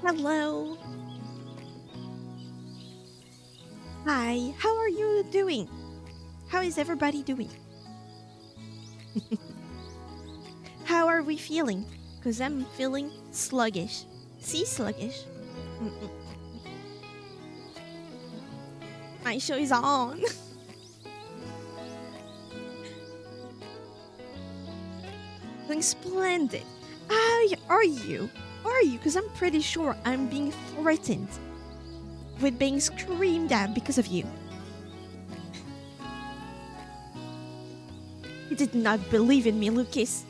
Hello. Hi. How are you doing? How is everybody doing? How are we feeling? Because I'm feeling sluggish. See, sluggish. Mm-mm. My show is on. Doing splendid. How are you? Are you? Because I'm pretty sure I'm being threatened with being screamed at because of you. You did not believe in me, Lucas.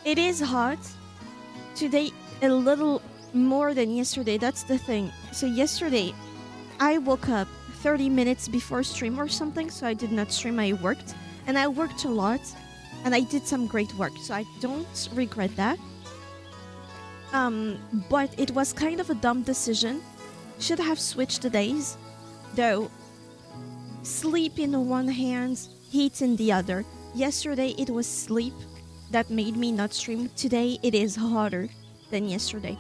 It is hot. Today, a little more than yesterday. That's the thing. So, yesterday, I woke up 30 minutes before stream or something, so I did not stream. I worked, and I worked a lot, and I did some great work, so I don't regret that. But it was kind of a dumb decision. Should have switched the days, though. Sleep in one hand, heat in the other. Yesterday it was sleep that made me not stream. Today it is hotter than yesterday.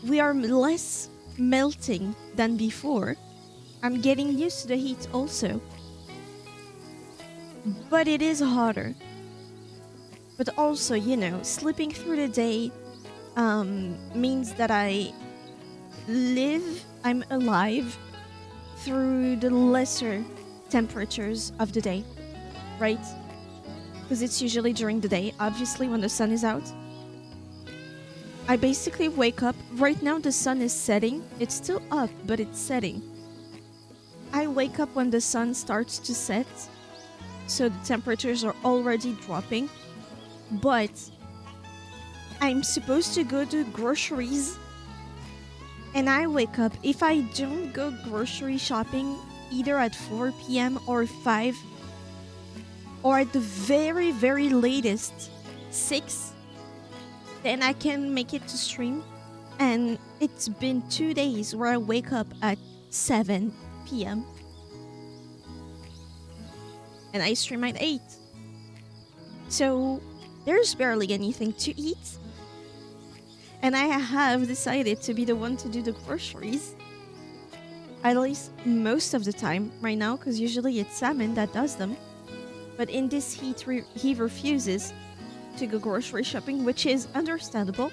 We are less melting than before. I'm getting used to the heat also. But it is hotter. But also, sleeping through the day means that I'm alive through the lesser temperatures of the day, right? Because it's usually during the day, obviously, when the sun is out. I basically wake up. Right now, the sun is setting. It's still up, but it's setting. I wake up when the sun starts to set, so the temperatures are already dropping. But I'm supposed to go to groceries, and I wake up. If I don't go grocery shopping either at 4 p.m. or 5, or at the very, very latest 6, then I can make it to stream. And it's been 2 days where I wake up at 7 p.m. and I stream at 8. So there's barely anything to eat. And I have decided to be the one to do the groceries. At least most of the time right now, because usually it's Salmon that does them. But in this heat, he refuses to go grocery shopping, which is understandable.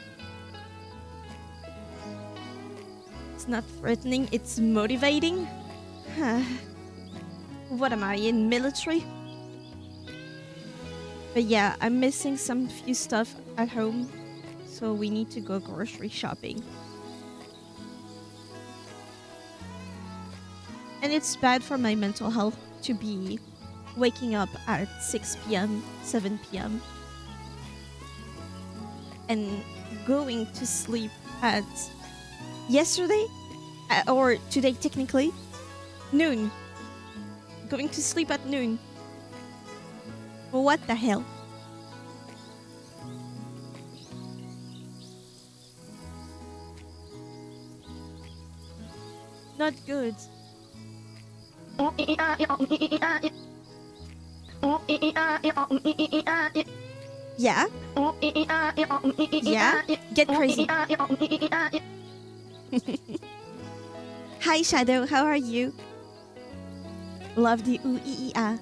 It's not threatening, it's motivating. What am I, in military? But yeah, I'm missing some few stuff at home, so we need to go grocery shopping. And it's bad for my mental health to be waking up at 6 p.m., 7 p.m. and going to sleep at yesterday, or today technically, noon. Going to sleep at noon. What the hell? Not good. Yeah? Yeah? Get crazy. Hi Shadow, how are you? Love the ooh-ee-ah.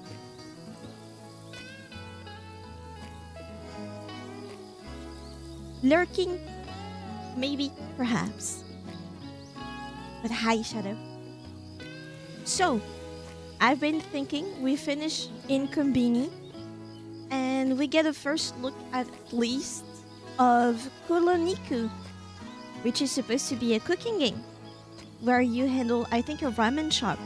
Lurking? Maybe, perhaps. But hi Shadow. So, I've been thinking we finish inKONBINI and we get a first look at least of Koloniku, which is supposed to be a cooking game where you handle, I think, a ramen shop.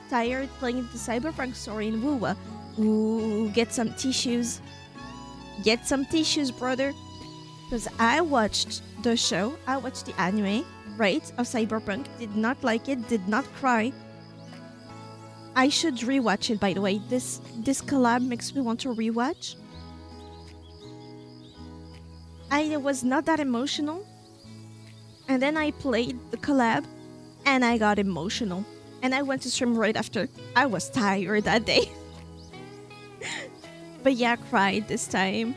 Tired playing the cyberpunk story in Wuwa? Ooh, get some tissues. Get some tissues, brother. Because I watched the show, I watched the anime, right, of cyberpunk, did not like it, did not cry. I should rewatch it, by the way. This collab makes me want to rewatch. I was not that emotional. And then I played the collab and I got emotional. And I went to stream right after. I was tired that day. But yeah, I cried this time.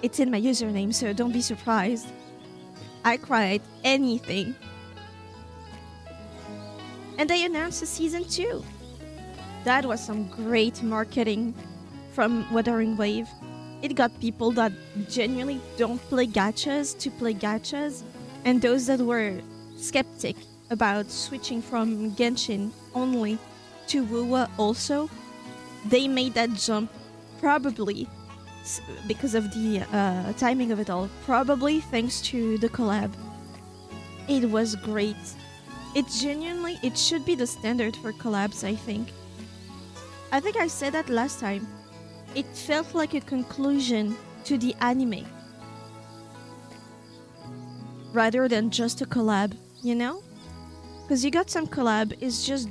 It's in my username, so don't be surprised. I cried anything. And they announced a season 2. That was some great marketing from Wuthering Wave. It got people that genuinely don't play gachas to play gachas, and those that were skeptic about switching from Genshin only to Wuwa also. They made that jump probably because of the timing of it all. Probably thanks to the collab. It was great. It should be the standard for collabs, I think. I think I said that last time. It felt like a conclusion to the anime. Rather than just a collab, you know? Because you got some collab, it's just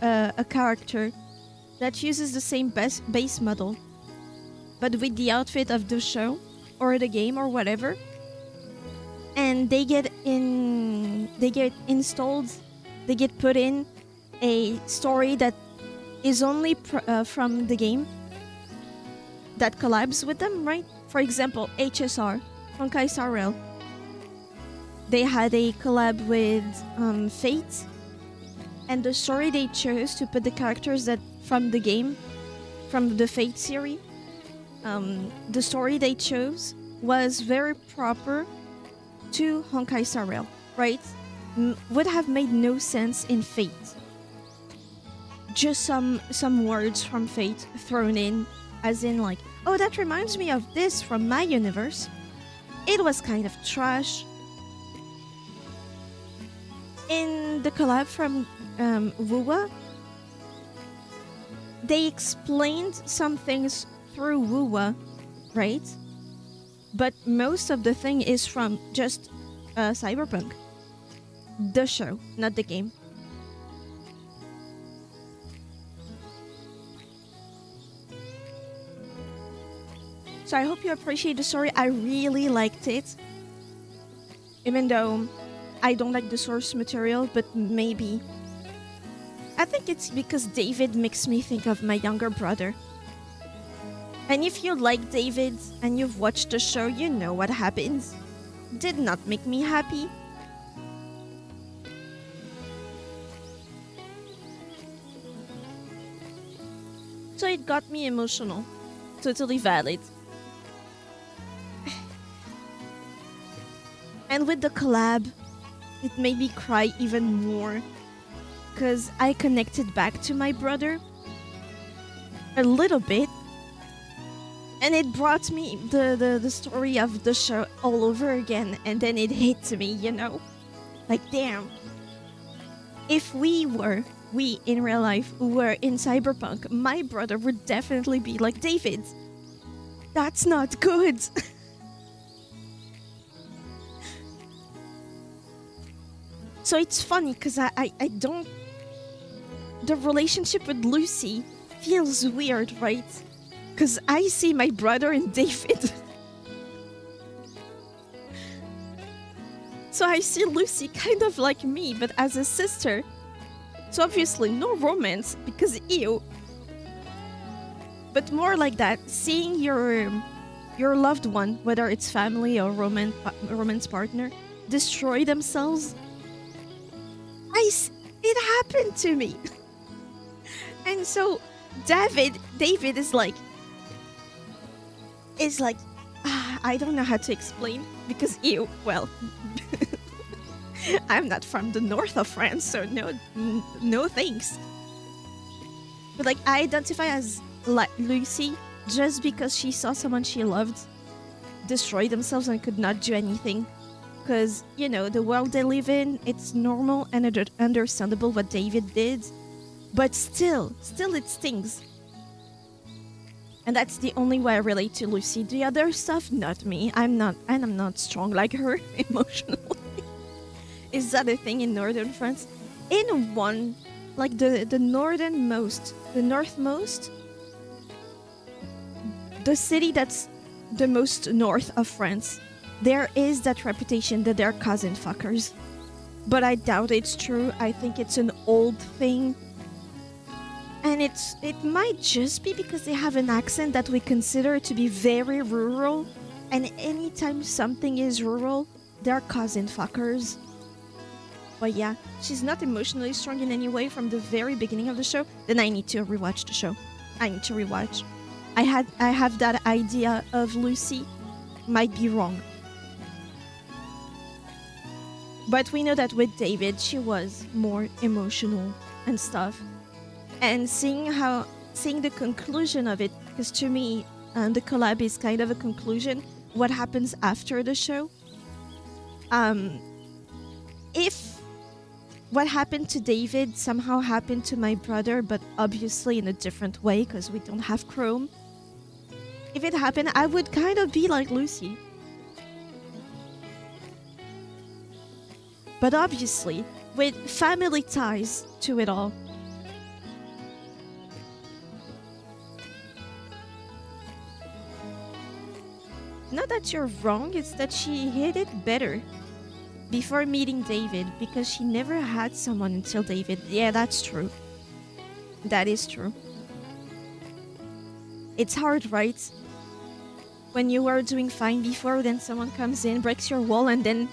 a character that uses the same base model, but with the outfit of the show, or the game, or whatever. And they get installed, they get put in a story that is only from the game that collabs with them, right? For example, HSR, Honkai Star Rail. They had a collab with Fate, and the story they chose to put the characters that from the game from the Fate series. The story they chose was very proper to Honkai Star Rail, right? Would have made no sense in Fate. Just some words from Fate thrown in, as in like, oh, that reminds me of this from my universe. It was kind of trash. In the collab from Wuwa, they explained some things through Wuwa, right? But most of the thing is from just Cyberpunk. The show, not the game. So I hope you appreciate the story. I really liked it. Even though I don't like the source material, but maybe. I think it's because David makes me think of my younger brother. And if you like David and you've watched the show, you know what happens. Did not make me happy. So it got me emotional. Totally valid. And with the collab, it made me cry even more. Because I connected back to my brother. A little bit. And it brought me the story of the show all over again. And then it hit me, you know? Like, damn. If we in real life, were in Cyberpunk, my brother would definitely be like David. That's not good. So it's funny because I don't... The relationship with Lucy feels weird, right? Because I see my brother in David. So I see Lucy kind of like me, but as a sister. So obviously no romance, because ew. But more like that, seeing your loved one, whether it's family or romance partner, destroy themselves. It happened to me. And so David is like, I don't know how to explain, because ew, well, I'm not from the north of France, so no thanks. But like, I identify as Lucy just because she saw someone she loved destroy themselves and could not do anything. Because, you know, the world they live in, it's normal and understandable what David did. But still it stings. And that's the only way I relate to Lucy. The other stuff, not me. I'm not strong like her emotionally. Is that a thing in northern France? In one, like the northernmost, the northmost, the city that's the most north of France, there is that reputation that they're cousin fuckers. But I doubt it's true. I think it's an old thing. And it might just be because they have an accent that we consider to be very rural. And anytime something is rural, they're cousin fuckers. But yeah, she's not emotionally strong in any way from the very beginning of the show. Then I need to rewatch the show. I need to rewatch. I have that idea of Lucy. Might be wrong. But we know that with David, she was more emotional and stuff. And seeing the conclusion of it, because to me, the collab is kind of a conclusion. What happens after the show? If what happened to David somehow happened to my brother, but obviously in a different way, because we don't have Chrome. If it happened, I would kind of be like Lucy. But obviously, with family ties to it all. Not that you're wrong, it's that she hid it better before meeting David, because she never had someone until David. Yeah, that's true. That is true. It's hard, right? When you were doing fine before, then someone comes in, breaks your wall, and then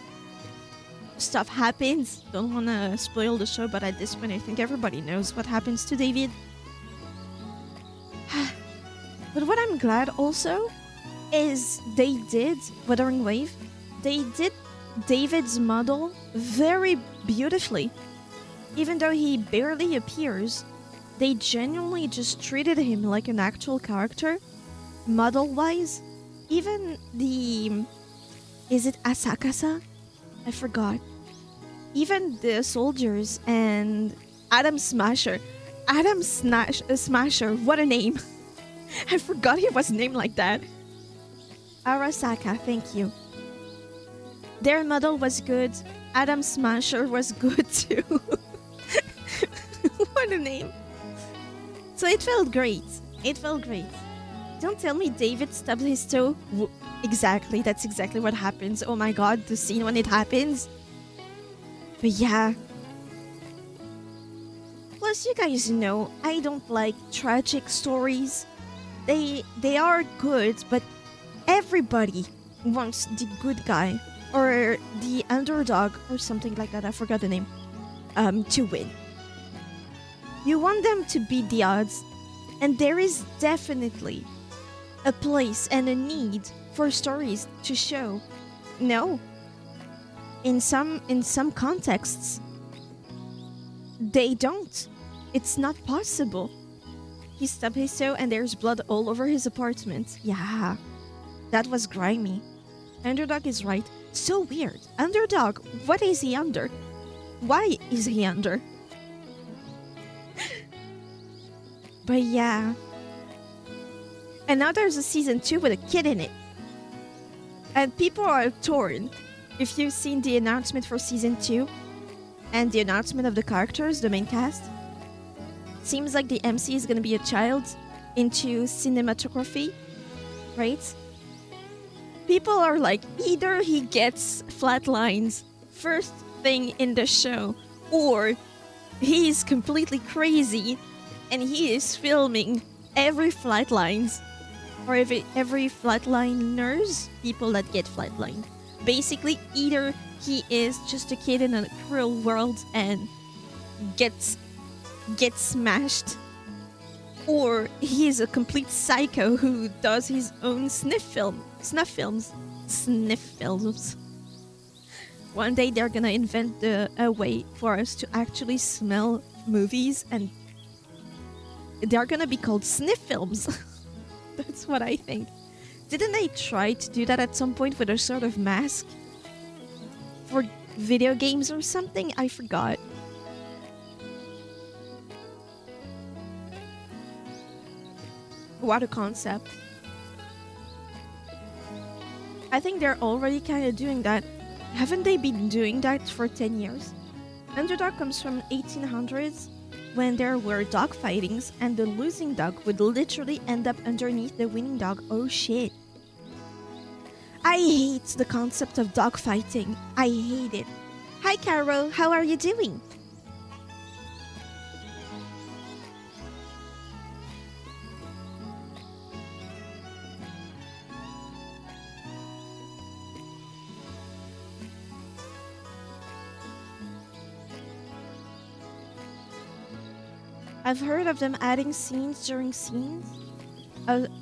stuff happens. Don't want to spoil the show, but at this point I think everybody knows what happens to David. But what I'm glad also is they did Wuthering Wave. They did David's model very beautifully. Even though he barely appears, they genuinely just treated him like an actual character, model-wise. Even the... Is it Asakasa? I forgot. Even the soldiers and Adam Smasher. Smasher, what a name. I forgot he was named like that. Arasaka, thank you. Their model was good. Adam Smasher was good too. What a name. So it felt great. It felt great. Don't tell me David stubbed his toe. Exactly, that's exactly what happens. Oh my god, the scene when it happens. But yeah. Plus, you guys know, I don't like tragic stories. They are good, but everybody wants the good guy or the underdog or something like that. I forgot the name. To win. You want them to beat the odds, and there is definitely a place and a need for stories to show. No. In some contexts, they don't. It's not possible. He stubbed his toe and there's blood all over his apartment. Yeah, that was grimy. Underdog is right. So weird. Underdog, what is he under? Why is he under? But yeah. And now there's a season 2 with a kid in it. And people are torn. If you've seen the announcement for season 2 and the announcement of the characters, the main cast, seems like the MC is gonna be a child into cinematography, right? People are like, either he gets flatlines first thing in the show, or he's completely crazy and he is filming every flatlines, or every flatliners, people that get flatlined. Basically, either he is just a kid in a cruel world and gets smashed, or he is a complete psycho who does his own snuff films. One day they're gonna invent a way for us to actually smell movies, and they're gonna be called sniff films. That's what I think. Didn't they try to do that at some point with a sort of mask for video games or something? I forgot. What a concept. I think they're already kind of doing that. Haven't they been doing that for 10 years? Underdog comes from 1800s, when there were dog fightings and the losing dog would literally end up underneath the winning dog. Oh shit. I hate the concept of dog fighting. I hate it. Hi Carol, how are you doing? I've heard of them adding scenes during scenes,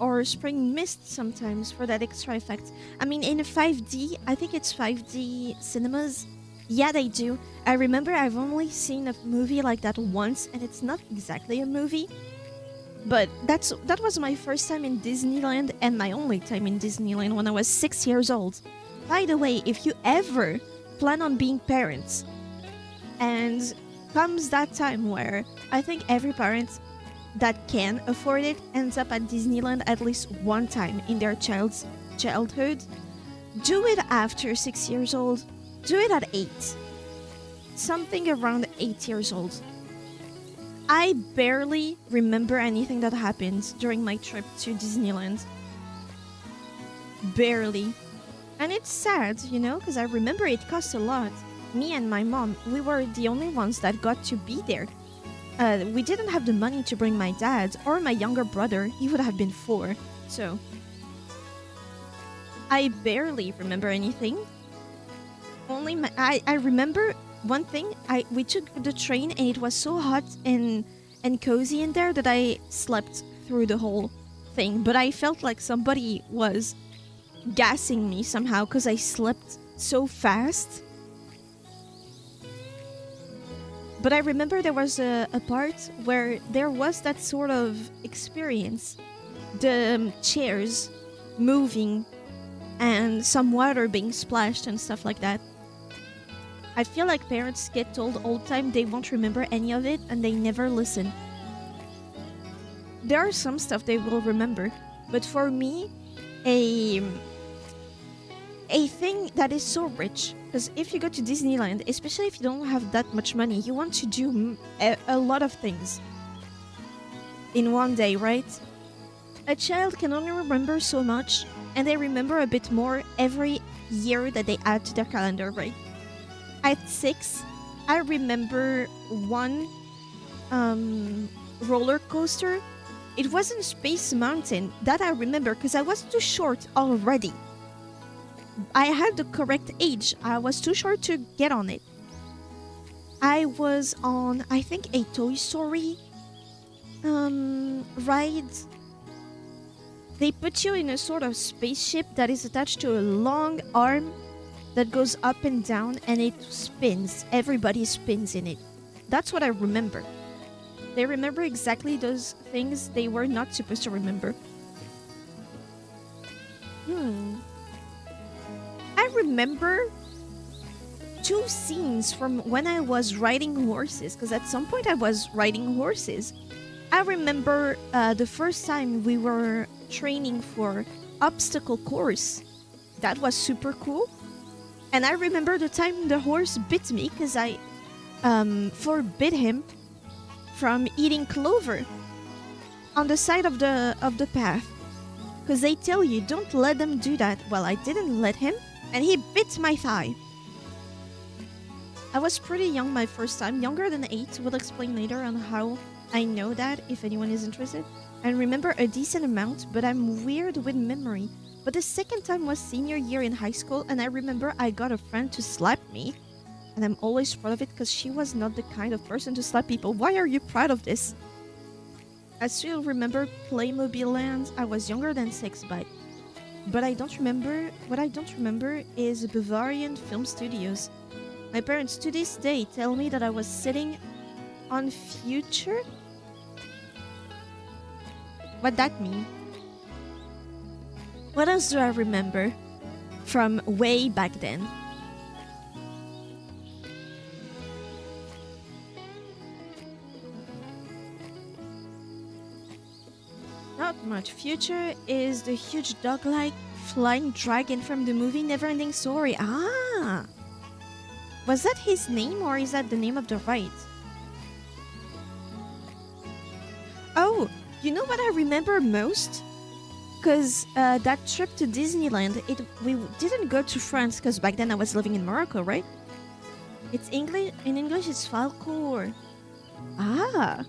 or spraying mist sometimes for that extra effect. I mean, in 5D, I think it's 5D cinemas. Yeah, they do. I remember I've only seen a movie like that once, and it's not exactly a movie. But that was my first time in Disneyland and my only time in Disneyland when I was 6 years old. By the way, if you ever plan on being parents, and comes that time where I think every parent that can afford it ends up at Disneyland at least one time in their child's childhood, do it after 6 years old. Do it at 8. Something around 8 years old. I barely remember anything that happened during my trip to Disneyland. Barely. And it's sad, you know, because I remember it cost a lot. Me and my mom, we were the only ones that got to be there. We didn't have the money to bring my dad or my younger brother. He would have been 4. So I barely remember anything. I remember one thing. We took the train and it was so hot and cozy in there that I slept through the whole nothing, but I felt like somebody was gassing me somehow because I slept so fast. But I remember there was a part where there was that sort of experience. The chairs moving and some water being splashed and stuff like that. I feel like parents get told all the time they won't remember any of it and they never listen. There are some stuff they will remember, but for me, a thing that is so rich, because if you go to Disneyland, especially if you don't have that much money, you want to do a lot of things in one day, right? A child can only remember so much, and they remember a bit more every year that they add to their calendar, right? At 6, I remember one roller coaster. It wasn't Space Mountain. That I remember because I was too short already. I had the correct age. I was too short to get on it. I was on, I think, a Toy Story ride. They put you in a sort of spaceship that is attached to a long arm that goes up and down and it spins. Everybody spins in it. That's what I remember. They remember exactly those things they were not supposed to remember. I remember 2 scenes from when I was riding horses, because at some point I was riding horses. I remember the first time we were training for obstacle course. That was super cool. And I remember the time the horse bit me because I forbid him from eating clover on the side of the path, because they tell you don't let them do that. Well, I didn't let him, and he bit my thigh. I was pretty young my first time, younger than 8. We'll explain later on how I know that if anyone is interested. I remember a decent amount, but I'm weird with memory. But the second time was senior year in high school, and I remember I got a friend to slap me. And I'm always proud of it because she was not the kind of person to slap people. Why are you proud of this? I still remember Playmobil Land. I was younger than 6, but I don't remember. What I don't remember is Bavarian Film Studios. My parents to this day tell me that I was sitting on Future. What that mean? What else do I remember from way back then? Not much. Future is the huge dog-like flying dragon from the movie Neverending Story. Ah! Was that his name or is that the name of the ride? Oh, you know what I remember most? Because that trip to Disneyland, we didn't go to France because back then I was living in Morocco, right? It's English. In English, it's Falcour. Ah!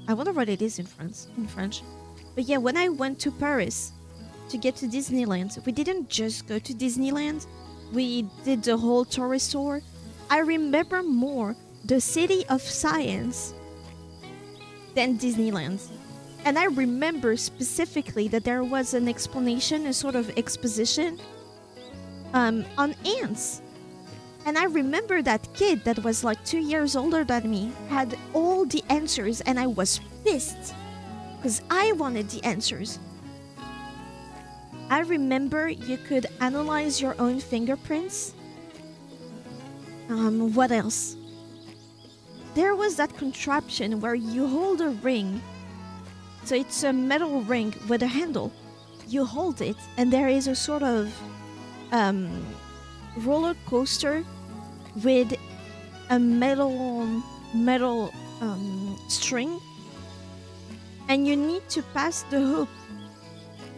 I wonder what it is in French. But yeah, when I went to Paris to get to Disneyland, we didn't just go to Disneyland. We did the whole tourist tour. I remember more the City of Science than Disneyland. And I remember specifically that there was an explanation, a sort of exposition on ants. And I remember that kid that was like 2 years older than me had all the answers and I was pissed. Because I wanted the answers. I remember you could analyze your own fingerprints. What else? There was that contraption where you hold a ring. So it's a metal ring with a handle. You hold it and there is a sort of roller coaster with a metal string. And you need to pass the hoop,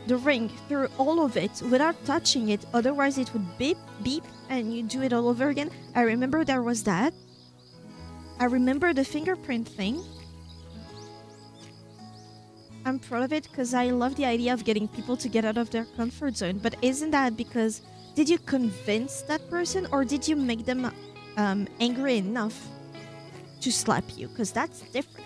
the ring, through all of it without touching it. Otherwise, it would beep, and you do it all over again. I remember there was that. I remember the fingerprint thing. I'm proud of it because I love the idea of getting people to get out of their comfort zone. But isn't that because did you convince that person or did you make them angry enough to slap you? Because that's different.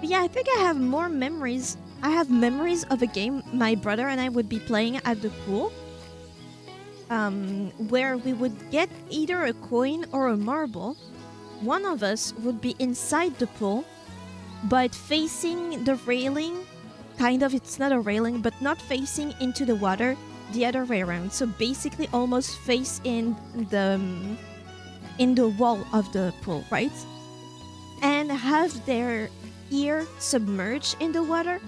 But yeah, I think I have more memories. I have memories of a game my brother and I would be playing at the pool, where we would get either a coin or a marble. One of us would be inside the pool, but facing the railing, kind of, it's not a railing, but not facing into the water, the other way around. So basically almost face in the wall of the pool, right? And have their ear submerged in the water.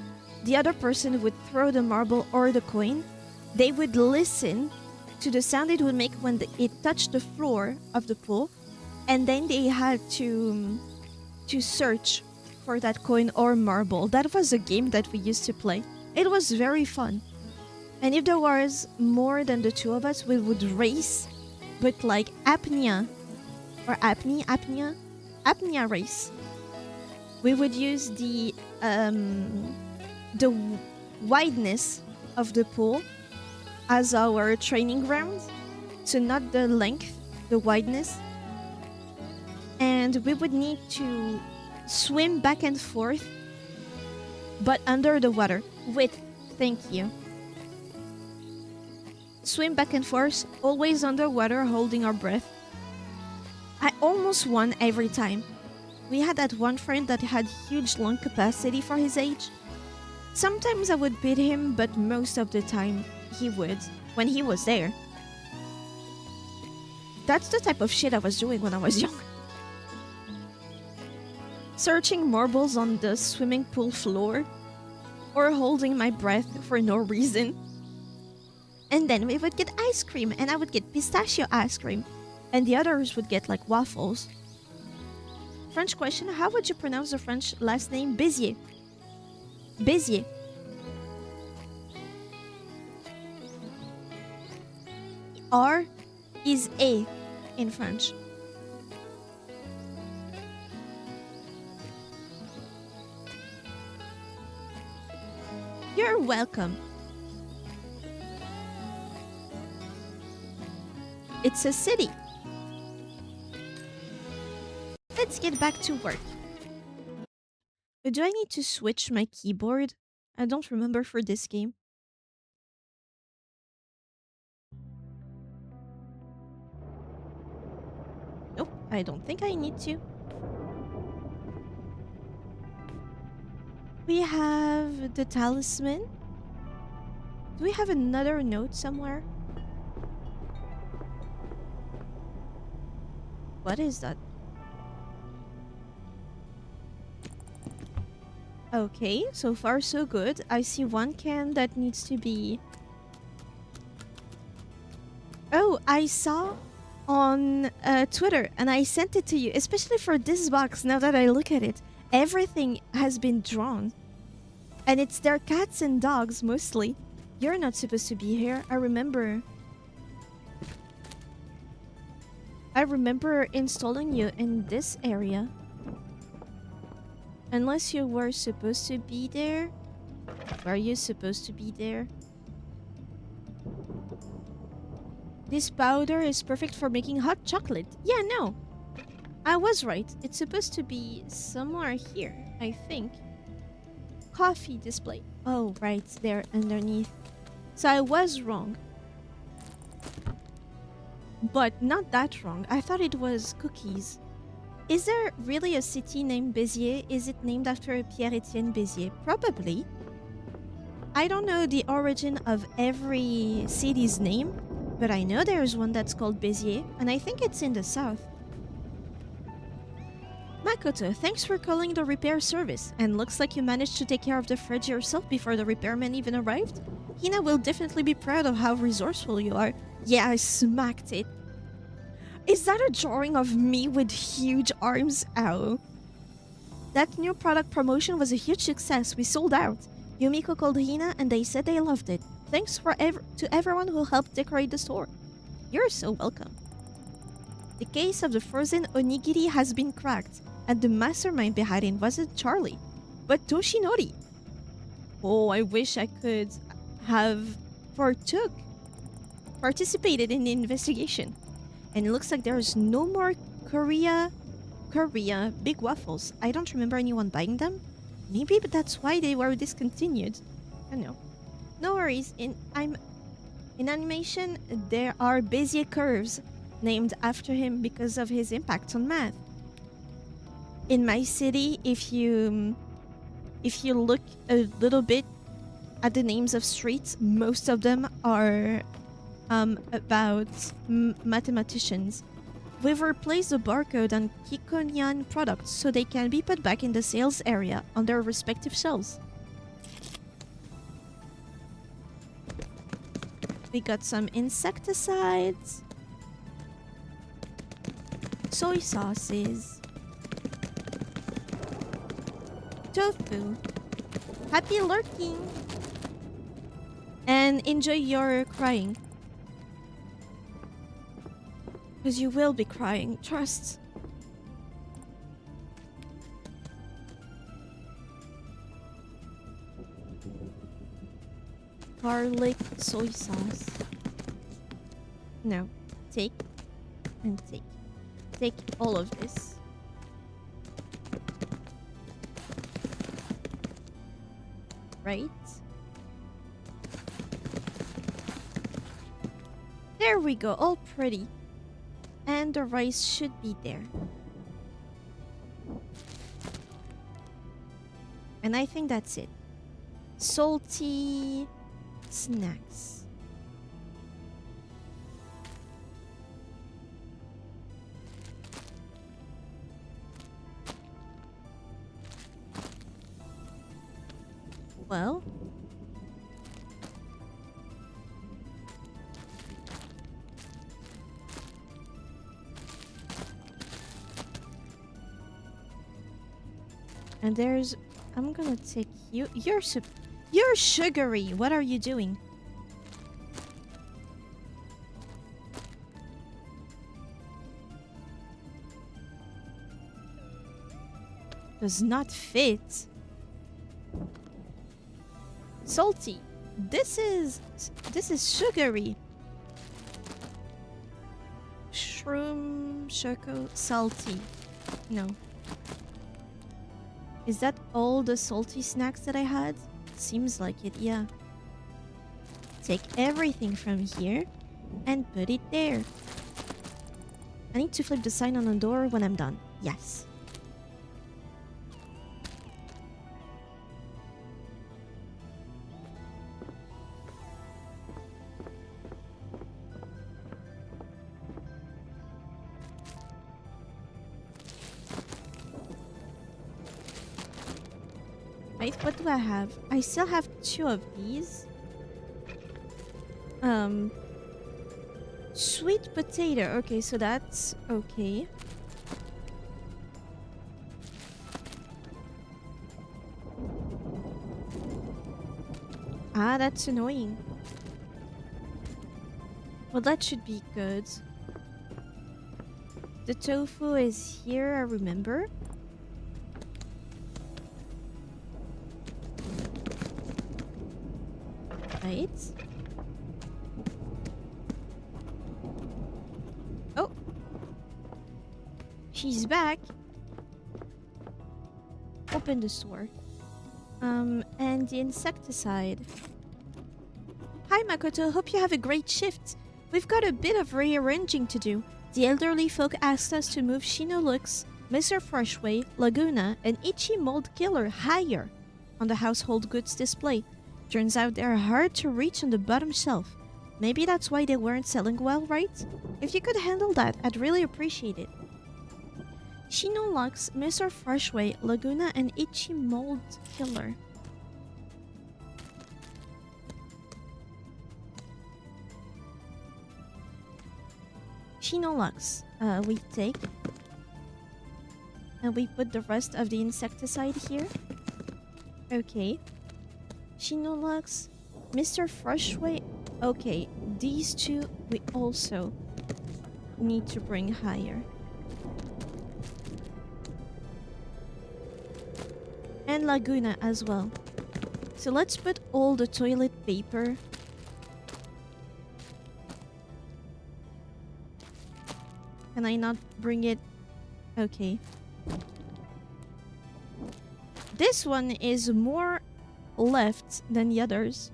The other person would throw the marble or the coin. They would listen to the sound it would make when it touched the floor of the pool, and then they had to search for that coin or marble. That was a game that we used to play. It was very fun. And if there was more than the two of us, we would race with like apnea race. We would use the wideness of the pool as our training ground, so not the length, the wideness. And we would need to swim back and forth, but under the water with, thank you. Swim back and forth, always underwater, holding our breath. I almost won every time. We had that one friend that had huge lung capacity for his age. Sometimes I would beat him, but most of the time he would, when he was there. That's the type of shit I was doing when I was young. Searching marbles on the swimming pool floor, or holding my breath for no reason. And then we would get ice cream, and I would get pistachio ice cream, and the others would get like waffles. French question, how would you pronounce the French last name Bézier? Bézier. R is A in French. You're welcome. It's a city. Let's get back to work. Do I need to switch my keyboard? I don't remember for this game. Nope, I don't think I need to. We have the talisman. Do we have another note somewhere? What is that? Okay, so far so good. I see one can that needs to be... Oh, I saw on Twitter and I sent it to you, especially for this box. Now that I look at it, everything has been drawn. And it's their cats and dogs mostly. You're not supposed to be here. I remember installing you in this area. Unless you were supposed to be there. Were you supposed to be there? This powder is perfect for making hot chocolate. Yeah, no. I was right. It's supposed to be somewhere here, I think. Coffee display. Oh, right there underneath. So I was wrong. But not that wrong. I thought it was cookies. Is there really a city named Béziers? Is it named after Pierre-Étienne Béziers? Probably. I don't know the origin of every city's name, but I know there's one that's called Béziers, and I think it's in the south. Makoto, thanks for calling the repair service, and looks like you managed to take care of the fridge yourself before the repairman even arrived. Hina will definitely be proud of how resourceful you are. Yeah, I smacked it. Is that a drawing of me with huge arms? Ow. That new product promotion was a huge success. We sold out. Yumiko called Hina and they said they loved it. Thanks to everyone who helped decorate the store. You're so welcome. The case of the frozen onigiri has been cracked, and the mastermind behind it wasn't Charlie, but Toshinori. Oh, I wish I could have participated in the investigation. And it looks like there's no more Korea big waffles. I don't remember anyone buying them. Maybe but that's why they were discontinued. I don't know. No worries. In animation, there are Bezier curves named after him because of his impact on math. In my city, if you look a little bit at the names of streets, most of them are about mathematicians. We've replaced the barcode on Kikonian products so they can be put back in the sales area on their respective shelves. We got some insecticides, soy sauces, tofu, happy lurking, and enjoy your crying. Because you will be crying, trust. Garlic soy sauce. No. Take and take. Take all of this. Right? There we go, all pretty. And the rice should be there. And I think that's it. Salty snacks. Well, and there's, I'm gonna take you. You're sugary. What are you doing? Does not fit. Salty. This is sugary. Shroom, choco, salty. No. Is that all the salty snacks that I had? Seems like it, yeah. Take everything from here and put it there. I need to flip the sign on the door when I'm done. Yes. Wait, what do I have? I still have 2 of these. Sweet potato. Okay, so that's okay. Ah, that's annoying. Well, that should be good. The tofu is here, I remember. Right. Oh. She's back. Open the store. And the insecticide. Hi Makoto, hope you have a great shift. We've got a bit of rearranging to do. The elderly folk asked us to move Shinolux, Mr. Freshway, Laguna, and Ichi Mold Killer higher on the household goods display. Turns out they're hard to reach on the bottom shelf. Maybe that's why they weren't selling well, right? If you could handle that, I'd really appreciate it. Shinolux, Mr. Freshway, Laguna, and Ichi Mold Killer. Shinolux, we take. And we put the rest of the insecticide here. Okay. Shinolux, Mr. Freshway. Okay, these 2 we also need to bring higher. And Laguna as well. So let's put all the toilet paper. Can I not bring it? Okay. This one is more left than the others.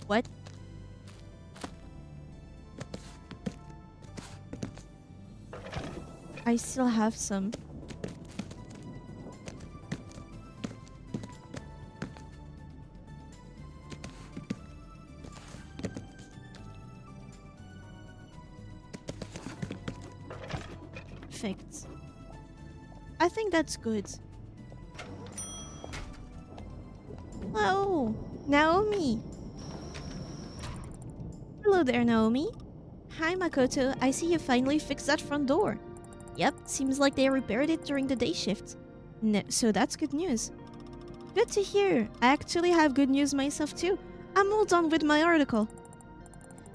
What? I still have some. Perfect. I think that's good. Oh, Naomi. Hello there, Naomi. Hi, Makoto. I see you finally fixed that front door. Yep, seems like they repaired it during the day shift. No, so that's good news. Good to hear. I actually have good news myself too. I'm all done with my article.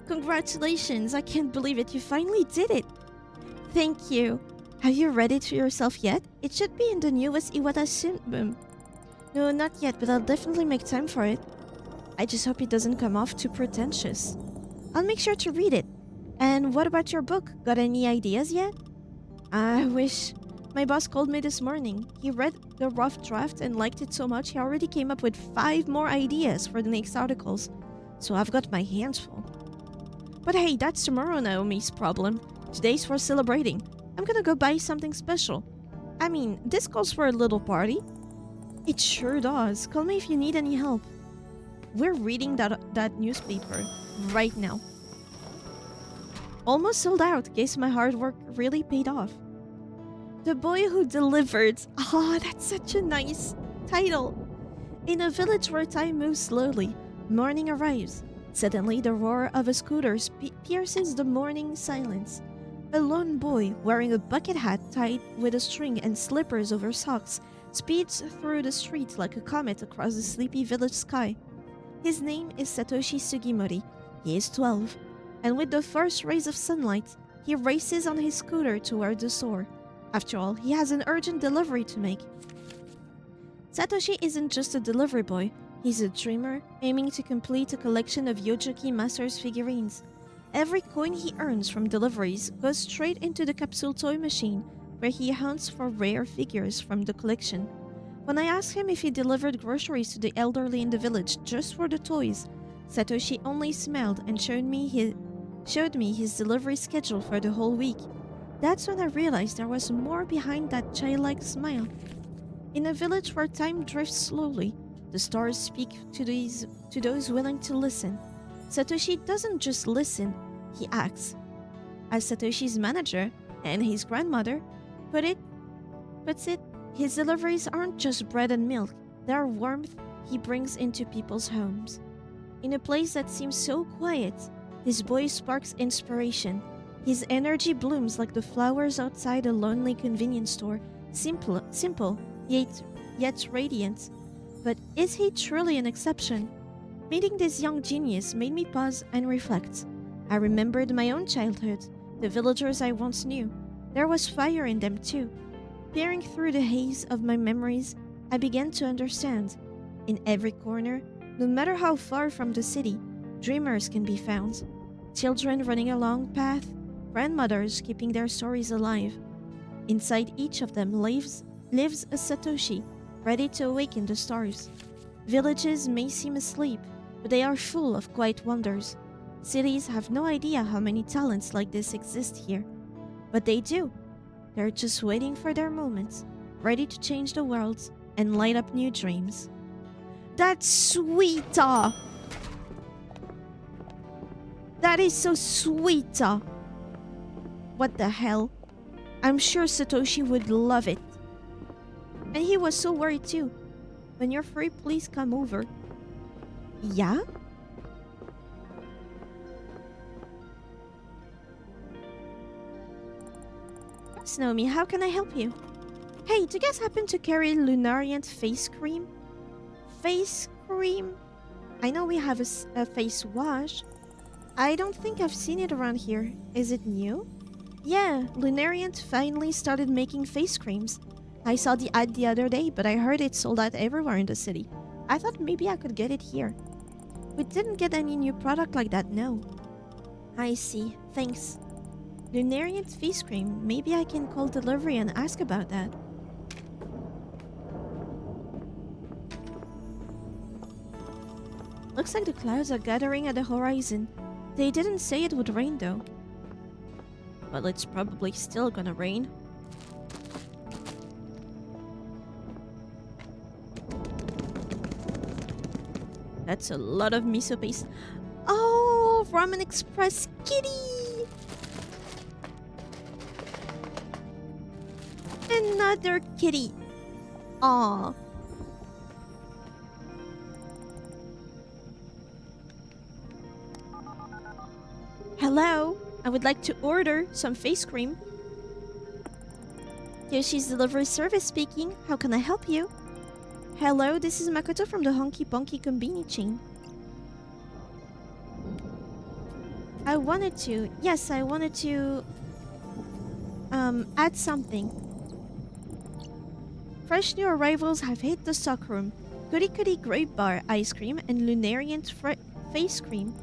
Congratulations, I can't believe it. You finally did it. Thank you. Have you read it for yourself yet? It should be in the newest Iwata Shimbun. No, not yet, but I'll definitely make time for it. I just hope it doesn't come off too pretentious. I'll make sure to read it. And what about your book? Got any ideas yet? I wish. My boss called me this morning. He read the rough draft and liked it so much he already came up with 5 more ideas for the next articles. So I've got my hands full. But hey, that's tomorrow Naomi's problem. Today's for celebrating. I'm gonna go buy something special. I mean, this calls for a little party. It sure does. Call me if you need any help. We're reading that newspaper right now. Almost sold out. Guess my hard work really paid off. The Boy Who Delivered. Ah, that's such a nice title. In a village where time moves slowly, morning arrives. Suddenly, the roar of a scooter pierces the morning silence. A lone boy, wearing a bucket hat tied with a string and slippers over socks, speeds through the street like a comet across the sleepy village sky. His name is Satoshi Sugimori. He is 12, and with the first rays of sunlight, he races on his scooter toward the store. After all, he has an urgent delivery to make. Satoshi isn't just a delivery boy, he's a dreamer aiming to complete a collection of Yojoki Masters figurines. Every coin he earns from deliveries goes straight into the capsule toy machine, where he hunts for rare figures from the collection. When I asked him if he delivered groceries to the elderly in the village just for the toys, Satoshi only smiled and showed me his delivery schedule for the whole week. That's when I realized there was more behind that childlike smile. In a village where time drifts slowly, the stars speak to those willing to listen. Satoshi doesn't just listen, he acts. As Satoshi's manager and his grandmother puts it, his deliveries aren't just bread and milk, they're warmth he brings into people's homes. In a place that seems so quiet, this boy sparks inspiration. His energy blooms like the flowers outside a lonely convenience store, simple yet radiant. But is he truly an exception? Meeting this young genius made me pause and reflect. I remembered my own childhood, the villagers I once knew. There was fire in them too. Peering through the haze of my memories, I began to understand. In every corner, no matter how far from the city, dreamers can be found. Children running along path, grandmothers keeping their stories alive. Inside each of them lives a Satoshi, ready to awaken the stars. Villages may seem asleep, but they are full of quiet wonders. Cities have no idea how many talents like this exist here. But they do. They're just waiting for their moments, ready to change the world and light up new dreams. That's sweet! That is so sweet! What the hell? I'm sure Satoshi would love it. And he was so worried too. When you're free, please come over. Yeah? Yes, Naomi, how can I help you? Hey, do you guys happen to carry Lunariant face cream? Face cream? I know we have a face wash. I don't think I've seen it around here. Is it new? Yeah, Lunariant finally started making face creams. I saw the ad the other day, but I heard it sold out everywhere in the city. I thought maybe I could get it here. We didn't get any new product like that, no. I see. Thanks. Lunarian face cream. Maybe I can call delivery and ask about that. Looks like the clouds are gathering at the horizon. They didn't say it would rain though. Well, it's probably still gonna rain. That's a lot of miso paste. Oh, Ramen Express kitty! Another kitty. Aw. Hello, I would like to order some face cream. Yoshi's Delivery Service speaking. How can I help you? Hello, this is Makoto from the Honky Ponky Konbini chain. I wanted to add something. Fresh new arrivals have hit the stockroom. Goody Goody Grape Bar Ice Cream and Lunarian Face Cream.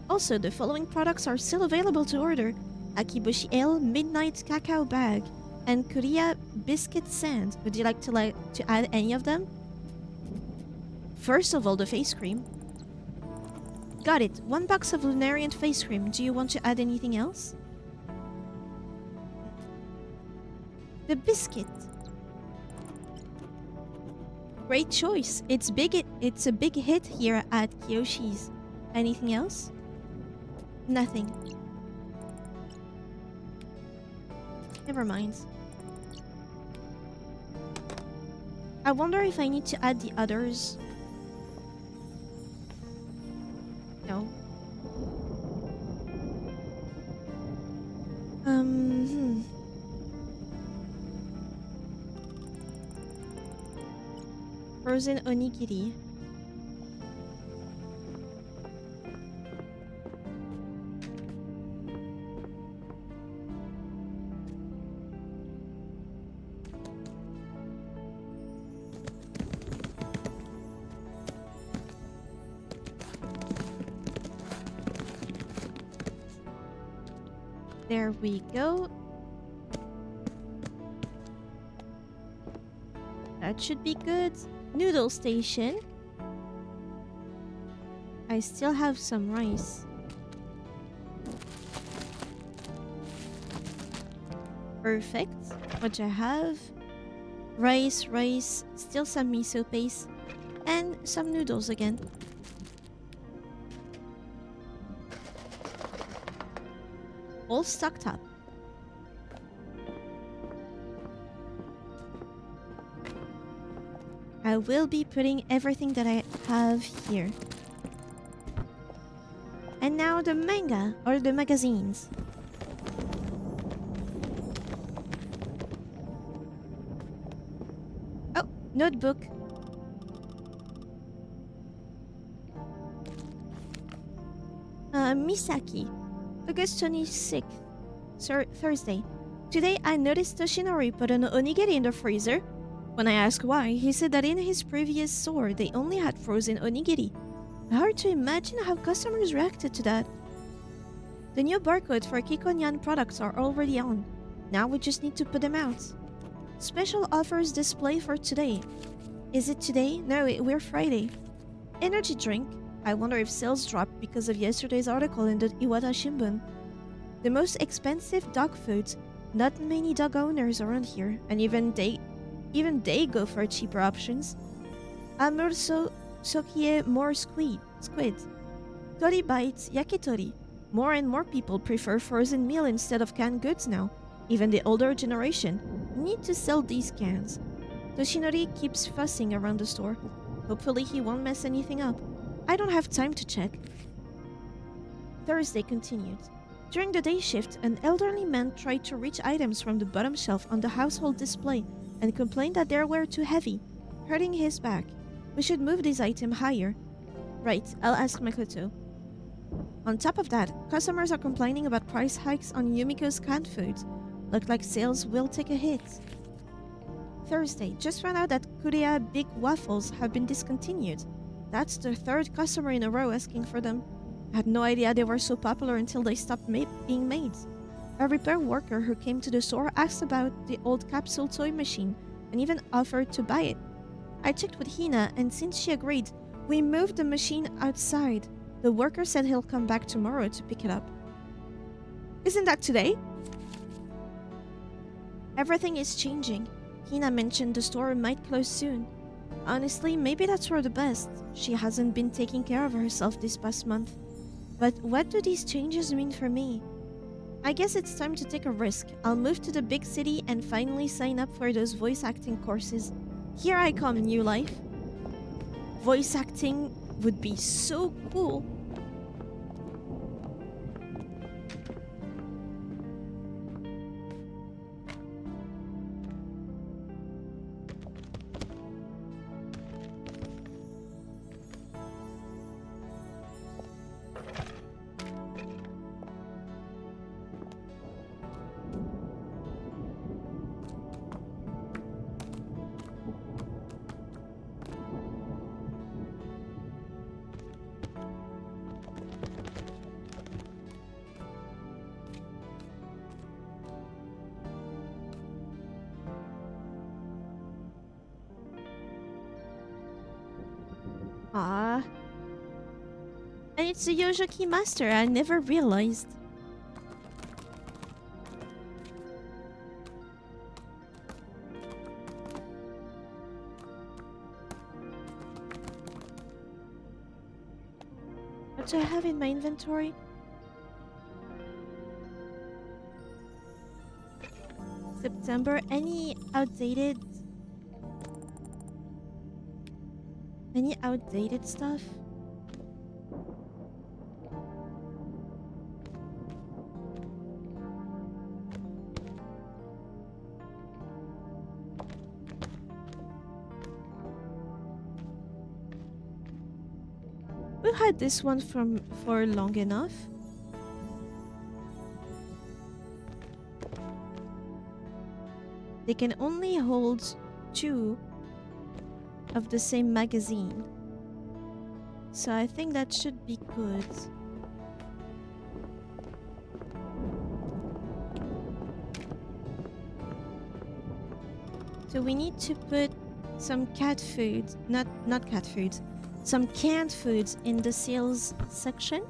Also, the following products are still available to order. Akiboshi Ale Midnight Cacao Bag and Korea Biscuit Sand. Would you like to add any of them? First of all, the face cream. Got it. 1 box of Lunarian face cream. Do you want to add anything else? The biscuit. Great choice. It's a big hit here at Kyoshi's. Anything else? Nothing. Never mind. I wonder if I need to add the others. No. Frozen onigiri. There we go. That should be good. Noodle station. I still have some rice. Perfect. What I have? Rice, still some miso paste, and some noodles again. All stocked up. I will be putting everything that I have here. And now the manga or the magazines. Oh, notebook. Misaki. August 26th, Thursday. Today I noticed Toshinori put an onigiri in the freezer. When I asked why, he said that in his previous store they only had frozen onigiri. Hard to imagine how customers reacted to that. The new barcode for Kikonyan products are already on. Now we just need to put them out. Special offers display for today. Is it today? No, we're Friday. Energy drink. I wonder if sales dropped because of yesterday's article in the Iwata Shimbun. The most expensive dog foods. Not many dog owners around here, and even they go for cheaper options. Amurso Sokie more squid. Tori bites yakitori. More and more people prefer frozen meal instead of canned goods now. Even the older generation need to sell these cans. Toshinori keeps fussing around the store. Hopefully he won't mess anything up. I don't have time to check. Thursday continued. During the day shift, an elderly man tried to reach items from the bottom shelf on the household display and complained that they were too heavy, hurting his back. We should move this item higher. Right, I'll ask Makoto. On top of that, customers are complaining about price hikes on Yumiko's canned foods. Look like sales will take a hit. Thursday, just found out that Korea Big Waffles have been discontinued. That's the third customer in a row asking for them. I had no idea they were so popular until they stopped being made. A repair worker who came to the store asked about the old capsule toy machine and even offered to buy it. I checked with Hina, and since she agreed, we moved the machine outside. The worker said he'll come back tomorrow to pick it up. Isn't that today? Everything is changing. Hina mentioned the store might close soon. Honestly, maybe that's for the best. She hasn't been taking care of herself this past month. But what do these changes mean for me? I guess it's time to take a risk. I'll move to the big city and finally sign up for those voice acting courses. Here I come, new life. Voice acting would be so cool. Ah. And it's the Yojo Keymaster, I never realized. What do I have in my inventory? September, any outdated stuff? We had this one for long enough. They can only hold 2 of the same magazine. So I think that should be good. So we need to put some cat food, not cat food, some canned foods in the sales section.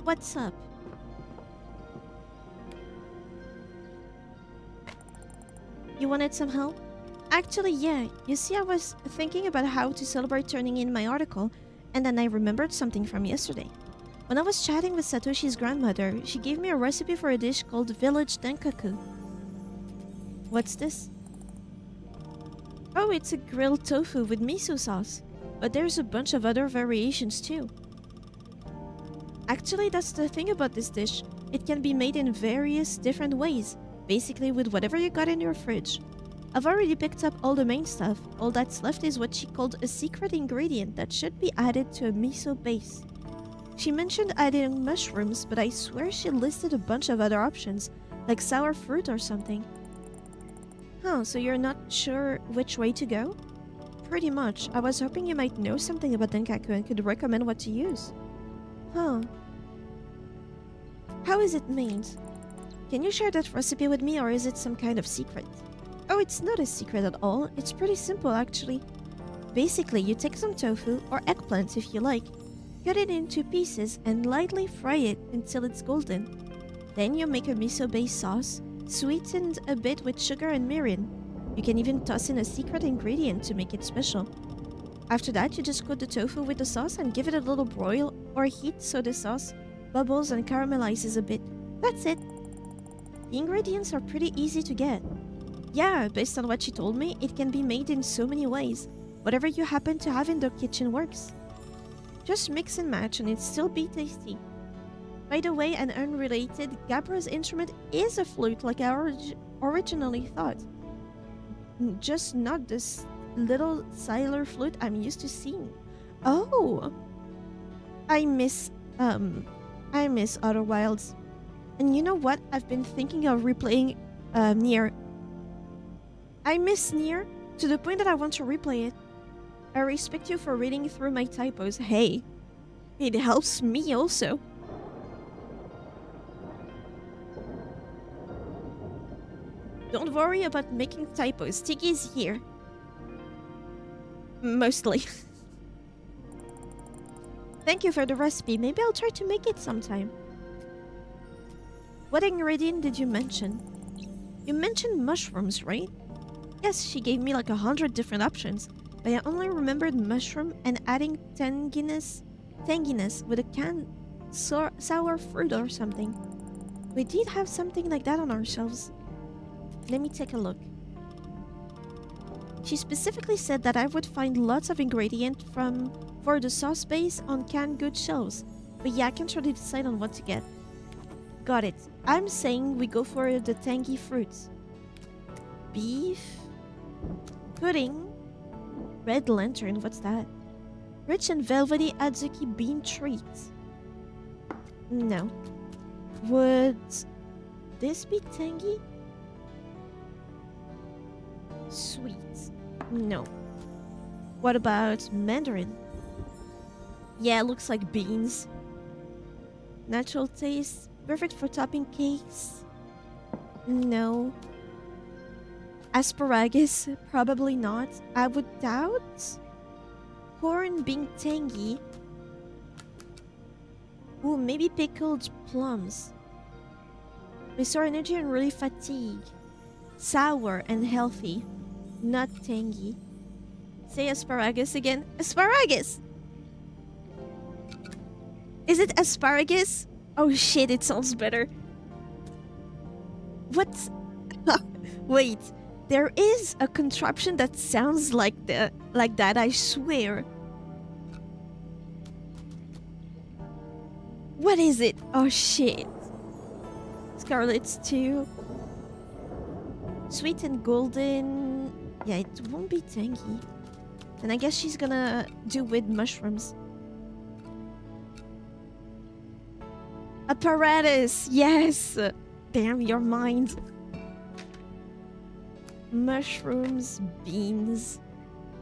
What's up? You wanted some help? Actually, yeah. You see, I was thinking about how to celebrate turning in my article, and then I remembered something from yesterday. When I was chatting with Satoshi's grandmother, she gave me a recipe for a dish called Village Denkaku. What's this? Oh, it's a grilled tofu with miso sauce, but there's a bunch of other variations too. Actually, that's the thing about this dish. It can be made in various different ways, basically with whatever you got in your fridge. I've already picked up all the main stuff. All that's left is what she called a secret ingredient that should be added to a miso base. She mentioned adding mushrooms, but I swear she listed a bunch of other options, like sour fruit or something. Huh, so you're not sure which way to go? Pretty much. I was hoping you might know something about Denkaku and could recommend what to use. Huh. How is it made? Can you share that recipe with me, or is it some kind of secret? Oh, it's not a secret at all. It's pretty simple, actually. Basically, you take some tofu, or eggplant if you like, cut it into pieces and lightly fry it until it's golden. Then you make a miso-based sauce, sweetened a bit with sugar and mirin. You can even toss in a secret ingredient to make it special. After that, you just coat the tofu with the sauce and give it a little broil or heat so the sauce bubbles and caramelizes a bit. That's it. The ingredients are pretty easy to get. Yeah, based on what she told me, it can be made in so many ways. Whatever you happen to have in the kitchen works. Just mix and match and it'll still be tasty. By the way, an unrelated, Gabra's instrument is a flute like I originally thought. Just not this little cellular flute I'm used to seeing. Oh! I miss Outer Wilds. And you know what? I've been thinking of replaying Nier. I miss Nier to the point that I want to replay it. I respect you for reading through my typos. Hey. It helps me also. Don't worry about making typos. Tiggy's here. Mostly. Thank you for the recipe. Maybe I'll try to make it sometime. What ingredient did you mention? You mentioned mushrooms, right? Yes, she gave me like 100 different options, but I only remembered mushroom and adding tanginess with a canned sour fruit or something. We did have something like that on our shelves. Let me take a look. She specifically said that I would find lots of ingredient for the sauce base on canned goods shelves, but yeah, I can't really decide on what to get. Got it. I'm saying we go for the tangy fruits. Beef, pudding, red lantern, what's that? Rich and velvety adzuki bean treats. No. Would this be tangy? Sweet. No. What about mandarin? Yeah, looks like beans. Natural taste, perfect for topping cakes. No. Asparagus, probably not. I would doubt. Corn being tangy. Ooh, maybe pickled plums. Restore energy and relieve fatigue. Sour and healthy. Not tangy. Say asparagus again. Asparagus! Is it asparagus? Oh shit, it sounds better. What? Wait, there is a contraption that sounds like that, I swear. What is it? Oh shit. Scarlet's too. Sweet and golden. Yeah, it won't be tangy. And I guess she's gonna do with mushrooms. Apparatus! Yes! Damn your mind. Mushrooms, beans.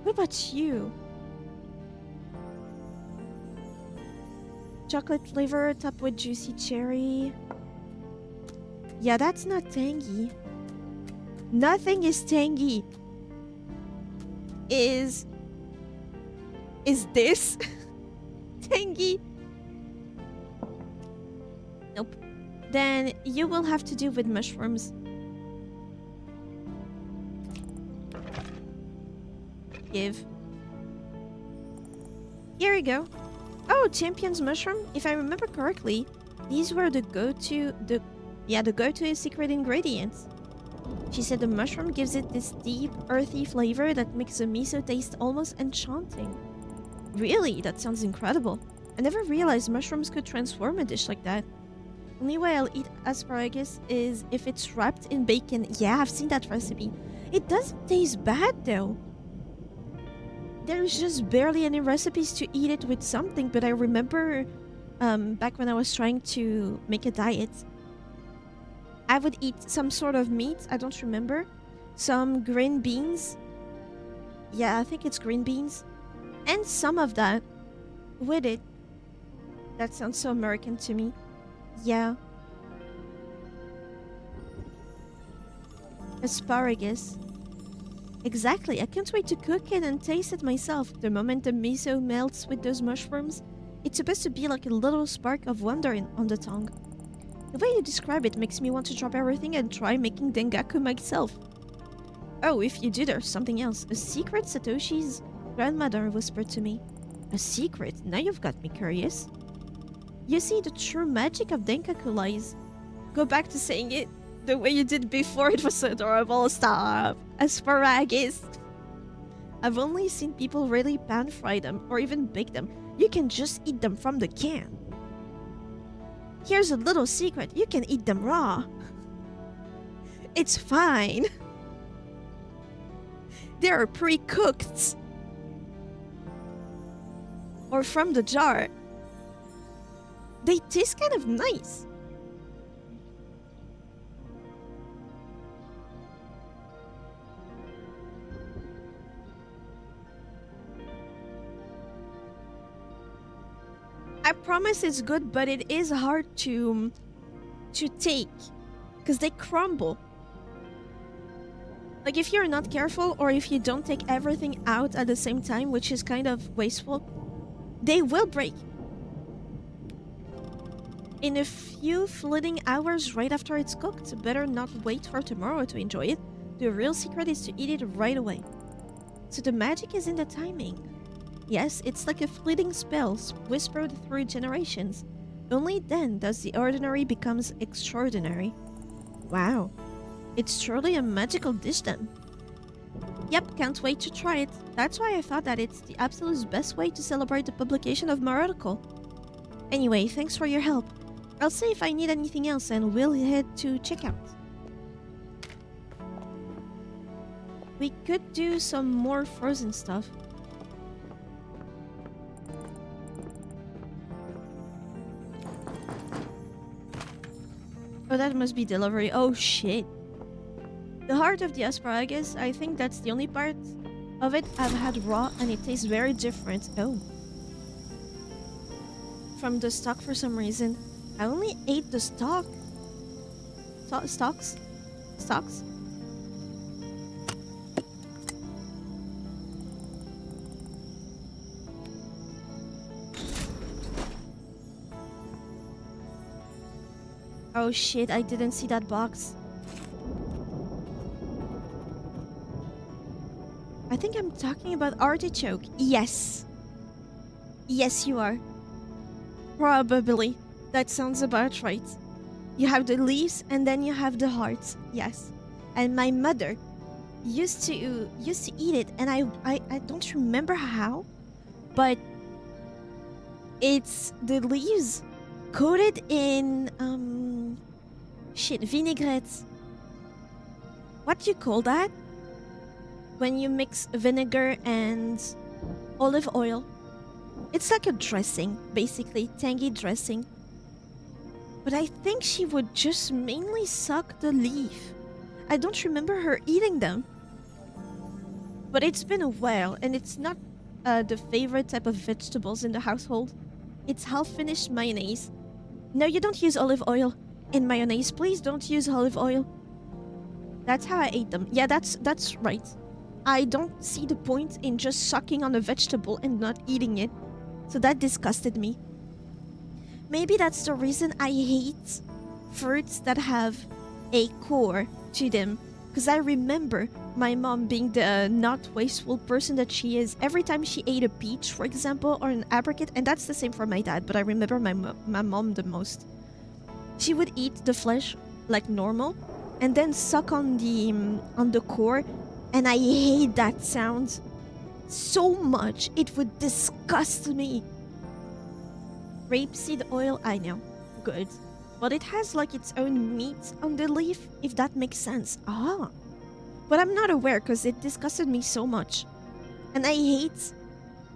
What about you? Chocolate flavor topped with juicy cherry. Yeah, that's not tangy. Nothing is tangy. Is this tangy? Nope. Then you will have to do with mushrooms. Give. Here we go. Oh, Champion's mushroom. If I remember correctly, these were the go-to secret ingredients. She said the mushroom gives it this deep, earthy flavor that makes the miso taste almost enchanting. Really? That sounds incredible. I never realized mushrooms could transform a dish like that. Only way I'll eat asparagus is if it's wrapped in bacon. Yeah, I've seen that recipe. It doesn't taste bad though. There's just barely any recipes to eat it with something, but I remember back when I was trying to make a diet, I would eat some sort of meat, I don't remember, some green beans. Yeah, I think it's green beans. And some of that with it. That sounds so American to me. Yeah. Asparagus. Exactly, I can't wait to cook it and taste it myself. The moment the miso melts with those mushrooms, it's supposed to be like a little spark of wonder on the tongue. The way you describe it makes me want to drop everything and try making dengaku myself. Oh, if you do, there's something else. A secret Satoshi's grandmother whispered to me. A secret? Now you've got me curious. You see, the true magic of dengaku lies. Go back to saying it the way you did before. It was so adorable. Stop. Asparagus. I've only seen people really pan-fry them or even bake them. You can just eat them from the can. Here's a little secret. You can eat them raw. It's fine. They are pre-cooked. Or from the jar. They taste kind of nice. I promise it's good, but it is hard to take because they crumble. Like if you're not careful or if you don't take everything out at the same time, which is kind of wasteful, they will break. In a few fleeting hours right after it's cooked, better not wait for tomorrow to enjoy it. The real secret is to eat it right away. So the magic is in the timing. Yes, it's like a fleeting spell whispered through generations. Only then does the ordinary becomes extraordinary. Wow. It's truly a magical dish then. Yep, can't wait to try it. That's why I thought that it's the absolute best way to celebrate the publication of my article. Anyway, thanks for your help. I'll see if I need anything else and we'll head to checkout. We could do some more frozen stuff. Oh, that must be delivery. Oh, shit. The heart of the asparagus, I think that's the only part of it I've had raw and it tastes very different. Oh. From the stalk for some reason. I only ate the stalk. Stalks? Stalks? Oh shit, I didn't see that box. I think I'm talking about artichoke. Yes. Yes, you are. Probably. That sounds about right. You have the leaves and then you have the hearts. Yes. And my mother used to eat it and I don't remember how, but it's the leaves coated in vinaigrette. What do you call that? When you mix vinegar and olive oil. It's like a dressing, basically, tangy dressing. But I think she would just mainly suck the leaf. I don't remember her eating them. But it's been a while, and it's not the favorite type of vegetables in the household. It's half-finished mayonnaise. No, you don't use olive oil in mayonnaise. Please don't use olive oil. That's how I ate them. Yeah, that's right. I don't see the point in just sucking on a vegetable and not eating it. So that disgusted me. Maybe that's the reason I hate fruits that have a core to them. Because I remember my mom being the not wasteful person that she is. Every time she ate a peach, for example, or an apricot, and that's the same for my dad, but I remember my mom the most. She would eat the flesh like normal and then suck on the core. And I hate that sound so much. It would disgust me. Rapeseed oil, I know. Good. But it has like its own meat on the leaf, if that makes sense. Ah. But I'm not aware because it disgusted me so much. And I hate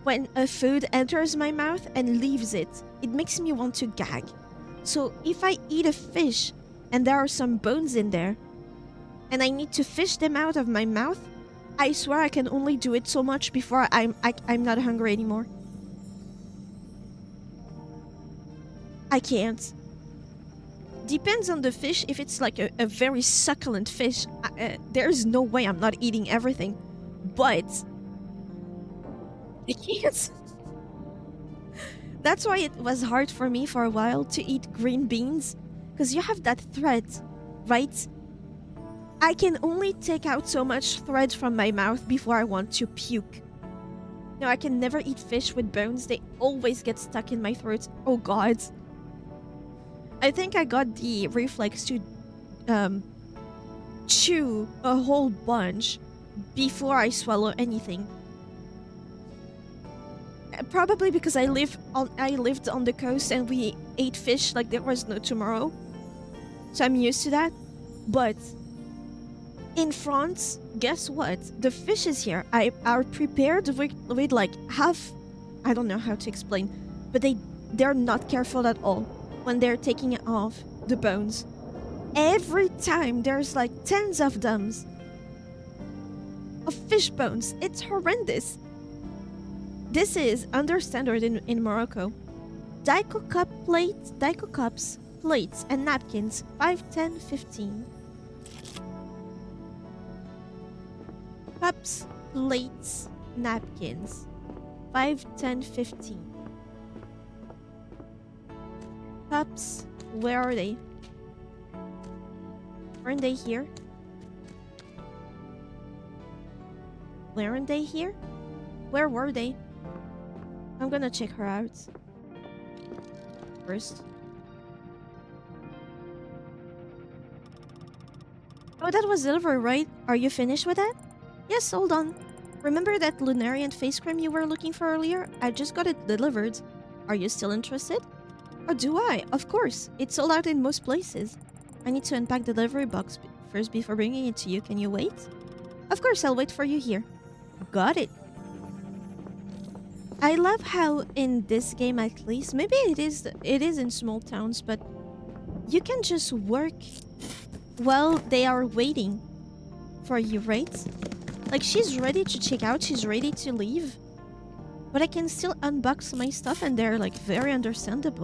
when a food enters my mouth and leaves it. It makes me want to gag. So if I eat a fish and there are some bones in there, and I need to fish them out of my mouth, I swear I can only do it so much before I'm not hungry anymore. I can't. Depends on the fish. If it's like a very succulent fish, there's no way I'm not eating everything. But I can't. That's why it was hard for me for a while to eat green beans, because you have that thread, right? I can only take out so much thread from my mouth before I want to puke. No, I can never eat fish with bones. They always get stuck in my throat. Oh god. I think I got the reflex to chew a whole bunch before I swallow anything. Probably because I lived on the coast and we ate fish like there was no tomorrow. So I'm used to that. But in France, guess what? The fishes here are prepared with like half... I don't know how to explain. But they're not careful at all when they're taking off the bones. Every time there's like tens of them of fish bones. It's horrendous. This is under standard in Morocco. Daiko cups, plates, and napkins. 5, 10, 15. Cups, plates, napkins. 5, 10, 15. Cups, where are they? Aren't they here? Weren't they here? Where were they? I'm gonna check her out first. Oh, that was silver, right? Are you finished with that? Yes, hold on. Remember that Lunarian face cream you were looking for earlier? I just got it delivered. Are you still interested? Oh, do I? Of course. It's sold out in most places. I need to unpack the delivery box first before bringing it to you. Can you wait? Of course, I'll wait for you here. Got it. I love how in this game, at least, maybe it is in small towns, but you can just work while they are waiting for you, right? Like, she's ready to check out, she's ready to leave, but I can still unbox my stuff, and they're like very understanding.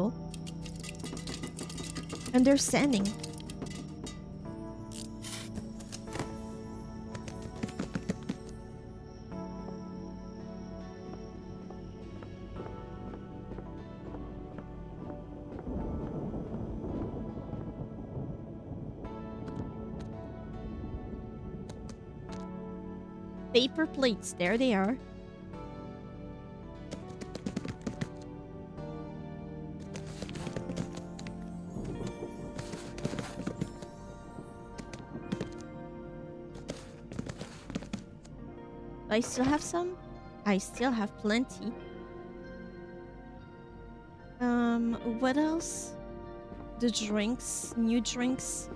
Paper plates, there they are. I still have some? I still have plenty. What else? The drinks, new drinks.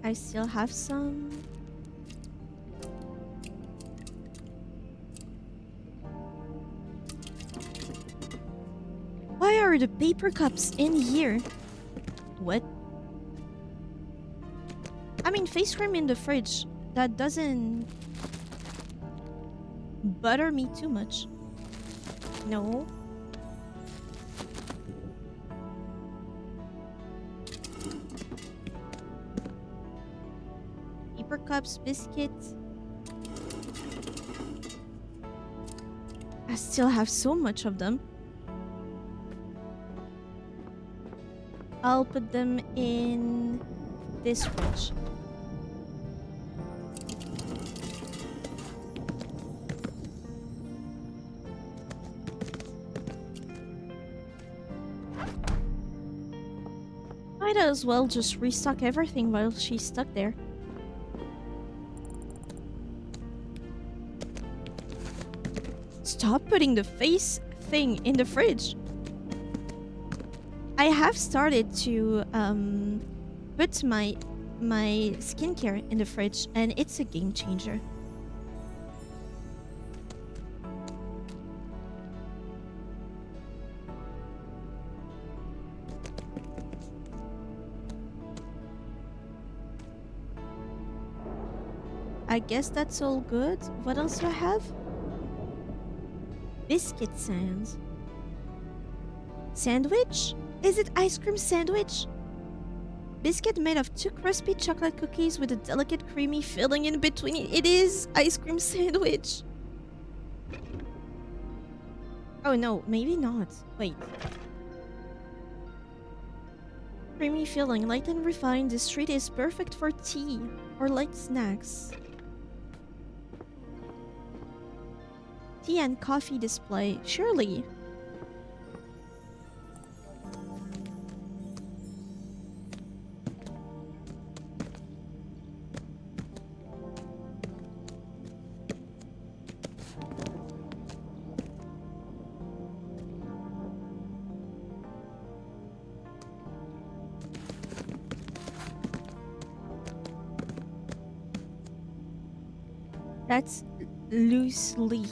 I still have some. Why are the paper cups in here? What? I mean, face cream in the fridge. That doesn't butter me too much. No. Paper cups, biscuits. I still have so much of them. I'll put them in this fridge. Might as well just restock everything while she's stuck there. Stop putting the face thing in the fridge. I have started to put my skincare in the fridge, and it's a game changer. I guess that's all good. What else do I have? Biscuit sands. Sandwich? Is it ice cream sandwich? Biscuit made of 2 crispy chocolate cookies with a delicate creamy filling in between. It is ice cream sandwich. Oh no, maybe not. Wait. Creamy filling, light and refined. This treat is perfect for tea or light snacks. Tea and coffee display. Surely. That's loose leaf.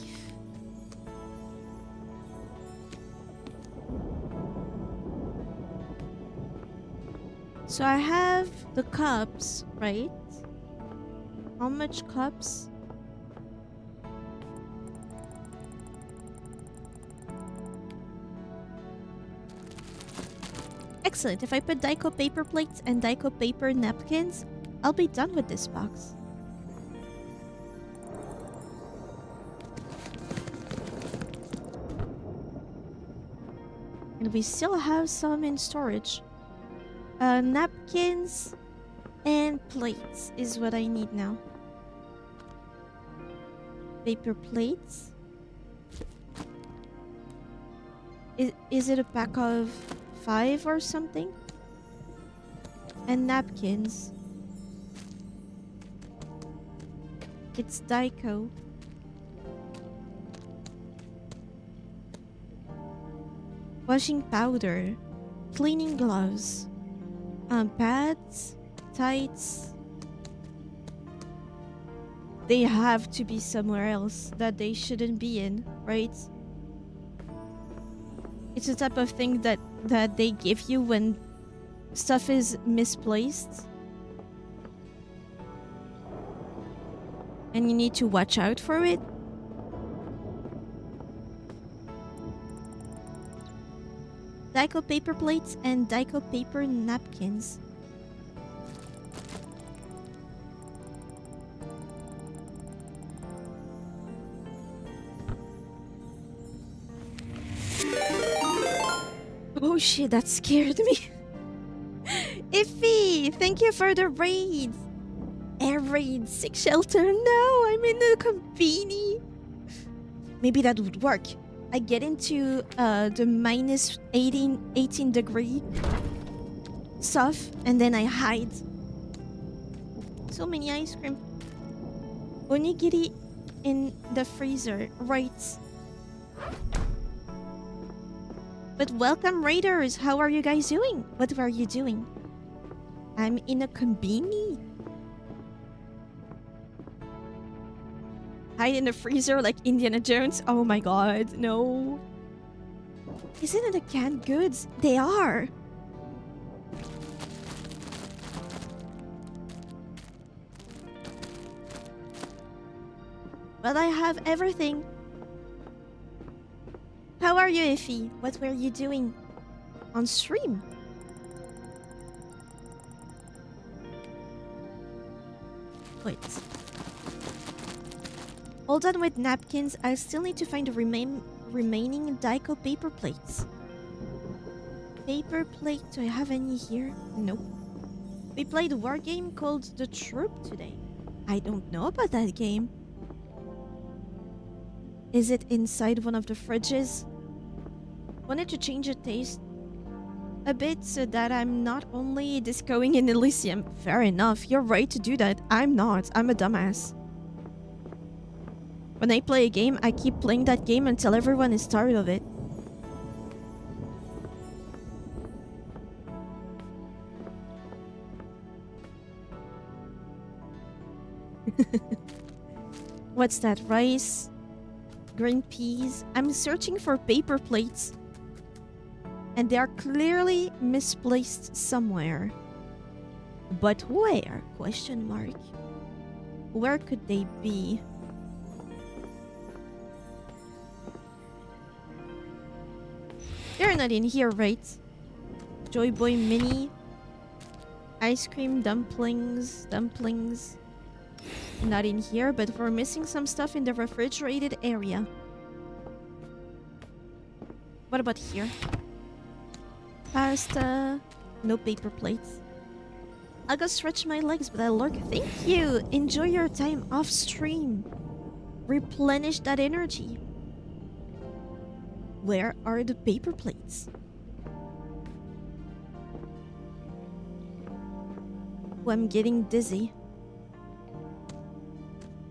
So I have the cups, right? How much cups? Excellent. If I put Daiko paper plates and Daiko paper napkins, I'll be done with this box. And we still have some in storage. Napkins and plates is what I need now. Paper plates. Is it a pack of 5 or something? And napkins. It's Daiko. Washing powder. Cleaning gloves. Pads. Tights. They have to be somewhere else that they shouldn't be in, right? It's the type of thing that they give you when stuff is misplaced. And you need to watch out for it. Daiko paper plates and Daiko paper napkins. Oh shit, that scared me. Iffy, thank you for the raid. Air raid, sick shelter. No, I'm in the inKONBINI. Maybe that would work. I get into the minus 18 degree stuff and then I hide. So many ice cream. Onigiri in the freezer, right? But welcome raiders, how are you guys doing? What are you doing? I'm in a inKONBINI. Hide in the freezer like Indiana Jones. Oh my god, no. Isn't it a canned goods? They are. But I have everything. How are you, Iffy? What were you doing on stream? Wait. All done with napkins. I still need to find the remaining Daiko paper plates. Paper plate. Do I have any here? Nope. We played a war game called The Troop today. I don't know about that game. Is it inside one of the fridges? Wanted to change the taste a bit so that I'm not only discoing in Elysium. Fair enough, you're right to do that. I'm not. I'm a dumbass. When I play a game, I keep playing that game until everyone is tired of it. What's that? Rice? Green peas? I'm searching for paper plates. And they are clearly misplaced somewhere. But where? Question mark. Where could they be? They're not in here, right? Joy Boy Mini. Ice cream, dumplings. Not in here, but we're missing some stuff in the refrigerated area. What about here? Pasta. No paper plates. I'll go stretch my legs, but I'll lurk. Thank you! Enjoy your time off stream. Replenish that energy. Where are the paper plates? Oh, I'm getting dizzy.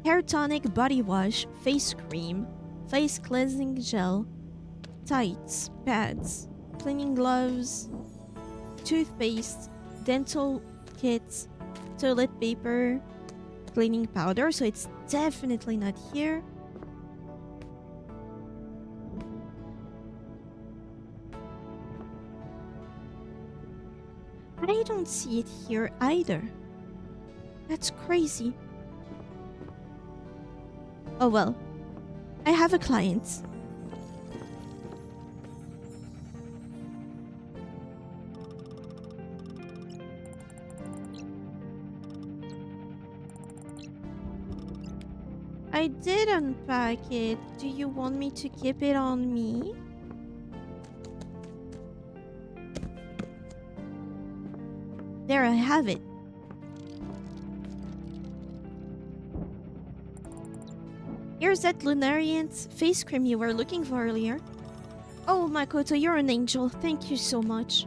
Hair tonic, body wash, face cream, face cleansing gel, tights, pads, cleaning gloves, toothpaste, dental kits, toilet paper, cleaning powder, so it's definitely not here. I don't see it here either. That's crazy. Oh well. I have a client. I did unpack it. Do you want me to keep it on me? There, I have it. Here's that Lunarian's face cream you were looking for earlier. Oh, Makoto, you're an angel. Thank you so much.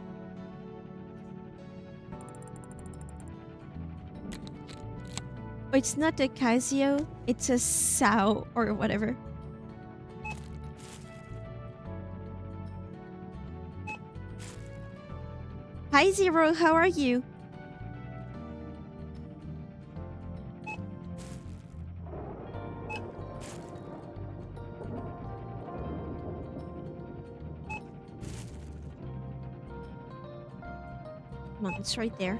Oh, it's not a Casio, it's a Sao or whatever. Hi Zero, how are you? Come on, it's right there.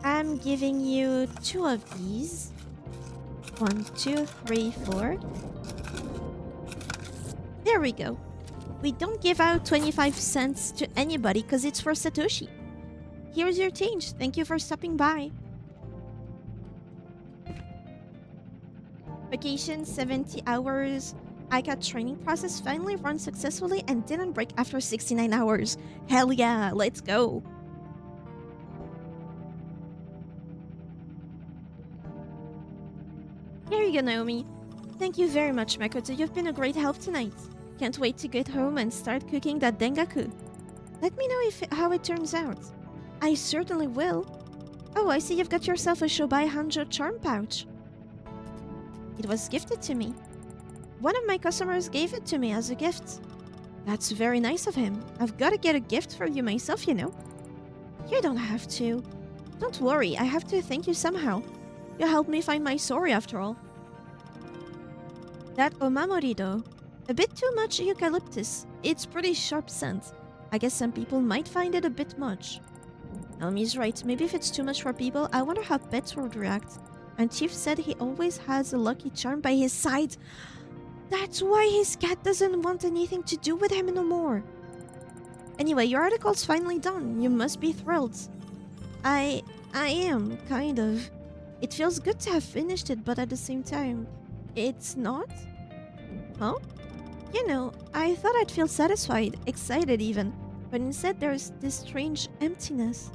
I'm giving you 2 of these. 1, 2, 3, 4. There we go. We don't give out 25 cents to anybody because it's for Satoshi. Here's your change. Thank you for stopping by. Vacation 70 hours. ICAT training process finally run successfully and didn't break after 69 hours. Hell yeah, let's go. Here you go, Naomi. Thank you very much, Makoto. You've been a great help tonight. Can't wait to get home and start cooking that dengaku. Let me know how it turns out. I certainly will. Oh, I see you've got yourself a Shobai Hanjo charm pouch. It was gifted to me. One of my customers gave it to me as a gift. That's very nice of him. I've got to get a gift for you myself, you know. You don't have to. Don't worry, I have to thank you somehow. You helped me find my story after all. That omamori though. A bit too much eucalyptus. It's pretty sharp scent. I guess some people might find it a bit much. Naomi's right. Maybe if it's too much for people, I wonder how pets would react. And Chief said he always has a lucky charm by his side. That's why his cat doesn't want anything to do with him no more. Anyway, your article's finally done. You must be thrilled. I am, kind of. It feels good to have finished it, but at the same time, it's not? Huh? You know, I thought I'd feel satisfied, excited even, but instead there's this strange emptiness.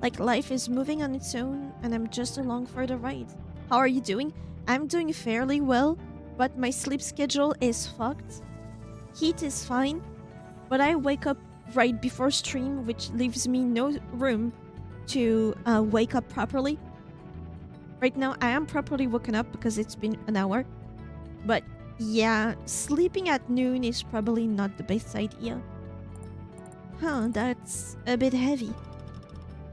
Like life is moving on its own and I'm just along for the ride. How are you doing? I'm doing fairly well, but my sleep schedule is fucked. Heat is fine, but I wake up right before stream, which leaves me no room to wake up properly. Right now, I am properly woken up because it's been an hour. But yeah, sleeping at noon is probably not the best idea. Huh, that's a bit heavy.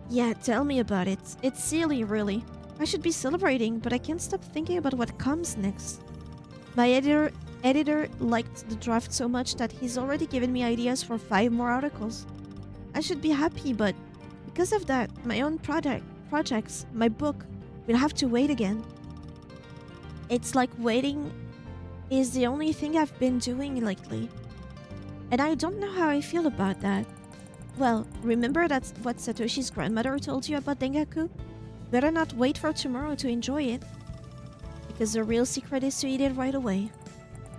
Yeah, tell me about it. It's silly, really. I should be celebrating, but I can't stop thinking about what comes next. My editor liked the draft so much that he's already given me ideas for 5 more articles. I should be happy, but because of that, my own projects, my book, will have to wait again. It's like waiting is the only thing I've been doing lately. And I don't know how I feel about that. Well, remember that's what Satoshi's grandmother told you about dengaku? Better not wait for tomorrow to enjoy it. Because the real secret is to eat it right away.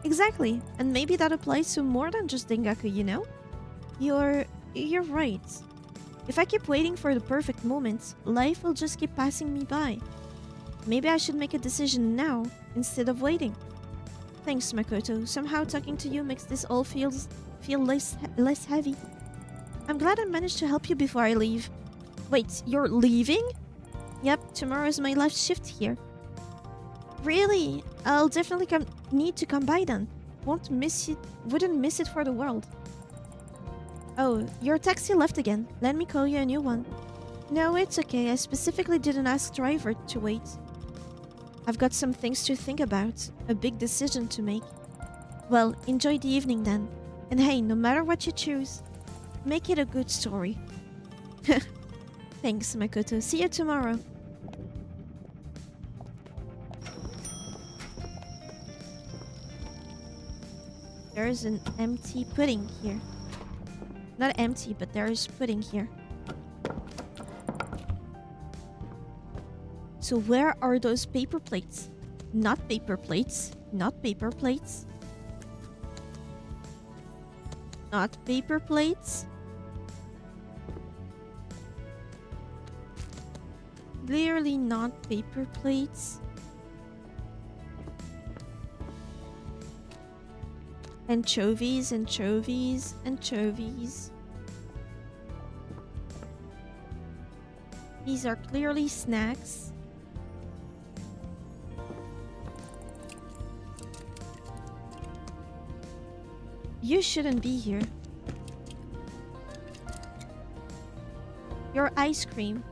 Exactly, and maybe that applies to more than just dengaku, you know? You're right. If I keep waiting for the perfect moment, life will just keep passing me by. Maybe I should make a decision now, instead of waiting. Thanks, Makoto. Somehow talking to you makes this all feel less heavy. I'm glad I managed to help you before I leave. Wait, you're leaving? Yep, tomorrow's my last shift here. Really? I'll definitely need to come by then. Wouldn't miss it for the world. Oh, your taxi left again. Let me call you a new one. No, it's okay. I specifically didn't ask driver to wait. I've got some things to think about. A big decision to make. Well, enjoy the evening then. And hey, no matter what you choose, make it a good story. Thanks, Makoto. See you tomorrow. There's an empty pudding here. Not empty, but there's pudding here. So where are those paper plates? Not paper plates. Not paper plates. Not paper plates. Clearly not paper plates. Anchovies, anchovies, anchovies. These are clearly snacks. You shouldn't be here. Your ice cream.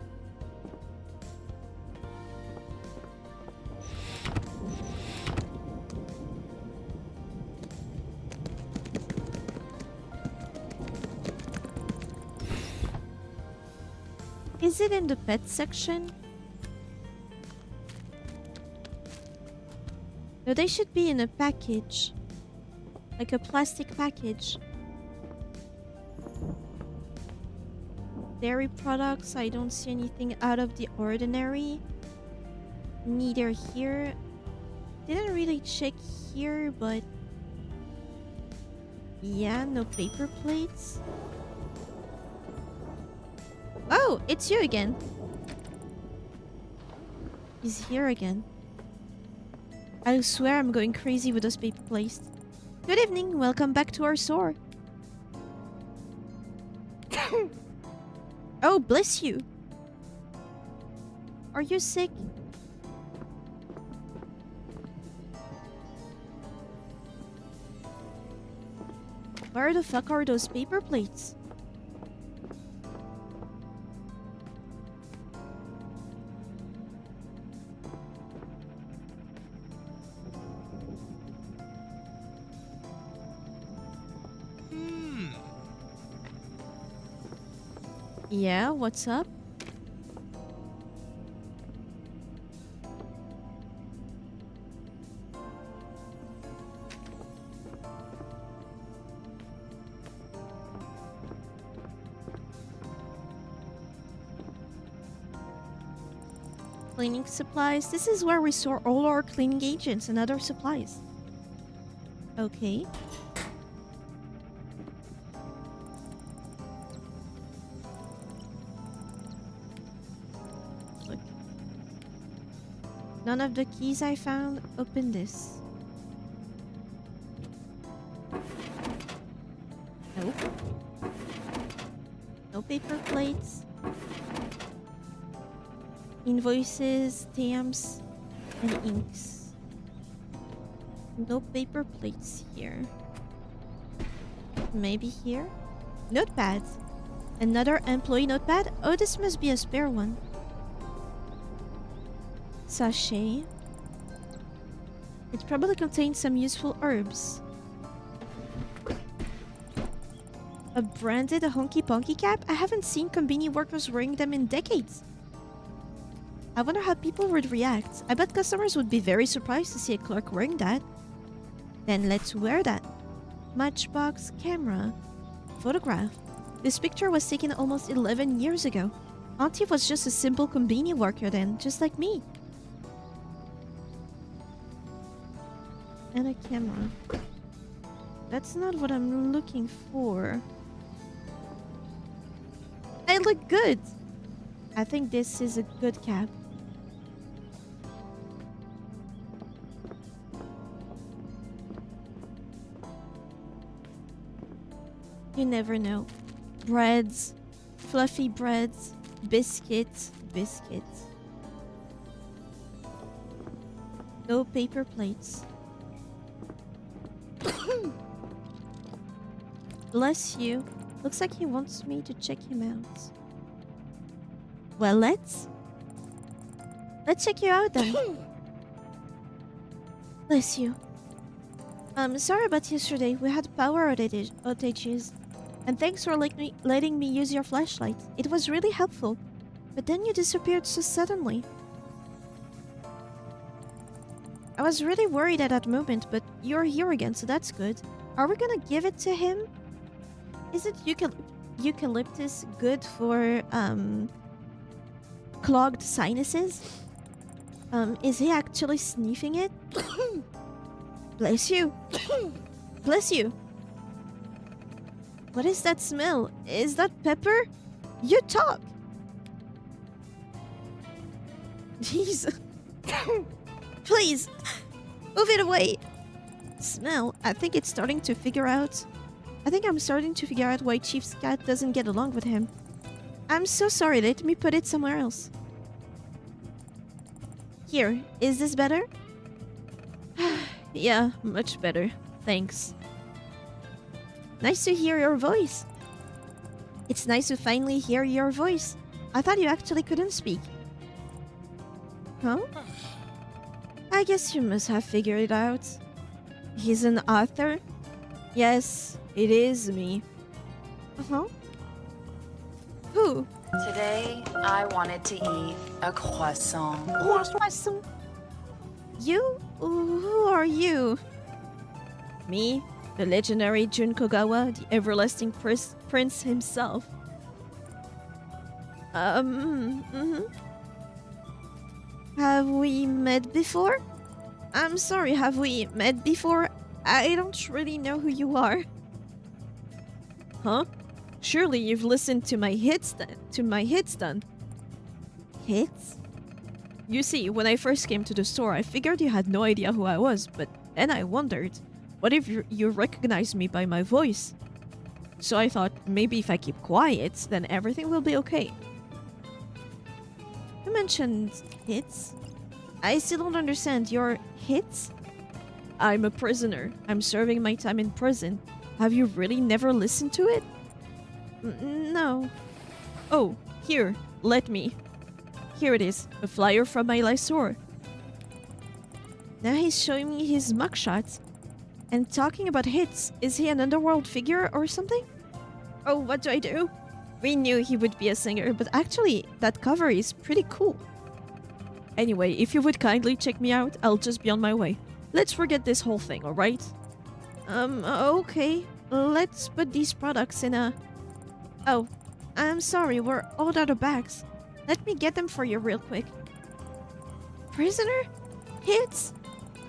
Is it in the pet section? No, they should be in a package. Like a plastic package. Dairy products, I don't see anything out of the ordinary. Neither here. Didn't really check here, but... yeah, no paper plates. Oh, it's you again. He's here again. I swear I'm going crazy with those paper plates. Good evening, welcome back to our store. Oh, bless you. Are you sick? Where the fuck are those paper plates? Yeah, what's up? Cleaning supplies. This is where we store all our cleaning agents and other supplies. Okay. Look. None of the keys I found. Open this. Nope. No paper plates. Invoices, stamps, and inks. No paper plates here. Maybe here? Notepad. Another employee notepad? Oh, this must be a spare one. Sachet. It probably contains some useful herbs. A branded Honky Ponky cap? I haven't seen Konbini workers wearing them in decades. I wonder how people would react. I bet customers would be very surprised to see a clerk wearing that. Then let's wear that. Matchbox camera. Photograph. This picture was taken almost 11 years ago. Auntie was just a simple Konbini worker then, just like me. And a camera. That's not what I'm looking for. I look good! I think this is a good cap. You never know. Breads. Fluffy breads. Biscuits. Biscuits. No paper plates. Bless you. Looks like he wants me to check him out. Well, let's check you out then. Bless you. Sorry about yesterday. We had power outages. And thanks for letting me use your flashlight. It was really helpful. But then you disappeared so suddenly. I was really worried at that moment, but you're here again, so that's good. Are we gonna give it to him? Isn't eucalyptus good for, clogged sinuses? Is he actually sniffing it? Bless you. Bless you. What is that smell? Is that pepper? You talk. Jeez. Please. Move it away. Smell. I think I'm starting to figure out why Chief's cat doesn't get along with him. I'm so sorry. Let me put it somewhere else. Here. Is this better? Yeah, much better. Thanks. Nice to hear your voice. It's nice to finally hear your voice. I thought you actually couldn't speak. Huh? I guess you must have figured it out. He's an author? Yes, it is me. Uh-huh. Who? Today, I wanted to eat a croissant. Croissant? You? Who are you? Me? The legendary Jun Kogawa, the everlasting prince himself. Have we met before? I'm sorry, have we met before? I don't really know who you are. Huh? Surely you've listened to my hits then. Hits? You see, when I first came to the store, I figured you had no idea who I was, but then I wondered, what if you recognize me by my voice? So I thought, maybe if I keep quiet, then everything will be okay. You mentioned hits? I still don't understand. Your hits? I'm a prisoner. I'm serving my time in prison. Have you really never listened to it? No. Oh, here. Let me. Here it is. A flyer from my lessor. Now he's showing me his mugshots. And talking about hits. Is he an underworld figure or something? Oh, what do I do? We knew he would be a singer, but actually, that cover is pretty cool. Anyway, if you would kindly check me out, I'll just be on my way. Let's forget this whole thing, alright? Okay. Let's put these products in a... Oh, I'm sorry, we're all out of bags. Let me get them for you real quick. Prisoner? Hits?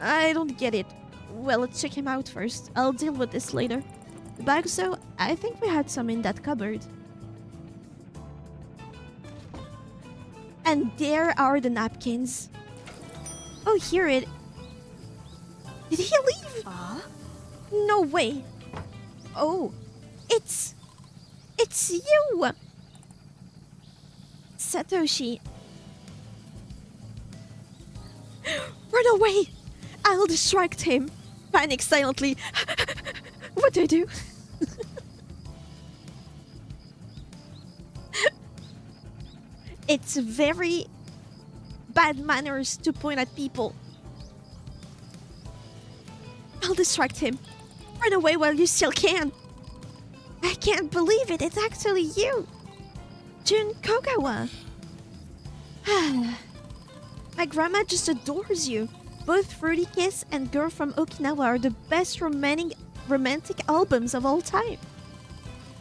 I don't get it. Well, let's check him out first. I'll deal with this later. The bags, though, I think we had some in that cupboard. And there are the napkins. Oh, here it... Did he leave? No way. Oh, it's you! Satoshi. Run away! I'll distract him. Panic silently. What do I do? It's very bad manners to point at people. I'll distract him. Run away while you still can. I can't believe it. It's actually you. Jun Kogawa. My grandma just adores you. Both Fruity Kiss and Girl from Okinawa are the best romantic albums of all time.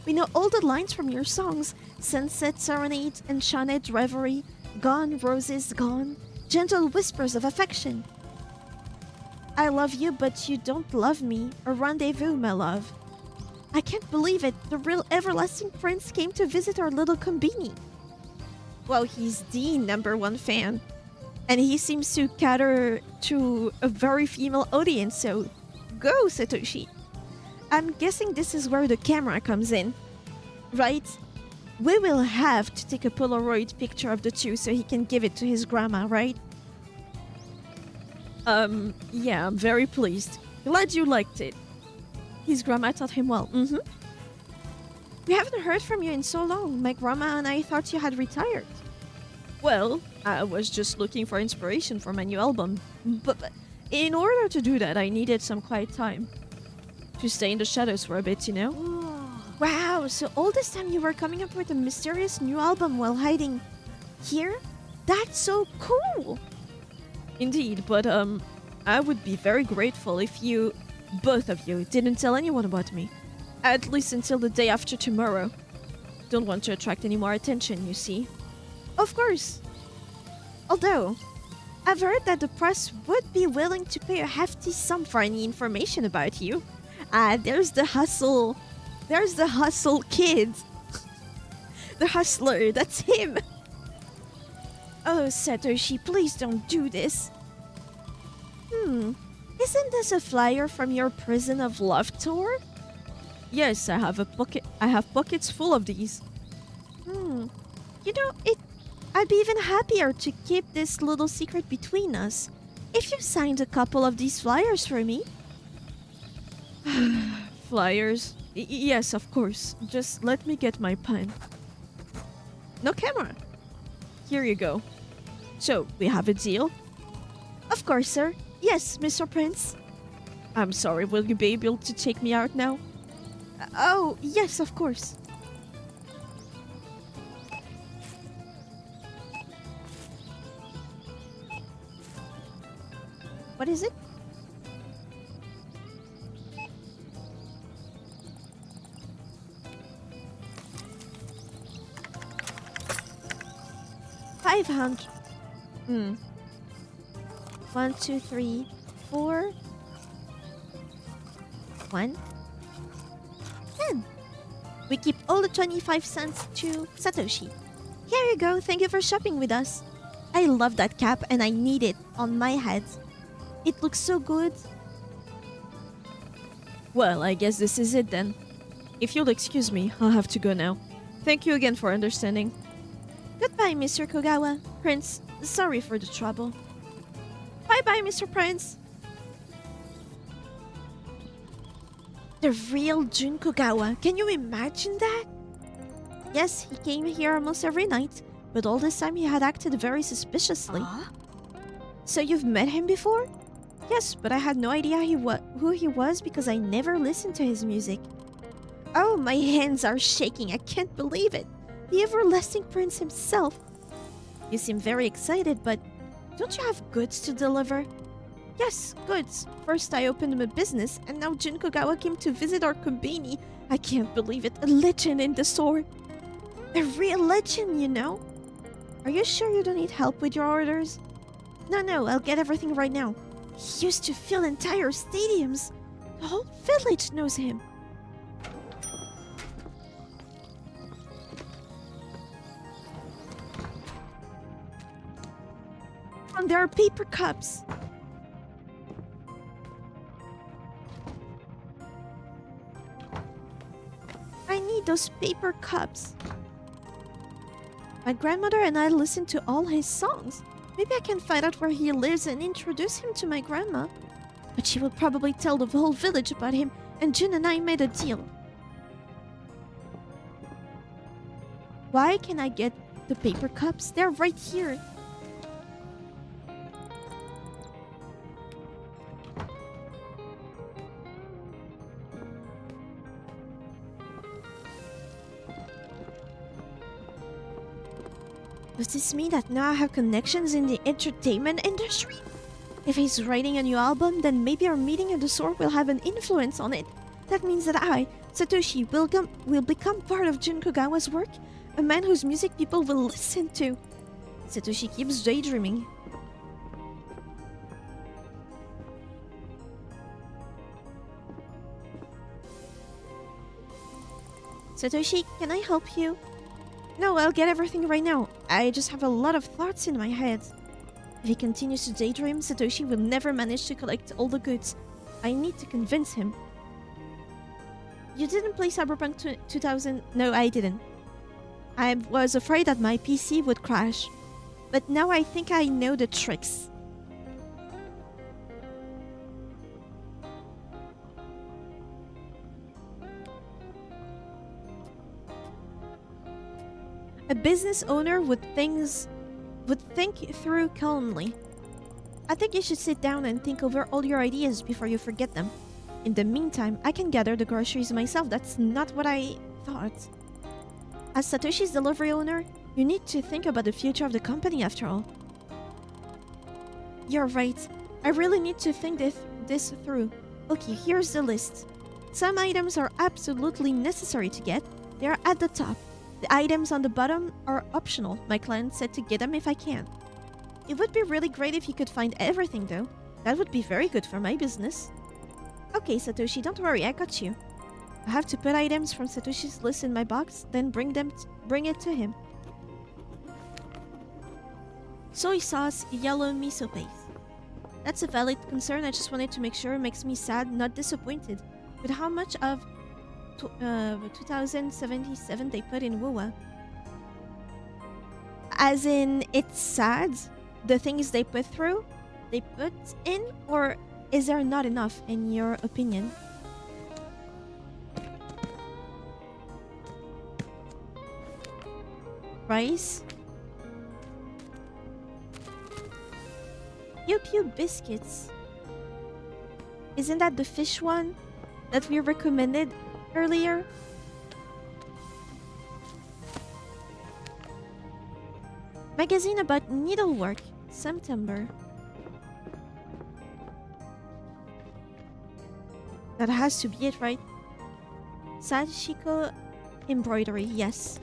We know all the lines from your songs: Sunset Serenade, Enchanted Reverie, Gone Roses Gone, Gentle Whispers of Affection. I love you, but you don't love me. A rendezvous, my love. I can't believe it. The real everlasting prince came to visit our little Konbini. Well, he's the #1 fan. And he seems to cater to a very female audience, so go, Satoshi. I'm guessing this is where the camera comes in, right? We will have to take a Polaroid picture of the two so he can give it to his grandma, right? Yeah, I'm very pleased. Glad you liked it. His grandma taught him well. We haven't heard from you in so long. My grandma and I thought you had retired. Well, I was just looking for inspiration for my new album. But In order to do that, I needed some quiet time. To stay in the shadows for a bit, you know? Wow, so all this time you were coming up with a mysterious new album while hiding here? That's so cool! Indeed, but I would be very grateful if you, both of you, didn't tell anyone about me. At least until the day after tomorrow. Don't want to attract any more attention, you see. Of course. Although, I've heard that the press would be willing to pay a hefty sum for any information about you. There's the hustle. There's the hustle kid. The hustler, that's him. Oh, Satoshi, please don't do this. Isn't this a flyer from your Prison of Love tour? Yes, I have pockets full of these. You know, I'd be even happier to keep this little secret between us if you signed a couple of these flyers for me. Flyers? Yes, of course. Just let me get my pen. No camera. Here you go. So, we have a deal? Of course, sir. Yes, Mr. Prince. I'm sorry, will you be able to take me out now? Oh, yes, of course. What is it? $500. 1, 2, 3, 4. 1. 10. We keep all the 25 cents to Satoshi. Here you go. Thank you for shopping with us. I love that cap and I need it on my head. It looks so good. Well, I guess this is it then. If you'll excuse me, I'll have to go now. Thank you again for understanding. Goodbye, Mr. Kogawa. Prince, sorry for the trouble. Bye-bye, Mr. Prince. The real Jun Kogawa. Can you imagine that? Yes, he came here almost every night, but all this time he had acted very suspiciously. So you've met him before? Yes, but I had no idea who he was because I never listened to his music. Oh, my hands are shaking. I can't believe it. The everlasting prince himself. You seem very excited, but don't you have goods to deliver? Yes, goods. First I opened my business, and now Jun Kogawa came to visit our Konbini. I can't believe it. A legend in the store. A real legend, you know? Are you sure you don't need help with your orders? No, I'll get everything right now. He used to fill entire stadiums. The whole village knows him. And there are paper cups. I need those paper cups. My grandmother and I listened to all his songs. Maybe I can find out where he lives and introduce him to my grandma. But she will probably tell the whole village about him, and Jun and I made a deal. Why can I get the paper cups? They're right here. Does this mean that now I have connections in the entertainment industry? If he's writing a new album, then maybe our meeting at the store will have an influence on it. That means that I, Satoshi, will become part of Jun Kogawa's work, a man whose music people will listen to. Satoshi keeps daydreaming. Satoshi, can I help you? No, I'll get everything right now. I just have a lot of thoughts in my head. If he continues to daydream, Satoshi will never manage to collect all the goods. I need to convince him. You didn't play Cyberpunk 2000? No, I didn't. I was afraid that my PC would crash. But now I think I know the tricks. A business owner would think through calmly. I think you should sit down and think over all your ideas before you forget them. In the meantime, I can gather the groceries myself. That's not what I thought. As Satoshi's delivery owner, you need to think about the future of the company after all. You're right. I really need to think this through. Okay, here's the list. Some items are absolutely necessary to get. They are at the top. The items on the bottom are optional. My client said to get them if I can. It would be really great if you could find everything though. That would be very good for my business. Okay, Satoshi, don't worry, I got you. I have to put items from Satoshi's list in my box, then bring it to him. Soy sauce, yellow miso paste. That's a valid concern. I just wanted to make sure. It makes me sad, not disappointed. With how much of 2077 they put in WUWA. As in, it's sad? The things they put in? Or is there not enough, in your opinion? Rice? Pew Pew biscuits. Isn't that the fish one that we recommended earlier? Magazine about needlework, September. That has to be it, right? Sashiko embroidery, yes.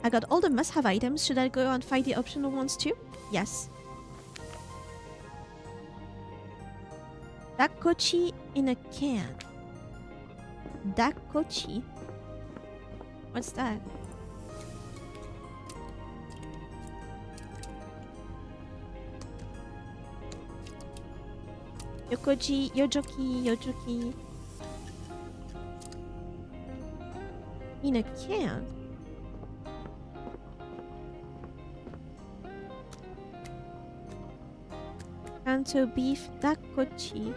I got all the must-have items. Should I go and find the optional ones too? Yes. Dakochi in a can. Dakochi? What's that? Yojoki. In a can? Kanto beef dakochi.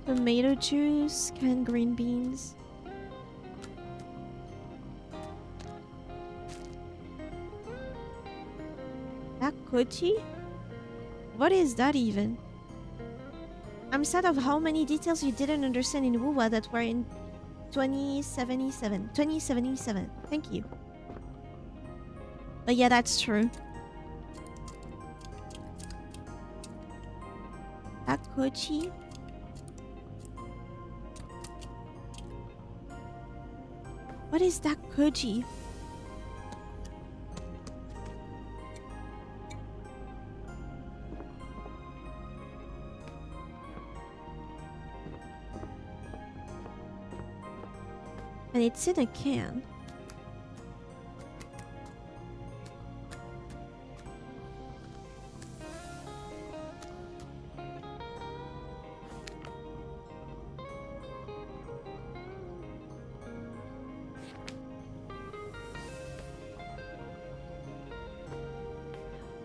Tomato juice, canned green beans. Dakochi? What is that even? I'm sad of how many details you didn't understand in WUWA that were in 2077. Thank you. But yeah, that's true. Dakochi? What is dakochi? And it's in a can.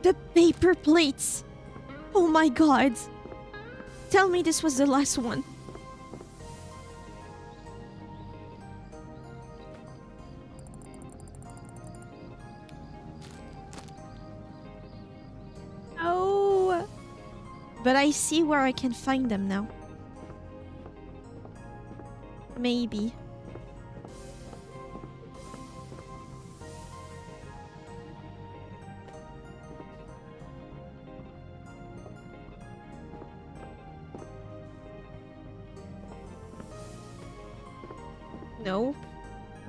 The paper plates! Oh my god! Tell me this was the last one. Oh! But I see where I can find them now. Maybe. No.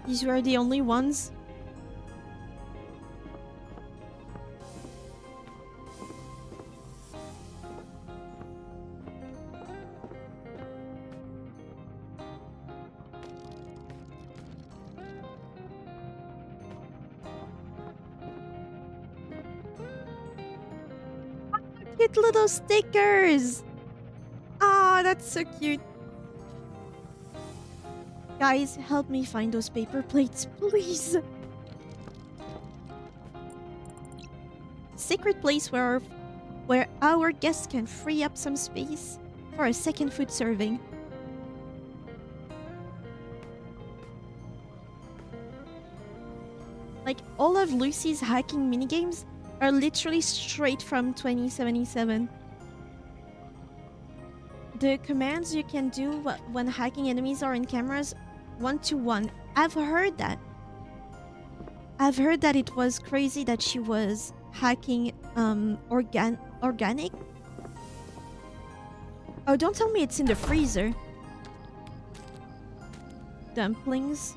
These were the only ones. Cute little stickers! Ah, that's so cute. Guys, help me find those paper plates, please. Secret place where our guests can free up some space for a second food serving. Like, all of Lucy's hacking minigames are literally straight from 2077. The commands you can do when hacking enemies are in cameras, 1-to-1. I've heard that. I've heard that it was crazy that she was hacking organic. Oh, don't tell me it's in the freezer. Dumplings.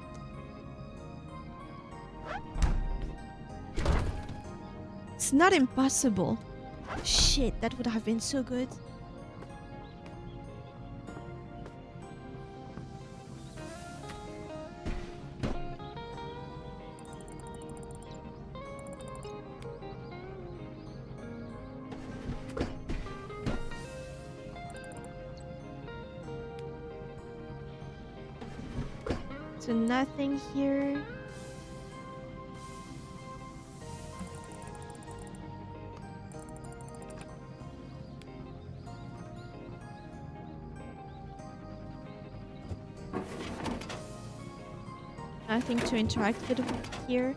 It's not impossible. Shit, that would have been so good. So nothing here. Nothing to interact with here.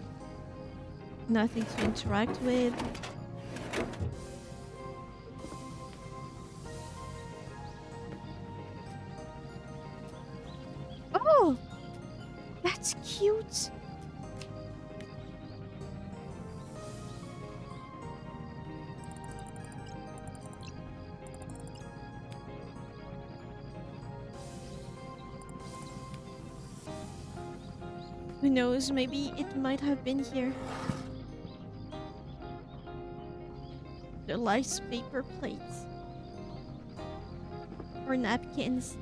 Nothing to interact with. Oh! That's cute! Who knows, maybe it might have been here. The lice paper plates. Or napkins.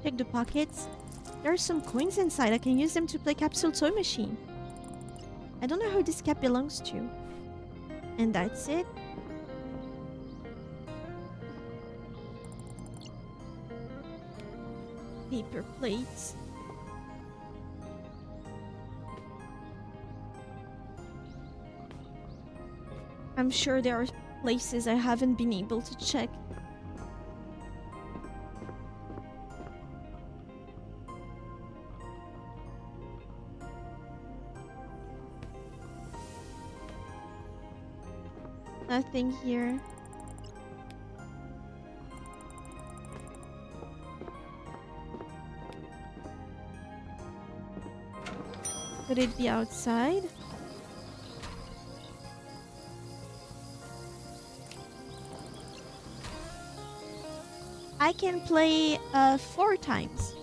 Check the pockets. There are some coins inside. I can use them to play capsule toy machine. I don't know who this cap belongs to. And that's it. Paper plates. I'm sure there are places I haven't been able to check. Nothing here. Could it be outside? I can play 4 times.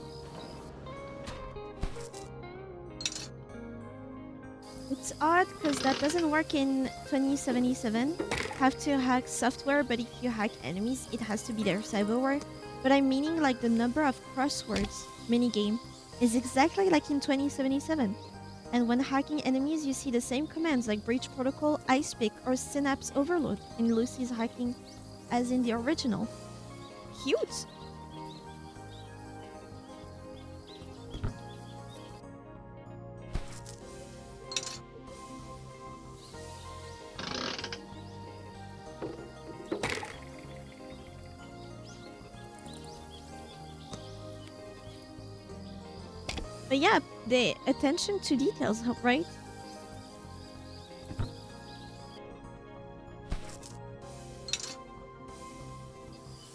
It's odd because that doesn't work in 2077. Have to hack software, but if you hack enemies, it has to be their cyberware. But I'm meaning like the number of crosswords minigame is exactly like in 2077. And when hacking enemies, you see the same commands like breach protocol, ice pick, or synapse overload in Lucy's hacking as in the original. Cute! But yeah, the attention to details, right?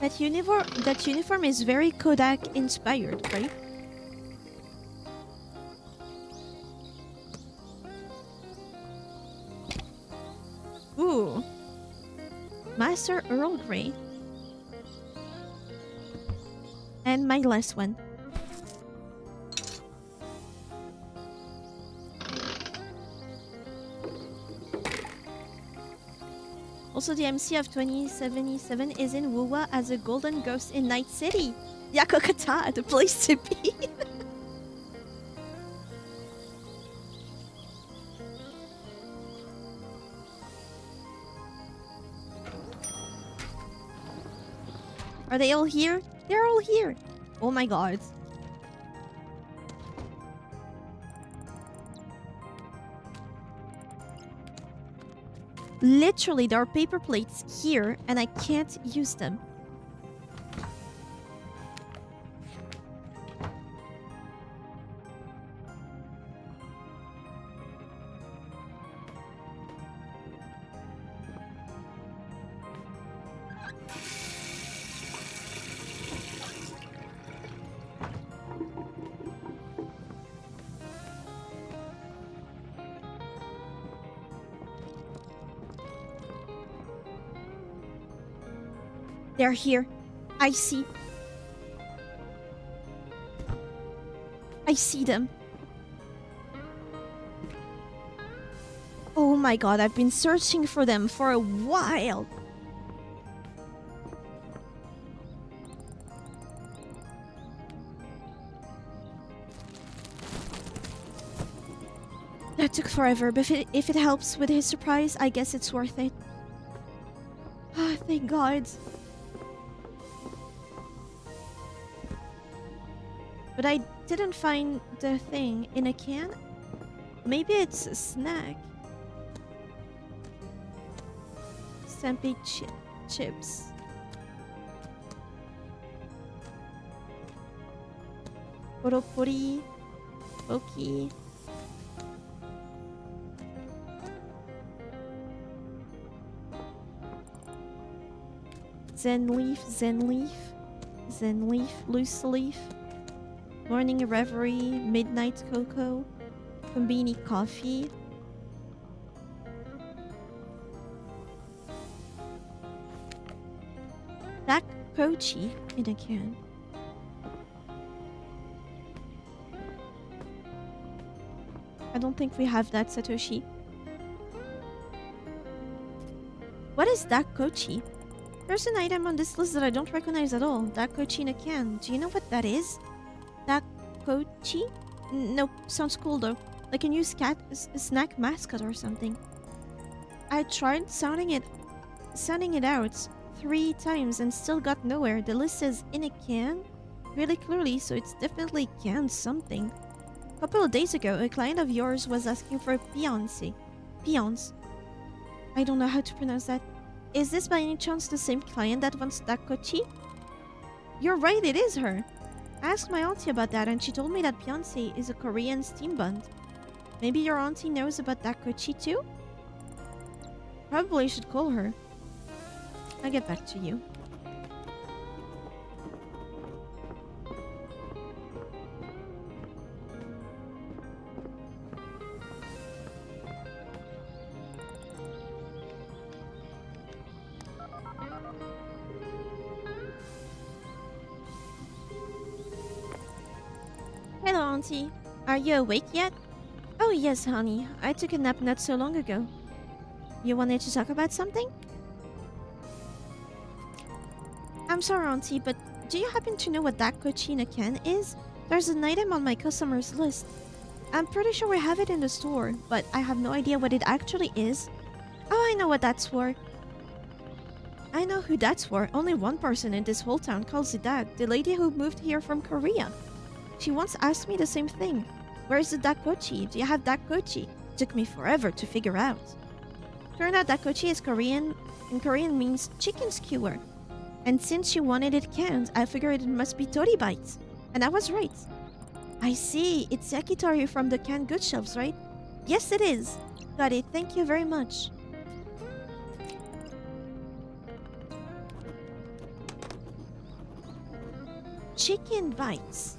That uniform is very Kodak inspired, right? Ooh. Master Earl Grey. And my last one. Also, the MC of 2077 is in Wuwa as a golden ghost in Night City. Yakokata, the place to be. Are they all here? They're all here. Oh my god. Literally, there are paper plates here, and I can't use them. They're here. I see. I see them. Oh my god, I've been searching for them for a while. That took forever, but if it helps with his surprise, I guess it's worth it. Ah, thank God. But I didn't find the thing in a can. Maybe it's a snack. Tempeh chips. Poropori. Poki. Zen leaf. Zen leaf. Loose leaf. Morning reverie. Midnight cocoa. Konbini coffee. Black kochi in a can. I don't think we have that, Satoshi. What is Dakochi? There's an item on this list that I don't recognize at all. Dakochi in a can. Do you know what that is? Dakochi? Nope. Sounds cool though. Like a new snack mascot or something. I tried sounding it out 3 times and still got nowhere. The list says in a can really clearly, so it's definitely canned something. A couple of days ago, a client of yours was asking for a Piance. I don't know how to pronounce that. Is this by any chance the same client that wants Dakochi? You're right, it is her. I asked my auntie about that and she told me that Piance is a Korean steam bun. Maybe your auntie knows about Dakochi too? Probably should call her. I'll get back to you. Hello, Auntie. Are you awake yet? Oh yes, honey. I took a nap not so long ago. You wanted to talk about something? I'm sorry, Auntie, but do you happen to know what Dakochi in a can is? There's an item on my customers list. I'm pretty sure we have it in the store, but I have no idea what it actually is. Oh, I know what that's for. I know who that's for. Only one person in this whole town calls it that. The lady who moved here from Korea. She once asked me the same thing. Where's the Dakochi? Do you have Dakochi? Took me forever to figure out. Turned out Dakochi is Korean, and Korean means chicken skewer. And since she wanted it canned, I figured it must be tori bites. And I was right. I see. It's yakitori from the canned goods shelves, right? Yes, it is. Got it. Thank you very much. Chicken bites.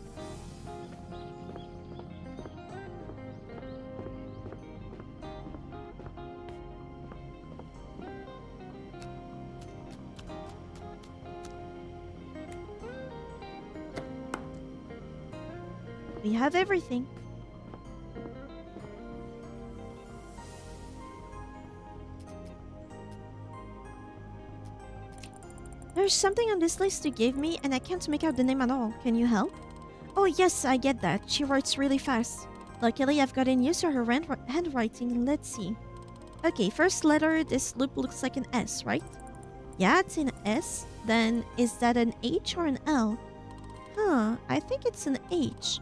We have everything. There's something on this list you gave me and I can't make out the name at all. Can you help? Oh yes, I get that. She writes really fast. Luckily, I've gotten used to her handwriting. Let's see. Okay, first letter, this loop looks like an S, right? Yeah, it's an S. Then, is that an H or an L? Huh, I think it's an H.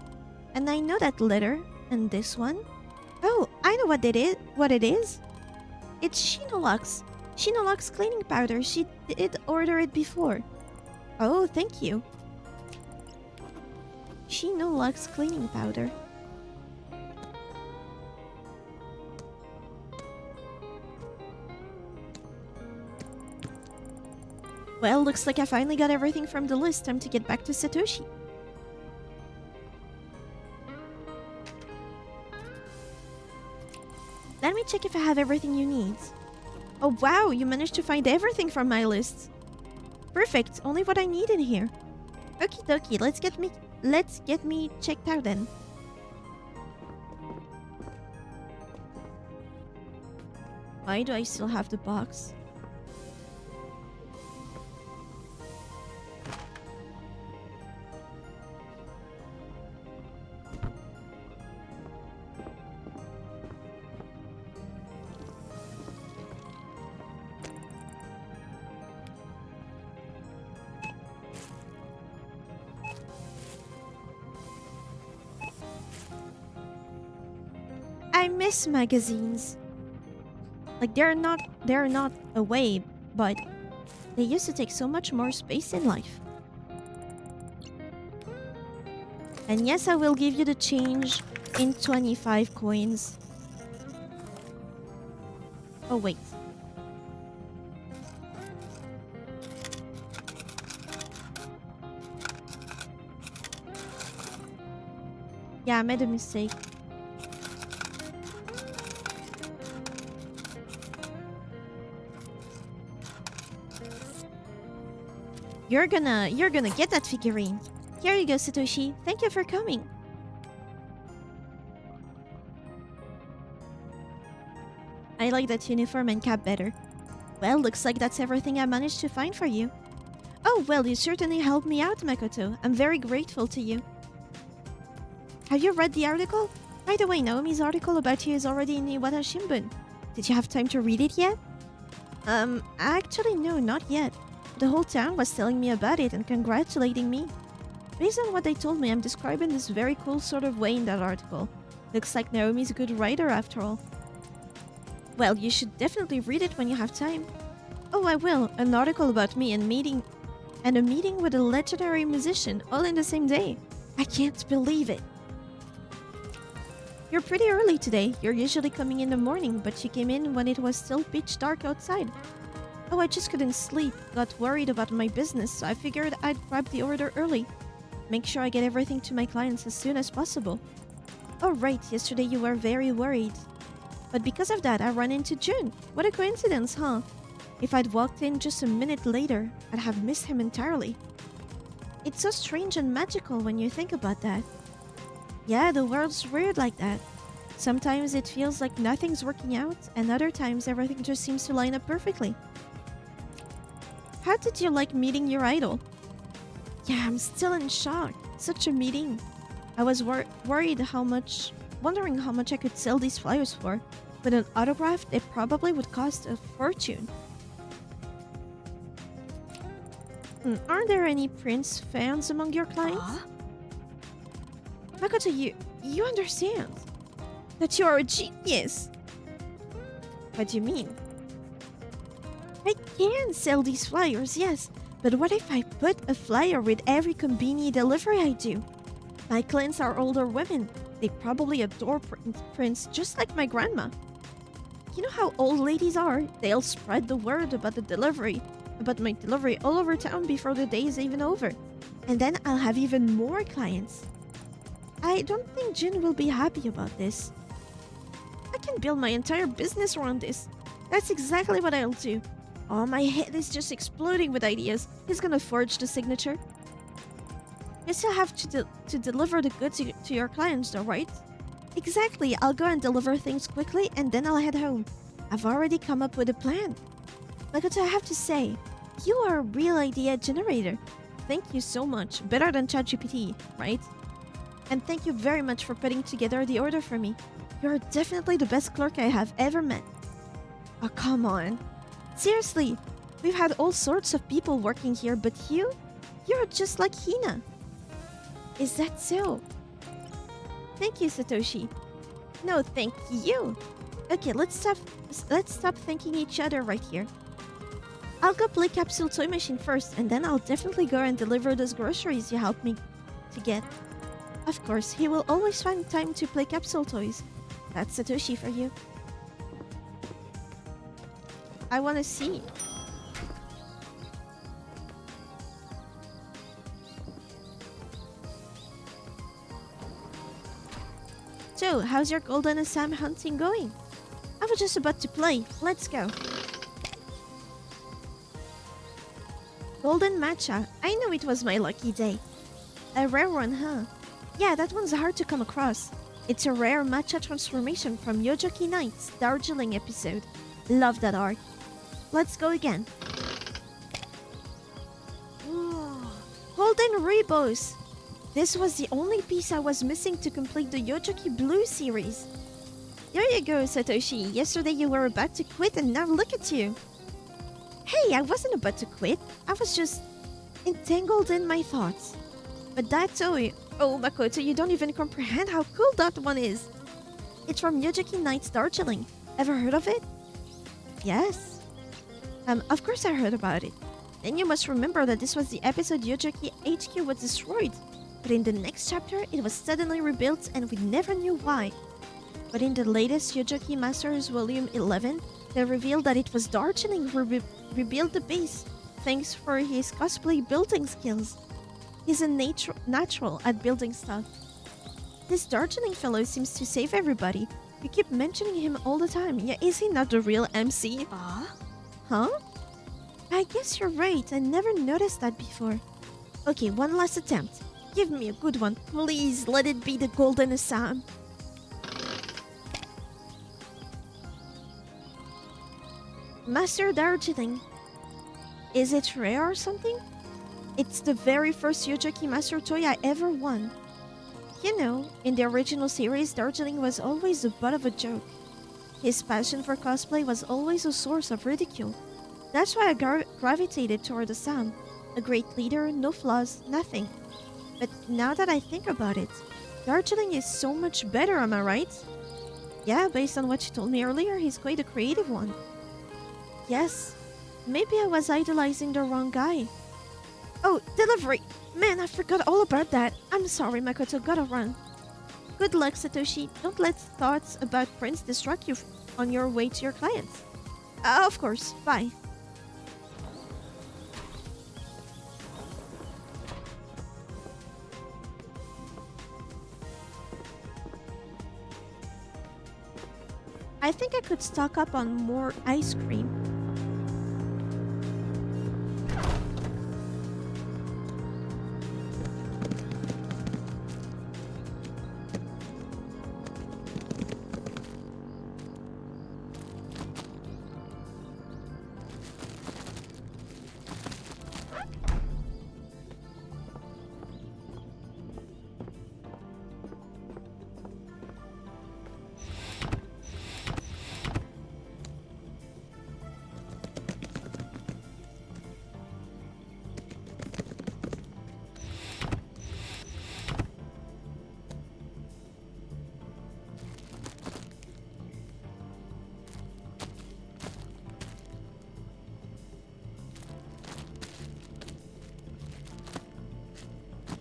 And I know that letter. And this one? Oh, I know what it is. It's Shinolux. Shinolux cleaning powder. She did order it before. Oh, thank you. Shinolux cleaning powder. Well, looks like I finally got everything from the list. Time to get back to Satoshi. Let me check if I have everything you need. Oh wow, you managed to find everything from my list. Perfect, only what I need in here. Okie dokie, let's get me checked out then. Why do I still have the box? I miss magazines. Like they're not away, but they used to take so much more space in life. And yes, I will give you the change in 25 coins. Oh wait. Yeah, I made a mistake. You're gonna get that figurine. Here you go, Satoshi. Thank you for coming. I like that uniform and cap better. Well, looks like that's everything I managed to find for you. Oh, well, you certainly helped me out, Makoto. I'm very grateful to you. Have you read the article? By the way, Naomi's article about you is already in the Iwata Shimbun. Did you have time to read it yet? Actually, no, not yet. The whole town was telling me about it and congratulating me. Based on what they told me, I'm describing this very cool sort of way in that article. Looks like Naomi's a good writer after all. Well, you should definitely read it when you have time. Oh, I will. An article about me and a meeting with a legendary musician all in the same day. I can't believe it. You're pretty early today. You're usually coming in the morning, but you came in when it was still pitch dark outside. Oh, I just couldn't sleep. Got worried about my business, so I figured I'd grab the order early. Make sure I get everything to my clients as soon as possible. Oh, right. Yesterday you were very worried. But because of that, I ran into Jun. What a coincidence, huh? If I'd walked in just a minute later, I'd have missed him entirely. It's so strange and magical when you think about that. Yeah, the world's weird like that. Sometimes it feels like nothing's working out, and other times everything just seems to line up perfectly. How did you like meeting your idol? Yeah, I'm still in shock. Such a meeting. I was wondering how much I could sell these flyers for. With an autograph, they probably would cost a fortune. Aren't there any Prince fans among your clients? Makoto, you understand that you're a genius. What do you mean? I can sell these flyers, yes, but what if I put a flyer with every Konbini delivery I do? My clients are older women. They probably adore Prince just like my grandma. You know how old ladies are? They'll spread the word about my delivery all over town before the day is even over. And then I'll have even more clients. I don't think Jin will be happy about this. I can build my entire business around this. That's exactly what I'll do. Oh, my head is just exploding with ideas. He's gonna forge the signature. You still have to deliver the goods to your clients though, right? Exactly, I'll go and deliver things quickly and then I'll head home. I've already come up with a plan. Makoto, I have to say, you are a real idea generator. Thank you so much. Better than ChatGPT, right? And thank you very much for putting together the order for me. You're definitely the best clerk I have ever met. Oh, come on. Seriously, we've had all sorts of people working here, but you're just like Hina. Is that so? Thank you, Satoshi. No, thank you. Okay, let's stop thinking each other right here. I'll go play capsule toy machine first, and then I'll definitely go and deliver those groceries you helped me to get. Of course, he will always find time to play capsule toys. That's Satoshi for you. I want to see. So, how's your golden Assam hunting going? I was just about to play. Let's go. Golden matcha. I knew it was my lucky day. A rare one, huh? Yeah, that one's hard to come across. It's a rare matcha transformation from Yojoki Knight's Darjeeling episode. Love that art. Let's go again. Golden Rebos! This was the only piece I was missing to complete the Yojoki Blue series. There you go, Satoshi. Yesterday you were about to quit and now look at you. Hey, I wasn't about to quit. I was just entangled in my thoughts. But that's oh, Makoto, you don't even comprehend how cool that one is. It's from Yojoki Knight's Darjeeling. Ever heard of it? Yes. Of course I heard about it. Then you must remember that this was the episode Yojoki HQ was destroyed. But in the next chapter, it was suddenly rebuilt and we never knew why. But in the latest Yojoki Masters Volume 11, they revealed that it was Darjeeling who rebuilt the base, thanks for his cosplay building skills. He's a natural at building stuff. This Darjeeling fellow seems to save everybody. We keep mentioning him all the time. Yeah, is he not the real MC? Huh? I guess you're right. I never noticed that before. Okay, one last attempt. Give me a good one. Please let it be the Golden Assam. Master Darjeeling. Is it rare or something? It's the very first Yojoki Master toy I ever won. You know, in the original series, Darjeeling was always the butt of a joke. His passion for cosplay was always a source of ridicule. That's why I gravitated toward Assam. A great leader, no flaws, nothing. But now that I think about it, Darjeeling is so much better, am I right? Yeah, based on what you told me earlier, he's quite a creative one. Yes, maybe I was idolizing the wrong guy. Oh, delivery! Man, I forgot all about that. I'm sorry, Makoto, gotta run. Good luck, Satoshi. Don't let thoughts about Prince distract you on your way to your clients. Of course, bye. I think I could stock up on more ice cream.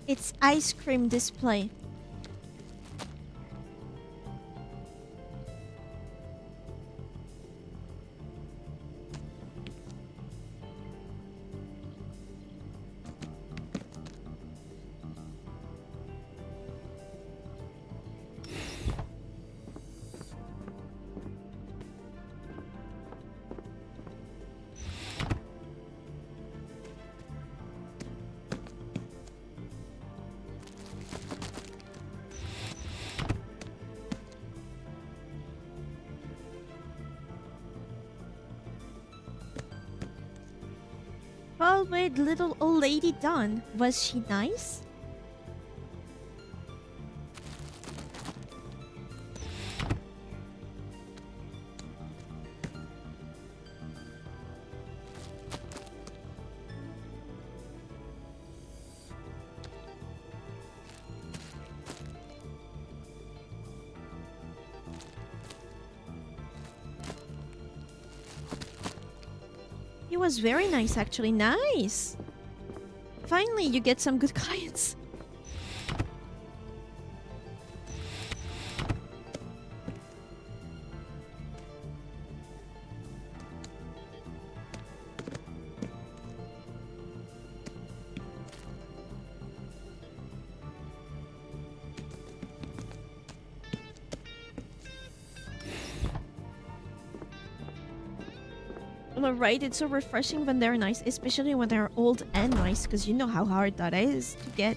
It's ice cream display. Well, with little old lady Dawn, was she nice? He was very nice, actually. Nice! Finally, you get some good clients. Right, it's so refreshing when they're nice, especially when they're old and nice, because you know how hard that is to get.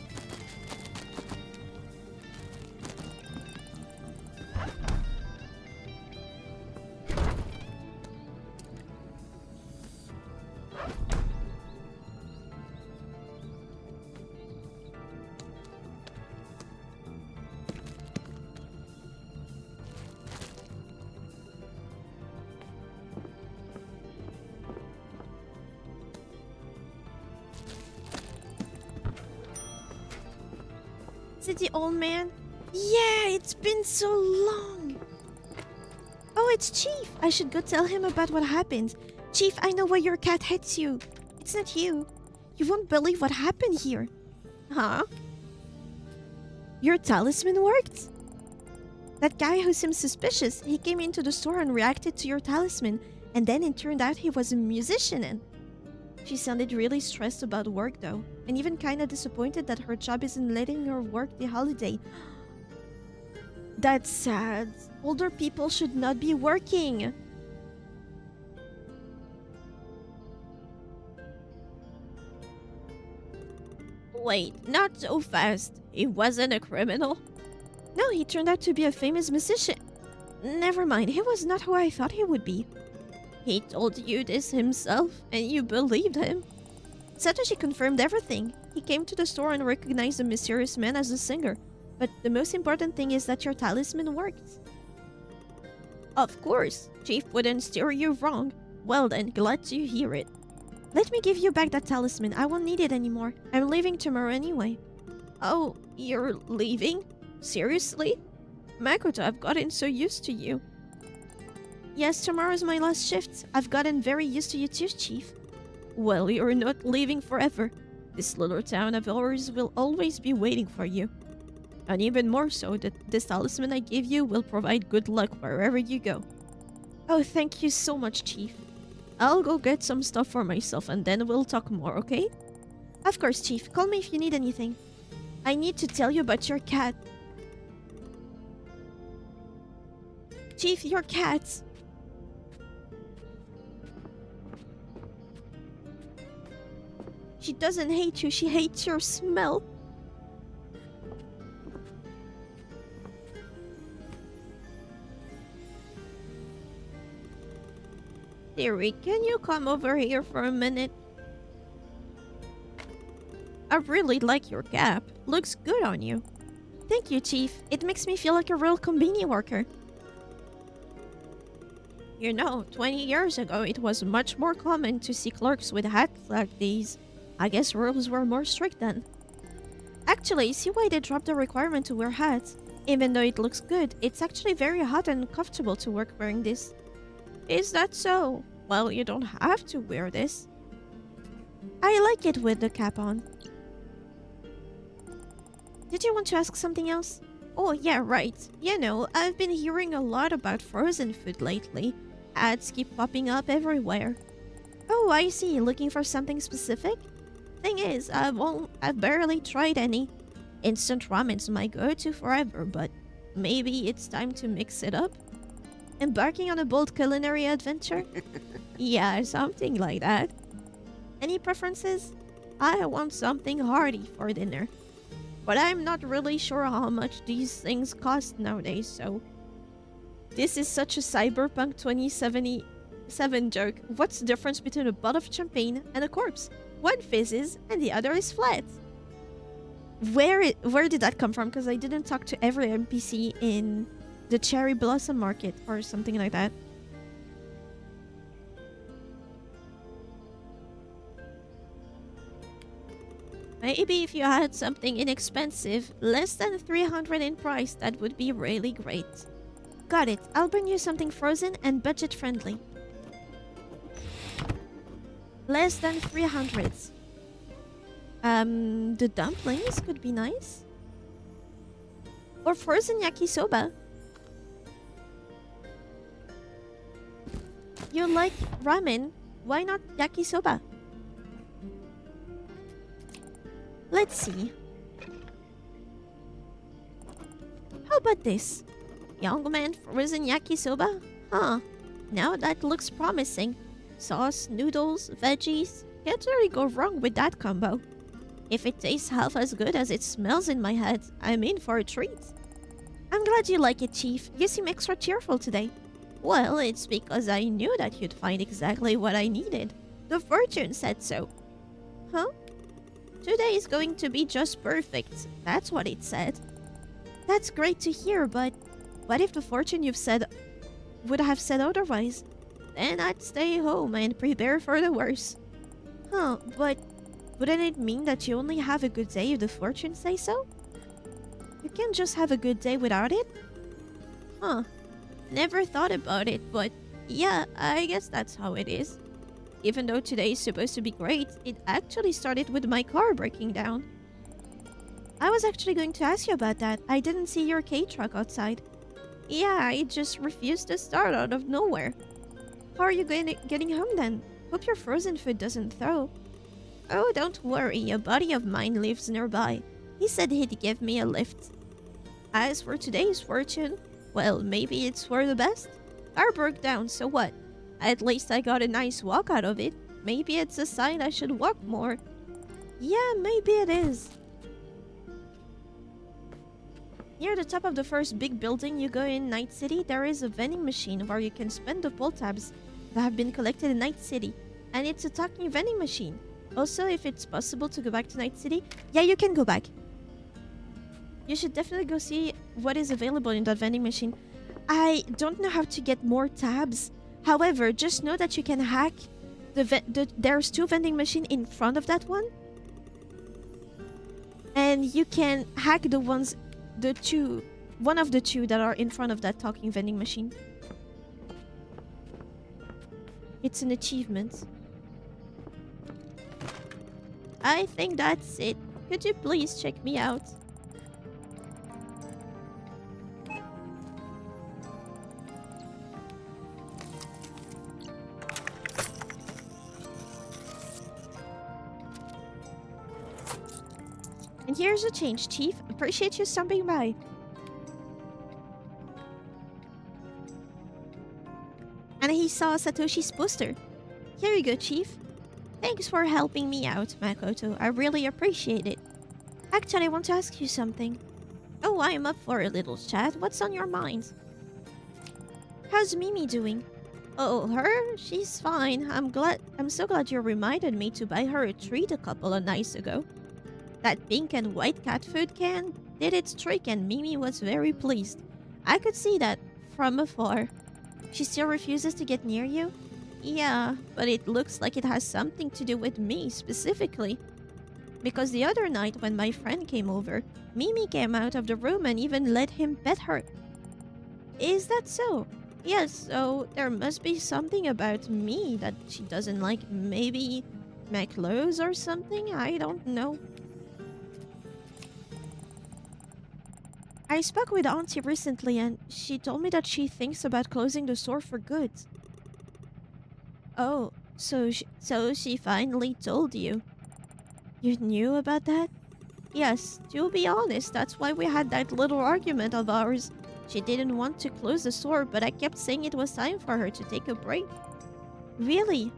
Is it the old man? Yeah, it's been so long. Oh, it's Chief. I should go tell him about what happened. Chief, I know why your cat hates you. It's not you. You won't believe what happened here. Huh? Your talisman worked? That guy who seemed suspicious, he came into the store and reacted to your talisman, and then it turned out he was a musician and... She sounded really stressed about work though, and even kinda disappointed that her job isn't letting her work the holiday. That's sad. Older people should not be working. Wait, not so fast. He wasn't a criminal? No, he turned out to be a famous musician. Never mind, he was not who I thought he would be. He told you this himself, and you believed him? Satoshi confirmed everything. He came to the store and recognized the mysterious man as the singer. But the most important thing is that your talisman worked. Of course, Chief wouldn't steer you wrong. Well then, glad to hear it. Let me give you back that talisman. I won't need it anymore. I'm leaving tomorrow anyway. Oh, you're leaving? Seriously? Makoto, I've gotten so used to you. Yes, tomorrow's my last shift. I've gotten very used to you too, Chief. Well, you're not leaving forever. This little town of ours will always be waiting for you. And even more so, that this talisman I give you will provide good luck wherever you go. Oh, thank you so much, Chief. I'll go get some stuff for myself and then we'll talk more, okay? Of course, Chief. Call me if you need anything. I need to tell you about your cat. Chief, your cat. She doesn't hate you, she hates your smell. Theory, can you come over here for a minute? I really like your cap. Looks good on you. Thank you, Chief. It makes me feel like a real Konbini worker. You know, 20 years ago, it was much more common to see clerks with hats like these. I guess rules were more strict then. Actually, see why they dropped the requirement to wear hats? Even though it looks good, it's actually very hot and comfortable to work wearing this. Is that so? Well, you don't have to wear this. I like it with the cap on. Did you want to ask something else? Oh, yeah, right. You know, I've been hearing a lot about frozen food lately. Ads keep popping up everywhere. Oh, I see. Looking for something specific? Thing is, I've barely tried any. Instant ramen's my go-to forever, but maybe it's time to mix it up? Embarking on a bold culinary adventure? Yeah, something like that. Any preferences? I want something hearty for dinner. But I'm not really sure how much these things cost nowadays, so... This is such a cyberpunk 2077 joke. What's the difference between a bottle of champagne and a corpse? One fizzes and the other is flat. Where did that come from? Because I didn't talk to every NPC in the Cherry Blossom Market or something like that. Maybe if you had something inexpensive, less than 300 in price, that would be really great. Got it. I'll bring you something frozen and budget friendly. Less than 300. The dumplings could be nice. Or frozen yakisoba. You like ramen? Why not yakisoba? Let's see. How about this? Young man frozen yakisoba? Huh. Now that looks promising. Sauce, noodles, veggies. Can't really go wrong with that combo. If it tastes half as good as it smells in my head, I'm in for a treat. I'm glad you like it, Chief. You seem extra cheerful today. Well, it's because I knew that you'd find exactly what I needed. The fortune said so. Huh? Today is going to be just perfect. That's what it said. That's great to hear, but what if the fortune you've said would have said otherwise? Then I'd stay home and prepare for the worst. Huh, but wouldn't it mean that you only have a good day if the fortune says so? You can't just have a good day without it? Huh. Never thought about it, but yeah, I guess that's how it is. Even though today is supposed to be great, it actually started with my car breaking down. I was actually going to ask you about that. I didn't see your K-truck outside. Yeah, it just refused to start out of nowhere. How are you getting home then? Hope your frozen food doesn't throw. Oh, don't worry, a buddy of mine lives nearby. He said he'd give me a lift. As for today's fortune, well, maybe it's for the best. Car broke down, so what? At least I got a nice walk out of it. Maybe it's a sign I should walk more. Yeah, maybe it is. Near the top of the first big building you go in Night City, there is a vending machine where you can spend the pull tabs that have been collected in Night City. And it's a talking vending machine. Also, if it's possible to go back to Night City, yeah, you can go back. You should definitely go see what is available in that vending machine. I don't know how to get more tabs. However, just know that you can hack there's 2 vending machines in front of that one. And you can hack one of the two that are in front of that talking vending machine. It's an achievement. I think that's it. Could you please check me out? And here's a change, Chief. Appreciate you stopping by. And he saw Satoshi's poster. Here you go, Chief. Thanks for helping me out, Makoto. I really appreciate it. Actually, I want to ask you something. Oh, I'm up for a little chat. What's on your mind? How's Mimi doing? Oh, her? She's fine. I'm so glad you reminded me to buy her a treat a couple of nights ago. That pink and white cat food can did its trick and Mimi was very pleased. I could see that from afar. She still refuses to get near you? Yeah, but it looks like it has something to do with me specifically. Because the other night when my friend came over, Mimi came out of the room and even let him pet her. Is that so? Yes, so there must be something about me that she doesn't like. Maybe my clothes or something? I don't know. I spoke with Auntie recently and she told me that she thinks about closing the store for good. Oh, so she finally told you. You knew about that? Yes, to be honest, that's why we had that little argument of ours. She didn't want to close the store, but I kept saying it was time for her to take a break. Really?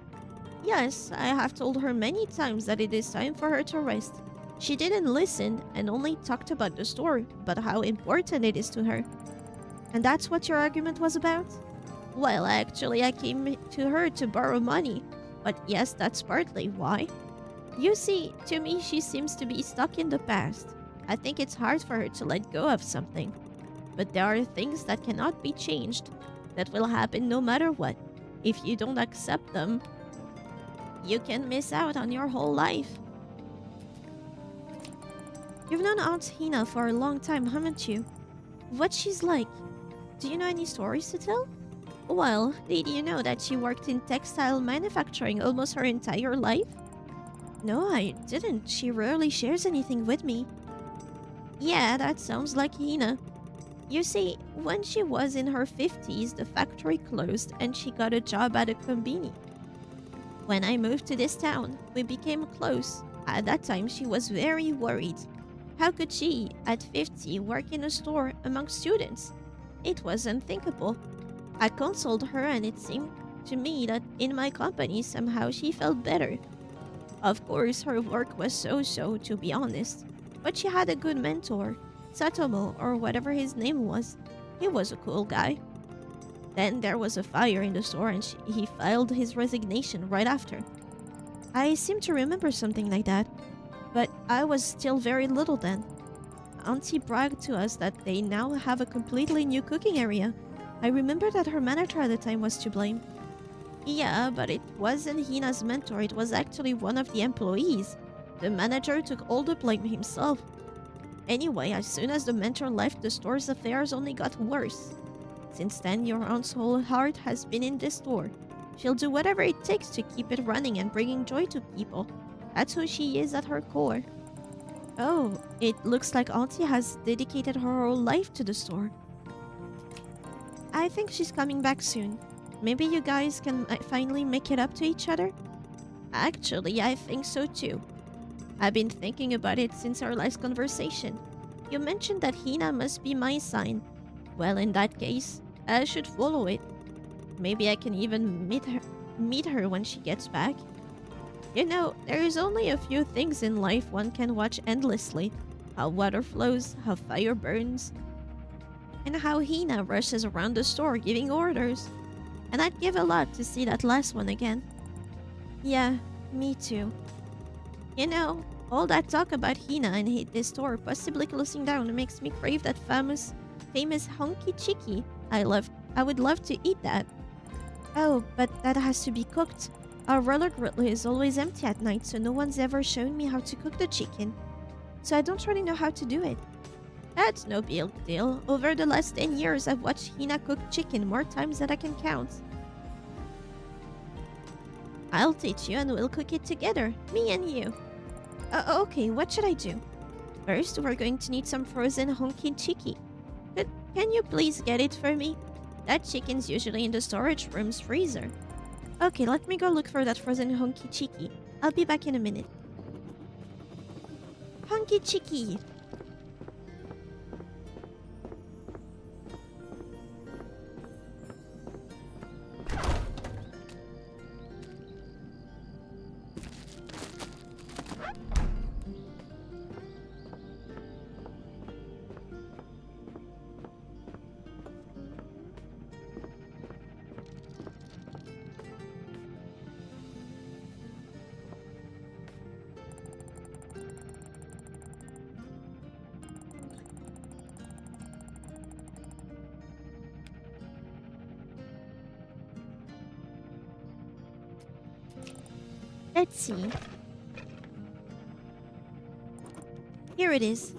Yes, I have told her many times that it is time for her to rest. She didn't listen and only talked about the store, but how important it is to her. And that's what your argument was about? Well, actually, I came to her to borrow money. But yes, that's partly why. You see, to me, she seems to be stuck in the past. I think it's hard for her to let go of something. But there are things that cannot be changed, that will happen no matter what. If you don't accept them, you can miss out on your whole life. You've known Aunt Hina for a long time, haven't you? What she's like? Do you know any stories to tell? Well, did you know that she worked in textile manufacturing almost her entire life? No, I didn't. She rarely shares anything with me. Yeah, that sounds like Hina. You see, when she was in her 50s, the factory closed and she got a job at a inKONBINI. When I moved to this town, we became close. At that time, she was very worried. How could she, at 50, work in a store among students? It was unthinkable. I consoled her, and it seemed to me that in my company somehow she felt better. Of course, her work was so-so, to be honest. But she had a good mentor, Satomo, or whatever his name was. He was a cool guy. Then there was a fire in the store and he filed his resignation right after. I seem to remember something like that, but I was still very little then. Auntie bragged to us that they now have a completely new cooking area. I remember that her manager at the time was to blame. Yeah, but it wasn't Hina's mentor, it was actually one of the employees. The manager took all the blame himself. Anyway, as soon as the mentor left, the store's affairs only got worse. Since then, your aunt's whole heart has been in this store. She'll do whatever it takes to keep it running and bringing joy to people. That's who she is at her core. Oh, it looks like Auntie has dedicated her whole life to the store. I think she's coming back soon. Maybe you guys can finally make it up to each other? Actually, I think so too. I've been thinking about it since our last conversation. You mentioned that Hina must be my sign. Well, in that case, I should follow it. Maybe I can even meet her when she gets back. You know, there is only a few things in life one can watch endlessly. How water flows, how fire burns, and how Hina rushes around the store giving orders. And I'd give a lot to see that last one again. Yeah, me too. You know, all that talk about Hina and this store possibly closing down makes me crave that famous honky chicky. I would love to eat that. Oh, but that has to be cooked. Our roller grill is always empty at night, so no one's ever shown me how to cook the chicken. So I don't really know how to do it. That's no big deal. Over the last 10 years, I've watched Hina cook chicken more times than I can count. I'll teach you and we'll cook it together, me and you. Okay, what should I do? First, we're going to need some frozen honky chicky. But can you please get it for me? That chicken's usually in the storage room's freezer. Okay, let me go look for that frozen honky chicky. I'll be back in a minute. Honky chicky! Let's see. Here it is.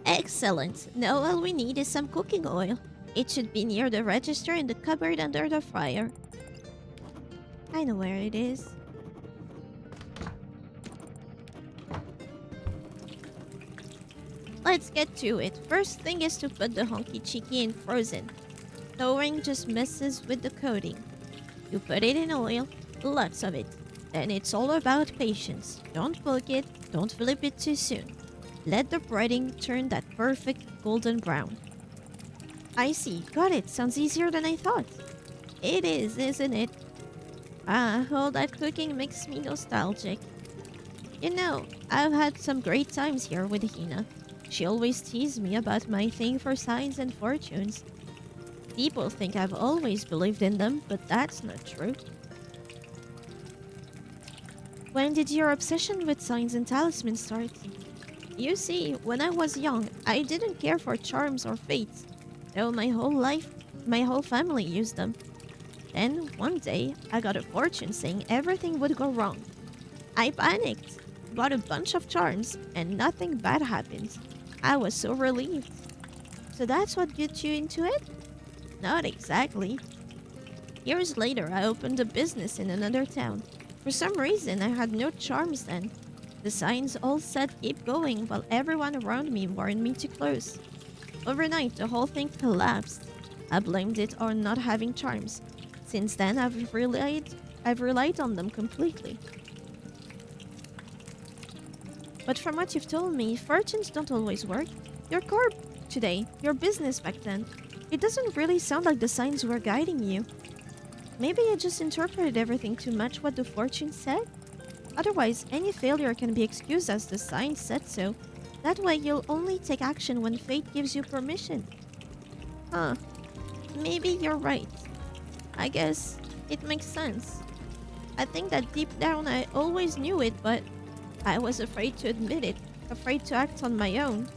Excellent. Now all we need is some cooking oil. It should be near the register in the cupboard under the fryer. I know where it is. Let's get to it. First thing is to put the honky chicky in frozen. Thawing just messes with the coating. You put it in oil, lots of it. Then it's all about patience. Don't poke it, don't flip it too soon. Let the breading turn that perfect golden brown. I see, got it. Sounds easier than I thought. It is, isn't it? Ah, all that cooking makes me nostalgic. You know, I've had some great times here with Hina. She always teased me about my thing for signs and fortunes. People think I've always believed in them, but that's not true. When did your obsession with signs and talismans start? You see, when I was young, I didn't care for charms or fates, though my whole family used them. Then, one day, I got a fortune saying everything would go wrong. I panicked, bought a bunch of charms, and nothing bad happened. I was so relieved. So that's what got you into it? Not exactly. Years later, I opened a business in another town. For some reason, I had no charms then. The signs all said keep going, while everyone around me warned me to close. Overnight, the whole thing collapsed. I blamed it on not having charms. Since then, I've relied on them completely. But from what you've told me, fortunes don't always work. Your corp today, your business back then, it doesn't really sound like the signs were guiding you. Maybe you just interpreted everything too much what the fortune said? Otherwise, any failure can be excused as the signs said so. That way, you'll only take action when fate gives you permission. Huh. Maybe you're right. I guess it makes sense. I think that deep down I always knew it, but I was afraid to admit it, afraid to act on my own.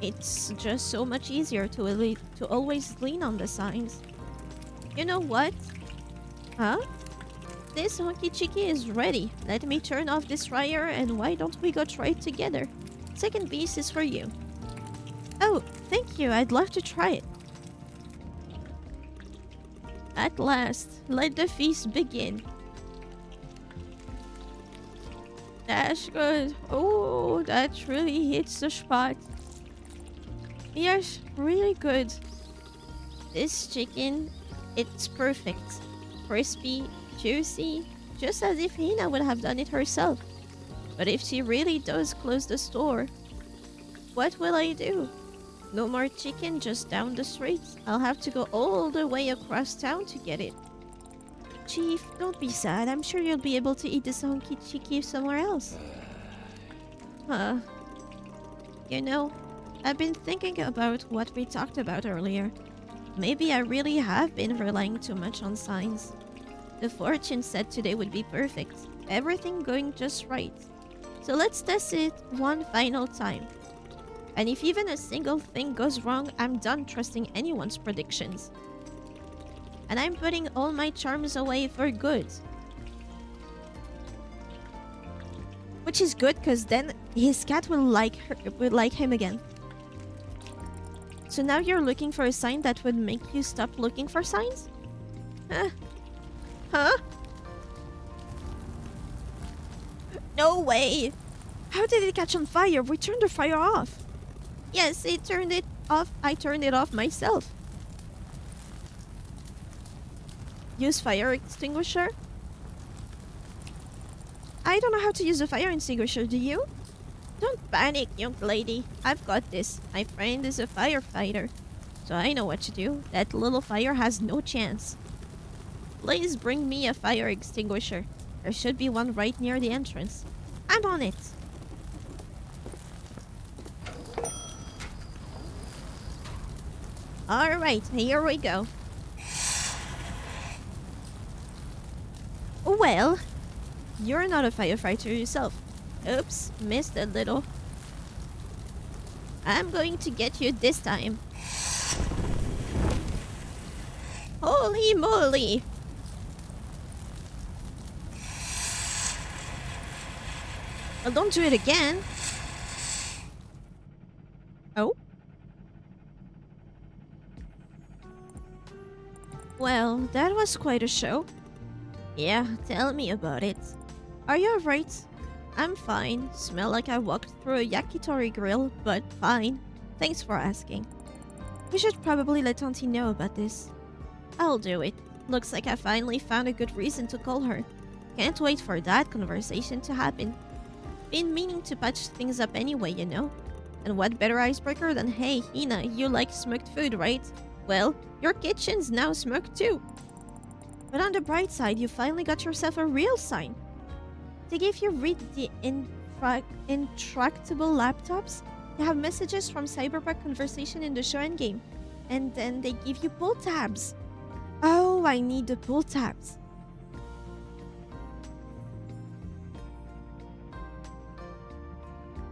It's just so much easier to always lean on the signs. You know what? Huh? This honky chicky is ready. Let me turn off this fryer and why don't we go try it together? Second piece is for you. Oh, thank you. I'd love to try it. At last, let the feast begin. That's good. Oh, that really hits the spot. Yes, really good. This chicken, it's perfect. Crispy, juicy, just as if Hina would have done it herself. But if she really does close the store, what will I do? No more chicken just down the street. I'll have to go all the way across town to get it. Chief, don't be sad. I'm sure you'll be able to eat this honky chicky somewhere else. You know, I've been thinking about what we talked about earlier. Maybe I really have been relying too much on signs. The fortune said today would be perfect. Everything going just right. So let's test it one final time. And if even a single thing goes wrong, I'm done trusting anyone's predictions. And I'm putting all my charms away for good. Which is good, because then his cat will like him again. So now you're looking for a sign that would make you stop looking for signs? Huh? No way! How did it catch on fire? We turned the fire off. Yes, it turned it off. I turned it off myself. Use fire extinguisher? I don't know how to use a fire extinguisher, do you? Don't panic, young lady. I've got this. My friend is a firefighter, so I know what to do. That little fire has no chance. Please bring me a fire extinguisher. There should be one right near the entrance. I'm on it. Alright, here we go. Well, you're not a firefighter yourself. Oops, missed a little. I'm going to get you this time. Holy moly! Well, don't do it again. Oh? Well, that was quite a show. Yeah, tell me about it. Are you alright? I'm fine. Smell like I walked through a yakitori grill, but fine. Thanks for asking. We should probably let Auntie know about this. I'll do it. Looks like I finally found a good reason to call her. Can't wait for that conversation to happen. Been meaning to patch things up anyway, you know. And what better icebreaker than, hey, Hina, you like smoked food, right? Well, your kitchen's now smoked too. But on the bright side, you finally got yourself a real sign. They gave you read the intractable laptops. You have messages from Cyberpunk conversation in the show and game. And then they give you pull tabs. Oh, I need the pull tabs.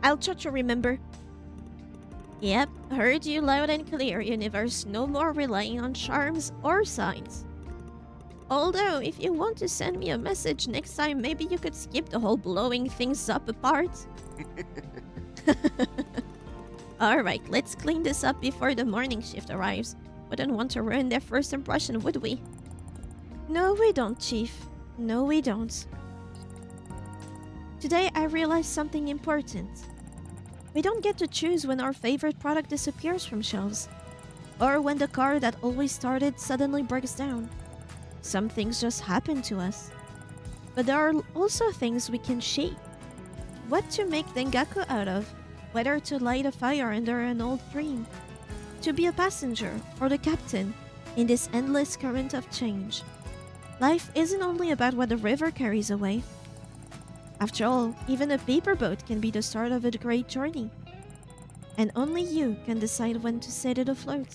I'll try to remember. Yep, heard you loud and clear, universe. No more relying on charms or signs. Although, if you want to send me a message next time, maybe you could skip the whole blowing things up apart. Alright, let's clean this up before the morning shift arrives. Wouldn't want to ruin their first impression, would we? No, we don't, Chief. No, we don't. Today I realized something important. We don't get to choose when our favorite product disappears from shelves, or when the car that always started suddenly breaks down. Some things just happen to us. But there are also things we can shape. What to make Dengaku out of, whether to light a fire under an old dream, to be a passenger or the captain in this endless current of change. Life isn't only about what the river carries away. After all, even a paper boat can be the start of a great journey. And only you can decide when to set it afloat.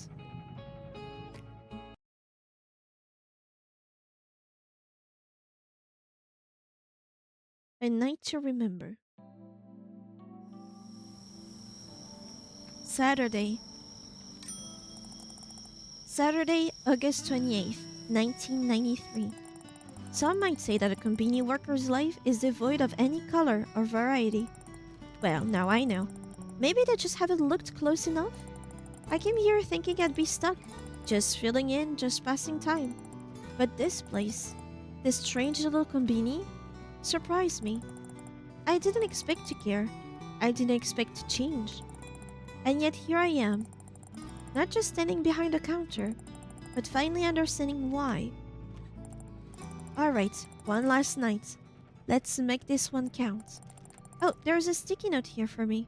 A night to remember. Saturday. Saturday, August 28th, 1993. Some might say that a convenience worker's life is devoid of any color or variety. Well, now I know. Maybe they just haven't looked close enough? I came here thinking I'd be stuck, just filling in, just passing time. But this place, this strange little konbini, surprised me. I didn't expect to care. I didn't expect to change. And yet here I am, not just standing behind a counter, but finally understanding why. Alright, one last night. Let's make this one count. Oh, there's a sticky note here for me.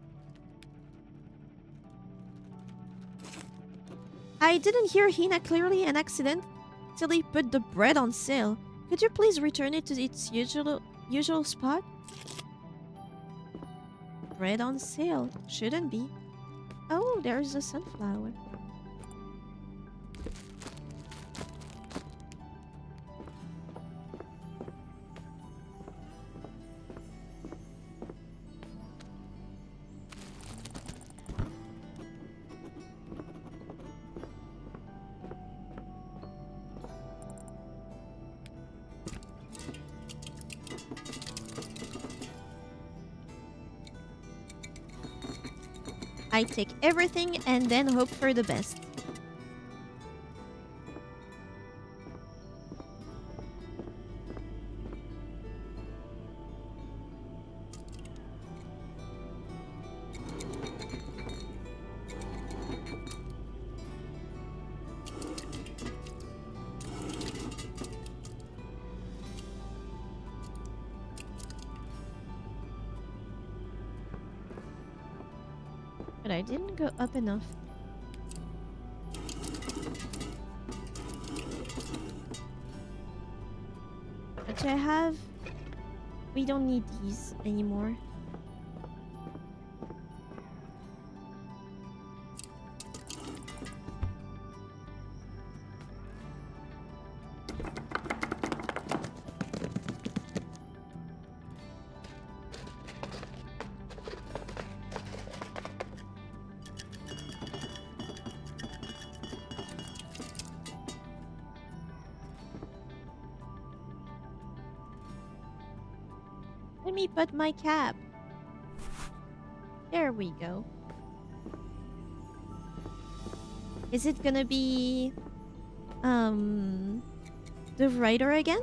I didn't hear Hina clearly an accident till he put the bread on sale. Could you please return it to its usual spot? Bread on sale. Shouldn't be. Oh, there's a sunflower. I take everything and then hope for the best. But I didn't go up enough. Which I have. We don't need these anymore. Let me put my cap. There we go. Is it gonna be the writer again?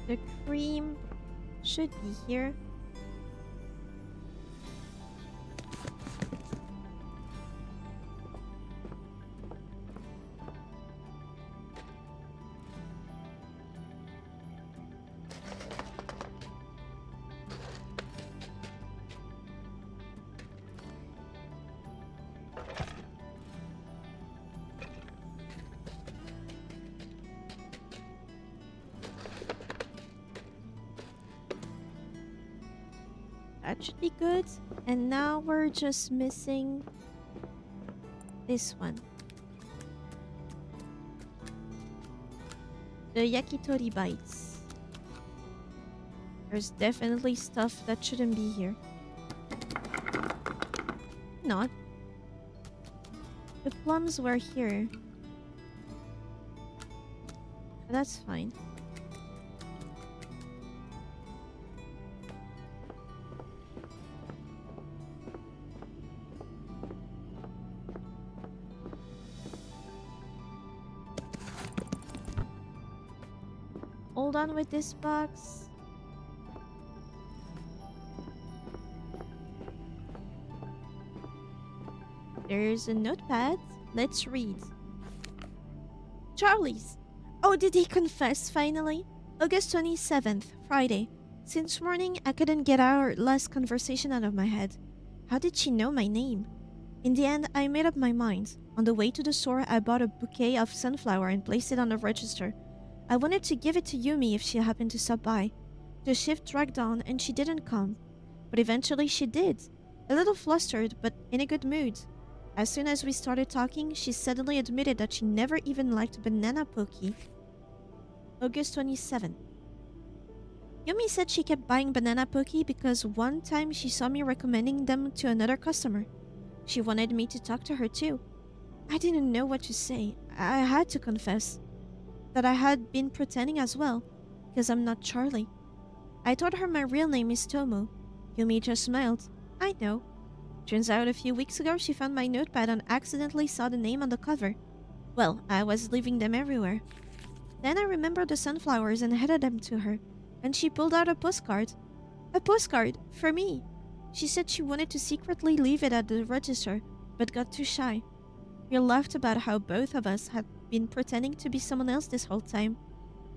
The cream should be here. That should be good. And now we're just missing this one. The yakitori bites. There's definitely stuff that shouldn't be here. Not. The plums were here. That's fine. hold on with this box. There's a notepad. Let's read. Charlie's. Oh, did he confess finally? August 27th, Friday. Since morning, I couldn't get our last conversation out of my head. How did she know my name? In the end, I made up my mind. On the way to the store, I bought a bouquet of sunflower and placed it on the register. I wanted to give it to Yumi if she happened to stop by. The shift dragged on and she didn't come. But eventually she did. A little flustered, but in a good mood. As soon as we started talking, she suddenly admitted that she never even liked banana poke. August 27. Yumi said she kept buying banana poke because one time she saw me recommending them to another customer. She wanted me to talk to her too. I didn't know what to say. I had to confess that I had been pretending as well, because I'm not Charlie. I told her my real name is Tomo. Yumi just smiled. I know. Turns out a few weeks ago she found my notepad and accidentally saw the name on the cover. Well, I was leaving them everywhere. Then I remembered the sunflowers and handed them to her, and she pulled out a postcard. A postcard for me. She said she wanted to secretly leave it at the register, but got too shy. We laughed about how both of us had been pretending to be someone else this whole time.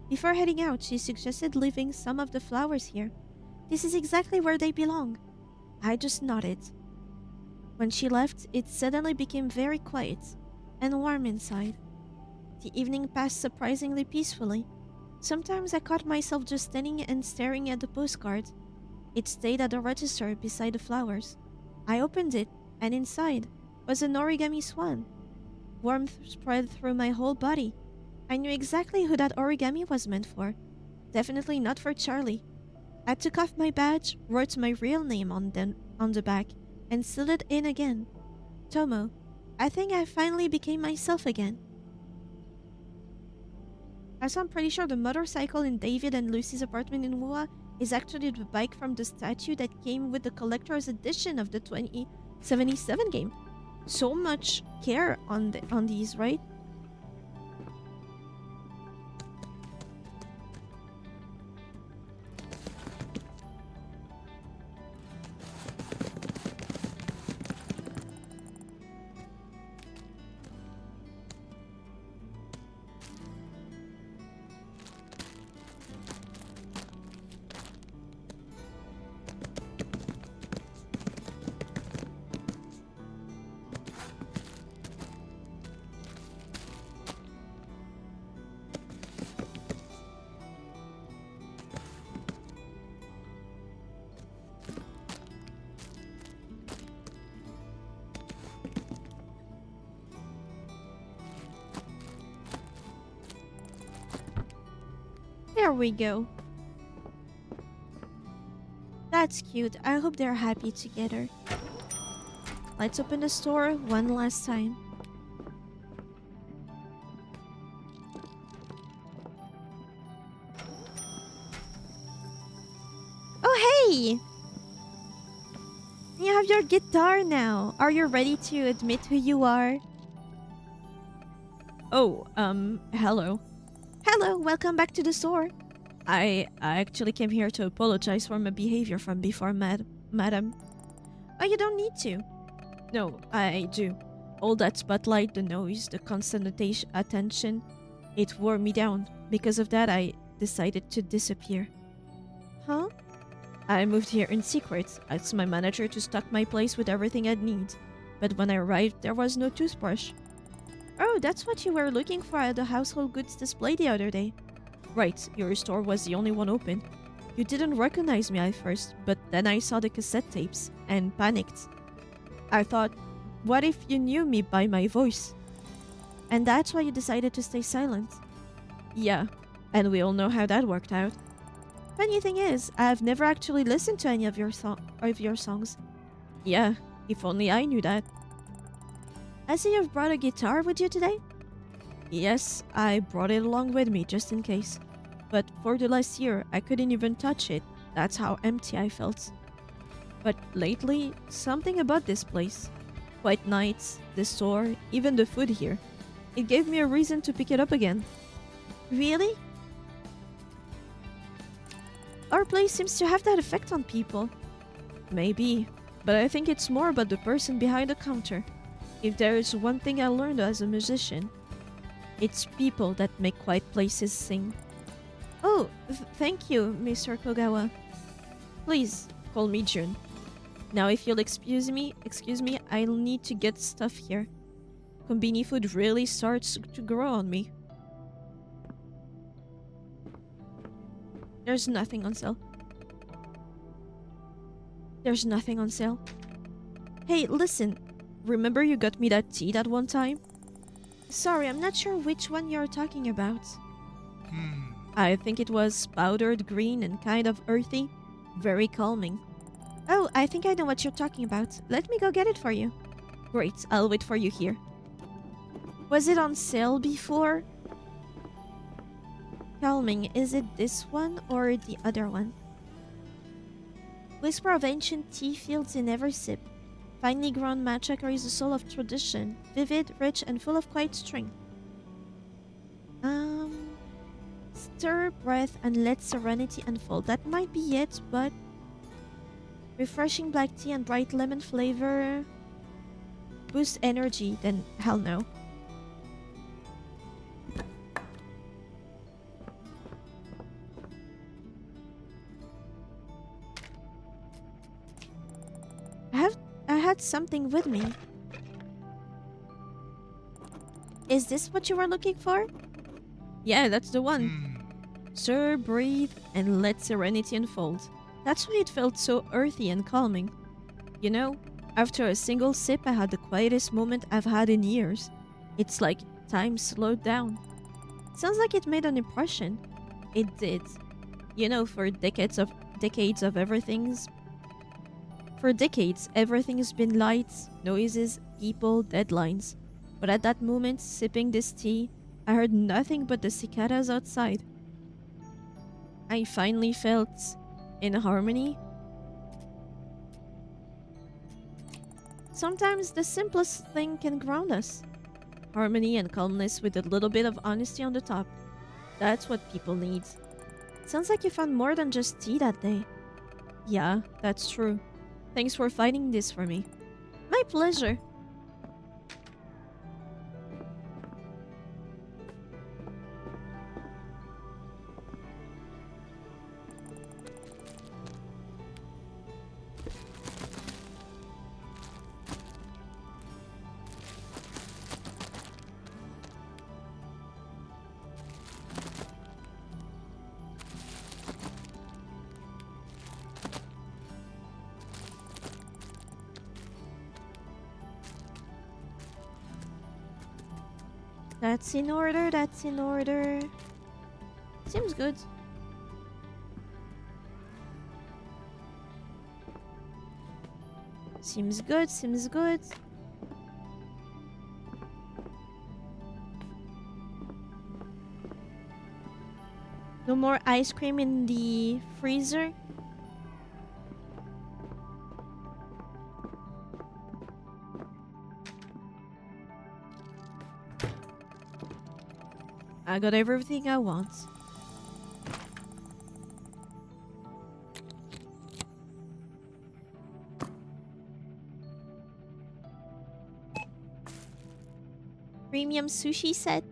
Before heading out, she suggested leaving some of the flowers here. This is exactly where they belong. I just nodded. When she left, it suddenly became very quiet and warm inside. The evening passed surprisingly peacefully. Sometimes I caught myself just standing and staring at the postcard. It stayed at the register beside the flowers. I opened it, and inside was an origami swan. Warmth spread through my whole body. I knew exactly who that origami was meant for. Definitely not for Charlie. I took off my badge, wrote my real name on the back, and sealed it in again. Tomo. I think I finally became myself again. Also, I'm pretty sure the motorcycle in David and Lucy's apartment in Wua is actually the bike from the statue that came with the collector's edition of the 2077 game. So much care on these, right? There we go. That's cute. I hope they're happy together. Let's open the store one last time. Oh, hey! You have your guitar now. Are you ready to admit who you are? Oh, hello. Hello, welcome back to the store. I actually came here to apologize for my behavior from before, madam. Oh, you don't need to. No, I do. All that spotlight, the noise, the constant attention, it wore me down. Because of that, I decided to disappear. Huh? I moved here in secret, asked my manager to stock my place with everything I'd need. But when I arrived, there was no toothbrush. Oh, that's what you were looking for at the household goods display the other day. Right, your store was the only one open. You didn't recognize me at first, but then I saw the cassette tapes and panicked. I thought, what if you knew me by my voice? And that's why you decided to stay silent. Yeah, and we all know how that worked out. Funny thing is, I've never actually listened to any of your songs. Yeah, if only I knew that. I see you've brought a guitar with you today? Yes, I brought it along with me just in case. But for the last year, I couldn't even touch it. That's how empty I felt. But lately, something about this place. Quiet nights, the store, even the food here. It gave me a reason to pick it up again. Really? that place seems to have that effect on people. Maybe, but I think it's more about the person behind the counter. If there is one thing I learned as a musician, it's people that make quiet places sing. Oh, thank you, Mr. Kogawa. Please, call me June. Now if you'll excuse me, I'll need to get stuff here. Konbini food really starts to grow on me. There's nothing on sale. There's nothing on sale. Hey, listen. Remember you got me that tea that one time? Sorry, I'm not sure which one you're talking about. I think it was powdered green and kind of earthy. Very calming. Oh, I think I know what you're talking about. Let me go get it for you. Great, I'll wait for you here. Was it on sale before? Calming, is it this one or the other one? Whisper of ancient tea fields in every sip. Finely ground matcha carries the soul of tradition, vivid, rich, and full of quiet strength. Stir breath and let serenity unfold. That might be it, but refreshing black tea and bright lemon flavor boost energy, then hell no. I had something with me. Is this what you were looking for? Yeah, that's the one. Stir, breathe, and let serenity unfold. That's why it felt so earthy and calming. You know, after a single sip, I had the quietest moment I've had in years. It's like time slowed down. Sounds like it made an impression. It did. You know, for decades of everything's... For decades, everything's been lights, noises, people, deadlines. But at that moment, sipping this tea, I heard nothing but the cicadas outside. I finally felt in harmony. Sometimes the simplest thing can ground us. Harmony and calmness with a little bit of honesty on the top. That's what people need. Sounds like you found more than just tea that day. Yeah, that's true. Thanks for finding this for me. My pleasure. That's in order, that's in order. Seems good. Seems good, seems good. No more ice cream in the freezer. I got everything I want. Premium sushi set.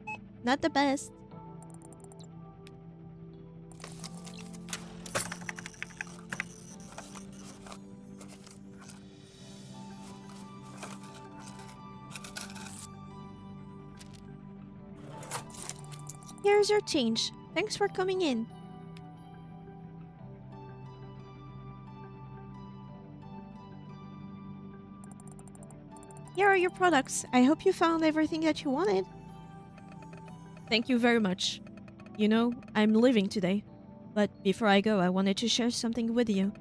Not the best. Here's your change. Thanks for coming in. Here are your products. I hope you found everything that you wanted. Thank you very much. You know, I'm leaving today. But before I go, I wanted to share something with you.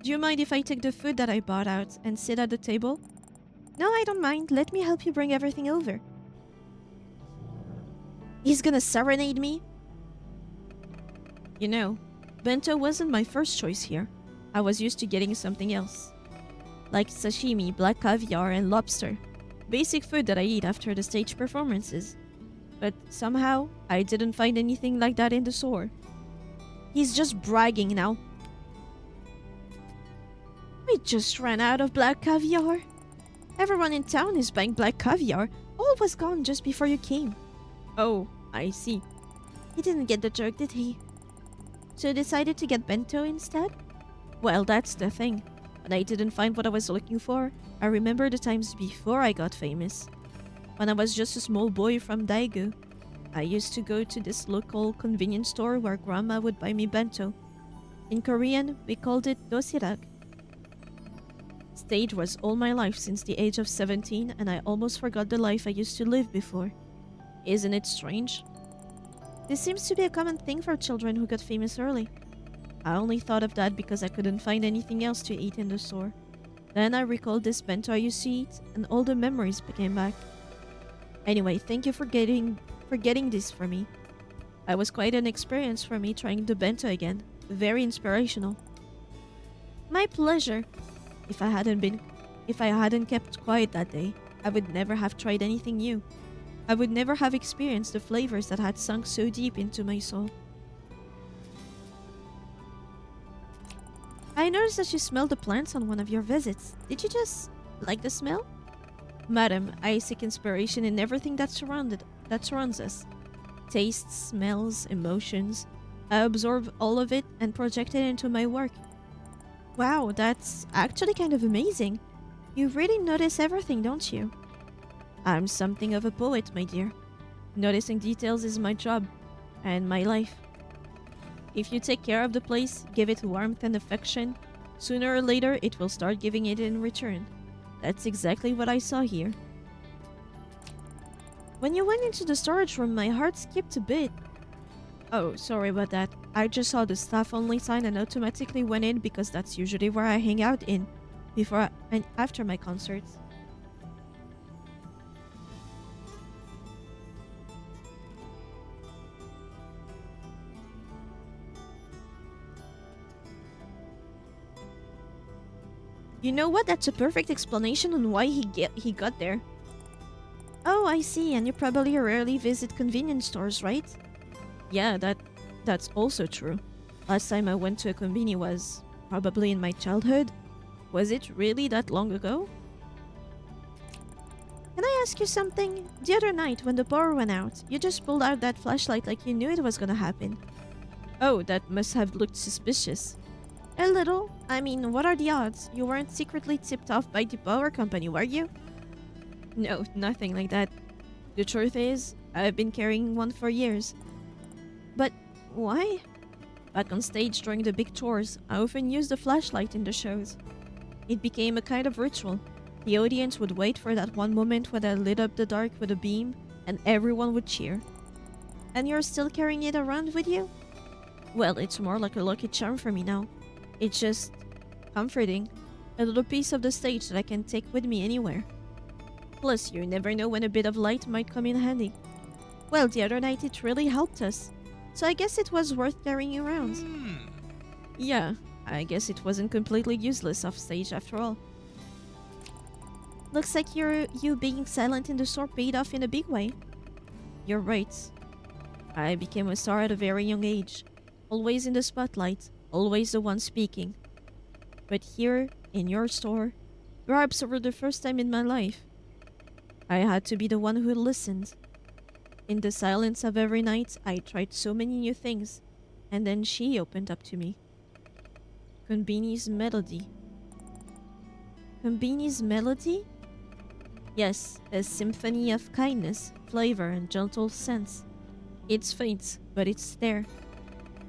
Do you mind if I take the food that I bought out and sit at the table? No, I don't mind. Let me help you bring everything over. He's gonna serenade me? You know, bento wasn't my first choice here. I was used to getting something else. Like sashimi, black caviar, and lobster. Basic food that I eat after the stage performances. But somehow, I didn't find anything like that in the store. He's just bragging now. We just ran out of black caviar. Everyone in town is buying black caviar. All was gone just before you came. Oh, I see. He didn't get the joke, did he? So you decided to get bento instead? Well, that's the thing. When I didn't find what I was looking for, I remember the times before I got famous. When I was just a small boy from Daegu, I used to go to this local convenience store where grandma would buy me bento. In Korean, we called it dosirak. Stage was all my life since the age of 17, and I almost forgot the life I used to live before. Isn't it strange? This seems to be a common thing for children who got famous early. I only thought of that because I couldn't find anything else to eat in the store. Then I recalled this bento I used to eat, and all the memories came back. Anyway, thank you for getting this for me. It was quite an experience for me trying the bento again. Very inspirational. My pleasure. If I hadn't kept quiet that day, I would never have tried anything new. I would never have experienced the flavors that had sunk so deep into my soul. I noticed that you smelled the plants on one of your visits. Did you just like the smell? Madam, I seek inspiration in everything that surrounds us. Tastes, smells, emotions. I absorb all of it and project it into my work. Wow, that's actually kind of amazing. You really notice everything, don't you? I'm something of a poet, my dear. Noticing details is my job and my life. If you take care of the place, give it warmth and affection, sooner or later it will start giving it in return. That's exactly what I saw here. When you went into the storage room, my heart skipped a bit. Oh, sorry about that. I just saw the staff-only sign and automatically went in because that's usually where I hang out in, before and after my concerts. You know what? That's a perfect explanation on why he got there. Oh, I see. And you probably rarely visit convenience stores, right? Yeah, that's also true. Last time I went to a konbini was probably in my childhood. Was it really that long ago? Can I ask you something? The other night when the power went out, you just pulled out that flashlight like you knew it was gonna happen. Oh, that must have looked suspicious. A little. I mean, what are the odds? You weren't secretly tipped off by the power company, were you? No, nothing like that. The truth is, I've been carrying one for years. But why? Back on stage during the big tours, I often used the flashlight in the shows. It became a kind of ritual. The audience would wait for that one moment when I lit up the dark with a beam, and everyone would cheer. And you're still carrying it around with you? Well, it's more like a lucky charm for me now. It's just comforting. A little piece of the stage that I can take with me anywhere. Plus, you never know when a bit of light might come in handy. Well, the other night it really helped us. So I guess it was worth carrying around. Yeah, I guess it wasn't completely useless off stage after all. Looks like you being silent in the store paid off in a big way. You're right. I became a star at a very young age. Always in the spotlight, always the one speaking. But here, in your store, perhaps for the first time in my life, I had to be the one who listened. In the silence of every night, I tried so many new things, and then she opened up to me. Konbini's melody. Konbini's melody? Yes, a symphony of kindness, flavor, and gentle scents. It's faint, but it's there.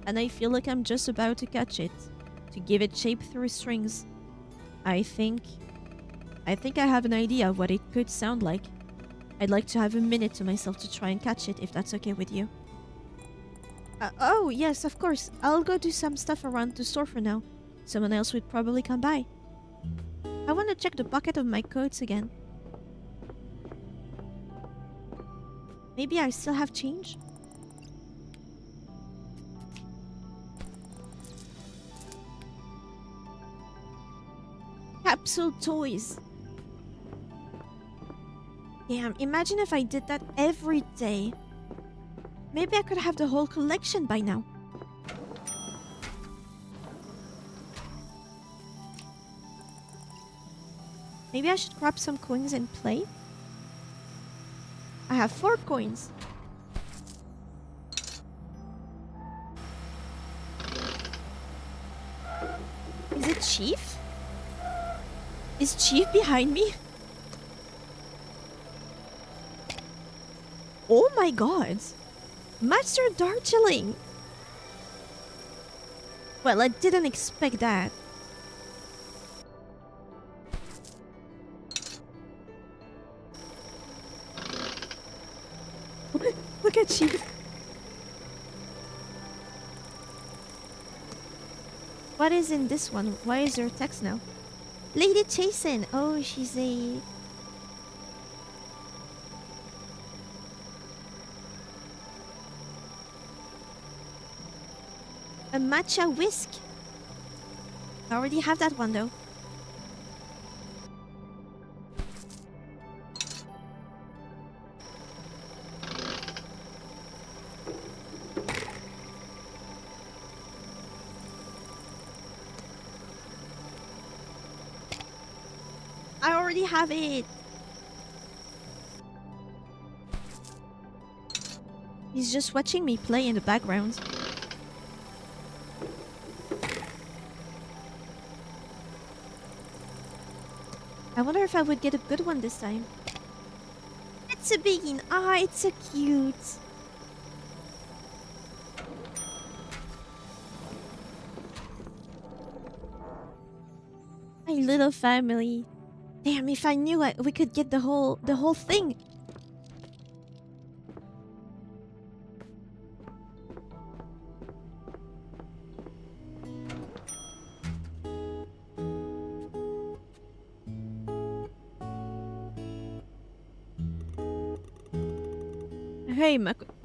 And I feel like I'm just about to catch it, to give it shape through strings. I think I have an idea of what it could sound like. I'd like to have a minute to myself to try and catch it, if that's okay with you. Oh, yes, of course. I'll go do some stuff around the store for now. Someone else would probably come by. I want to check the pocket of my coats again. Maybe I still have change? Capsule toys. Damn, imagine if I did that every day. Maybe I could have the whole collection by now. Maybe I should grab some coins and play. I have 4 coins. Is it Chief? Is Chief behind me? Oh my god. Master Darjeeling. Well, I didn't expect that. Look at Chief. What is in this one? Why is there text now? Lady Chasen. Oh, she's a... a matcha whisk. I already have that one though. I already have it. He's just watching me play in the background. I wonder if I would get a good one this time. It's a bean. Ah, it's so cute. My little family. Damn, if I knew it, we could get the whole thing.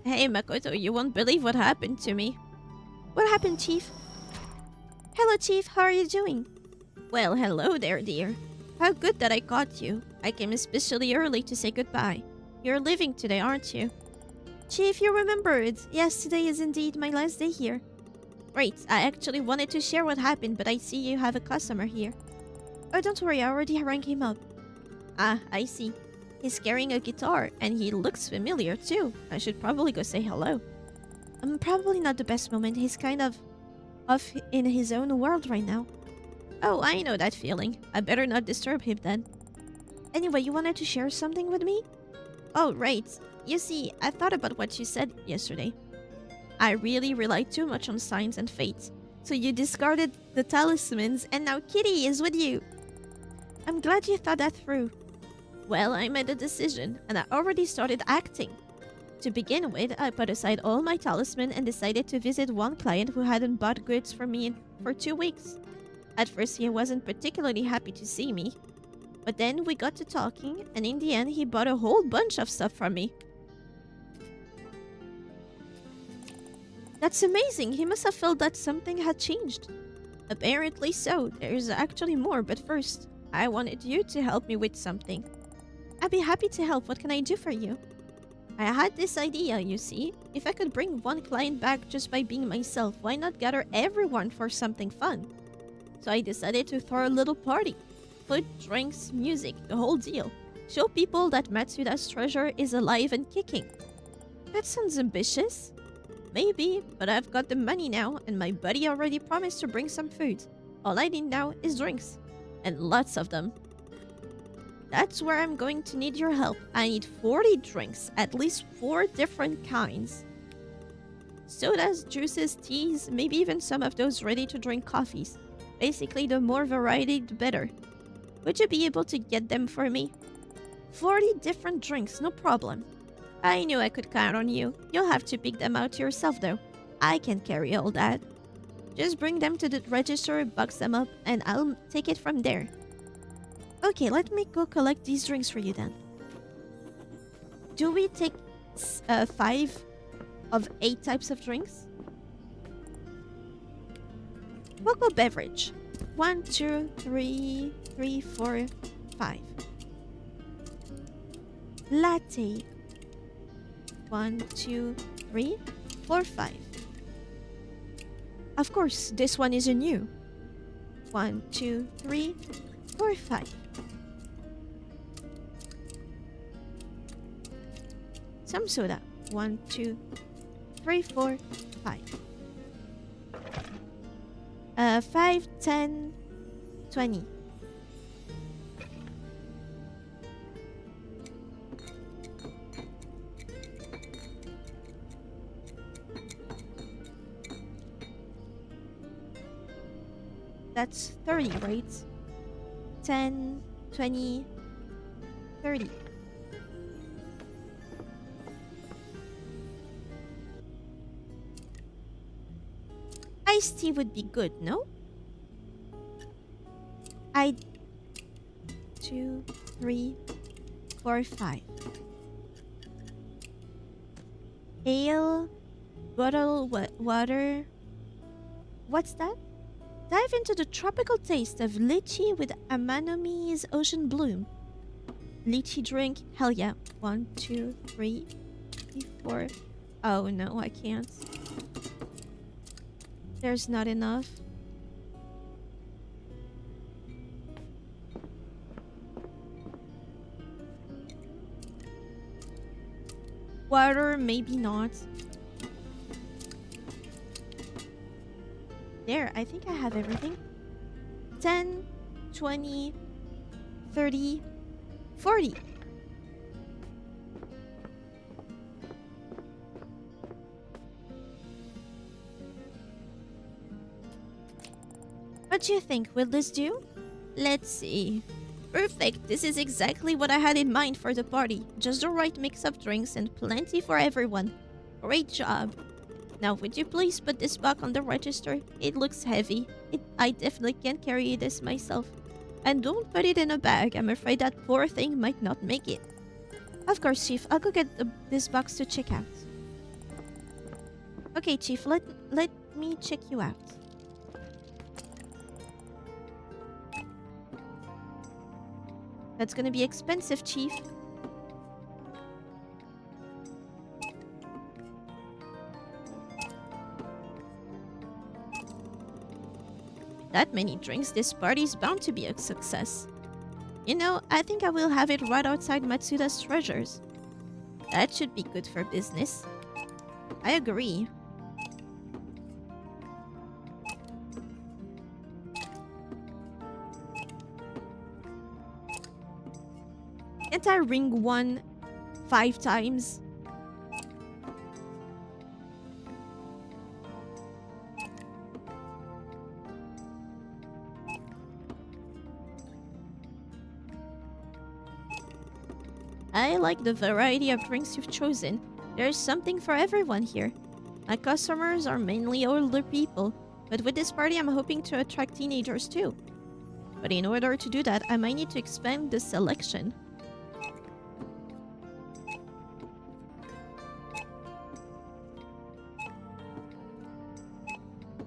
Hey Makoto, you won't believe what happened to me. What happened, Chief? Hello, Chief. How are you doing? Well, hello there, dear. How good that I caught you. I came especially early to say goodbye. You're leaving today, aren't you? Chief, you remembered. Yes, today is indeed my last day here. Great. I actually wanted to share what happened, but I see you have a customer here. Oh, don't worry. I already rang him up. Ah, I see. He's carrying a guitar, and he looks familiar, too. I should probably go say hello. Probably not the best moment. He's kind of off in his own world right now. Oh, I know that feeling. I better not disturb him then. Anyway, you wanted to share something with me? Oh, right. You see, I thought about what you said yesterday. I really relied too much on signs and fate. So you discarded the talismans, and now Kitty is with you. I'm glad you thought that through. Well, I made a decision, and I already started acting. To begin with, I put aside all my talisman and decided to visit one client who hadn't bought goods from me for 2 weeks. At first, he wasn't particularly happy to see me. But then we got to talking, and in the end, he bought a whole bunch of stuff from me. That's amazing. He must have felt that something had changed. Apparently so. There's actually more, but first, I wanted you to help me with something. I'd be happy to help. What can I do for you? I had this idea, you see. If I could bring one client back just by being myself, why not gather everyone for something fun? So I decided to throw a little party. Food, drinks, music, the whole deal. Show people that Matsuda's treasure is alive and kicking. That sounds ambitious. Maybe, but I've got the money now, and my buddy already promised to bring some food. All I need now is drinks. And lots of them. That's where I'm going to need your help. I need 40 drinks, at least 4 different kinds. Sodas, juices, teas, maybe even some of those ready-to-drink coffees. Basically, the more variety, the better. Would you be able to get them for me? 40 different drinks, no problem. I knew I could count on you. You'll have to pick them out yourself, though. I can carry all that. Just bring them to the register, box them up, and I'll take it from there. Okay, let me go collect these drinks for you then. Do we take 5 of 8 types of drinks? We'll go beverage. 1, 2, 3, 4, 5. Latte. 1, 2, 3, 4, 5. Of course, this one is a new. 1, 2, 3, 4, 5. some soda. 1, 2, 3, 4, 5. 5, 10, 20. That's 30, right? 10, 20, 30. Iced tea would be good, no? I 2, 3, 4, 5. Ale, bottle water. What's that? Dive into the tropical taste of lychee with Amanomi's ocean bloom. Lychee drink, hell yeah. 1, 2, 3, 4. Oh no, I can't. There's not enough. Water, maybe not. There, I think I have everything. 10, 20, 30, 40. What do you think? Will this do? Let's see. Perfect. This is exactly what I had in mind for the party. Just the right mix of drinks and plenty for everyone. Great job. Now, would you please put this back on the register? It looks heavy. I definitely can't carry this myself. And don't put it in a bag. I'm afraid that poor thing might not make it. Of course, Chief. I'll go get this box to check out. Okay, Chief. Let me check you out. That's gonna be expensive, Chief. That many drinks, this party's bound to be a success. You know, I think I will have it right outside Matsuda's treasures. That should be good for business. I agree. Can't I ring one 5 times? I like the variety of drinks you've chosen. There's something for everyone here. My customers are mainly older people, but with this party I'm hoping to attract teenagers too. But in order to do that, I might need to expand the selection.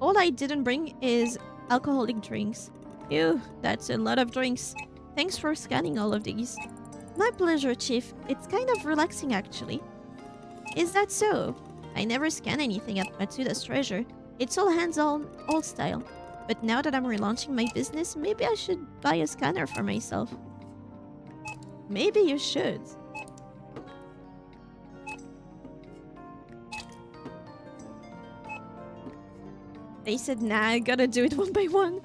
All I didn't bring is alcoholic drinks. Ew, that's a lot of drinks. Thanks for scanning all of these. My pleasure, Chief. It's kind of relaxing, actually. Is that so? I never scan anything at Matsuda's treasure. It's all hands-on, old style. But now that I'm relaunching my business, maybe I should buy a scanner for myself. Maybe you should. They said, nah, I gotta do it one by one.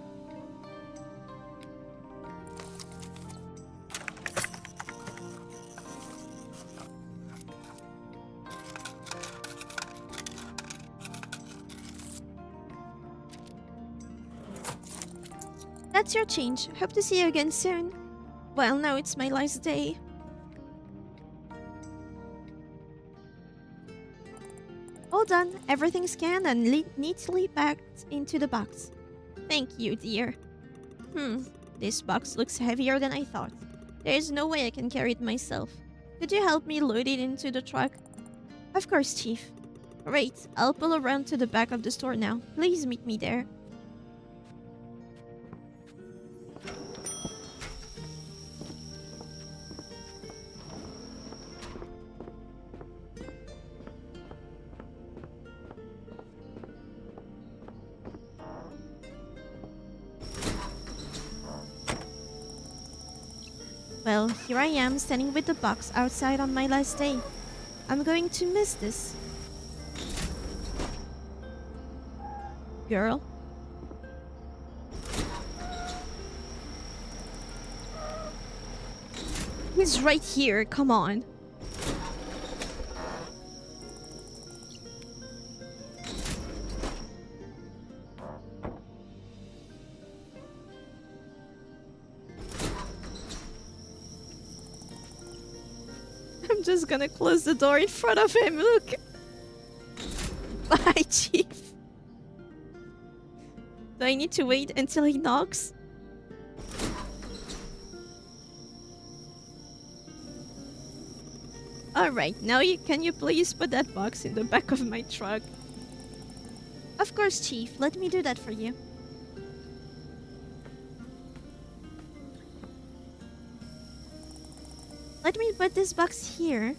That's your change. Hope to see you again soon. Well, now it's my last day. All done. Everything scanned and neatly packed into the box. Thank you, dear. This box looks heavier than I thought. There is no way I can carry it myself. Could you help me load it into the truck? Of course, Chief. Great. I'll pull around to the back of the store now. Please meet me there. Well, here I am standing with the box outside on my last day. I'm going to miss this. Girl. He's right here, come on. I'm just gonna close the door in front of him, look. Bye, Chief. Do I need to wait until he knocks? Alright, now can you please put that box in the back of my truck? Of course, Chief. Let me do that for you. Let me put this box here.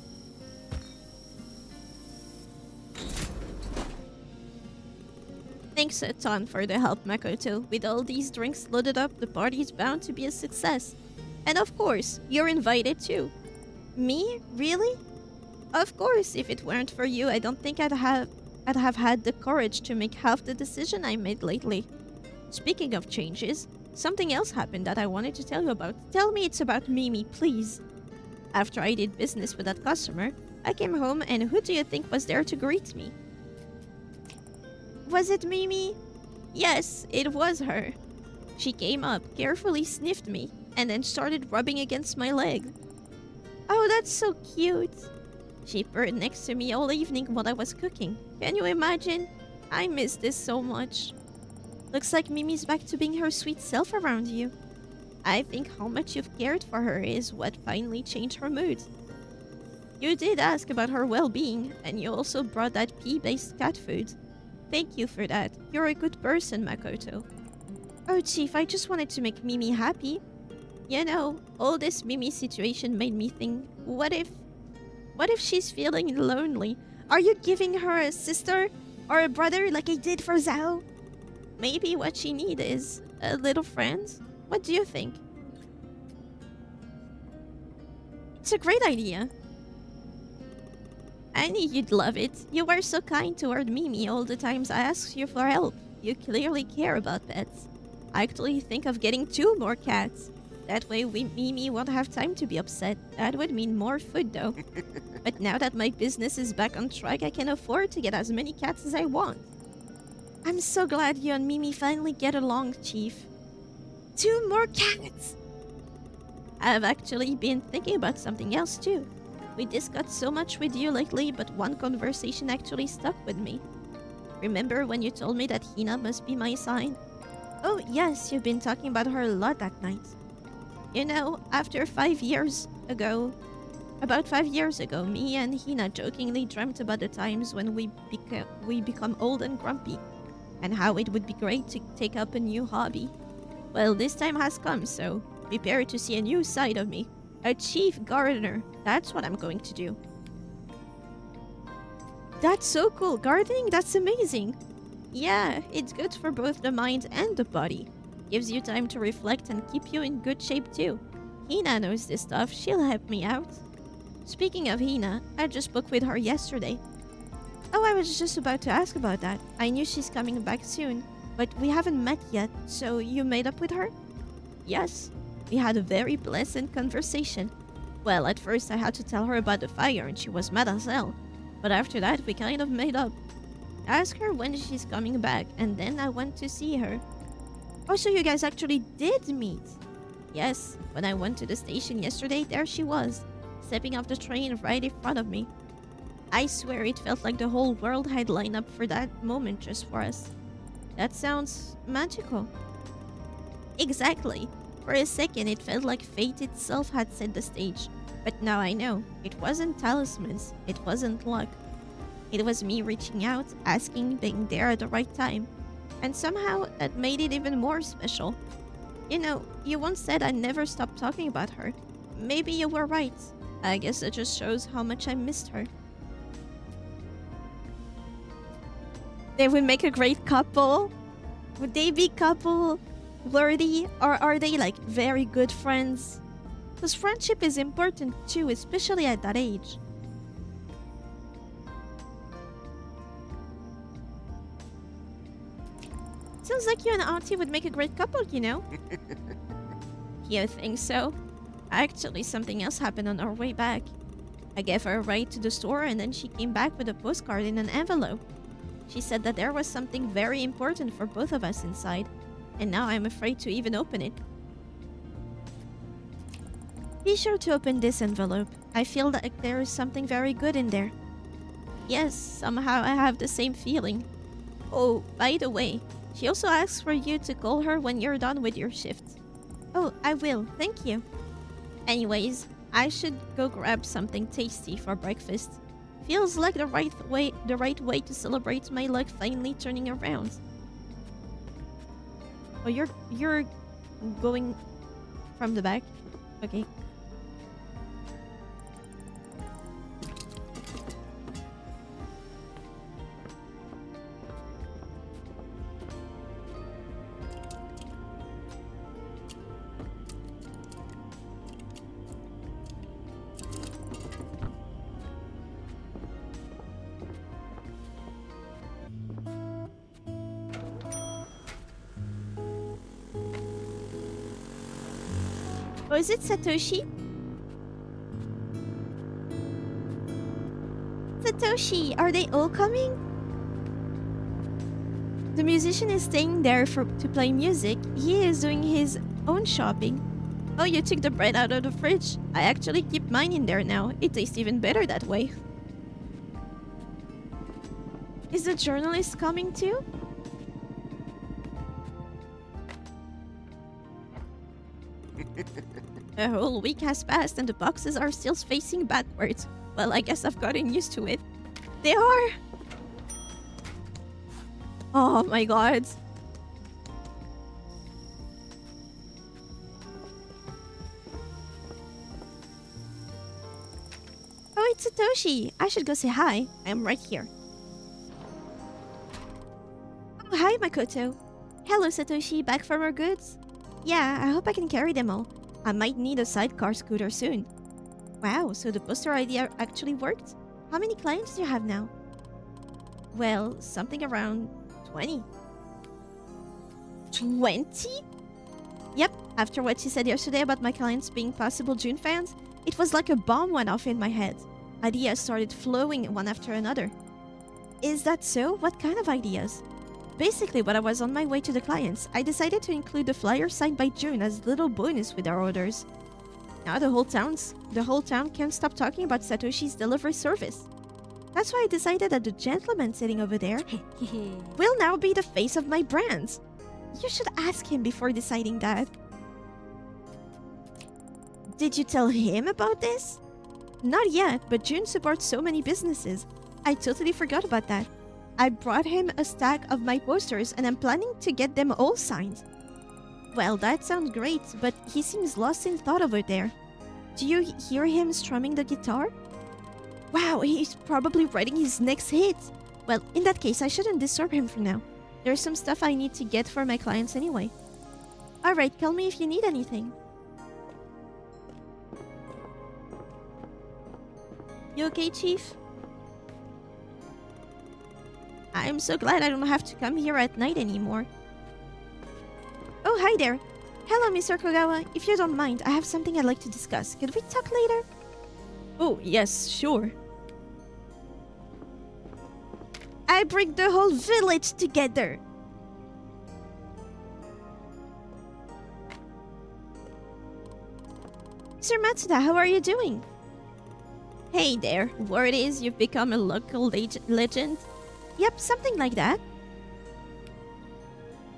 Thanks a ton for the help, Makoto. With all these drinks loaded up, the party's bound to be a success. And of course, you're invited too. Me? Really? Of course, if it weren't for you, I don't think I'd have had the courage to make half the decision I made lately. Speaking of changes, something else happened that I wanted to tell you about. Tell me it's about Mimi, please. After I did business with that customer, I came home and who do you think was there to greet me? Was it Mimi? Yes, it was her. She came up, carefully sniffed me, and then started rubbing against my leg. Oh, that's so cute. She purred next to me all evening while I was cooking. Can you imagine? I miss this so much. Looks like Mimi's back to being her sweet self around you. I think how much you've cared for her is what finally changed her mood. You did ask about her well-being, and you also brought that pea-based cat food. Thank you for that. You're a good person, Makoto. Oh, Chief, I just wanted to make Mimi happy. You know, all this Mimi situation made me think, what if she's feeling lonely? Are you giving her a sister or a brother like I did for Zhao? Maybe what she needs is a little friend? What do you think? It's a great idea. I knew you'd love it. You were so kind toward Mimi all the times I asked you for help. You clearly care about pets. I actually think of getting 2 more cats. That way Mimi won't have time to be upset. That would mean more food though. But now that my business is back on track, I can afford to get as many cats as I want. I'm so glad you and Mimi finally get along, Chief. 2 more cats! I've actually been thinking about something else too. We discussed so much with you lately, but one conversation actually stuck with me. Remember when you told me that Hina must be my sign? Oh yes, you've been talking about her a lot that night. You know, about 5 years ago, me and Hina jokingly dreamt about the times when we become old and grumpy, and how it would be great to take up a new hobby. Well, this time has come, so prepare to see a new side of me. A chief gardener. That's what I'm going to do. That's so cool. Gardening? That's amazing. Yeah, it's good for both the mind and the body. Gives you time to reflect and keep you in good shape too. Hina knows this stuff. She'll help me out. Speaking of Hina, I just spoke with her yesterday. Oh, I was just about to ask about that. I knew she's coming back soon, but we haven't met yet, so you made up with her? Yes. We had a very pleasant conversation. Well, at first I had to tell her about the fire and she was mad as hell. But after that, we kind of made up. I asked her when she's coming back, and then I went to see her. Oh, so you guys actually did meet? Yes, when I went to the station yesterday, there she was, stepping off the train right in front of me. I swear it felt like the whole world had lined up for that moment just for us. That sounds magical. Exactly. For a second, it felt like fate itself had set the stage. But now I know. It wasn't talismans. It wasn't luck. It was me reaching out, asking, being there at the right time. And somehow, that made it even more special. You know, you once said I'd never stop talking about her. Maybe you were right. I guess it just shows how much I missed her. They would make a great couple. Would they be couple worthy, or are they like very good friends? Because friendship is important too, especially at that age. Sounds like you and Auntie would make a great couple, you know? You think so? Actually, something else happened on our way back. I gave her a ride to the store and then she came back with a postcard in an envelope. She said that there was something very important for both of us inside, and now I'm afraid to even open it. Be sure to open this envelope. I feel like there is something very good in there. Yes, somehow I have the same feeling. Oh, by the way, she also asks for you to call her when you're done with your shift. Oh, I will, thank you. Anyways, I should go grab something tasty for breakfast. Feels like the right way to celebrate my luck finally turning around. Oh, you're going from the back? Okay. Oh, is it Satoshi? Satoshi, are they all coming? The musician is staying there to play music. He is doing his own shopping. Oh, you took the bread out of the fridge. I actually keep mine in there now. It tastes even better that way. Is the journalist coming too? A whole week has passed and the boxes are still facing backwards. Well, I guess I've gotten used to it. They are! Oh my god. Oh, it's Satoshi. I should go say hi. I'm right here. Oh, hi, Makoto. Hello, Satoshi. Back from our goods? Yeah, I hope I can carry them all. I might need a sidecar scooter soon. Wow, so the poster idea actually worked? How many clients do you have now? Well, something around 20. 20? Yep, after what you said yesterday about my clients being possible June fans, it was like a bomb went off in my head. Ideas started flowing one after another. Is that so? What kind of ideas? Basically, when I was on my way to the clients, I decided to include the flyer signed by June as a little bonus with our orders. Now the whole town can't stop talking about Satoshi's delivery service. That's why I decided that the gentleman sitting over there will now be the face of my brand. You should ask him before deciding that. Did you tell him about this? Not yet, but June supports so many businesses. I totally forgot about that. I brought him a stack of my posters and I'm planning to get them all signed. Well, that sounds great, but he seems lost in thought over there. Do you hear him strumming the guitar? Wow, he's probably writing his next hit. Well, in that case, I shouldn't disturb him for now. There's some stuff I need to get for my clients anyway. Alright, call me if you need anything. You okay, Chief? I'm so glad I don't have to come here at night anymore. Oh, hi there. Hello, Mr. Kogawa. If you don't mind, I have something I'd like to discuss. Could we talk later? Oh, yes, sure. I bring the whole village together. Mr. Matsuda, how are you doing? Hey there. Word is you've become a local legend. Yep, something like that.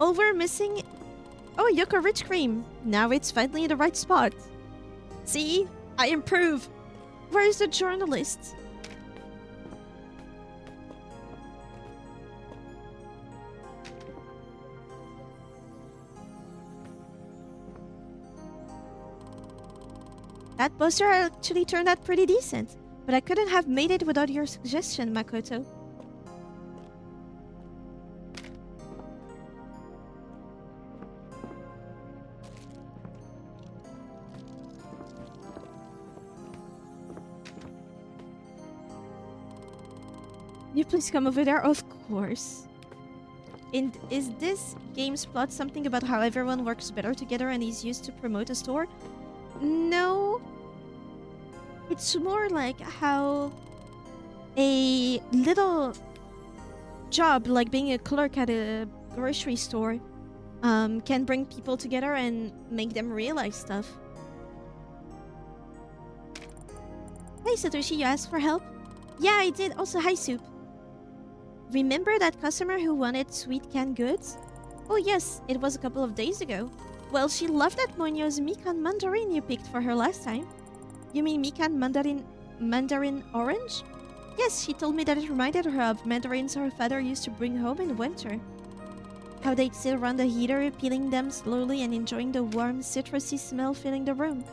All we're missing... Oh, Yoko Rich Cream. Now it's finally in the right spot. See? I improve. Where's the journalist? That poster actually turned out pretty decent, but I couldn't have made it without your suggestion, Makoto. You please come over there? Of course. Is this game's plot something about how everyone works better together and is used to promote a store? No. It's more like how a little job, like being a clerk at a grocery store, can bring people together and make them realize stuff. Hey Satoshi, you asked for help? Yeah, I did. Also, hi Soup. Remember that customer who wanted sweet canned goods? Oh yes, it was a couple of days ago. Well, she loved that Monyo's Mikan mandarin you picked for her last time. You mean Mikan mandarin orange? Yes, she told me that it reminded her of mandarins her father used to bring home in winter. How they'd sit around the heater, peeling them slowly and enjoying the warm, citrusy smell filling the room.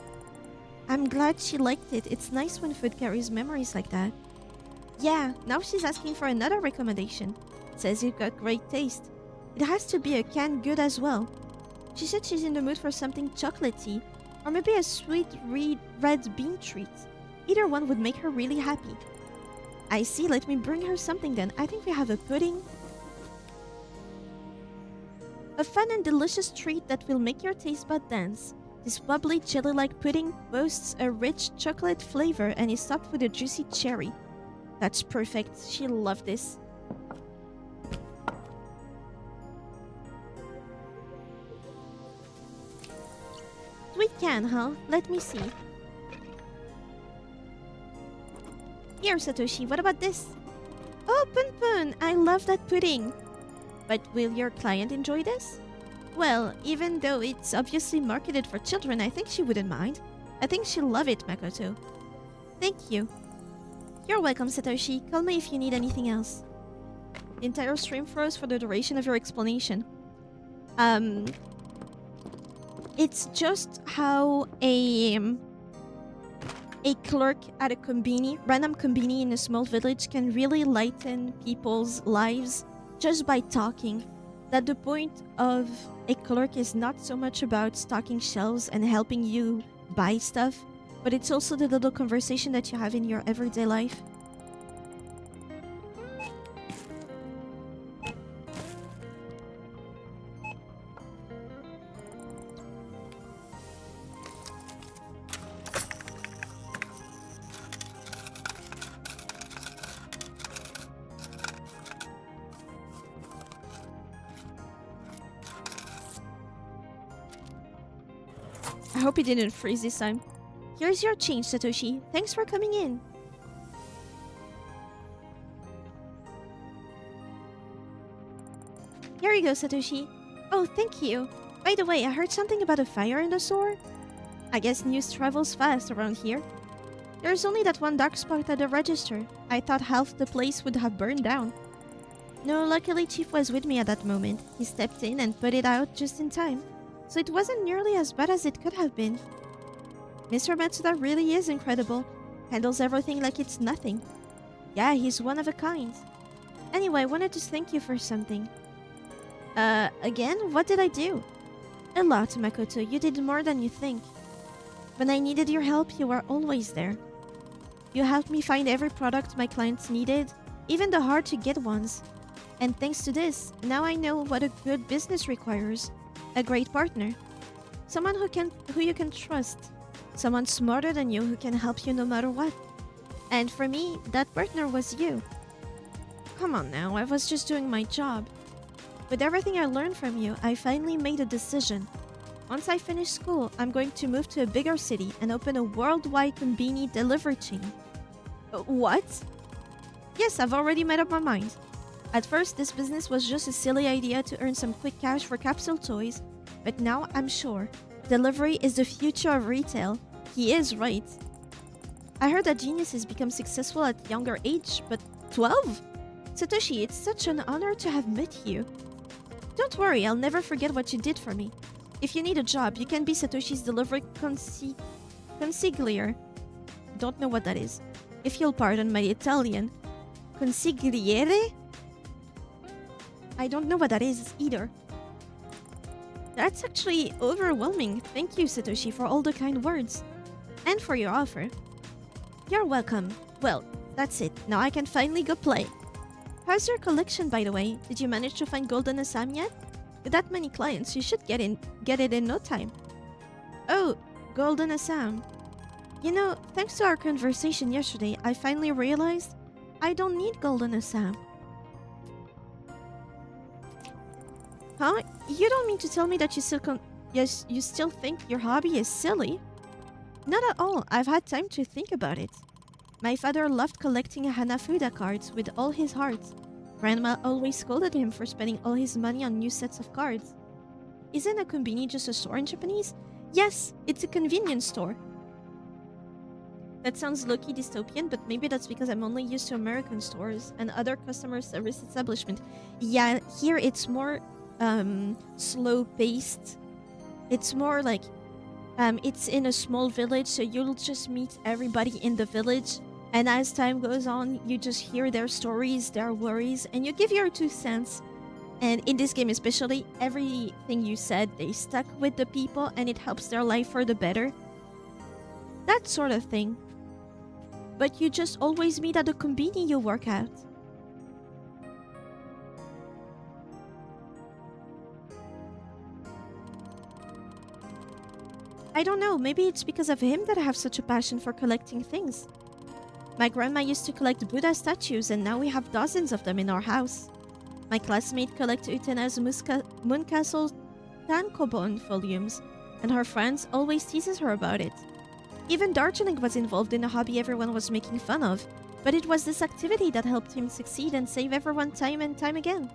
I'm glad she liked it. It's nice when food carries memories like that. Yeah, now she's asking for another recommendation. Says you've got great taste. It has to be a canned good as well. She said she's in the mood for something chocolatey, or maybe a sweet red bean treat. Either one would make her really happy. I see, let me bring her something then. I think we have a pudding. A fun and delicious treat that will make your taste bud dance. This bubbly jelly-like pudding boasts a rich chocolate flavor and is topped with a juicy cherry. That's perfect. She'll love this. Sweet can, huh? Let me see. Here, Satoshi, what about this? Oh, Pun Pun! I love that pudding! But will your client enjoy this? Well, even though it's obviously marketed for children, I think she wouldn't mind. I think she'll love it, Makoto. Thank you. You're welcome, Satoshi. Call me if you need anything else. The entire stream froze for the duration of your explanation. It's just how a clerk at a random konbini in a small village can really lighten people's lives just by talking. That the point of a clerk is not so much about stocking shelves and helping you buy stuff, but it's also the little conversation that you have in your everyday life. I hope it didn't freeze this time. Here's your change, Satoshi. Thanks for coming in. Here you go, Satoshi. Oh, thank you. By the way, I heard something about a fire in the store. I guess news travels fast around here. There's only that one dark spot at the register. I thought half the place would have burned down. No, luckily Chief was with me at that moment. He stepped in and put it out just in time. So it wasn't nearly as bad as it could have been. Mr. Matsuda really is incredible. Handles everything like it's nothing. Yeah, he's one of a kind. Anyway, I wanted to thank you for something. Again? What did I do? A lot, Makoto. You did more than you think. When I needed your help, you were always there. You helped me find every product my clients needed, even the hard-to-get ones. And thanks to this, now I know what a good business requires. A great partner. Someone who you can trust. Someone smarter than you who can help you no matter what. And for me, that partner was you. Come on now, I was just doing my job. With everything I learned from you, I finally made a decision. Once I finish school, I'm going to move to a bigger city and open a worldwide konbini delivery chain. What? Yes, I've already made up my mind. At first, this business was just a silly idea to earn some quick cash for capsule toys, but now I'm sure. Delivery is the future of retail. He is right. I heard that geniuses become successful at younger age, but 12? Satoshi, it's such an honor to have met you. Don't worry, I'll never forget what you did for me. If you need a job, you can be Satoshi's delivery consigliere. Don't know what that is. If you'll pardon my Italian. Consigliere? I don't know what that is either. That's actually overwhelming. Thank you, Satoshi, for all the kind words. And for your offer. You're welcome. Well, that's it. Now I can finally go play. How's your collection, by the way? Did you manage to find Golden Assam yet? With that many clients, you should get it in no time. Oh, Golden Assam. You know, thanks to our conversation yesterday, I finally realized I don't need Golden Assam. Huh? You don't mean to tell me that you still think your hobby is silly? Not at all. I've had time to think about it. My father loved collecting Hanafuda cards with all his heart. Grandma always scolded him for spending all his money on new sets of cards. Isn't a konbini just a store in Japanese? Yes, it's a convenience store. That sounds low-key dystopian, but maybe that's because I'm only used to American stores and other customer service establishments. Yeah, here it's more slow-paced. It's more like it's in a small village, so you'll just meet everybody in the village. And as time goes on, you just hear their stories, their worries, and you give your 2 cents. And in this game especially, everything you said, they stuck with the people and it helps their life for the better. That sort of thing. But you just always meet at the konbini you work at. I don't know, maybe it's because of him that I have such a passion for collecting things. My grandma used to collect Buddha statues and now we have dozens of them in our house. My classmate collects Utena's Mooncastle Tankobon volumes and her friends always teases her about it. Even Darjeeling was involved in a hobby everyone was making fun of, but it was this activity that helped him succeed and save everyone time and time again.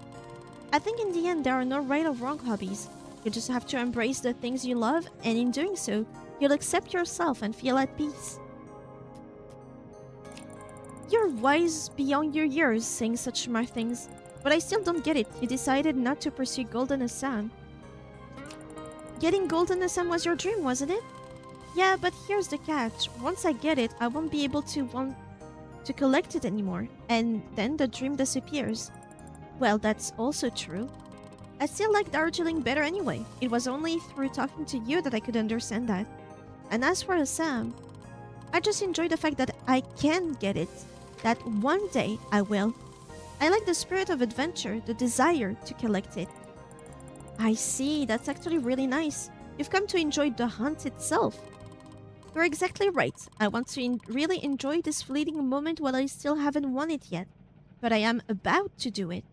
I think in the end there are no right or wrong hobbies. You just have to embrace the things you love, and in doing so, you'll accept yourself and feel at peace. You're wise beyond your years saying such smart things, but I still don't get it. You decided not to pursue Golden Assam. Getting Golden Assam was your dream, wasn't it? Yeah, but here's the catch. Once I get it, I won't be able to want to collect it anymore, and then the dream disappears. Well, that's also true. I still like Darjeeling better anyway. It was only through talking to you that I could understand that. And as for Assam, I just enjoy the fact that I can get it. That one day I will. I like the spirit of adventure, the desire to collect it. I see, that's actually really nice. You've come to enjoy the hunt itself. You're exactly right. I want to really enjoy this fleeting moment while I still haven't won it yet. But I am about to do it.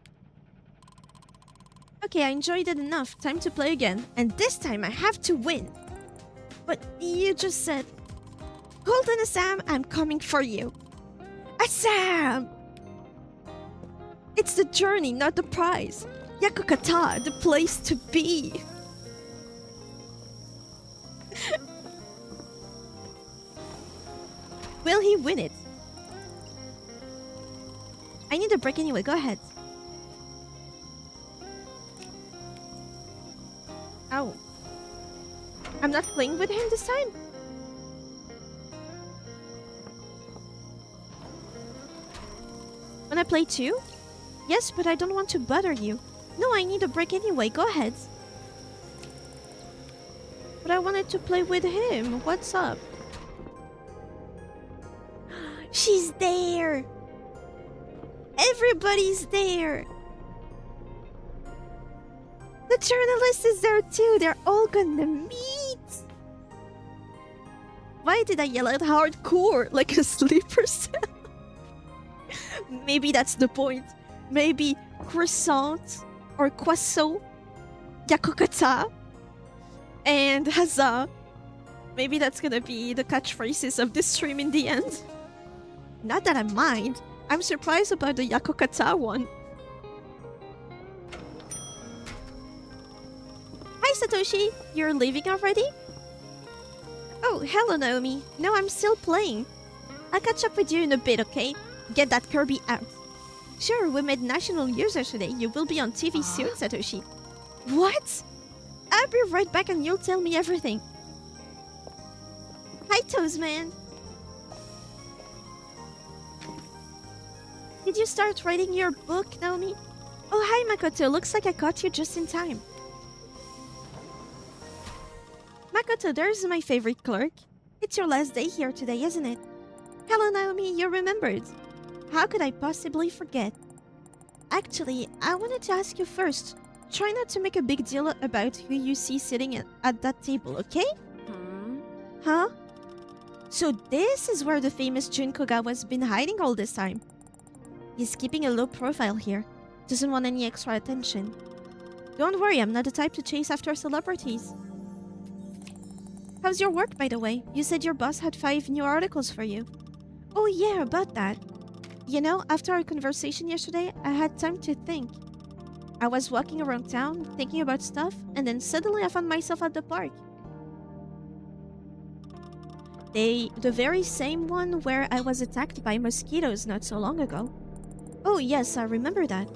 Okay, I enjoyed it enough. Time to play again. And this time I have to win. But you just said, Golden Assam, I'm coming for you. Assam! It's the journey, not the prize. Yakukata, the place to be. Will he win it? I need a break anyway, go ahead. Ow. I'm not playing with him this time? Wanna play too? Yes, but I don't want to bother you. No, I need a break anyway, go ahead. But I wanted to play with him. What's up? She's there! Everybody's there! The journalist is there too! They're all gonna meet! Why did I yell out hardcore like a sleeper cell? Maybe that's the point. Maybe croissant or croissant, yakokata, and haza. Maybe that's gonna be the catchphrases of this stream in the end. Not that I mind. I'm surprised about the yakokata one. Hi Satoshi, you're leaving already? Oh, hello Naomi. No, I'm still playing. I'll catch up with you in a bit, okay? Get that Kirby out. Sure, we made national news yesterday. You will be on TV soon, Satoshi. What? I'll be right back and you'll tell me everything. Hi, Toastman. Did you start writing your book, Naomi? Oh, hi, Makoto. Looks like I caught you just in time. Makoto, there's my favorite clerk. It's your last day here today, isn't it? Hello, Naomi. You remembered. How could I possibly forget? actually, I wanted to ask you first. Try not to make a big deal about who you see sitting at that table, okay? Huh? So this is where the famous Jun Kogawa's been hiding all this time. He's keeping a low profile here. Doesn't want any extra attention. Don't worry, I'm not the type to chase after celebrities. How's your work, by the way? You said your boss had 5 new articles for you. Oh yeah, about that. You know, after our conversation yesterday, I had time to think. I was walking around town, thinking about stuff, and then suddenly I found myself at the park. The very same one where I was attacked by mosquitoes not so long ago. Oh yes, I remember that.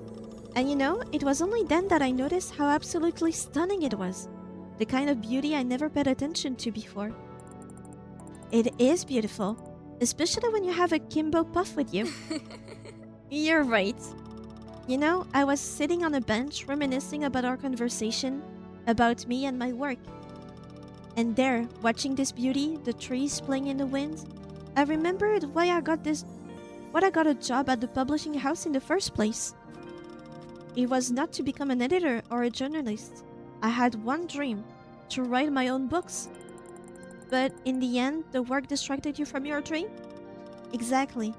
And you know, it was only then that I noticed how absolutely stunning it was. The kind of beauty I never paid attention to before. It is beautiful, especially when you have a Kimbo puff with you. You're right. You know, I was sitting on a bench reminiscing about our conversation, about me and my work. And there, watching this beauty, the trees playing in the wind, I remembered why I got a job at the publishing house in the first place. It was not to become an editor or a journalist. I had one dream, to write my own books. But in the end, the work distracted you from your dream? Exactly.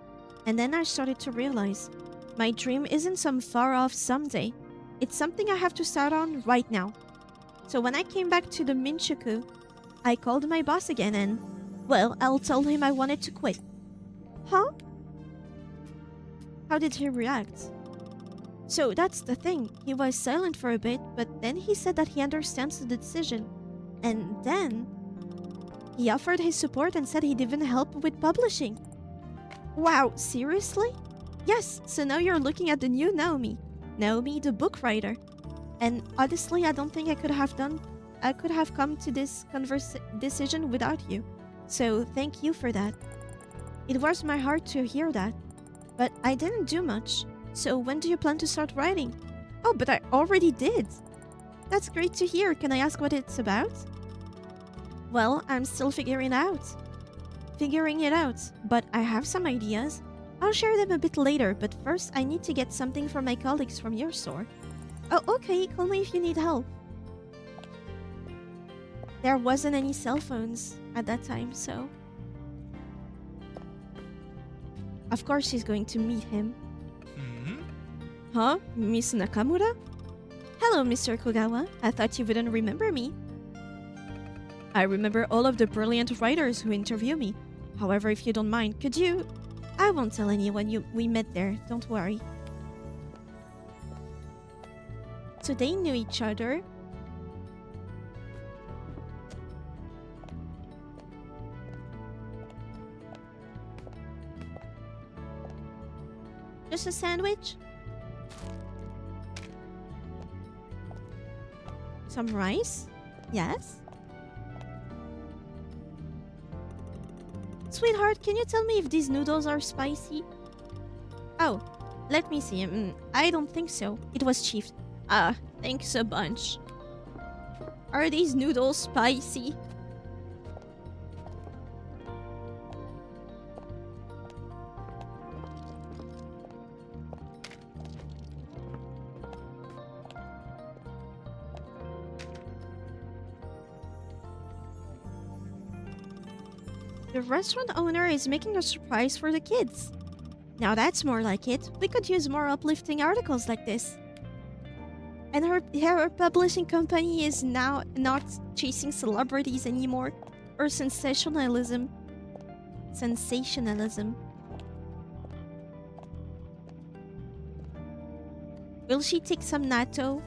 And then I started to realize, my dream isn't some far-off someday. It's something I have to start on right now. So when I came back to the Minshuku, I called my boss again and, well, I'll tell him I wanted to quit. Huh? How did he react? So that's the thing. He was silent for a bit, but then he said that he understands the decision. And then he offered his support and said he'd even help with publishing. Wow, seriously? Yes, so now you're looking at the new Naomi. Naomi, the book writer. And honestly, I don't think I could have come to this decision without you. So thank you for that. It warms my heart to hear that. But I didn't do much. So when do you plan to start writing? Oh, but I already did. That's great to hear. Can I ask what it's about? Well, I'm still figuring it out, but I have some ideas. I'll share them a bit later, but first I need to get something from my colleagues from your store. Oh, okay, call me if you need help. There wasn't any cell phones at that time, so... Of course she's going to meet him. Huh? Miss Nakamura? Hello, Mr. Kogawa. I thought you wouldn't remember me. I remember all of the brilliant writers who interview me. However, if you don't mind, could you... I won't tell anyone we met there, don't worry. So they knew each other. Just a sandwich? Some rice? Yes? Sweetheart, can you tell me if these noodles are spicy? Oh, let me see. I don't think so. It was cheap. Thanks a bunch. Are these noodles spicy? The restaurant owner is making a surprise for the kids. Now that's more like it. We could use more uplifting articles like this. And her publishing company is now not chasing celebrities anymore or sensationalism. Will she take some natto?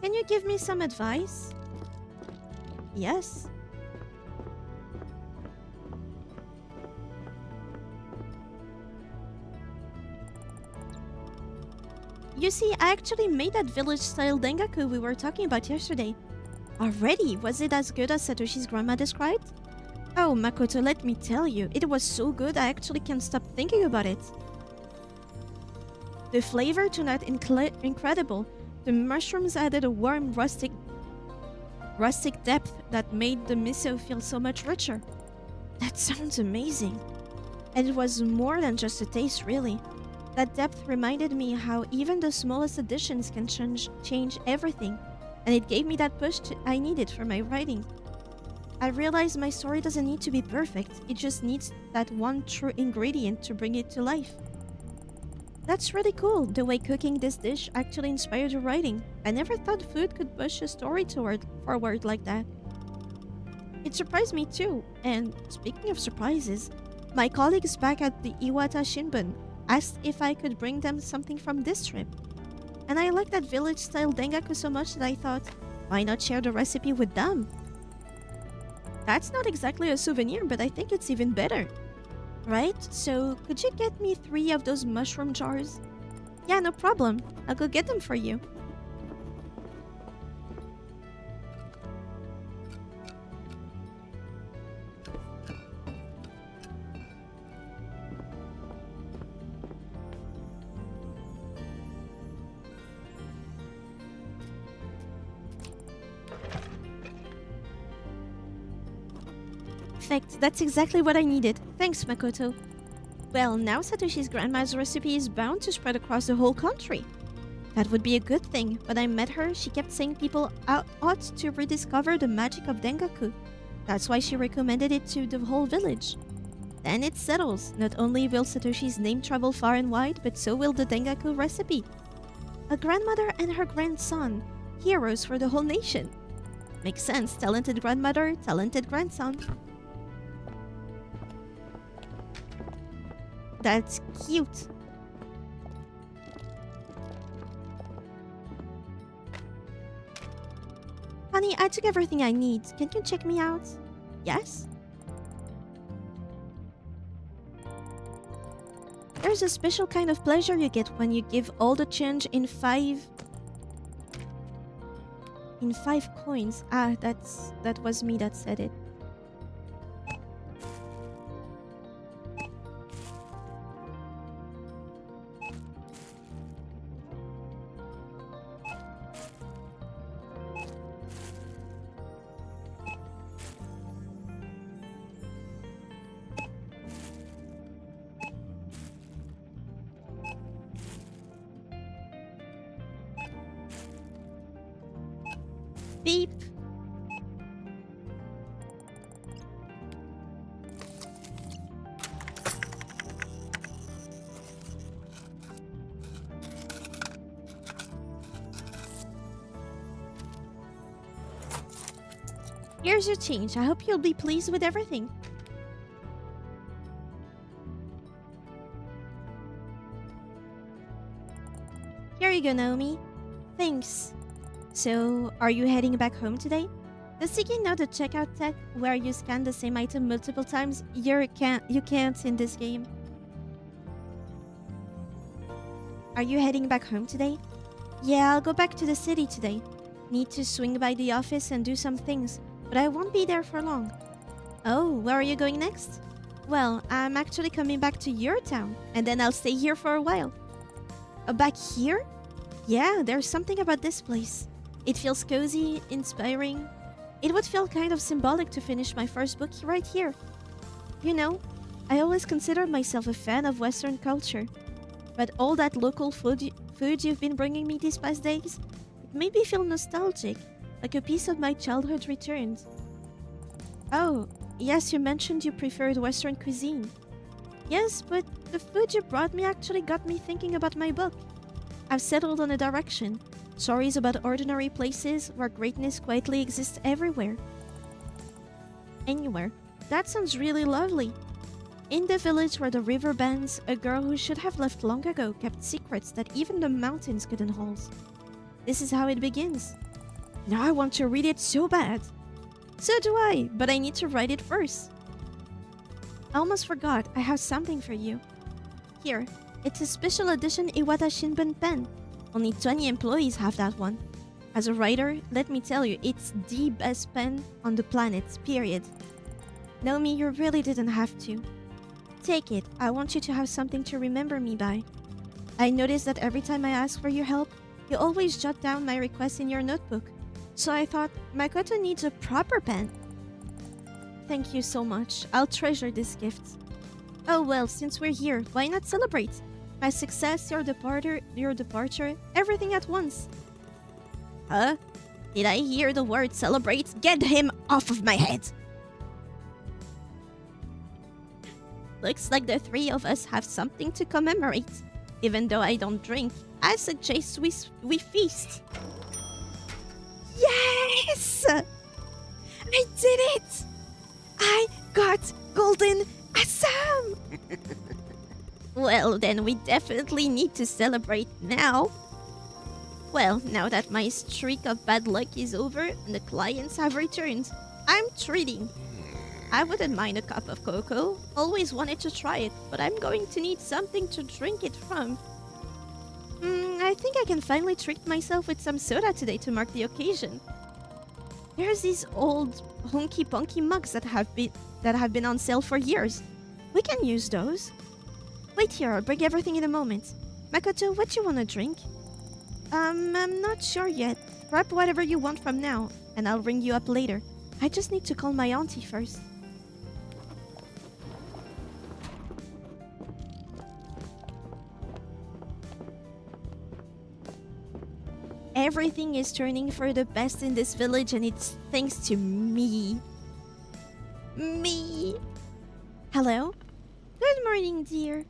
Can you give me some advice? Yes. You see, I actually made that village-style dengaku we were talking about yesterday. Already? Was it as good as Satoshi's grandma described? Oh, Makoto, let me tell you, it was so good I actually can't stop thinking about it. The flavor turned out incredible. The mushrooms added a warm, rustic depth that made the miso feel so much richer. That sounds amazing. And it was more than just a taste, really. That depth reminded me how even the smallest additions can change everything, and it gave me that I needed for my writing. I realized my story doesn't need to be perfect, it just needs that one true ingredient to bring it to life. That's really cool, the way cooking this dish actually inspired your writing. I never thought food could push a story forward like that. It surprised me too, and speaking of surprises, my colleagues back at the Iwata Shinbun asked if I could bring them something from this trip. And I liked that village-style dengaku so much that I thought, why not share the recipe with them? That's not exactly a souvenir, but I think it's even better. Right? So, could you get me 3 of those mushroom jars? Yeah, no problem. I'll go get them for you. Perfect, that's exactly what I needed. Thanks, Makoto. Well, now Satoshi's grandma's recipe is bound to spread across the whole country. That would be a good thing. When I met her, she kept saying people ought to rediscover the magic of dengaku. That's why she recommended it to the whole village. Then it settles. Not only will Satoshi's name travel far and wide, but so will the dengaku recipe. A grandmother and her grandson, heroes for the whole nation. Makes sense. Talented grandmother, talented grandson. That's cute. Honey, I took everything I need. Can you check me out? Yes? There's a special kind of pleasure you get when you give all the change in 5 coins. Ah, that was me that said it. Beep. Here's your change. I hope you'll be pleased with everything. Here you go, Naomi. Thanks. So, are you heading back home today? Does Siki know the checkout tech where you scan the same item multiple times? You can't in this game. Are you heading back home today? Yeah, I'll go back to the city today. Need to swing by the office and do some things, but I won't be there for long. Oh, where are you going next? Well, I'm actually coming back to your town, and then I'll stay here for a while. Back here? Yeah, there's something about this place. It feels cozy, inspiring. It would feel kind of symbolic to finish my first book right here. You know, I always considered myself a fan of Western culture. But all that local food you've been bringing me these past days, it made me feel nostalgic, like a piece of my childhood returned. Oh, yes, you mentioned you preferred Western cuisine. Yes, but the food you brought me actually got me thinking about my book. I've settled on a direction. Stories about ordinary places where greatness quietly exists everywhere. Anywhere. That sounds really lovely. In the village where the river bends, a girl who should have left long ago kept secrets that even the mountains couldn't hold. This is how it begins. Now I want to read it so bad. So do I, but I need to write it first. I almost forgot, I have something for you. Here, it's a special edition Iwata Shinbun pen. Only 20 employees have that one. As a writer, let me tell you, it's the best pen on the planet, period. Naomi, you really didn't have to. Take it, I want you to have something to remember me by. I noticed that every time I ask for your help, you always jot down my request in your notebook. So I thought, Makoto needs a proper pen. Thank you so much, I'll treasure this gift. Oh well, since we're here, why not celebrate? My success, your departure, everything at once. Huh? Did I hear the word celebrate? Get him off of my head! Looks like the three of us have something to commemorate. Even though I don't drink, I suggest we feast. Yes! I did it! I got Golden Assam! Well, then we definitely need to celebrate now. Well, now that my streak of bad luck is over and the clients have returned, I'm treating. I wouldn't mind a cup of cocoa. Always wanted to try it, but I'm going to need something to drink it from. I think I can finally treat myself with some soda today to mark the occasion. There's these old honky-ponky mugs that have been on sale for years. We can use those. Wait here, I'll bring everything in a moment. Makoto, what do you want to drink? I'm not sure yet. Grab whatever you want from now, and I'll ring you up later. I just need to call my auntie first. Everything is turning for the best in this village, and it's thanks to me. Me. Hello? Good morning, dear.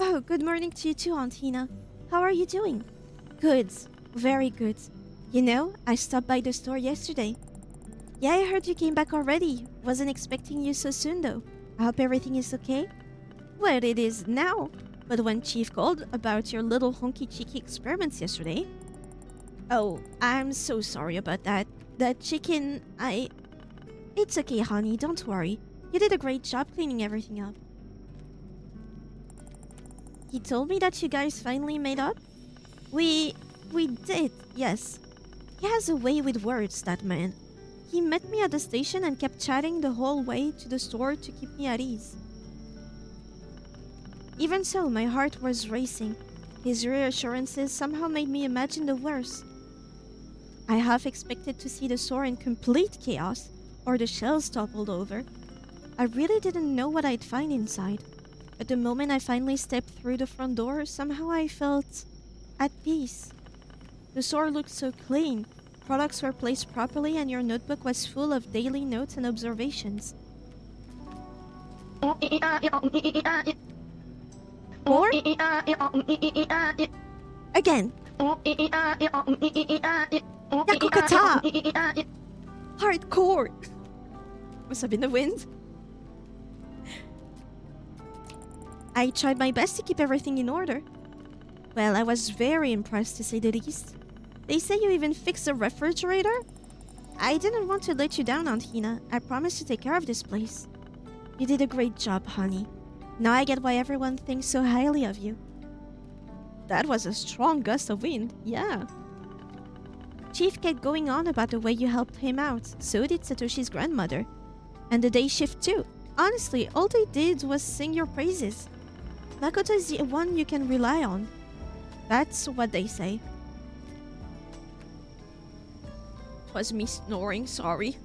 Oh, good morning to you too, Aunt Hina. How are you doing? Good. Very good. You know, I stopped by the store yesterday. Yeah, I heard you came back already. Wasn't expecting you so soon, though. I hope everything is okay. Well, it is now. But when Chief called about your little honky-cheeky experiments yesterday... Oh, I'm so sorry about that. That chicken, It's okay, honey. Don't worry. You did a great job cleaning everything up. He told me that you guys finally made up? We did, yes. He has a way with words, that man. He met me at the station and kept chatting the whole way to the store to keep me at ease. Even so, my heart was racing. His reassurances somehow made me imagine the worst. I half expected to see the store in complete chaos, or the shelves toppled over. I really didn't know what I'd find inside. But the moment I finally stepped through the front door, somehow I felt at peace. The store looked so clean. Products were placed properly and your notebook was full of daily notes and observations. More? Again. Yakukata! Hardcore! Must have been the wind. I tried my best to keep everything in order. Well, I was very impressed to say the least. They say you even fixed the refrigerator? I didn't want to let you down, Aunt Hina. I promised to take care of this place. You did a great job, honey. Now I get why everyone thinks so highly of you. That was a strong gust of wind, yeah. Chief kept going on about the way you helped him out. So did Satoshi's grandmother. And the day shift too. Honestly, all they did was sing your praises. Makoto is the one you can rely on. That's what they say. Was me snoring, sorry.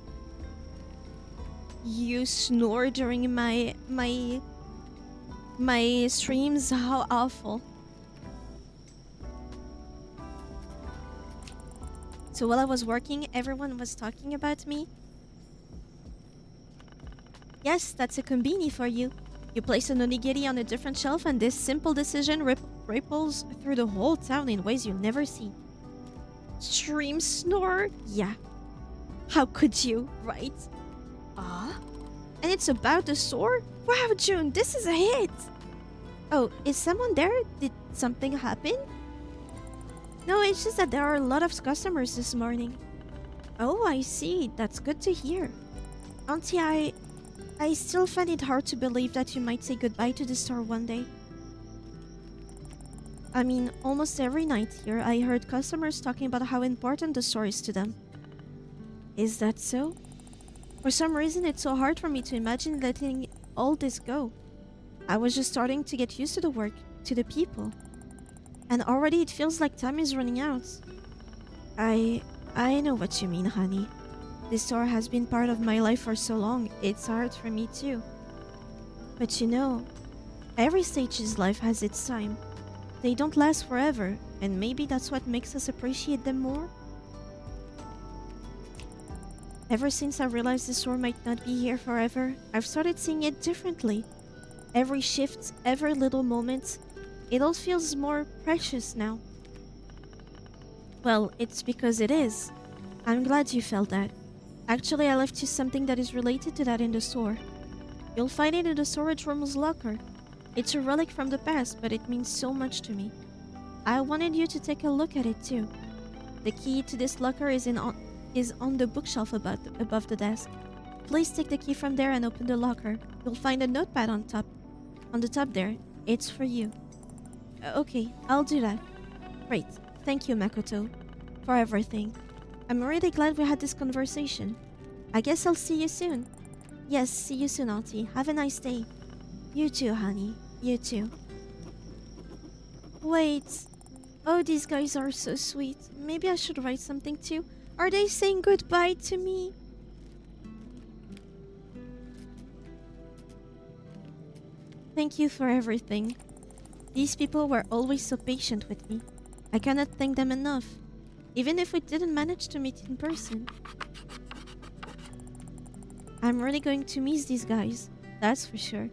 You snore during my streams? How awful. So while I was working, everyone was talking about me. Yes, that's a konbini for you. You place an onigiri on a different shelf and this simple decision ripples through the whole town in ways you'll never see. Stream snore? Yeah. How could you, right? And it's about the store? Wow, June, this is a hit! Oh, is someone there? Did something happen? No, it's just that there are a lot of customers this morning. Oh, I see. That's good to hear. Auntie, I still find it hard to believe that you might say goodbye to the store one day. I mean, almost every night here, I heard customers talking about how important the store is to them. Is that so? For some reason, it's so hard for me to imagine letting all this go. I was just starting to get used to the work, to the people. And already it feels like time is running out. I know what you mean, honey. This store has been part of my life for so long, it's hard for me too. But you know, every stage in life has its time. they don't last forever, and maybe that's what makes us appreciate them more. Ever since I realized the store might not be here forever, I've started seeing it differently. Every shift, every little moment, it all feels more precious now. Well, it's because it is. I'm glad you felt that. Actually, I left you something that is related to that in the store. You'll find it in the storage room's locker. It's a relic from the past, but it means so much to me. I wanted you to take a look at it too. The key to this locker is on the bookshelf above the desk. Please take the key from there and open the locker. You'll find a notepad on top. On the top there. It's for you. Okay, I'll do that. Great. Thank you, Makoto, for everything. I'm really glad we had this conversation. I guess I'll see you soon. Yes, see you soon, Auntie. Have a nice day. You too, honey. You too. Wait. Oh, these guys are so sweet. Maybe I should write something too. Are they saying goodbye to me? Thank you for everything. These people were always so patient with me. I cannot thank them enough, even if we didn't manage to meet in person. I'm really going to miss these guys, that's for sure.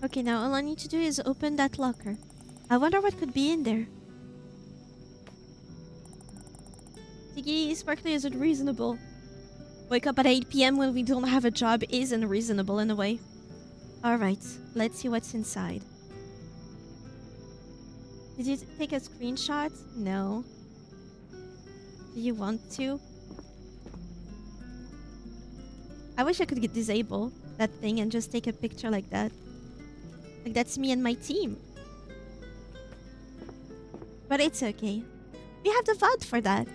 Okay, now all I need to do is open that locker. I wonder what could be in there. Tiggy, Sparkly isn't reasonable. Wake up at 8 p.m. when we don't have a job isn't reasonable in a way. Alright, let's see what's inside. Did you take a screenshot? No. Do you want to? I wish I could disable that thing and just take a picture like that. Like that's me and my team. But it's okay. We have the VOD for that.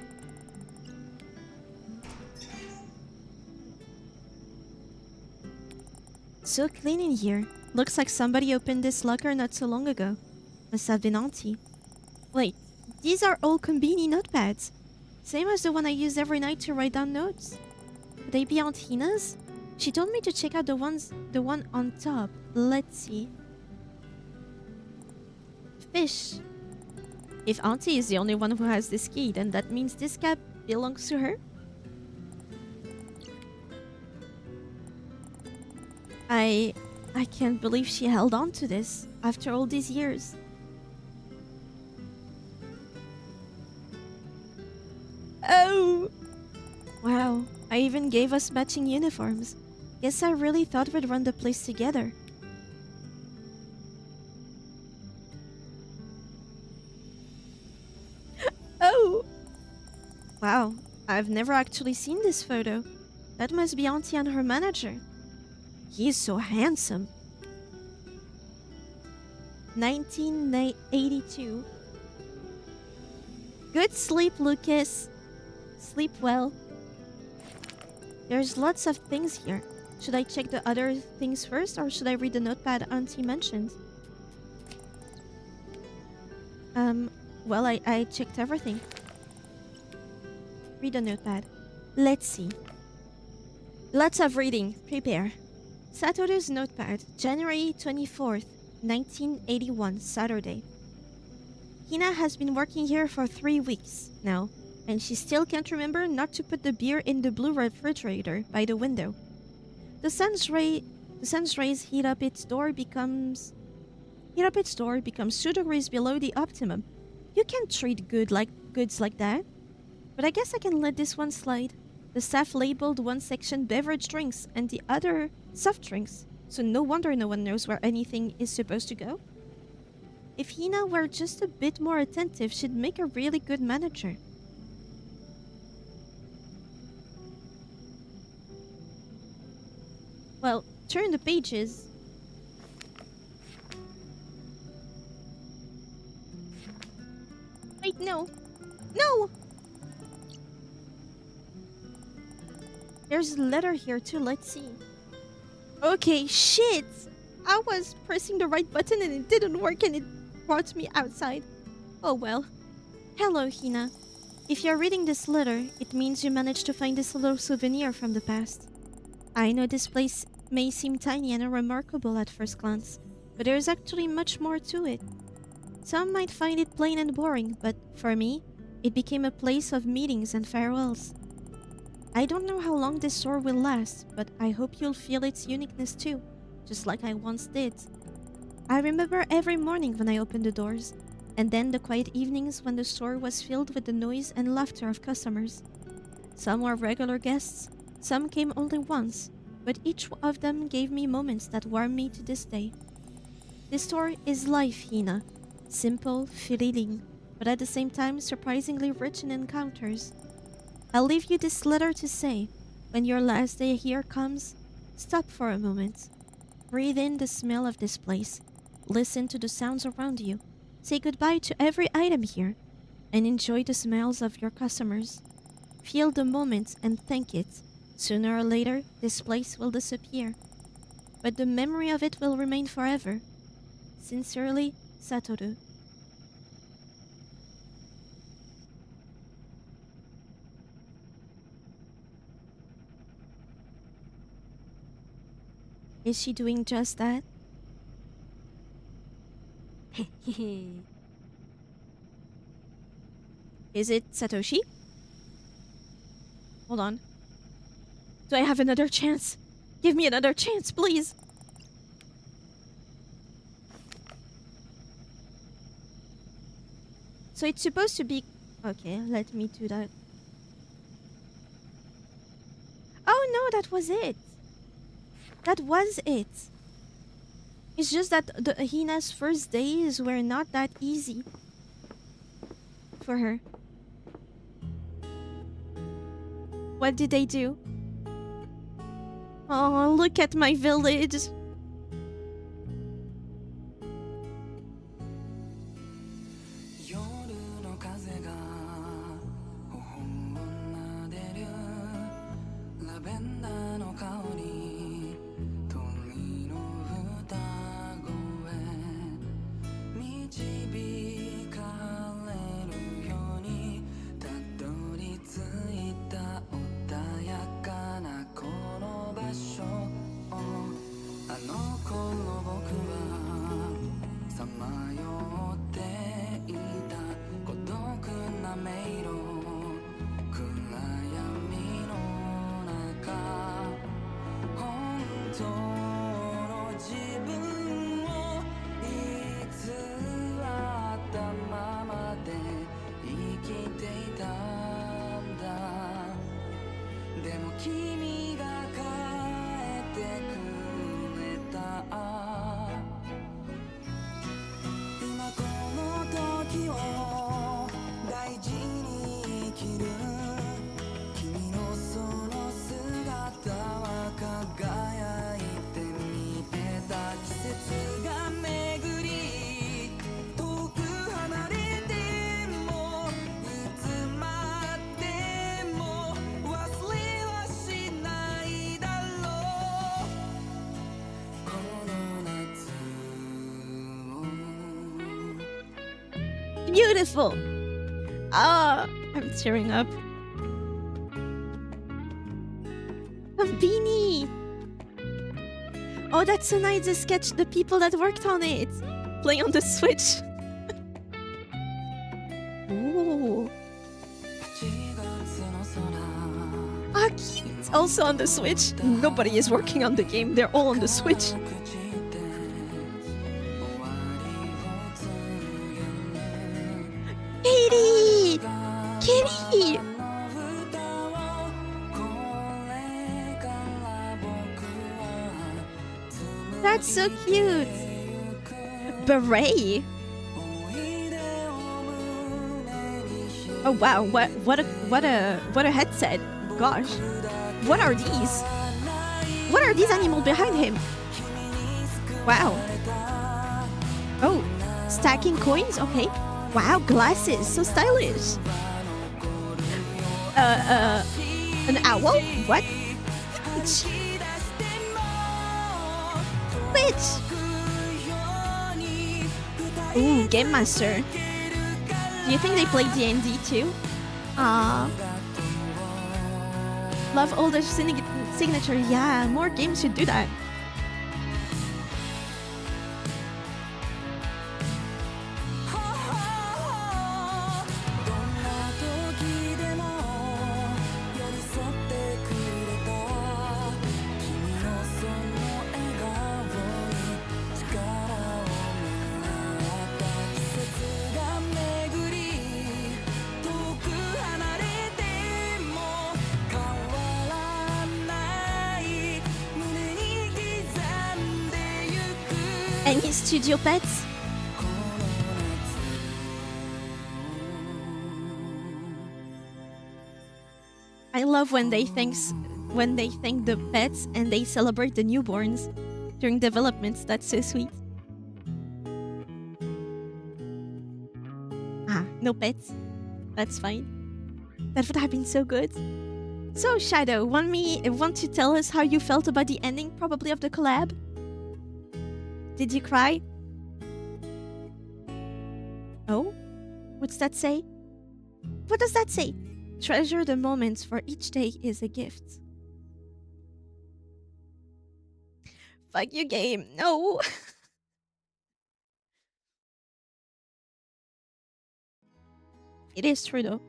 So clean in here. Looks like somebody opened this locker not so long ago. Must have been Auntie. Wait, these are all inKONBINI notepads. Same as the one I use every night to write down notes. Could they be Aunt Hina's? She told me to check out the one on top. Let's see. Fish. If Auntie is the only one who has this key, then that means this cap belongs to her? I can't believe she held on to this after all these years. Oh! Wow, I even gave us matching uniforms. Guess I really thought we'd run the place together. Oh! Wow, I've never actually seen this photo. That must be Auntie and her manager. He's so handsome. 1982. Good sleep, Lucas. Sleep well. There's lots of things here. Should I check the other things first, or should I read the notepad Auntie mentioned? Well, I checked everything. Read the notepad. Let's see. Lots of reading. Prepare. Satoru's notepad, January 24th, 1981, Saturday. Hina has been working here for 3 weeks now, and she still can't remember not to put the beer in the blue refrigerator by the window. The sun's rays heat up its door becomes 2 degrees below the optimum. You can't treat goods like that. But I guess I can let this one slide. The staff labeled one section beverage drinks and the other soft drinks, so no wonder no one knows where anything is supposed to go. If Hina were just a bit more attentive, she'd make a really good manager. Well, turn the pages. Wait, no. No! There's a letter here too, let's see. Okay, shit! I was pressing the right button and it didn't work and it brought me outside. Oh well. Hello, Hina. If you're reading this letter, it means you managed to find this little souvenir from the past. I know this place may seem tiny and unremarkable at first glance, but there is actually much more to it. Some might find it plain and boring, but for me, it became a place of meetings and farewells. I don't know how long this store will last, but I hope you'll feel its uniqueness too, just like I once did. I remember every morning when I opened the doors, and then the quiet evenings when the store was filled with the noise and laughter of customers. Some were regular guests, some came only once, but each of them gave me moments that warm me to this day. This store is life, Hina. Simple, fleeting, but at the same time surprisingly rich in encounters. I'll leave you this letter to say, when your last day here comes, stop for a moment. Breathe in the smell of this place. Listen to the sounds around you. Say goodbye to every item here, and enjoy the smiles of your customers. Feel the moment and thank it. Sooner or later, this place will disappear, but the memory of it will remain forever. Sincerely, Satoru. Is she doing just that? Is it Satoshi? Hold on. Do I have another chance? Give me another chance, please. So it's supposed to be... Okay, let me do that. Oh no, that was it. That was it. It's just that the Hina's first days were not that easy for her. What did they do? Oh, look at my village. Beautiful. Ah, I'm tearing up. Konbini. Oh, that's so nice to sketch the people that worked on it. Play on the Switch. Ooh. Ah, cute. Also on the Switch. Nobody is working on the game. They're all on the Switch. Katie! Kitty! That's so cute. Beret. Oh wow! What a headset! Gosh, what are these? What are these animals behind him? Wow. Oh, stacking coins. Okay. Wow, glasses, so stylish. An owl? What? Bitch. Ooh, Game Master. Do you think they play D&D too? Ah, love all the signature. Yeah, more games should do that. Any studio pets? I love when they thank the pets and they celebrate the newborns during developments. That's so sweet. Ah, no pets. That's fine. That would have been so good. So Shadow, want to tell us how you felt about the ending, probably of the collab? Did you cry? Oh, what's that say? What does that say? Treasure the moments, for each day is a gift. Fuck you, game. No. It is true though.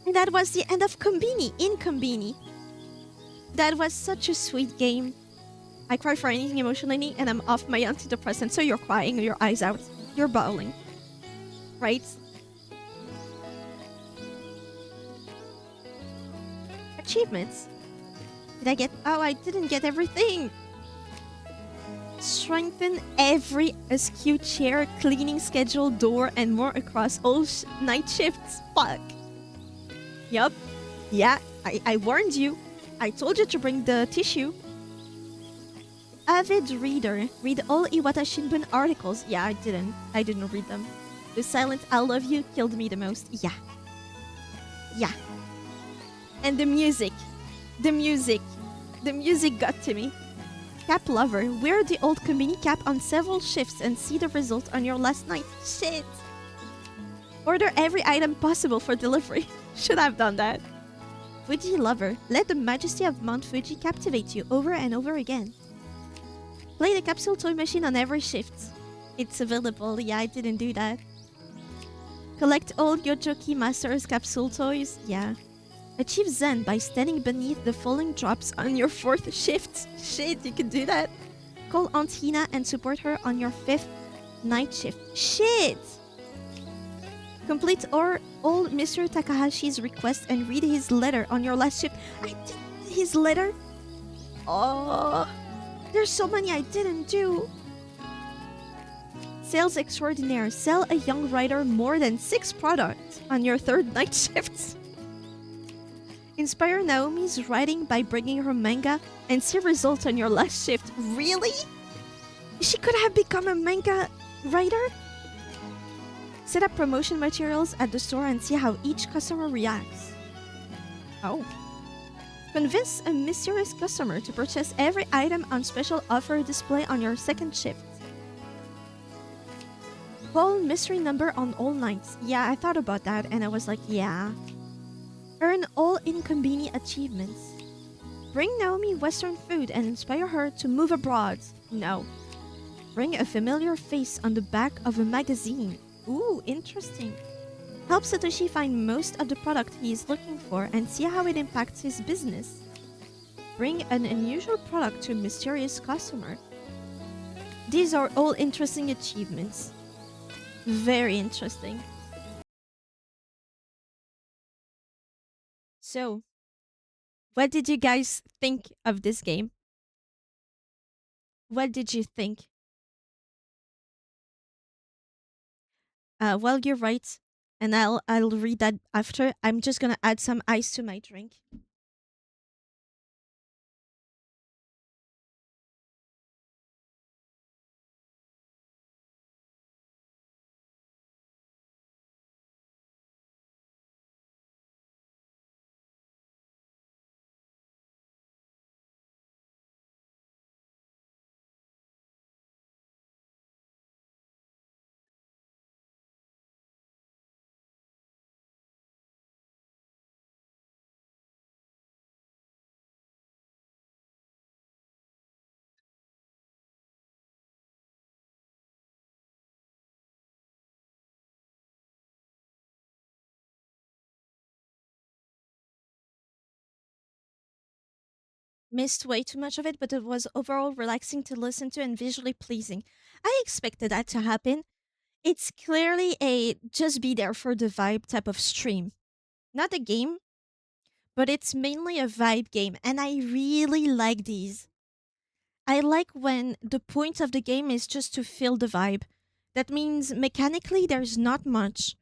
And that was the end of inKONBINI. That was such a sweet game. I cry for anything emotionally and I'm off my antidepressant, so you're crying, your eyes out. You're bawling. Right? Achievements. Did I get... Oh, I didn't get everything. Strengthen every SQ chair, cleaning schedule, door, and more across all night shifts. Fuck. Yup. Yeah, I warned you. I told you to bring the tissue. Avid reader. Read all Iwata Shinbun articles. Yeah, I didn't. I didn't read them. The silent I love you killed me the most. Yeah. Yeah. And the music. The music. The music got to me. Cap lover. Wear the old Konbini cap on several shifts and see the result on your last night. Shit. Order every item possible for delivery. Should have done that. Fuji lover. Let the majesty of Mount Fuji captivate you over and over again. Play the capsule toy machine on every shift. It's available. Yeah, I didn't do that. Collect all Yojoki Master's capsule toys. Yeah. Achieve Zen by standing beneath the falling drops on your 4th shift. Shit, you can do that. Call Aunt Hina and support her on your 5th night shift. Shit! Complete all Mr. Takahashi's requests and read his letter on your last shift. I did his letter? Oh, there's so many I didn't do. Sales extraordinaire. Sell a young writer more than 6 products on your 3rd night shift. Inspire Naomi's writing by bringing her manga and see results on your last shift. Really? She could have become a manga writer? Set up promotion materials at the store and see how each customer reacts. Oh. Convince a mysterious customer to purchase every item on special offer display on your 2nd shift. Call mystery number on all nights. Yeah, I thought about that and I was like, yeah. Earn all inKONBINI achievements. Bring Naomi Western food and inspire her to move abroad. No. Bring a familiar face on the back of a magazine. Ooh, interesting. Help Satoshi find most of the product he is looking for and see how it impacts his business. Bring an unusual product to a mysterious customer. These are all interesting achievements. Very interesting. So, what did you guys think of this game? What did you think? Well, you're right, and I'll read that after. I'm just gonna add some ice to my drink. missed way too much of it, but it was overall relaxing to listen to and visually pleasing. I expected that to happen. It's clearly a just be there for the vibe type of stream. Not a game, but it's mainly a vibe game, and I really like these. I like when the point of the game is just to feel the vibe. That means mechanically there's not much.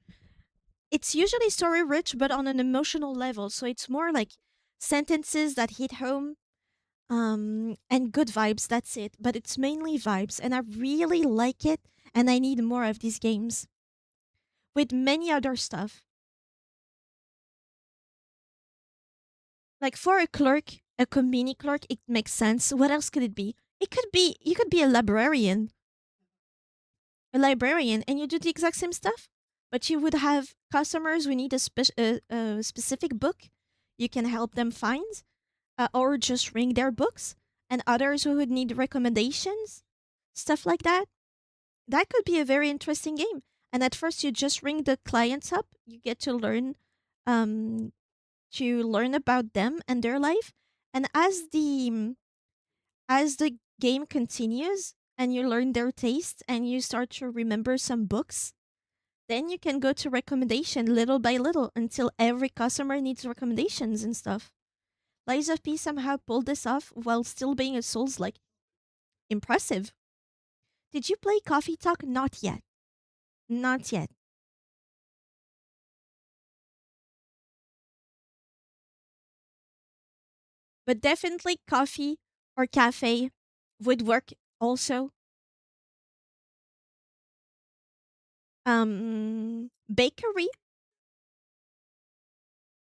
It's usually story rich, but on an emotional level, so it's more like sentences that hit home, and good vibes, that's it. But it's mainly vibes, and I really like it, and I need more of these games with many other stuff. Like for a clerk, a conveni clerk, it makes sense. What else could it be? It could be you could be a librarian, and you do the exact same stuff, but you would have customers who need a specific book. You can help them find, or just ring their books, and others who would need recommendations, stuff like that. That could be a very interesting game. And at first, you just ring the clients up. You get um, to learn about them and their life. And as the game continues, and you learn their tastes, and you start to remember some books, then you can go to recommendation little by little until every customer needs recommendations and stuff. Lies of P somehow pulled this off while still being a Souls like. Impressive. Did you play Coffee Talk? Not yet. Not yet. But definitely coffee or cafe would work also. Bakery.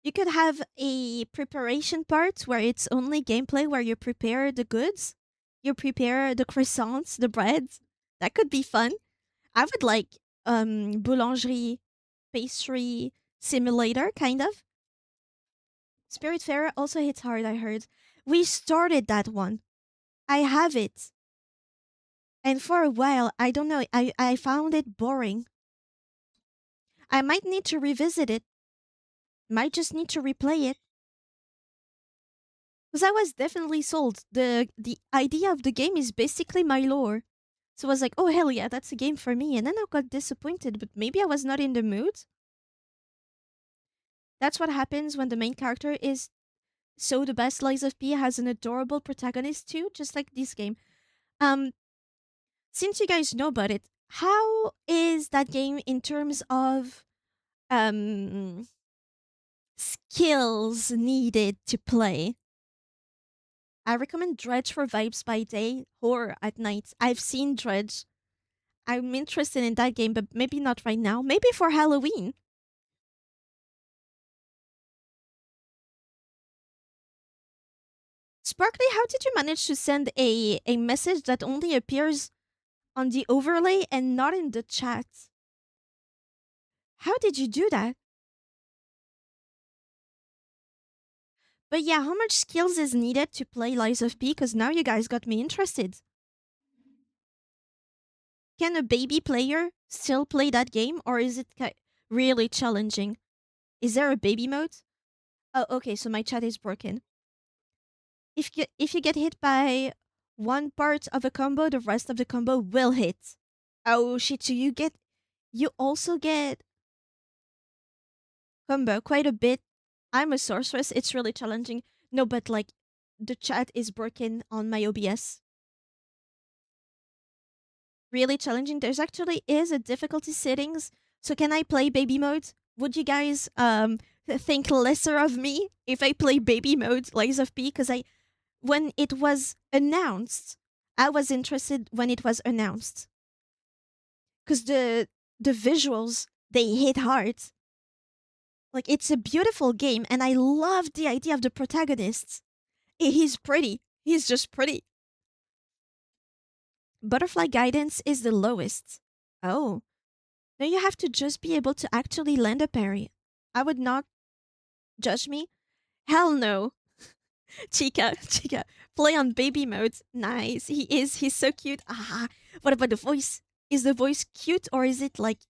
You could have a preparation part where it's only gameplay where you prepare the goods. You prepare the croissants, the breads. That could be fun. I would like boulangerie, pastry simulator, kind of. Spiritfarer also hits hard, I heard. We started that one. I have it. And for a while, I don't know, I found it boring. I might need to revisit it. Might just need to replay it. Because I was definitely sold. The idea of the game is basically my lore. So I was like, oh hell yeah, that's a game for me. And then I got disappointed, but maybe I was not in the mood. That's what happens when the main character is so the best. Lies of P has an adorable protagonist too, just like this game. Um, since you guys know about it, how is that game in terms of um skills needed to play? I recommend Dredge for vibes by day, horror at night. I've seen Dredge. I'm interested in that game, but maybe not right now. Maybe for Halloween. Sparkly, how did you manage to send a message that only appears on the overlay and not in the chat? How did you do that? But yeah, how much skills is needed to play Lies of P? Because now you guys got me interested. Can a baby player still play that game, or is it really challenging? Is there a baby mode? Oh, okay, so my chat is broken. If you get hit by one part of a combo, the rest of the combo will hit. Oh shit! So you also get combo quite a bit. I'm a sorceress. It's really challenging. No, but like the chat is broken on my OBS. Really challenging. There's actually is a difficulty settings. So can I play baby mode? Would you guys think lesser of me if I play baby mode Lies of P? Because when it was announced, I was interested when it was announced. Because the visuals, they hit hard. Like it's a beautiful game, and I love the idea of the protagonist. He's pretty. He's just pretty. Butterfly guidance is the lowest. Oh. No, you have to just be able to actually land a parry. I would not judge me. Hell no. Chica, play on baby mode. Nice. He's so cute. Ah. What about the voice? Is the voice cute, or is it like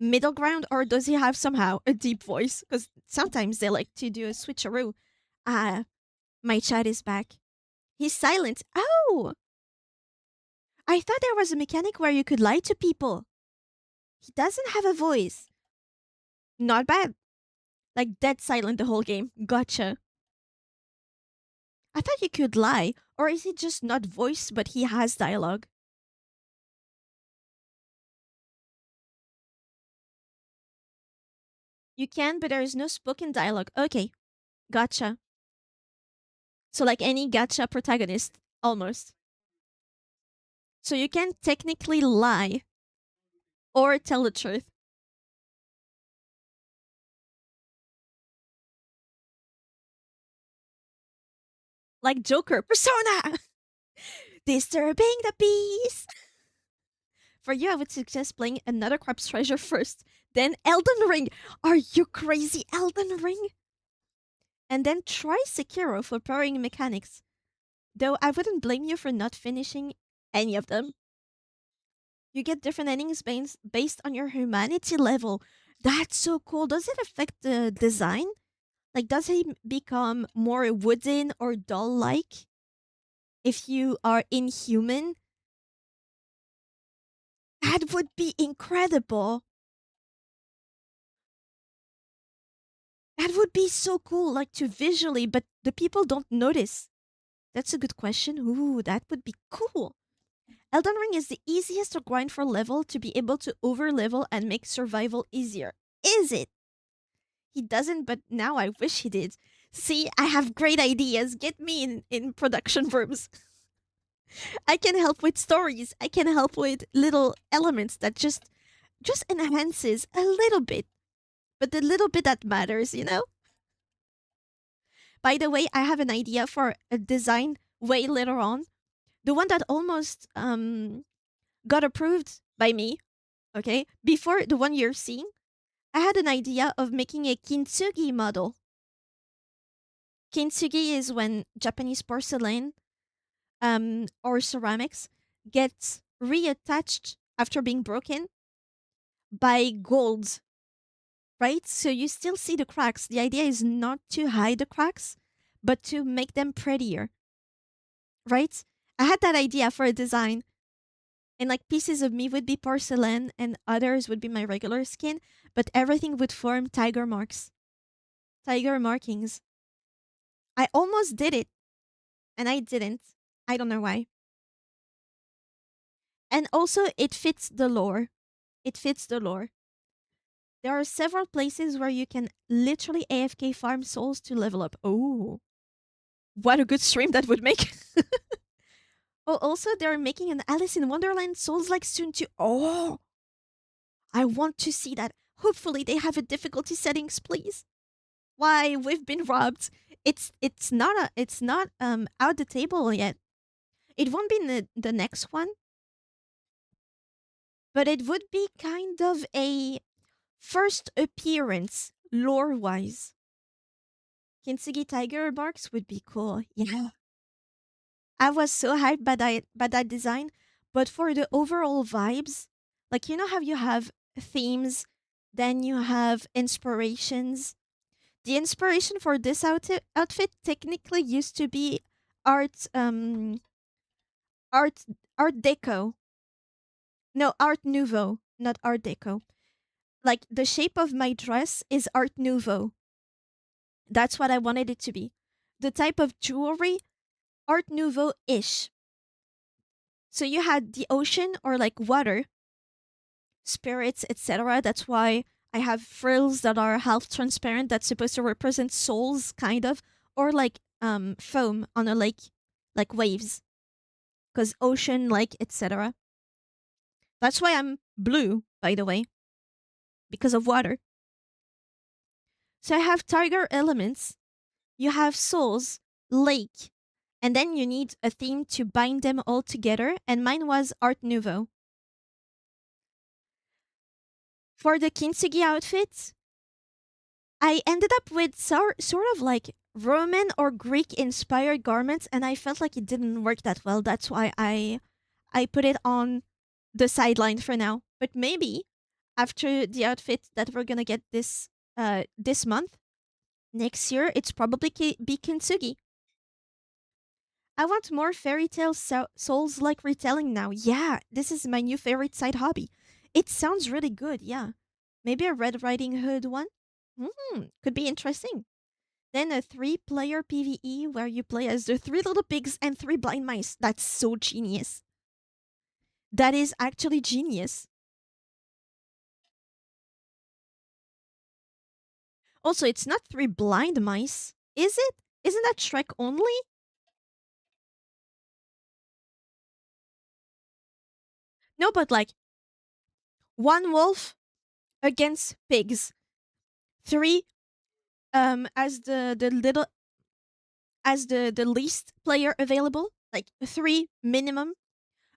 middle ground, or does he have somehow a deep voice? Because sometimes they like to do a switcheroo. Ah, my chat is back. He's silent. Oh, I thought there was a mechanic where you could lie to people. He doesn't have a voice. Not bad. Like dead silent the whole game. Gotcha. I thought you could lie. Or is it just not voiced, but he has dialogue? You can, but there is no spoken dialogue. Okay, gotcha. So, like any gacha protagonist, almost. So, you can technically lie or tell the truth. Like Joker, Persona! Disturbing the peace! For you, I would suggest playing another Corpse Treasure first, then Elden Ring. Are you crazy, Elden Ring? And then try Sekiro for powering mechanics. Though I wouldn't blame you for not finishing any of them. You get different endings based on your humanity level. That's so cool. Does it affect the design? Like, does he become more wooden or doll like if you are inhuman? That would be incredible. That would be so cool, like to visually, but the people don't notice. That's a good question. Ooh, that would be cool. Elden Ring is the easiest to grind for level to be able to over level and make survival easier. Is it? He doesn't, but now I wish he did. See, I have great ideas. Get me in production rooms. I can help with stories. I can help with little elements that just enhances a little bit, but the little bit that matters, you know? By the way, I have an idea for a design way later on. The one that almost got approved by me, okay? Before the one you're seeing, I had an idea of making a kintsugi model. Kintsugi is when Japanese porcelain or ceramics gets reattached after being broken by gold, right? So you still see the cracks. The idea is not to hide the cracks, but to make them prettier, right? I had that idea for a design, and like pieces of me would be porcelain and others would be my regular skin, but everything would form tiger marks, tiger markings. I almost did it, and I didn't. I don't know why. And also, it fits the lore. It fits the lore. There are several places where you can literally AFK farm souls to level up. Oh, what a good stream that would make. Oh, also, they're making an Alice in Wonderland Souls like soon too. Oh, I want to see that. Hopefully, they have a difficulty settings, please. Why we've been robbed. It's not out the table yet. It won't be in the next one, but it would be kind of a first appearance lore wise. Kintsugi Tiger Barks would be cool. Yeah. I was so hyped by that design, but for the overall vibes, like you know how you have themes, then you have inspirations. The inspiration for this outfit technically used to be art art art deco. No, art nouveau, not art deco. Like the shape of my dress is art nouveau. That's what I wanted it to be. The type of jewelry, art nouveau ish. So you had the ocean or like water, spirits, etc. That's why I have frills that are half transparent that's supposed to represent souls, kind of, or like foam on a lake, like waves, because ocean, lake, etc. That's why I'm blue, by the way, because of water. So I have tiger elements, you have souls, lake, and then you need a theme to bind them all together, and mine was Art Nouveau. For the kintsugi outfit, I ended up with sort of like Roman or Greek inspired garments, and I felt like it didn't work that well. That's why I put it on the sideline for now. But maybe after the outfit that we're gonna get this month, next year, it's probably be kintsugi. I want more fairy tale souls like retelling now. Yeah, this is my new favorite side hobby. It sounds really good. Yeah, maybe a Red Riding Hood one. Could be interesting. Then a three-player PvE where you play as the three little pigs and three blind mice. That's so genius. That is actually genius. Also, it's not three blind mice, is it? Isn't that Shrek only? No, but like one wolf against pigs. Three as the little as the least player available. Like three minimum.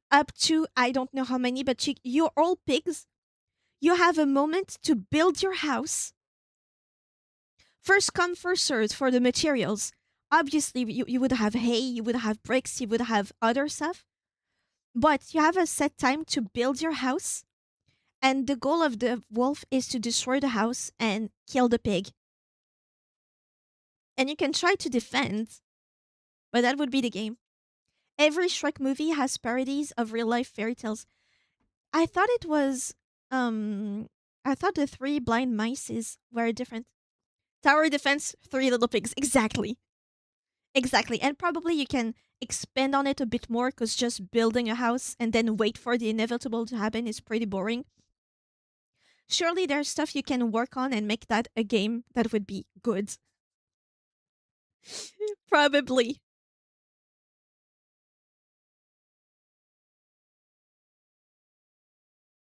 Up to I don't know how many, but you're all pigs. You have a moment to build your house. First come, first served for the materials. Obviously, you would have hay, you would have bricks, you would have other stuff. But you have a set time to build your house. And the goal of the wolf is to destroy the house and kill the pig. And you can try to defend, but that would be the game. Every Shrek movie has parodies of real life fairy tales. I thought it was um I thought the three blind mice were different. Tower defense, three little pigs. Exactly. Exactly. And probably you can expand on it a bit more because just building a house and then wait for the inevitable to happen is pretty boring. Surely there's stuff you can work on and make that a game that would be good. Probably.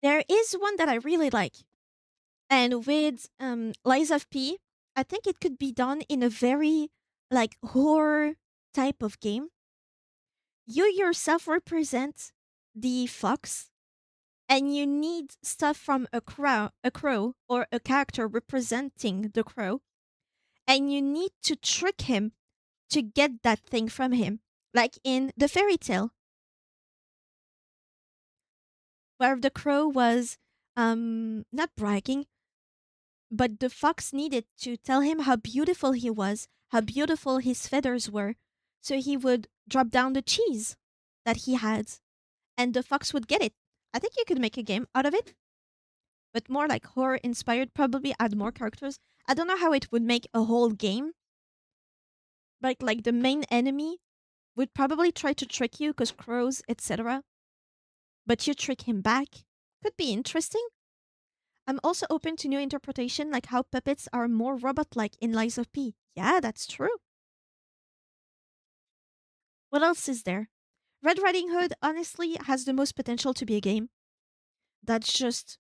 There is one that I really like. And with Lies of P, I think it could be done in a very like horror type of game. You yourself represent the fox and you need stuff from a crow or a character representing the crow, and you need to trick him to get that thing from him, like in the fairy tale where the crow was not bragging, but the fox needed to tell him how beautiful he was, how beautiful his feathers were, so he would drop down the cheese that he had, and the fox would get it. I think you could make a game out of it, but more like horror inspired, probably add more characters. I don't know how it would make a whole game, but like the main enemy would probably try to trick you because crows, etc. But you trick him back. Could be interesting. I'm also open to new interpretation, like how puppets are more robot like in Lies of P. Yeah, that's true. What else is there? Red Riding Hood, honestly, has the most potential to be a game. That's just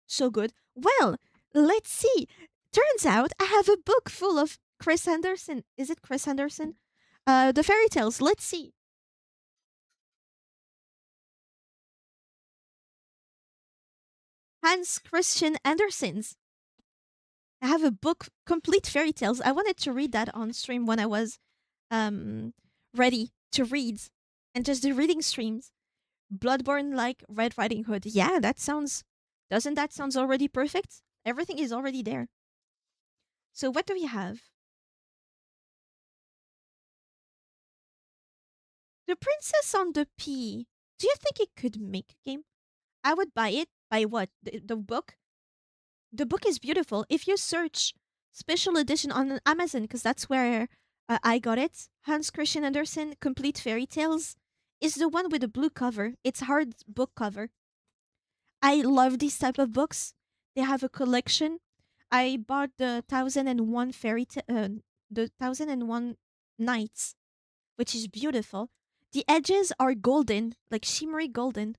so good. Well, let's see. Turns out I have a book full of Chris Anderson. Is it Chris Anderson? The fairy tales. Let's see. Hans Christian Andersen's. I have a book, complete fairy tales. I wanted to read that on stream when I was um ready to read and just do reading streams. Bloodborne like Red Riding Hood. Yeah, that sounds doesn't that sounds already perfect? Everything is already there. So what do we have? The Princess on the Pea. Do you think it could make a game? I would buy it. Buy what? The book? The book is beautiful. If you search special edition on Amazon, because that's where I got it, Hans Christian Andersen Complete Fairy Tales is the one with the blue cover. It's hard book cover. I love these type of books. They have a collection. I bought the 1001 the 1001 Nights, which is beautiful. The edges are golden, like shimmery golden.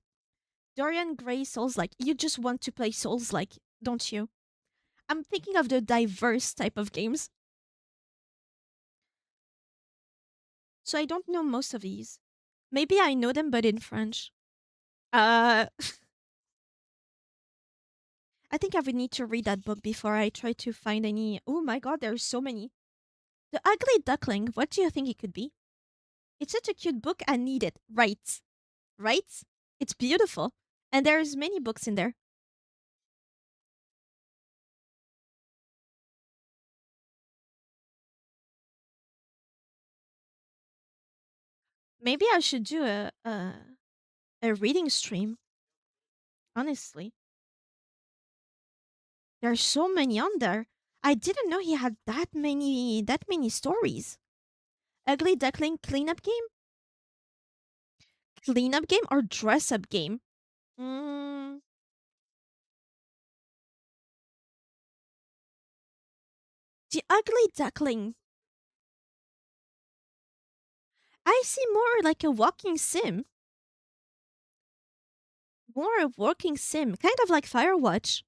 Dorian Gray Souls like. You just want to play Souls like, don't you? I'm thinking of the diverse type of games. So I don't know most of these. Maybe I know them, but in French. Uh, I think I would need to read that book before I try to find any. Oh my god, there's so many. The Ugly Duckling. What do you think it could be? It's such a cute book. I need it. Right. Right? It's beautiful. And there's many books in there. Maybe I should do a reading stream. Honestly, there's so many on there. I didn't know he had that many stories. Ugly Duckling cleanup game, or dress up game. Mm, the Ugly Duckling. I see more like a walking sim, more a walking sim, kind of like Firewatch.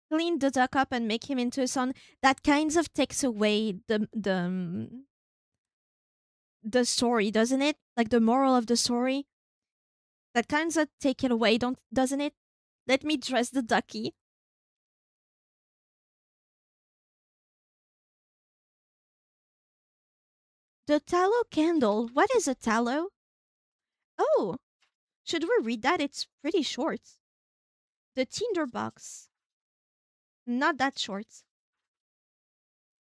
Clean the duck up and make him into a son. That kinds of takes away the story, doesn't it? Like the moral of the story. That kinds of take it away, don't doesn't it? Let me dress the ducky. The tallow candle. What is a tallow? Oh, should we read that? It's pretty short. The tinderbox. Not that short.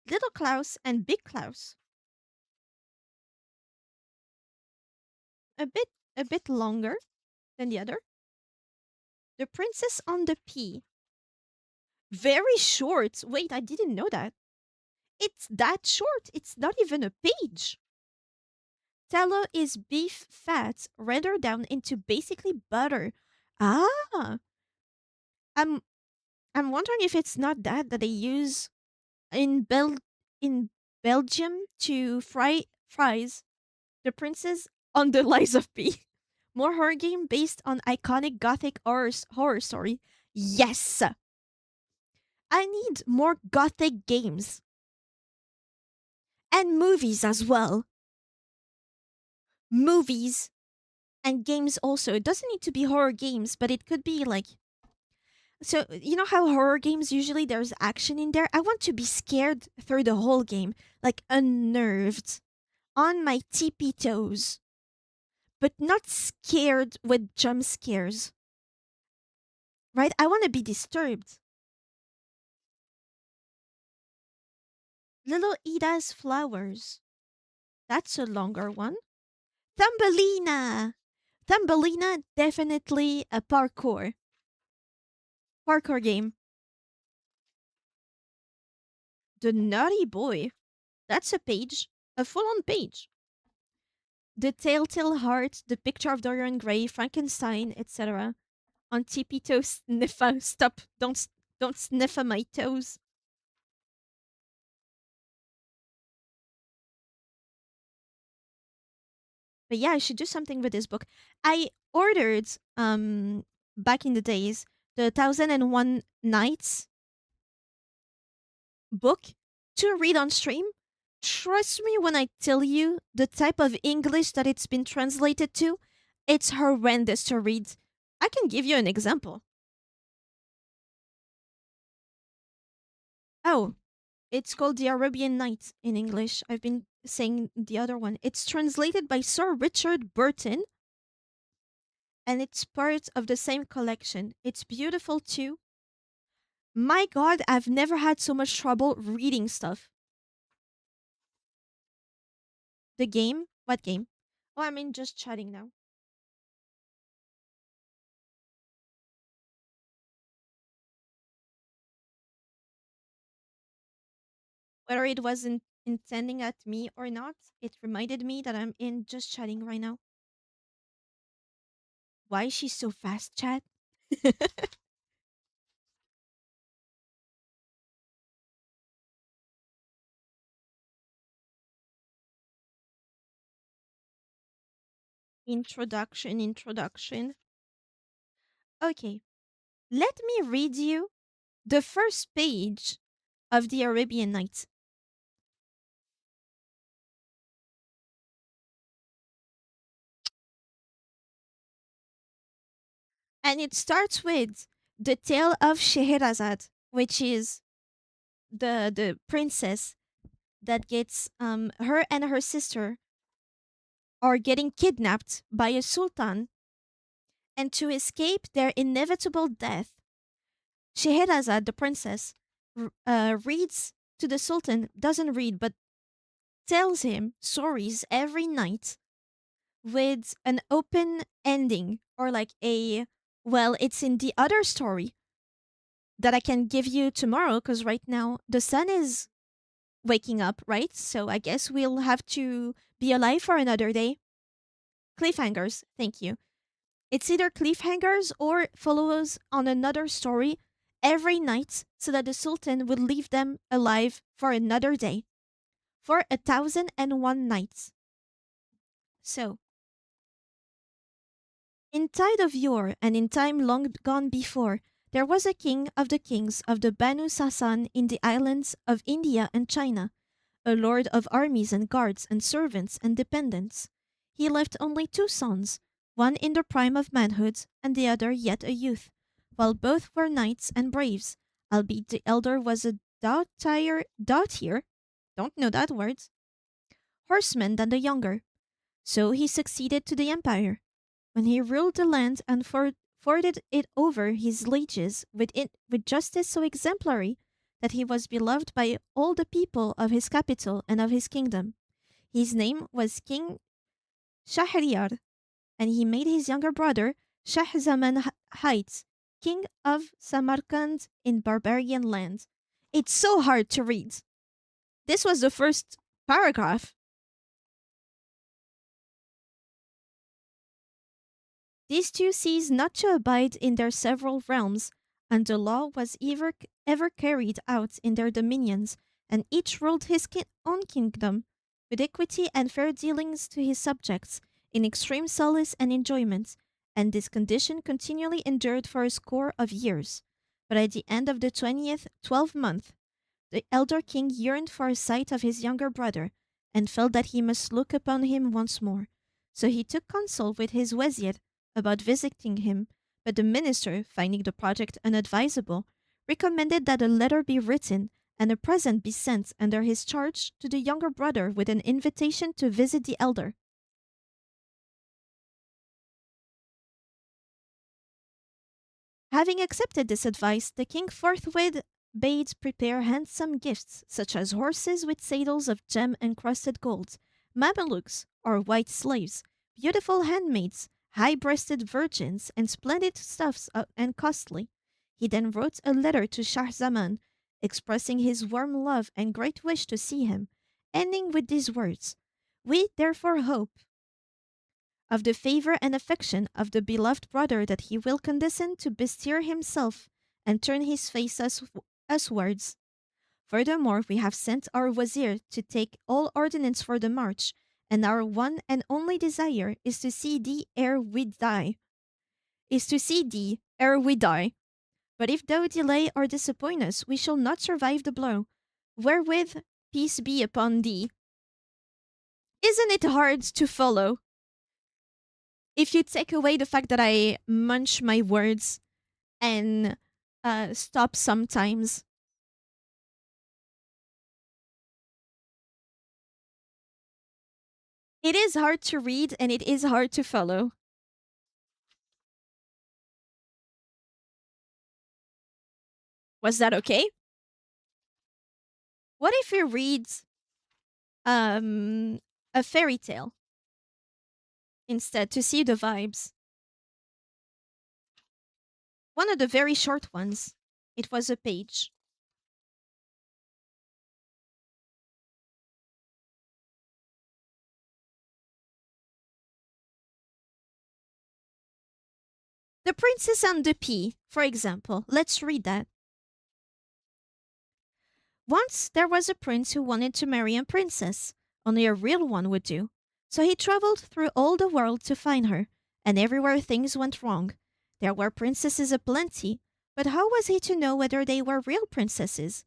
Little Klaus and Big Klaus. A bit a bit longer than the other. The princess on the pea. Very short. Wait, I didn't know that. It's that short. It's not even a page. Tallow is beef fat rendered down into basically butter. Ah, I'm I'm wondering if it's not that they use in in Belgium to fry fries. The Princess on the Lies of P. More horror game based on iconic gothic horror story. Yes, I need more gothic games and movies as well. Movies and games also. It doesn't need to be horror games, but it could be like, so you know how horror games usually there's action in there? I want to be scared through the whole game, like unnerved, on my tippy toes, but not scared with jump scares. Right? I want to be disturbed. Little Ida's flowers. That's a longer one. Thumbelina. Thumbelina, definitely a parkour game. The Naughty Boy. That's a page, a full-on page. The Telltale Heart, The Picture of Dorian Gray, Frankenstein, etc. On tippy toes, sniffa. Stop! Don't sniff on my toes. But yeah, I should do something with this book. I ordered back in the days the 1001 Nights book to read on stream. Trust me when I tell you the type of English that it's been translated to, it's horrendous to read. I can give you an example. Oh, it's called The Arabian Nights in English. I've been saying the other one. It's translated by Sir Richard Burton, and it's part of the same collection. It's beautiful too. My god, I've never had so much trouble reading stuff. The game? What game? Oh, I mean, just chatting now. Whether it wasn't intending at me or not, it reminded me that I'm in just chatting right now. Why is she so fast, chat? Introduction. Okay, let me read you the first page of the Arabian Nights. And it starts with the tale of Scheherazade, which is the princess that gets her and her sister are getting kidnapped by a sultan, and to escape their inevitable death, Scheherazade, the princess, reads to the sultan, doesn't read, but tells him stories every night with an open ending or like a, well, it's in the other story that I can give you tomorrow because right now the sun is waking up, right? So I guess we'll have to be alive for another day. Cliffhangers, thank you. It's either cliffhangers or follows on another story every night so that the Sultan would leave them alive for another day, for 1,001 nights. So, in tide of yore and in time long gone before, there was a king of the kings of the Banu Sasan in the islands of India and China, a lord of armies and guards and servants and dependents. He left only two sons, one in the prime of manhood and the other yet a youth, while both were knights and braves, albeit the elder was a doughtier, don't know that word, horseman than the younger. So he succeeded to the empire. When he ruled the land and forwarded it over his lieges with justice so exemplary that he was beloved by all the people of his capital and of his kingdom. His name was King Shahryar, and he made his younger brother Shah Zaman Heights, king of Samarkand in barbarian land. It's so hard to read. This was the first paragraph. These two ceased not to abide in their several realms, and the law was ever carried out in their dominions, and each ruled his own kingdom with equity and fair dealings to his subjects, in extreme solace and enjoyment, and this condition continually endured for a score of years. But at the end of the 20th 12th month, the elder king yearned for a sight of his younger brother, and felt that he must look upon him once more. So he took counsel with his wazir about visiting him, but the minister, finding the project unadvisable, recommended that a letter be written and a present be sent under his charge to the younger brother with an invitation to visit the elder. Having accepted this advice, the king forthwith bade prepare handsome gifts, such as horses with saddles of gem encrusted gold, mamelukes, or white slaves, beautiful handmaids, high breasted virgins, and splendid stuffs and costly. He then wrote a letter to Shah Zaman, expressing his warm love and great wish to see him, ending with these words: We therefore hope of the favor and affection of the beloved brother that he will condescend to bestir himself and turn his face uswards. Furthermore, we have sent our wazir to take all ordinance for the march, and our one and only desire is to see thee ere we die. But if thou delay or disappoint us, we shall not survive the blow. Wherewith, peace be upon thee. Isn't it hard to follow? If you take away the fact that I munch my words and stop sometimes. It is hard to read and it is hard to follow. Was that okay? What if we read um, a fairy tale instead to see the vibes? One of the very short ones. It was a page. The Princess and the Pea, for example. Let's read that. Once there was a prince who wanted to marry a princess. Only a real one would do. So he traveled through all the world to find her, and everywhere things went wrong. There were princesses aplenty, but how was he to know whether they were real princesses?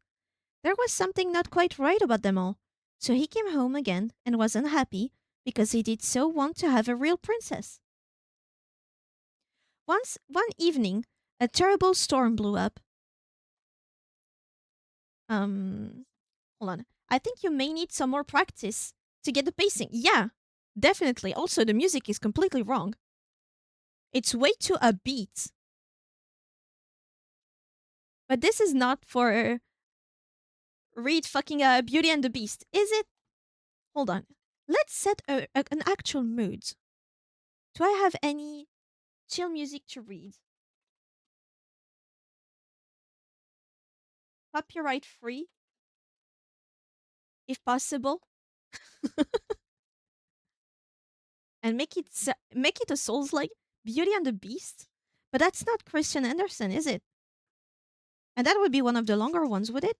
There was something not quite right about them all. So he came home again and was unhappy because he did so want to have a real princess. One evening, a terrible storm blew up. Um, Hold on. I think you may need some more practice to get the pacing. Yeah, definitely. Also, the music is completely wrong. It's way too upbeat. But this is not for read fucking Beauty and the Beast, is it? Hold on. Let's set an actual mood. Do I have any chill music to read? Copyright free, if possible, and make it a Souls like Beauty and the Beast. But that's not Christian Andersen, is it? And that would be one of the longer ones, would it?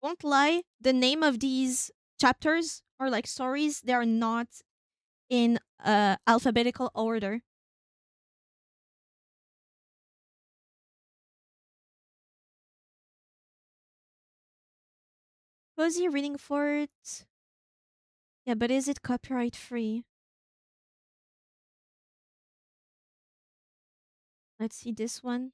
Won't lie, the name of these chapters or like stories, they are not in alphabetical order. Cozy reading for it. Yeah, but is it copyright free? Let's see this one.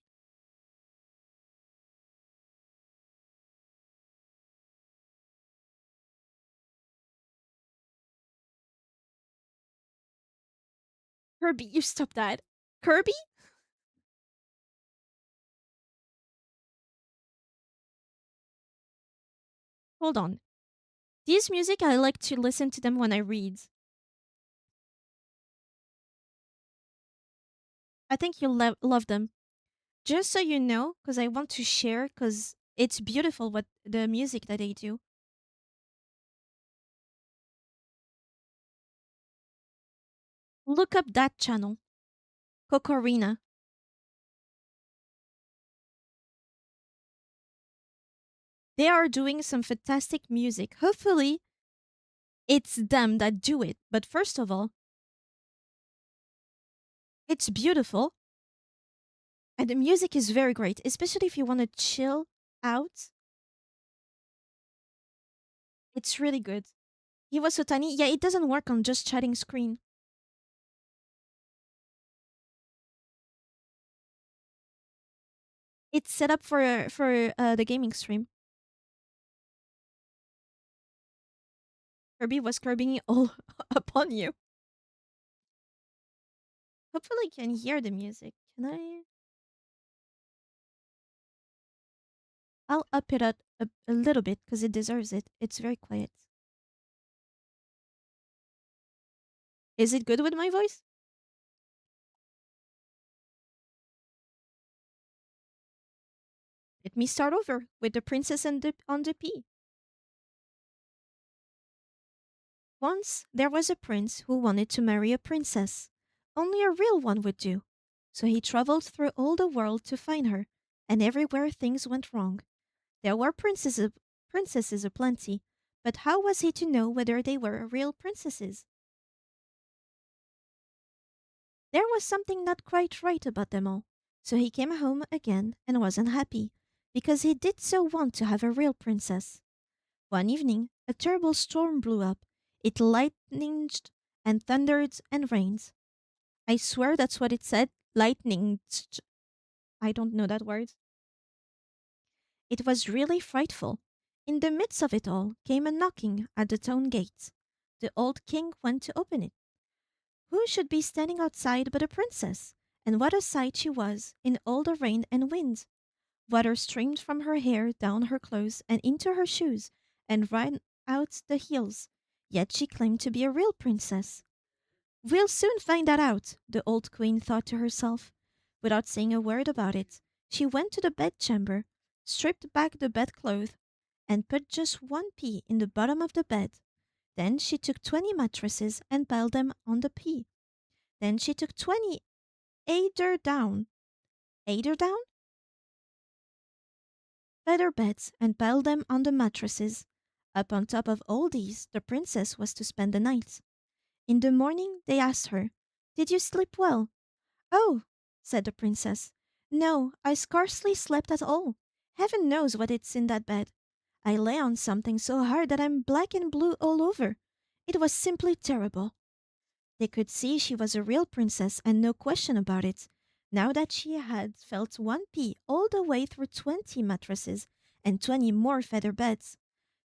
Kirby, you stop that. Kirby? Hold on. These music, I like to listen to them when I read. I think you'll love them. Just so you know, because I want to share, because it's beautiful what the music that they do. Look up that channel, Kokorina. They are doing some fantastic music. Hopefully, it's them that do it. But first of all, it's beautiful and the music is very great, especially if you want to chill out. It's really good. He was so tiny. Yeah, it doesn't work on just chatting screen. It's set up for the gaming stream. Kirby was curbing all upon you. Hopefully, you can hear the music. Can I? I'll up it up a little bit because it deserves it. It's very quiet. Is it good with my voice? Let me start over with the princess and on the pea. Once there was a prince who wanted to marry a princess. Only a real one would do. So he traveled through all the world to find her, and everywhere things went wrong. There were princesses aplenty, but how was he to know whether they were real princesses? There was something not quite right about them all. So he came home again and was unhappy, because he did so want to have a real princess. One evening, a terrible storm blew up. It lightninged and thundered and rained. I swear that's what it said. Lightning. I don't know that word. It was really frightful. In the midst of it all came a knocking at the town gate. The old king went to open it. Who should be standing outside but a princess? And what a sight she was, in all the rain and wind! Water streamed from her hair down her clothes and into her shoes, and ran out the heels. Yet she claimed to be a real princess. We'll soon find that out, the old queen thought to herself. Without saying a word about it, she went to the bedchamber, stripped back the bedclothes, and put just one pea in the bottom of the bed. Then she took 20 mattresses and piled them on the pea. Then she took 20 eider down. Eider down? Feather beds and piled them on the mattresses. Up on top of all these, the princess was to spend the night. In the morning, they asked her, "Did you sleep well?" "Oh," said the princess, "no, I scarcely slept at all. Heaven knows what it's in that bed. I lay on something so hard that I'm black and blue all over. It was simply terrible." They could see she was a real princess and no question about it, now that she had felt one pea all the way through 20 mattresses and 20 more feather beds.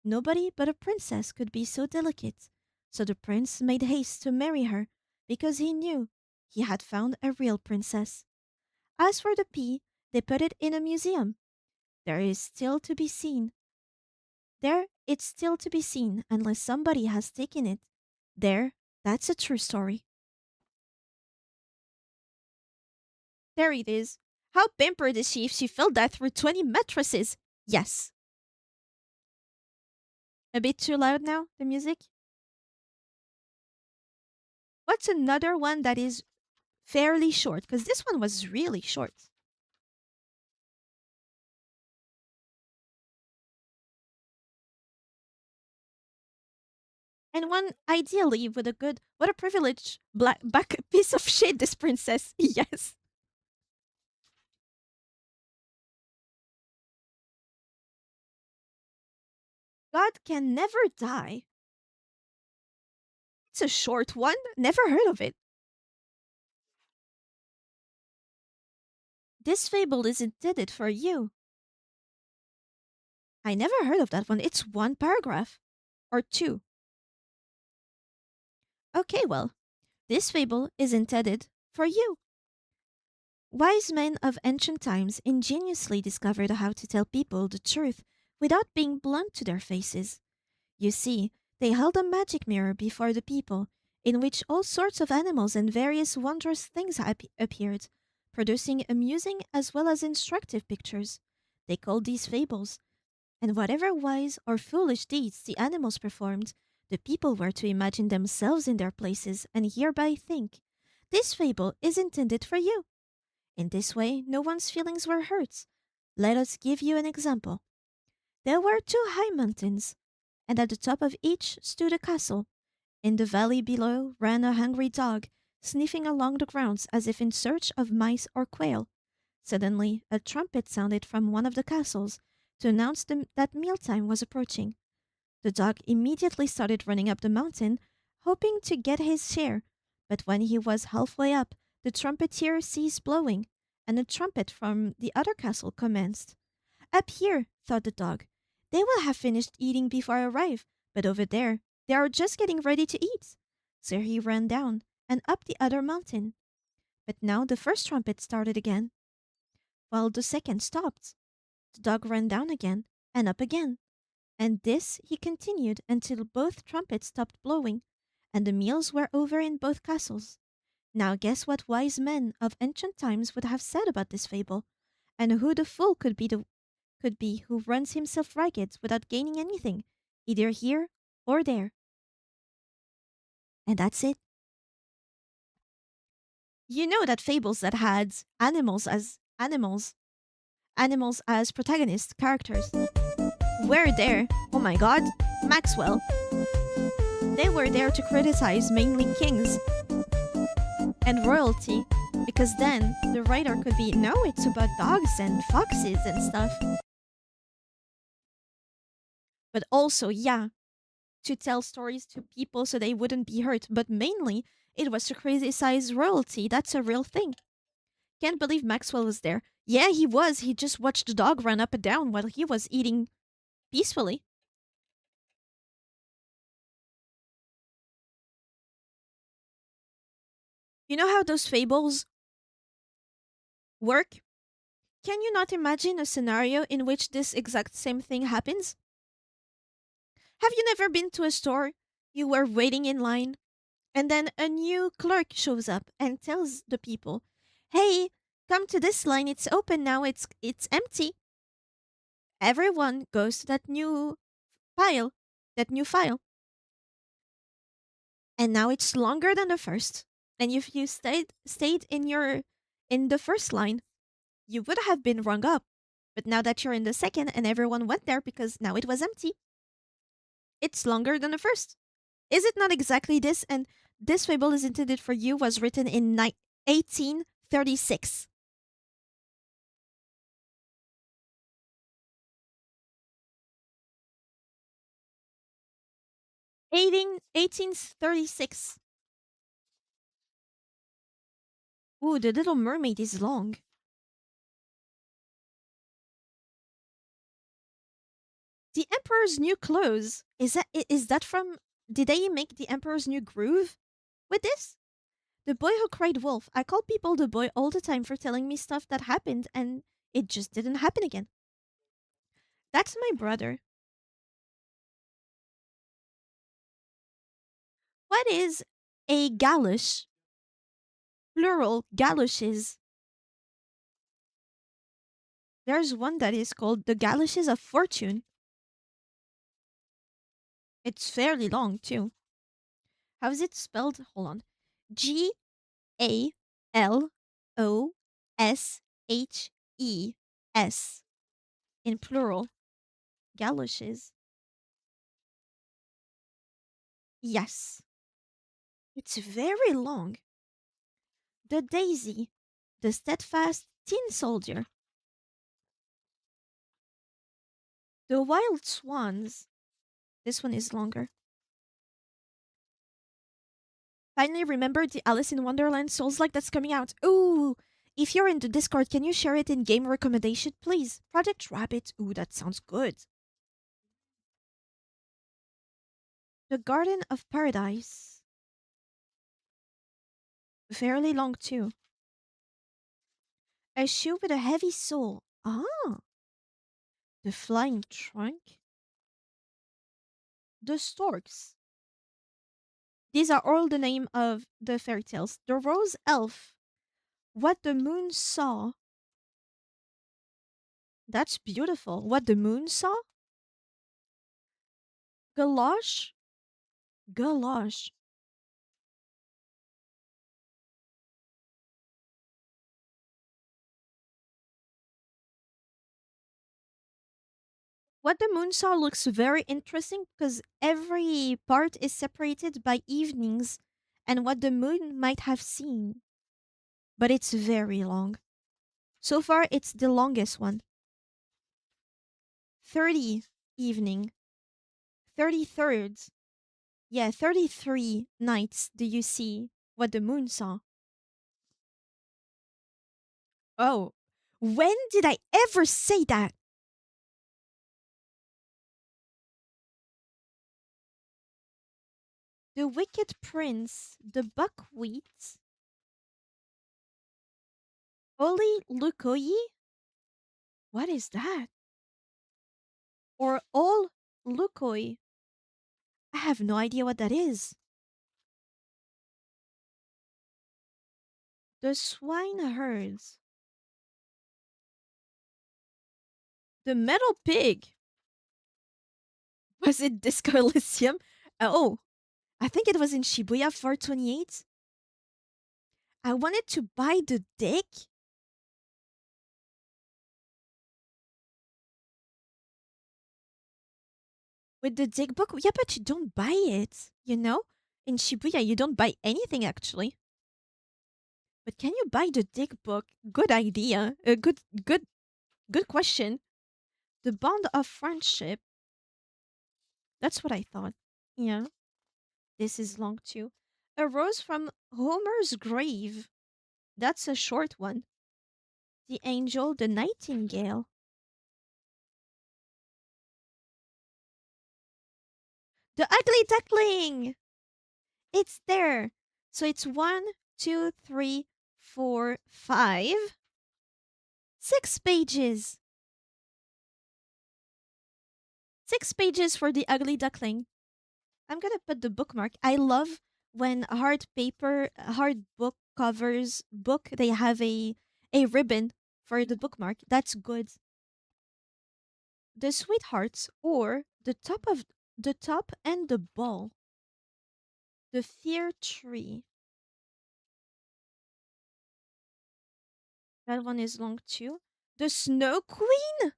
Nobody but a princess could be so delicate. So the prince made haste to marry her because he knew he had found a real princess. As for the pea, they put it in a museum. There is still to be seen. There, it's still to be seen unless somebody has taken it. There, that's a true story. There it is. How pampered is she if she filled that through 20 mattresses? Yes. A bit too loud now, the music? What's another one that is fairly short? Because this one was really short. And one ideally with a good, what a privileged black back piece of shit, this princess. Yes. God can never die. It's a short one. Never heard of it. This fable is intended for you. I never heard of that one. It's one paragraph. Or two. Okay, well, this fable is intended for you. Wise men of ancient times ingeniously discovered how to tell people the truth without being blunt to their faces. You see, they held a magic mirror before the people, in which all sorts of animals and various wondrous things appeared, producing amusing as well as instructive pictures. They called these fables, and whatever wise or foolish deeds the animals performed, the people were to imagine themselves in their places and hereby think, "This fable is intended for you." In this way, no one's feelings were hurt. Let us give you an example. There were two high mountains, and at the top of each stood a castle. In the valley below ran a hungry dog, sniffing along the grounds as if in search of mice or quail. Suddenly, a trumpet sounded from one of the castles to announce that mealtime was approaching. The dog immediately started running up the mountain, hoping to get his share. But when he was halfway up, the trumpeter ceased blowing, and a trumpet from the other castle commenced. Up here, thought the dog. They will have finished eating before I arrive, but over there, they are just getting ready to eat. So he ran down and up the other mountain. But now the first trumpet started again, while the second stopped. The dog ran down again and up again. And this he continued until both trumpets stopped blowing, and the meals were over in both castles. Now guess what wise men of ancient times would have said about this fable, and who the fool could be who runs himself ragged without gaining anything, either here or there. And that's it. You know that fables that had animals as protagonist characters were there. Oh my god, Maxwell. They were there to criticize mainly kings and royalty, because then the writer could be, no, it's about dogs and foxes and stuff. But also, yeah, to tell stories to people so they wouldn't be hurt. But mainly, it was to criticize royalty. That's a real thing. Can't believe Maxwell was there. Yeah, he was. He just watched the dog run up and down while he was eating peacefully. You know how those fables work? Can you not imagine a scenario in which this exact same thing happens? Have you never been to a store? You were waiting in line, and then a new clerk shows up and tells the people, "Hey, come to this line. It's open now. It's empty." Everyone goes to pile, that new file, and now it's longer than the first. And if you stayed in the first line, you would have been rung up. But now that you're in the second and everyone went there because now it was empty, it's longer than the first. Is it not exactly this? And this fable is intended for you was written in 1836. 1836. Ooh, The Little Mermaid is long. The Emperor's New Clothes. Is that from? Did they make the Emperor's New Groove with this? The Boy Who Cried Wolf. I call people the boy all the time for telling me stuff that happened and it just didn't happen again. That's my brother. What is a galosh? Plural galoshes. There's one that is called the galoshes of fortune. It's fairly long too. How is it spelled? Hold on. Galoshes in plural. Galoshes. Yes. It's very long. The daisy. The steadfast tin soldier. The wild swans. This one is longer. Finally remembered the Alice in Wonderland Souls like that's coming out. Ooh! If you're in the Discord, can you share it in game recommendation, please? Project Rabbit. Ooh, that sounds good. The Garden of Paradise. Fairly long too. A shoe with a heavy sole. Ah, the flying trunk. The storks. These are all the name of the fairy tales. The rose elf. What the moon saw. That's beautiful. What the moon saw. Galosh. Galosh. What the moon saw looks very interesting because every part is separated by evenings and what the moon might have seen. But it's very long. So far, it's the longest one. 30 evening. 33rd. Yeah, 33 nights do you see what the moon saw. Oh, when did I ever say that? The Wicked Prince, the Buckwheat, Oli Lukoyi? What is that? Or Ol Lukoi? I have no idea what that is. The Swineherds, the Metal Pig. Was it Disco Elysium? Oh, I think it was in Shibuya 428. I wanted to buy the deck. With the dig book, yeah, but you don't buy it, you know? In Shibuya, you don't buy anything actually. But can you buy the dig book? Good idea. Good question. The bond of friendship. That's what I thought. Yeah, this is long too. A rose from Homer's grave. That's a short one. The angel, the nightingale. The ugly duckling. It's there. So it's one, two, three, four, five, 6 pages. 6 pages for the ugly duckling. I'm gonna put the bookmark. I love when hard book covers book, they have a ribbon for the bookmark. That's good. The sweethearts or the top and the ball. The fear tree. That one is long too. The snow queen.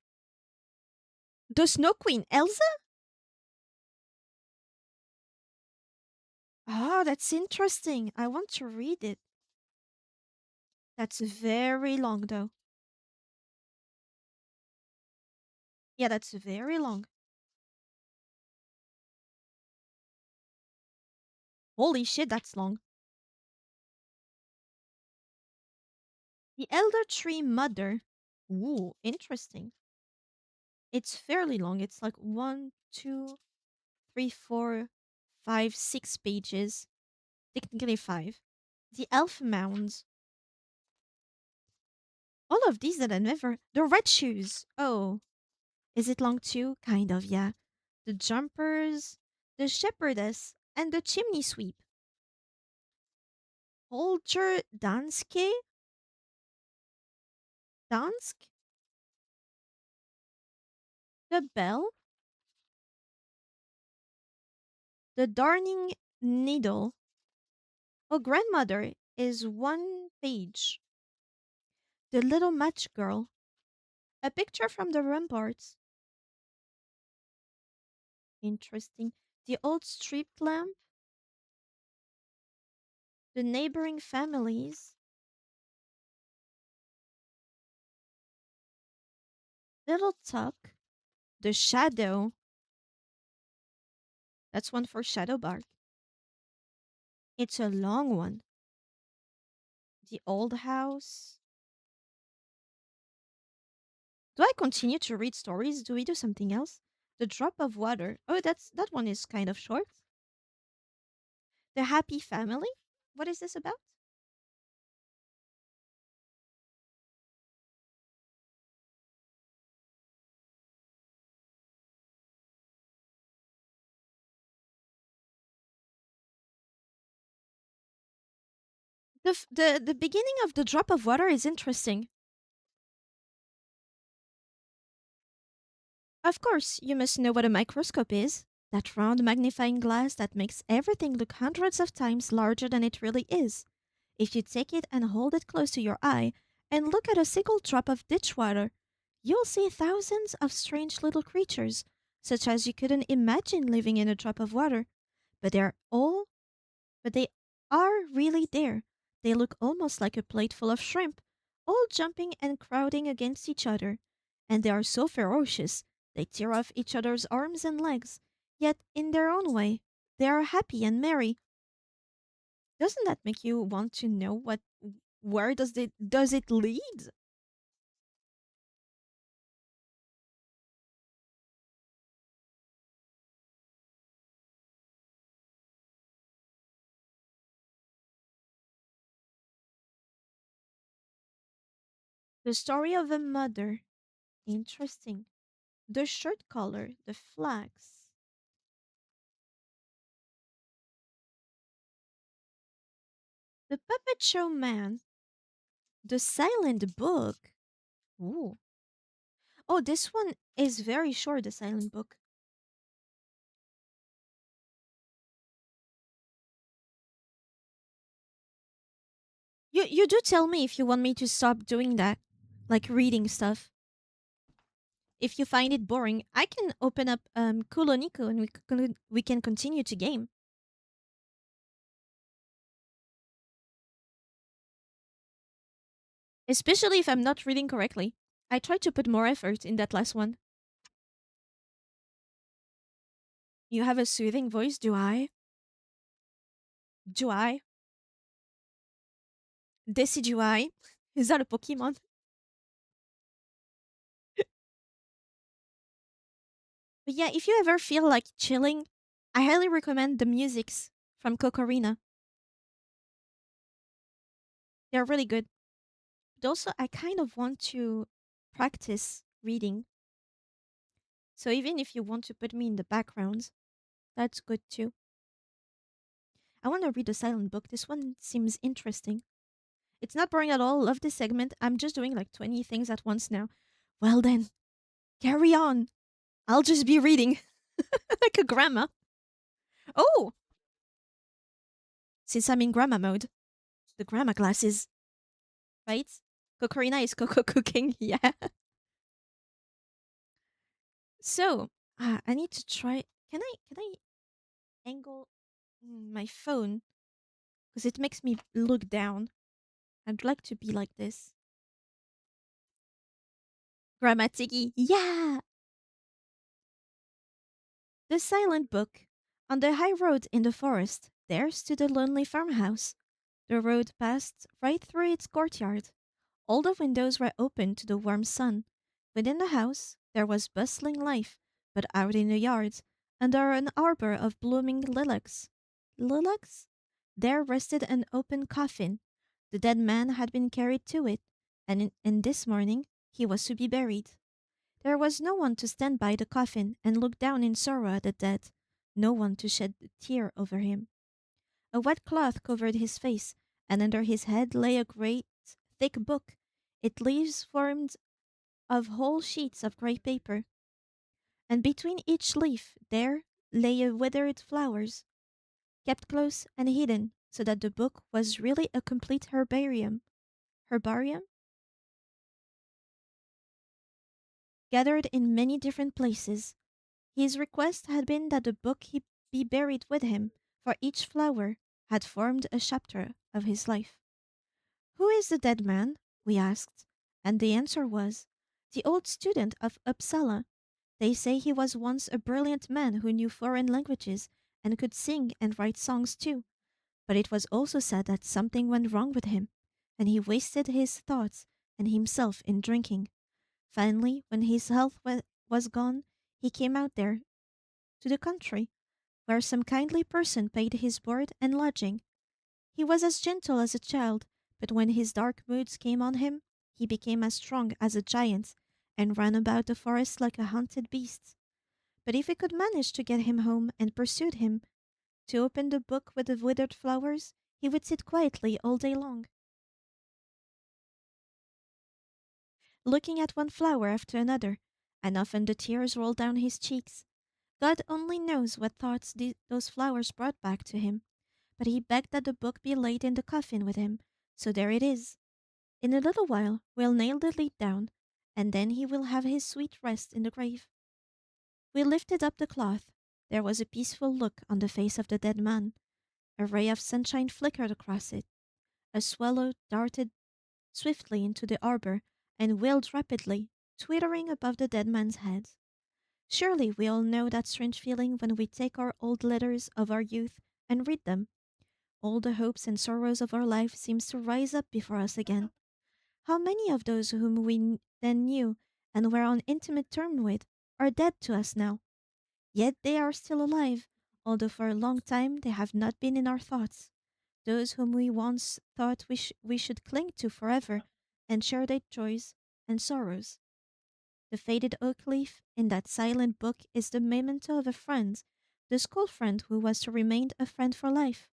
The snow queen, Elsa. Ah, that's interesting. I want to read it. That's very long though. Yeah, that's very long. Holy shit, that's long. The elder tree mother. Ooh, interesting. It's fairly long. It's like one, two, three, 4, 5, 6 pages. Technically five. The elf mounds. All of these that I never. The red shoes. Oh. Is it long too? Kind of, yeah. The jumpers, the shepherdess, and the chimney sweep. Holger Danske? Dansk? The bell? The darning needle. Oh, grandmother is one page. The little match girl. A picture from the ramparts. Interesting. The old street lamp. The neighboring families. Little tuck. The shadow. That's one for shadow bark. It's a long one. The old house. Do I continue to read stories? Do we do something else? The drop of water. Oh, that one is kind of short. The happy family. What is this about? The beginning of the drop of water is interesting. Of course, you must know what a microscope is. That round magnifying glass that makes everything look hundreds of times larger than it really is. If you take it and hold it close to your eye and look at a single drop of ditch water, you'll see thousands of strange little creatures, such as you couldn't imagine living in a drop of water. But they're all but they are really there. They look almost like a plate full of shrimp, all jumping and crowding against each other. And they are so ferocious, they tear off each other's arms and legs. Yet, in their own way, they are happy and merry. Doesn't that make you want to know where does it lead? The story of a mother. Interesting. The shirt color, the flags. The puppet show man. The silent book. Ooh. Oh, this one is very short, the silent book. You do tell me if you want me to stop doing that, like reading stuff. If you find it boring, I can open up Kuloniko and we can continue to game. Especially if I'm not reading correctly. I tried to put more effort in that last one. You have a soothing voice, do I? Do I? Decidueye? Is that a Pokemon? But yeah, if you ever feel like chilling, I highly recommend the musics from Kokorina. They're really good. But also, I kind of want to practice reading. So even if you want to put me in the background, that's good too. I want to read the silent book. This one seems interesting. It's not boring at all. Love this segment. I'm just doing like 20 things at once now. Well then, carry on. I'll just be reading like a grandma. Oh, since I'm in grandma mode, the grandma classes, right? Kokorina is Coco cooking. Yeah. So, I need to try. Can I angle my phone because it makes me look down. I'd like to be like this. Grammatiki. Yeah. The Silent Book. On the high road in the forest, there stood a lonely farmhouse. The road passed right through its courtyard. All the windows were open to the warm sun. Within the house, there was bustling life, but out in the yard, under an arbor of blooming lilacs. Lilacs? There rested an open coffin. The dead man had been carried to it, and this morning he was to be buried. There was no one to stand by the coffin and look down in sorrow at the dead, no one to shed a tear over him. A wet cloth covered his face, and under his head lay a great, thick book, its leaves formed of whole sheets of grey paper, and between each leaf there lay a withered flowers, kept close and hidden, so that the book was really a complete herbarium. Herbarium? Gathered in many different places. His request had been that the book be buried with him, for each flower had formed a chapter of his life. Who is the dead man? We asked, and the answer was, the old student of Uppsala. They say he was once a brilliant man who knew foreign languages and could sing and write songs too. But it was also said that something went wrong with him, and he wasted his thoughts and himself in drinking. Finally, when his health was gone, he came out there to the country, where some kindly person paid his board and lodging. He was as gentle as a child, but when his dark moods came on him, he became as strong as a giant and ran about the forest like a hunted beast. But if we could manage to get him home and pursued him, to open the book with the withered flowers, he would sit quietly all day long, looking at one flower after another, and often the tears rolled down his cheeks. God only knows what thoughts those flowers brought back to him, but he begged that the book be laid in the coffin with him, so there it is. In a little while we'll nail the lid down, and then he will have his sweet rest in the grave. We lifted up the cloth. There was a peaceful look on the face of the dead man. A ray of sunshine flickered across it. A swallow darted swiftly into the arbor and wheeled rapidly, twittering above the dead man's head. Surely we all know that strange feeling when we take our old letters of our youth and read them. All the hopes and sorrows of our life seems to rise up before us again. How many of those whom we then knew and were on intimate terms with are dead to us now? Yet they are still alive, although for a long time they have not been in our thoughts. Those whom we once thought we should cling to forever and share their joys and sorrows. The faded oak leaf in that silent book is the memento of a friend, the school friend who was to remain a friend for life.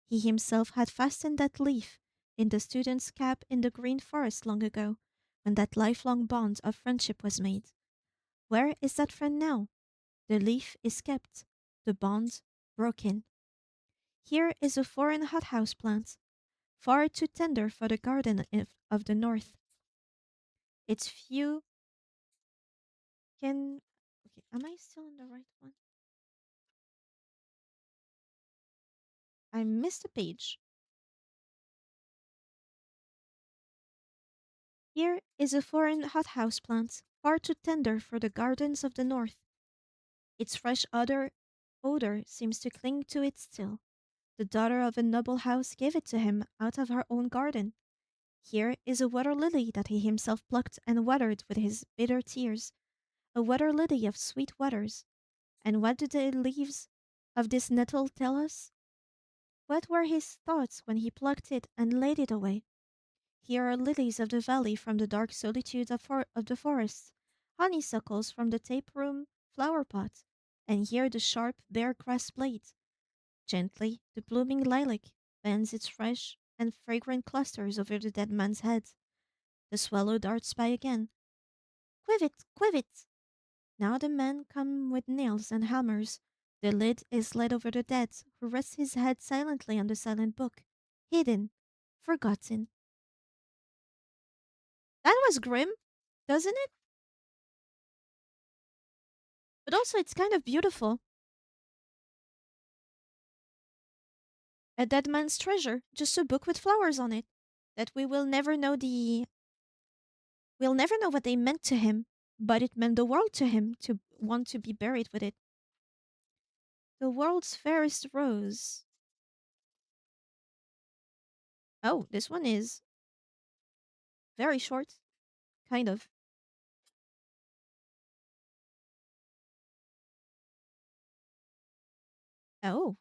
He himself had fastened that leaf in the student's cap in the green forest long ago, when that lifelong bond of friendship was made. Where is that friend now? The leaf is kept, the bond broken. Here is a foreign hothouse plant, far too tender for the garden of the north. Its few can. Okay, am I still in the right one? I missed a page. Here is a foreign hothouse plant, far too tender for the gardens of the north. Its fresh odor seems to cling to it still. The daughter of a noble house gave it to him out of her own garden. Here is a water lily that he himself plucked and watered with his bitter tears, a water lily of sweet waters. And what do the leaves of this nettle tell us? What were his thoughts when he plucked it and laid it away? Here are lilies of the valley from the dark solitude of the forest, honeysuckles from the tape room flower pot, and here the sharp, bare grass blade. Gently, the blooming lilac bends its fresh and fragrant clusters over the dead man's head. The swallow darts by again. Quivet, quivet! Now the men come with nails and hammers. The lid is laid over the dead, who rests his head silently on the silent book, hidden, forgotten. That was grim, doesn't it? But also it's kind of beautiful. A dead man's treasure, just a book with flowers on it. That we'll never know what they meant to him, but it meant the world to him to want to be buried with it. The world's fairest rose. Oh, this one is very short, kind of. Oh,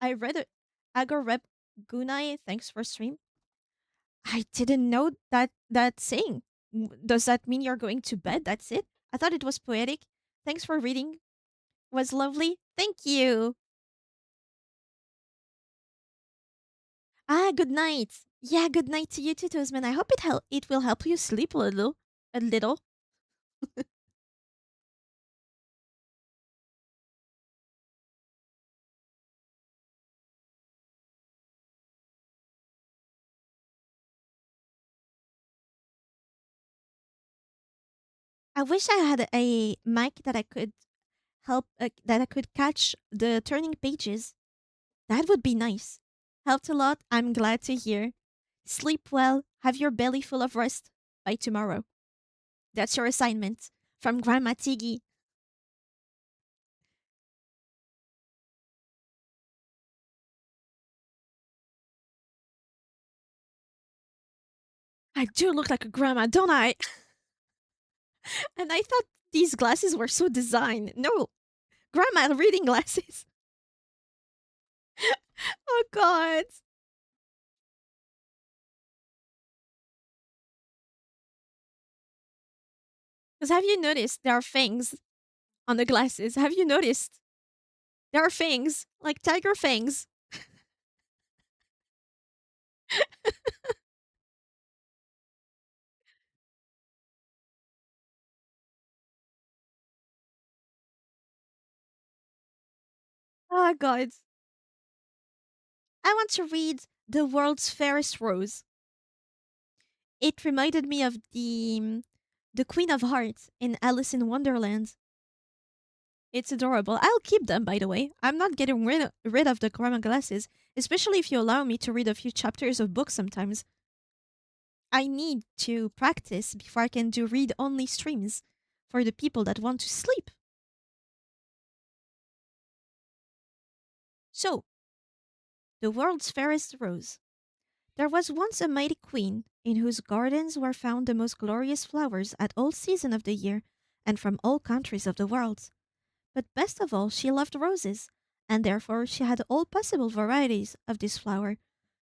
I read it. Agorep Gunai, thanks for stream. I didn't know that saying. Does that mean you're going to bed? That's it? I thought it was poetic. Thanks for reading. Was lovely. Thank you. Ah, good night. Yeah, good night to you too, Toastman. I hope it will help you sleep a little. A little. I wish I had a mic that I could that I could catch the turning pages. That would be nice. Helped a lot. I'm glad to hear. Sleep well. Have your belly full of rest by tomorrow. That's your assignment from Grandma Tiggy. I do look like a grandma, don't I? And I thought these glasses were so designed. No, grandma reading glasses. Oh, God. Because have you noticed there are fangs on the glasses? Have you noticed? There are fangs, like tiger fangs. Oh, God. I want to read The World's Fairest Rose. It reminded me of the Queen of Hearts in Alice in Wonderland. It's adorable. I'll keep them, by the way. I'm not getting rid of the grandma glasses, especially if you allow me to read a few chapters of books sometimes. I need to practice before I can do read only streams for the people that want to sleep. So, the world's fairest rose. There was once a mighty queen in whose gardens were found the most glorious flowers at all seasons of the year and from all countries of the world. But best of all, she loved roses, and therefore she had all possible varieties of this flower,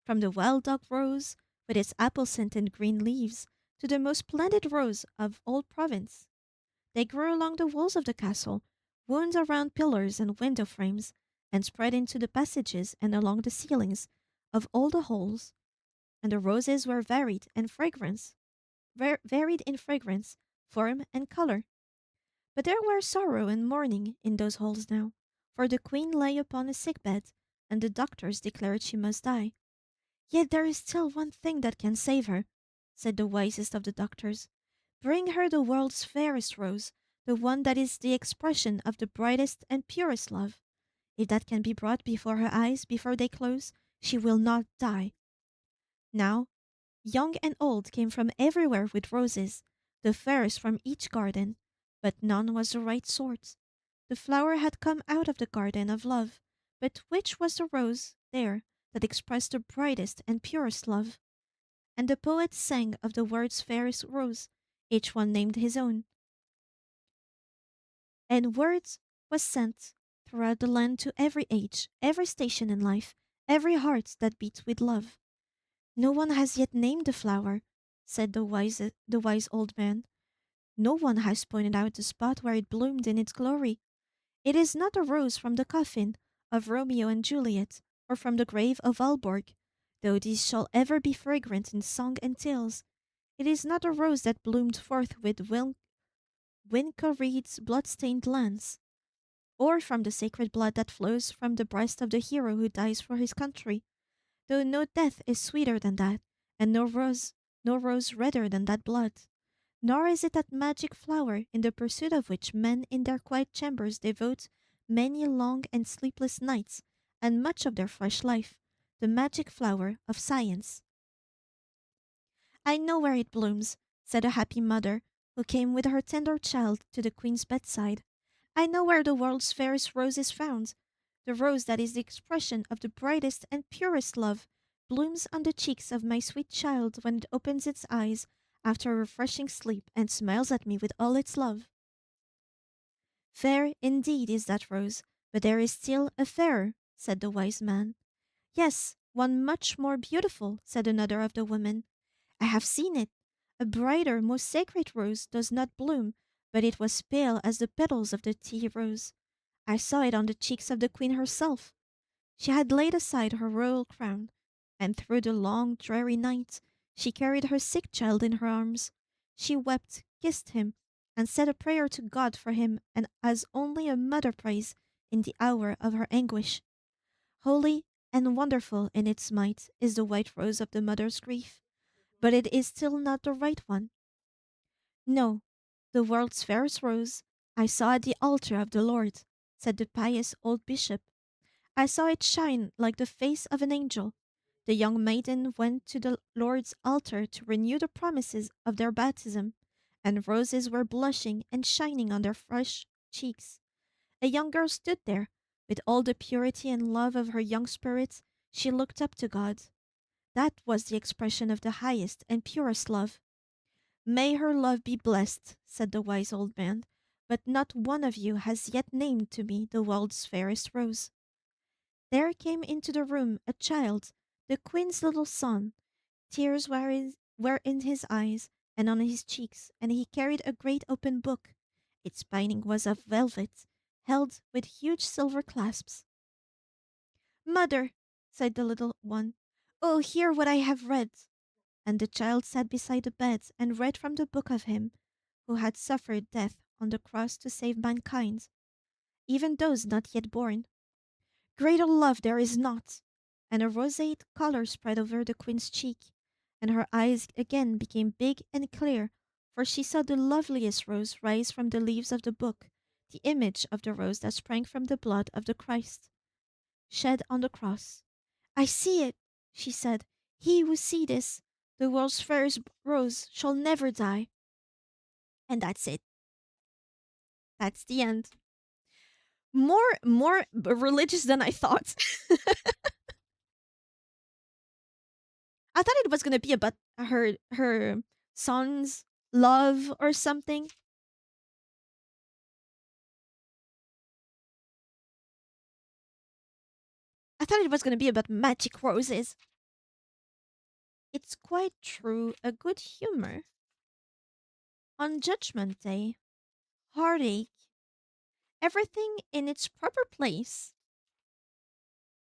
from the wild dog rose, with its apple scented green leaves, to the most splendid rose of all Provence. They grew along the walls of the castle, wound around pillars and window frames, and spread into the passages and along the ceilings of all the halls. And the roses were varied in fragrance, form, and color. But there were sorrow and mourning in those halls now, for the queen lay upon a sick bed, and the doctors declared she must die. Yet there is still one thing that can save her, said the wisest of the doctors. Bring her the world's fairest rose, the one that is the expression of the brightest and purest love. If that can be brought before her eyes before they close, she will not die. Now, young and old came from everywhere with roses, the fairest from each garden, but none was the right sort. The flower had come out of the garden of love, but which was the rose there that expressed the brightest and purest love? And the poet sang of the world's fairest rose, each one named his own. And word was sent throughout the land to every age, every station in life, every heart that beats with love. No one has yet named the flower, said the wise old man. No one has pointed out the spot where it bloomed in its glory. It is not a rose from the coffin of Romeo and Juliet, or from the grave of Valborg, though these shall ever be fragrant in song and tales. It is not a rose that bloomed forth with Winkelried's blood-stained lance, or from the sacred blood that flows from the breast of the hero who dies for his country, though no death is sweeter than that, and no rose redder than that blood. Nor is it that magic flower in the pursuit of which men in their quiet chambers devote many long and sleepless nights and much of their fresh life, the magic flower of science. I know where it blooms, said a happy mother, who came with her tender child to the queen's bedside. I know where the world's fairest rose is found. The rose that is the expression of the brightest and purest love blooms on the cheeks of my sweet child when it opens its eyes after a refreshing sleep and smiles at me with all its love. Fair indeed is that rose, but there is still a fairer, said the wise man. Yes, one much more beautiful, said another of the women. I have seen it. A brighter, more sacred rose does not bloom, but it was pale as the petals of the tea rose. I saw it on the cheeks of the queen herself. She had laid aside her royal crown, and through the long, dreary night she carried her sick child in her arms. She wept, kissed him, and said a prayer to God for him, and as only a mother prays in the hour of her anguish. Holy and wonderful in its might is the white rose of the mother's grief, but it is still not the right one. No, the world's fairest rose I saw at the altar of the Lord, said the pious old bishop. I saw it shine like the face of an angel. The young maiden went to the Lord's altar to renew the promises of their baptism, and roses were blushing and shining on their fresh cheeks. A young girl stood there. With all the purity and love of her young spirit, she looked up to God. That was the expression of the highest and purest love. May her love be blessed, said the wise old man, but not one of you has yet named to me the world's fairest rose. There came into the room a child, the queen's little son. Tears were in his eyes and on his cheeks, and he carried a great open book. Its binding was of velvet, held with huge silver clasps. Mother, said the little one, oh, hear what I have read. And the child sat beside the bed and read from the book of him who had suffered death on the cross to save mankind, even those not yet born. Greater love there is not. And a roseate color spread over the queen's cheek, and her eyes again became big and clear, for she saw the loveliest rose rise from the leaves of the book, the image of the rose that sprang from the blood of the Christ, shed on the cross. I see it, she said. He who sees this, the world's fairest rose, shall never die. And that's it. That's the end. More religious than I thought. I thought it was gonna be about her son's love or something. I thought it was gonna be about magic roses. It's quite true, a good humor. On Judgment Day, heartache, everything in its proper place.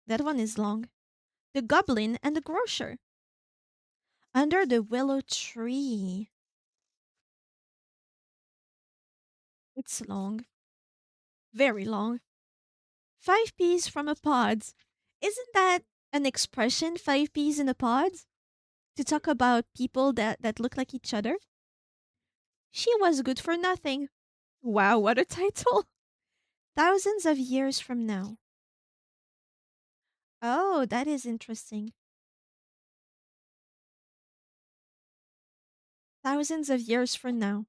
That one is long. The Goblin and the Grocer. Under the willow tree. It's long. Very long. 5 peas from a pod. Isn't that an expression, 5 peas in a pod? To talk about people that look like each other? She was good for nothing. Wow, what a title. Thousands of years from now. Oh, that is interesting. Thousands of years from now.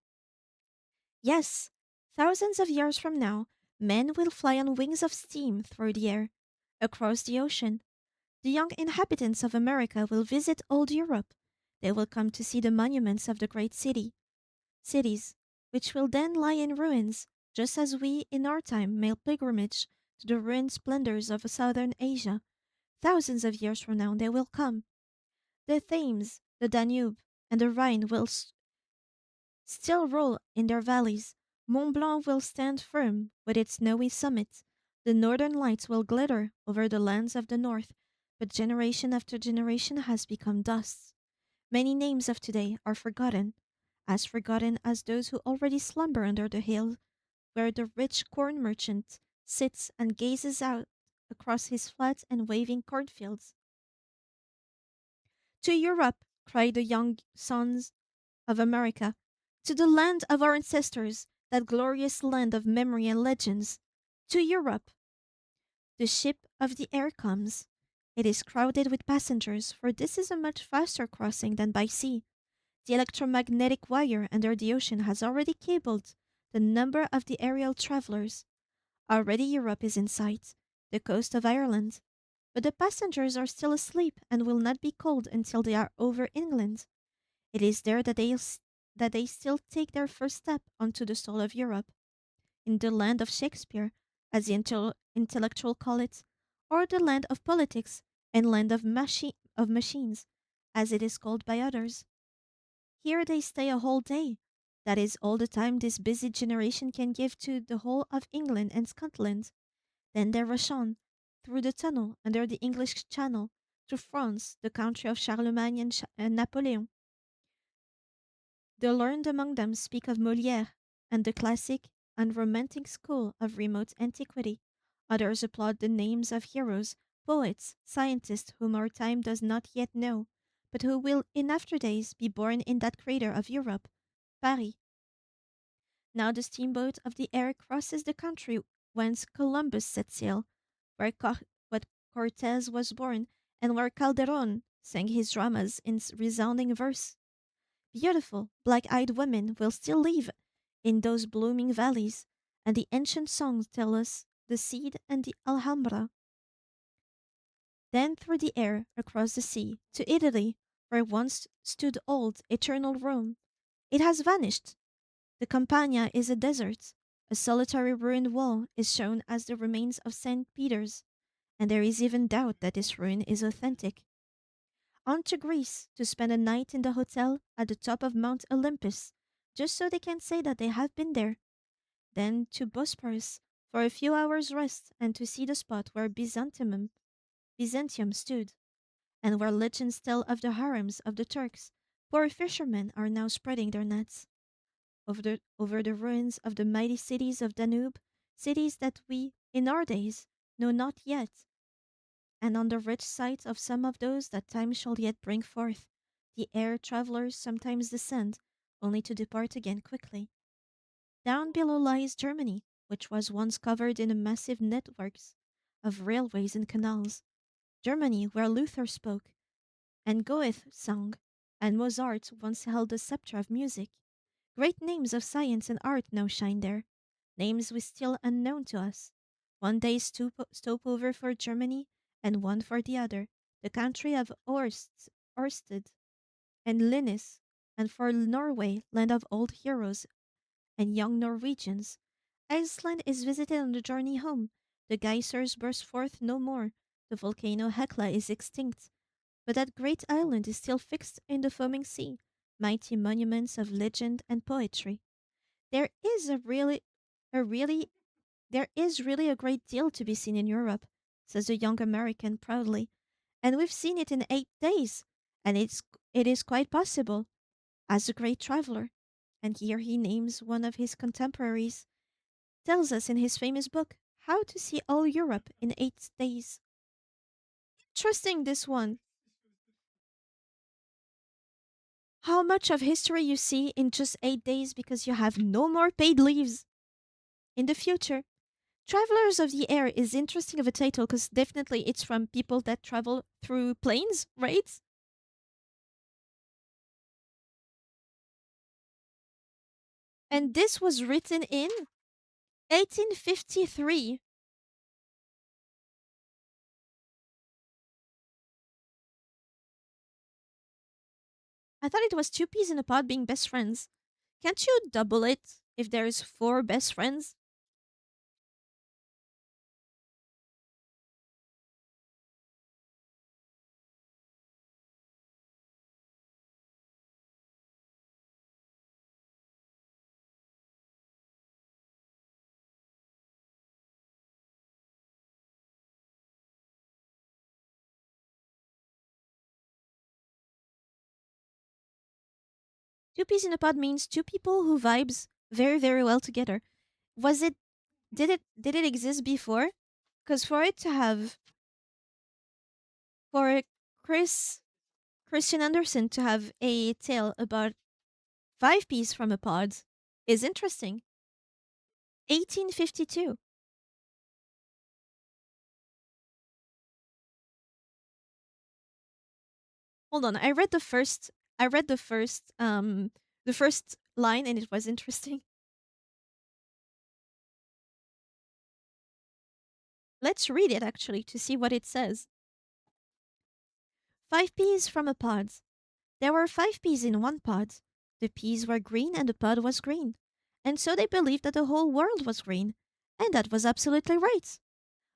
Yes, thousands of years from now, men will fly on wings of steam through the air, across the ocean. The young inhabitants of America will visit old Europe. They will come to see the monuments of the great cities, which will then lie in ruins, just as we in our time made pilgrimage to the ruined splendors of southern Asia. Thousands of years from now they will come. The Thames, the Danube, and the Rhine will still roll in their valleys. Mont Blanc will stand firm with its snowy summit. The northern lights will glitter over the lands of the north, but generation after generation has become dust. Many names of today are forgotten as those who already slumber under the hill where the rich corn merchant sits and gazes out across his flat and waving cornfields. To Europe, cried the young sons of America, to the land of our ancestors, that glorious land of memory and legends. To Europe. The ship of the air comes. It is crowded with passengers, for this is a much faster crossing than by sea. The electromagnetic wire under the ocean has already cabled the number of the aerial travelers. Already Europe is in sight, the coast of Ireland. But the passengers are still asleep and will not be called until they are over England. It is there that they still take their first step onto the soil of Europe, in the land of Shakespeare, as the intellectual call it, or the land of politics and land of machines, as it is called by others. Here they stay a whole day. That is all the time this busy generation can give to the whole of England and Scotland. Then they rush on, through the tunnel under the English Channel, to France, the country of Charlemagne and Napoleon. The learned among them speak of Molière and the classic and romantic school of remote antiquity. Others applaud the names of heroes, poets, scientists whom our time does not yet know, but who will in after days be born in that crater of Europe, Paris. Now the steamboat of the air crosses the country whence Columbus set sail, where what Cortez was born, and where Calderon sang his dramas in resounding verse. Beautiful, black eyed women will still live in those blooming valleys, and the ancient songs tell us the Cid and the Alhambra. Then through the air, across the sea, to Italy, where once stood old, eternal Rome. It has vanished. The Campagna is a desert. A solitary ruined wall is shown as the remains of St. Peter's, and there is even doubt that this ruin is authentic. On to Greece to spend a night in the hotel at the top of Mount Olympus, just so they can say that they have been there. Then to Bosporus for a few hours' rest and to see the spot where Byzantium stood, and where legends tell of the harems of the Turks. Poor fishermen are now spreading their nets over the ruins of the mighty cities of Danube, cities that we, in our days, know not yet, and on the rich site of some of those that time shall yet bring forth, the air travelers sometimes descend, only to depart again quickly. Down below lies Germany, which was once covered in a massive networks of railways and canals. Germany, where Luther spoke, and Goethe sung, and Mozart once held the sceptre of music. Great names of science and art now shine there, names we still unknown to us. One day stopover for Germany, and one for the other, the country of Orsted and Linus, and for Norway, land of old heroes and young Norwegians. Iceland is visited on the journey home. The geysers burst forth no more. The volcano Hekla is extinct. But that great island is still fixed in the foaming sea, mighty monuments of legend and poetry. There is a really there is really a great deal to be seen in Europe, says the young American proudly. And we've seen it in 8 days, and it is quite possible, as a great traveler. And here he names one of his contemporaries, tells us in his famous book how to see all Europe in 8 days. Interesting, this one. How much of history you see in just 8 days because you have no more paid leaves. In the future, Travelers of the Air is interesting of a title because definitely it's from people that travel through planes, right? And this was written in 1853. I thought it was two peas in a pod being best friends. Can't you double it if there's four best friends? Two peas in a pod means two people who vibes very, very well together. Was it did it exist before? Because for it to have for Chris Christian Andersen to have a tale about five peas from a pod is interesting. 1852. Hold on, I read the first line and it was interesting. Let's read it actually to see what it says. Five peas from a pod. There were five peas in one pod. The peas were green and the pod was green. And so they believed that the whole world was green. And that was absolutely right.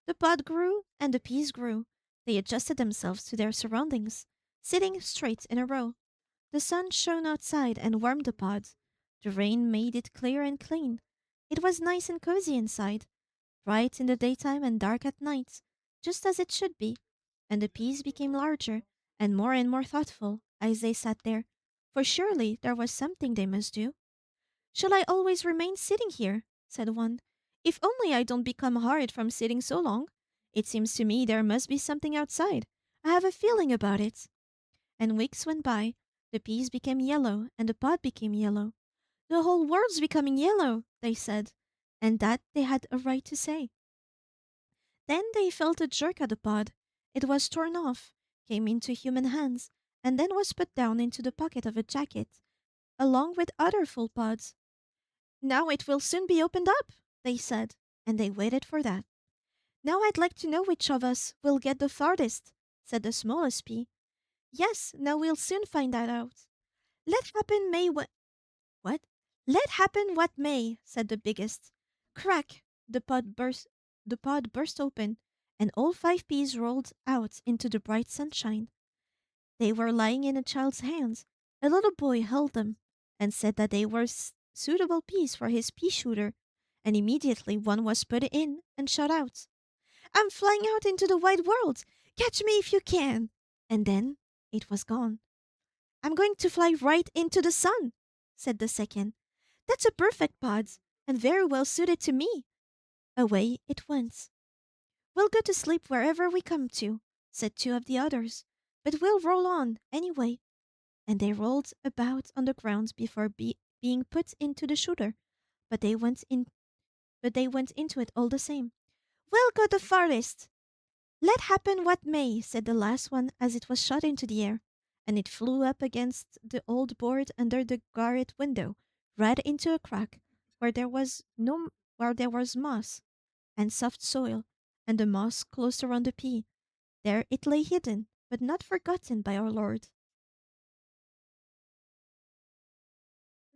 The pod grew and the peas grew. They adjusted themselves to their surroundings, sitting straight in a row. The sun shone outside and warmed the pod. The rain made it clear and clean. It was nice and cozy inside, bright in the daytime and dark at night, just as it should be. And the peas became larger and more thoughtful as they sat there, for surely there was something they must do. Shall I always remain sitting here? Said one. If only I don't become horrid from sitting so long. It seems to me there must be something outside. I have a feeling about it. And weeks went by. The peas became yellow, and the pod became yellow. The whole world's becoming yellow, they said, and that they had a right to say. Then they felt a jerk at the pod. It was torn off, came into human hands, and then was put down into the pocket of a jacket, along with other full pods. Now it will soon be opened up, they said, and they waited for that. Now I'd like to know which of us will get the farthest, said the smallest pea. Yes, now we'll soon find that out. Let happen may what? Let happen what may, said the biggest. Crack! The pod burst open, and all five peas rolled out into the bright sunshine. They were lying in a child's hands. A little boy held them and said that they were suitable peas for his pea shooter, and immediately one was put in and shot out. I'm flying out into the wide world. Catch me if you can. And then it was gone. I'm going to fly right into the sun, said the second. That's a perfect pod, and very well suited to me. Away it went. We'll go to sleep wherever we come to, said two of the others, but we'll roll on anyway. And they rolled about on the ground before being put into the shooter, but they went into it all the same. We'll go the farthest. Let happen what may, said the last one as it was shot into the air, and it flew up against the old board under the garret window, right into a crack where there was moss and soft soil, and the moss closed around the pea. There it lay hidden, but not forgotten by our Lord.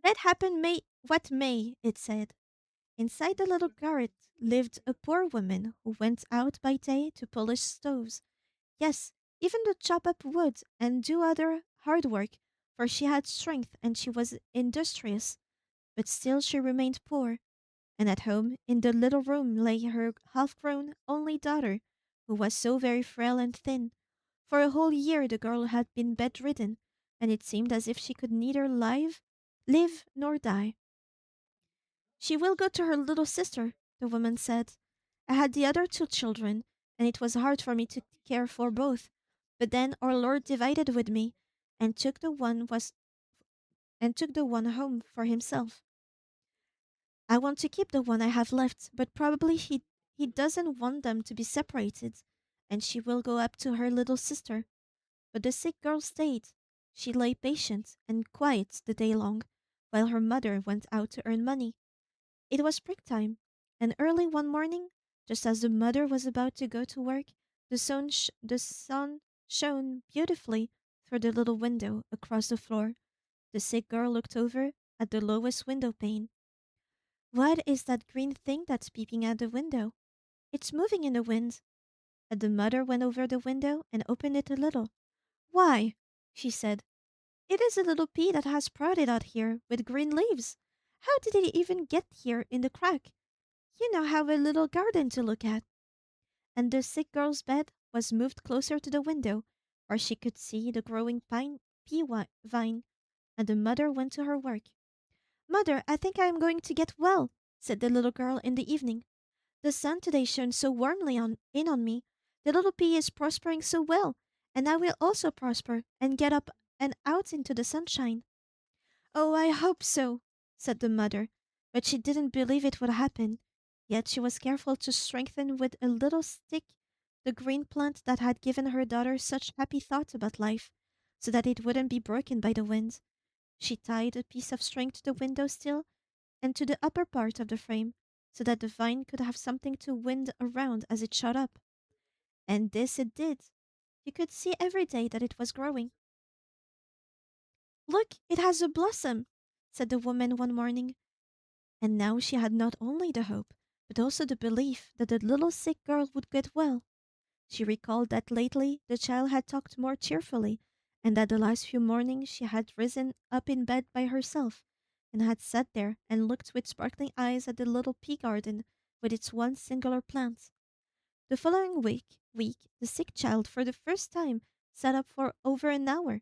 Let happen may what may, it said. Inside the little garret lived a poor woman who went out by day to polish stoves. Yes, even to chop up wood and do other hard work, for she had strength and she was industrious. But still she remained poor, and at home in the little room lay her half grown only daughter, who was so very frail and thin. For a whole year the girl had been bedridden, and it seemed as if she could neither live nor die. She will go to her little sister, the woman said. I had the other two children, and it was hard for me to care for both. But then our Lord divided with me, and took the one home for himself. I want to keep the one I have left, but probably he doesn't want them to be separated, and she will go up to her little sister. But the sick girl stayed. She lay patient and quiet the day long, while her mother went out to earn money. It was springtime, and early one morning, just as the mother was about to go to work, the sun shone beautifully through the little window across the floor. The sick girl looked over at the lowest window pane. What is that green thing that's peeping out the window? It's moving in the wind. And the mother went over the window and opened it a little. Why, she said, it is a little pea that has sprouted out here with green leaves. How did it even get here in the crack? You now have a little garden to look at. And the sick girl's bed was moved closer to the window, where she could see the growing vine, and the mother went to her work. Mother, I think I am going to get well, said the little girl in the evening. The sun today shone so warmly on me. The little pea is prospering so well, and I will also prosper and get up and out into the sunshine. Oh, I hope so, said the mother, but she didn't believe it would happen. Yet she was careful to strengthen with a little stick the green plant that had given her daughter such happy thoughts about life, so that it wouldn't be broken by the wind. She tied a piece of string to the window sill and to the upper part of the frame, so that the vine could have something to wind around as it shot up. And this it did. You could see every day that it was growing. Look, it has a blossom, said the woman one morning. And now she had not only the hope, but also the belief that the little sick girl would get well. She recalled that lately the child had talked more cheerfully, and that the last few mornings she had risen up in bed by herself, and had sat there and looked with sparkling eyes at the little pea garden with its one singular plant. The following week, the sick child for the first time sat up for over an hour.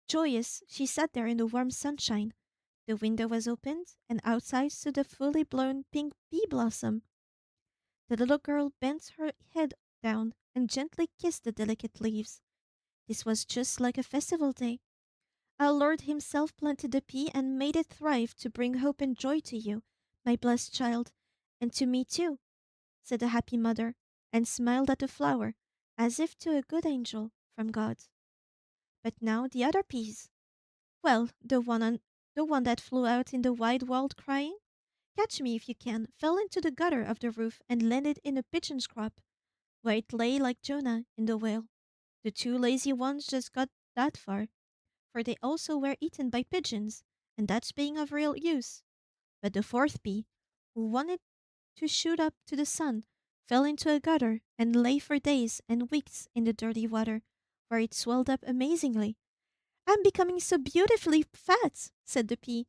Joyous, she sat there in the warm sunshine. The window was opened, and outside stood a fully blown pink pea blossom. The little girl bent her head down and gently kissed the delicate leaves. This was just like a festival day. Our Lord Himself planted the pea and made it thrive to bring hope and joy to you, my blessed child, and to me too, said the happy mother, and smiled at the flower, as if to a good angel from God. But now the other peas. Well, the one that flew out in the wide world crying, "Catch me if you can," fell into the gutter of the roof and landed in a pigeon's crop, where it lay like Jonah in the whale. The two lazy ones just got that far, for they also were eaten by pigeons, and that's being of real use. But the fourth bee, who wanted to shoot up to the sun, fell into a gutter and lay for days and weeks in the dirty water, where it swelled up amazingly. "I'm becoming so beautifully fat," said the pea.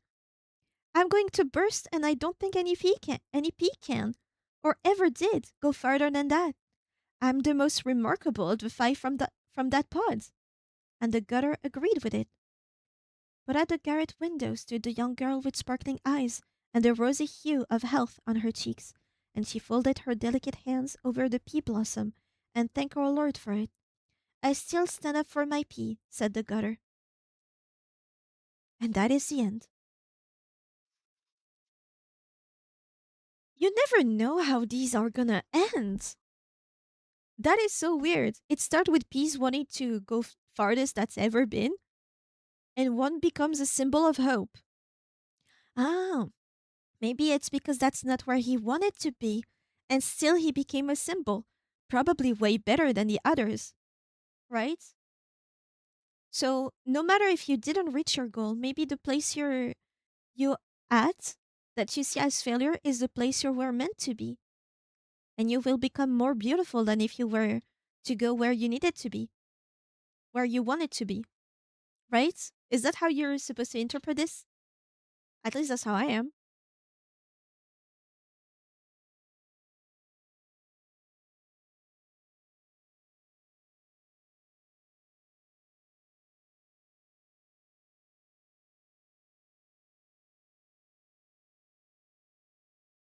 "I'm going to burst, and I don't think any pea can, or ever did, go farther than that. I'm the most remarkable of the five from that pod." And the gutter agreed with it. But at the garret window stood the young girl with sparkling eyes and the rosy hue of health on her cheeks, and she folded her delicate hands over the pea blossom and thanked our Lord for it. "I still stand up for my pea," said the gutter. And that is the end. You never know how these are gonna end. That is so weird. It starts with peas wanting to go farthest that's ever been, and one becomes a symbol of hope. Ah, maybe it's because that's not where he wanted to be, and still he became a symbol, probably way better than the others, right? So no matter if you didn't reach your goal, maybe the place you at that you see as failure is the place you were meant to be, and you will become more beautiful than if you were to go where you needed to be, where you wanted to be, right? Is that how you're supposed to interpret this? At least that's how I am.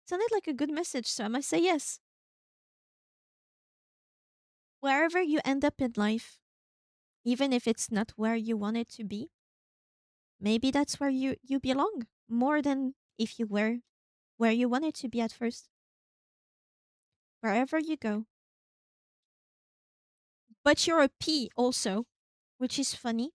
Sounded like a good message, so I must say yes. Wherever you end up in life, even if it's not where you want it to be, maybe that's where you belong more than if you were where you wanted to be at first. Wherever you go. But you're a P also, which is funny.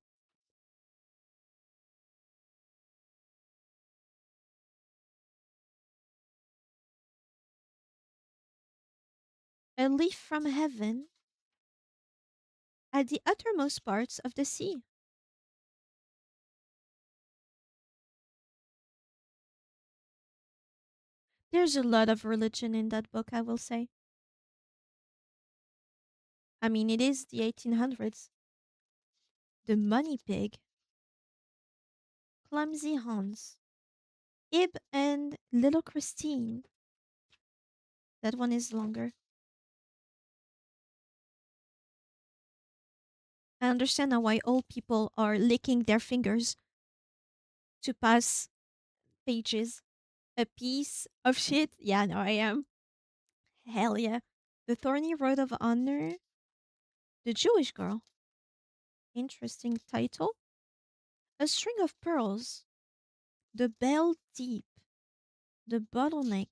A leaf from heaven at the uttermost parts of the sea. There's a lot of religion in that book, I will say. I mean, it is the 1800s. The Money Pig, Clumsy Hans, Ib and Little Christine. That one is longer. I understand now why old people are licking their fingers to pass pages. A piece of shit? Yeah, no, I am. Hell yeah. The Thorny Road of Honor. The Jewish Girl. Interesting title. A String of Pearls. The Bell Deep. The Bottleneck.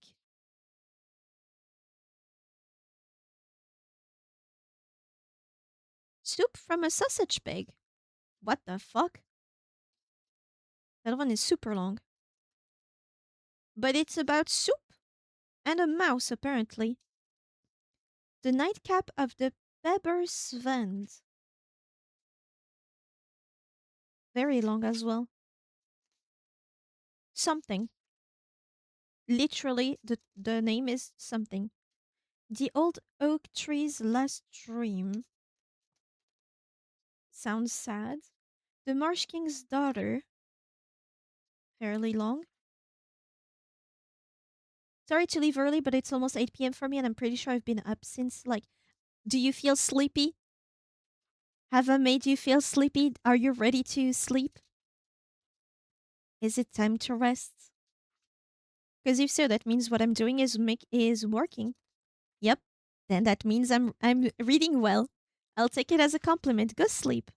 Soup from a Sausage Pig. What the fuck? That one is super long. But it's about soup and a mouse, apparently. The Nightcap of the Bebersvend. Very long as well. Something. Literally, the name is something. The Old Oak Tree's Last Dream. Sounds sad. The Marsh King's Daughter, fairly long. Sorry to leave early, but it's almost 8 p.m. for me, and I'm pretty sure I've been up since, like, do you feel sleepy? Have I made you feel sleepy? Are you ready to sleep? Is it time to rest? Because if so, that means what I'm doing is working. Yep. Then that means I'm reading well. I'll take it as a compliment. Go sleep.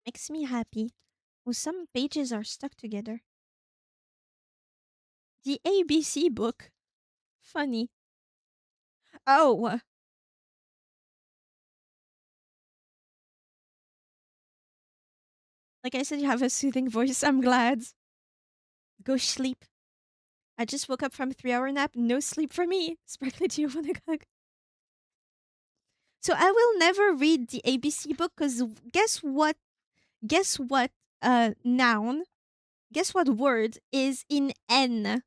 Makes me happy. Oh, some pages are stuck together. The ABC book. Funny. Oh, like I said, you have a soothing voice. I'm glad. Go sleep. I just woke up from a 3 hour nap. No sleep for me. Sparkly, do you want to go? So I will never read the ABC book because guess what? Guess what? Noun. Guess what word is in N?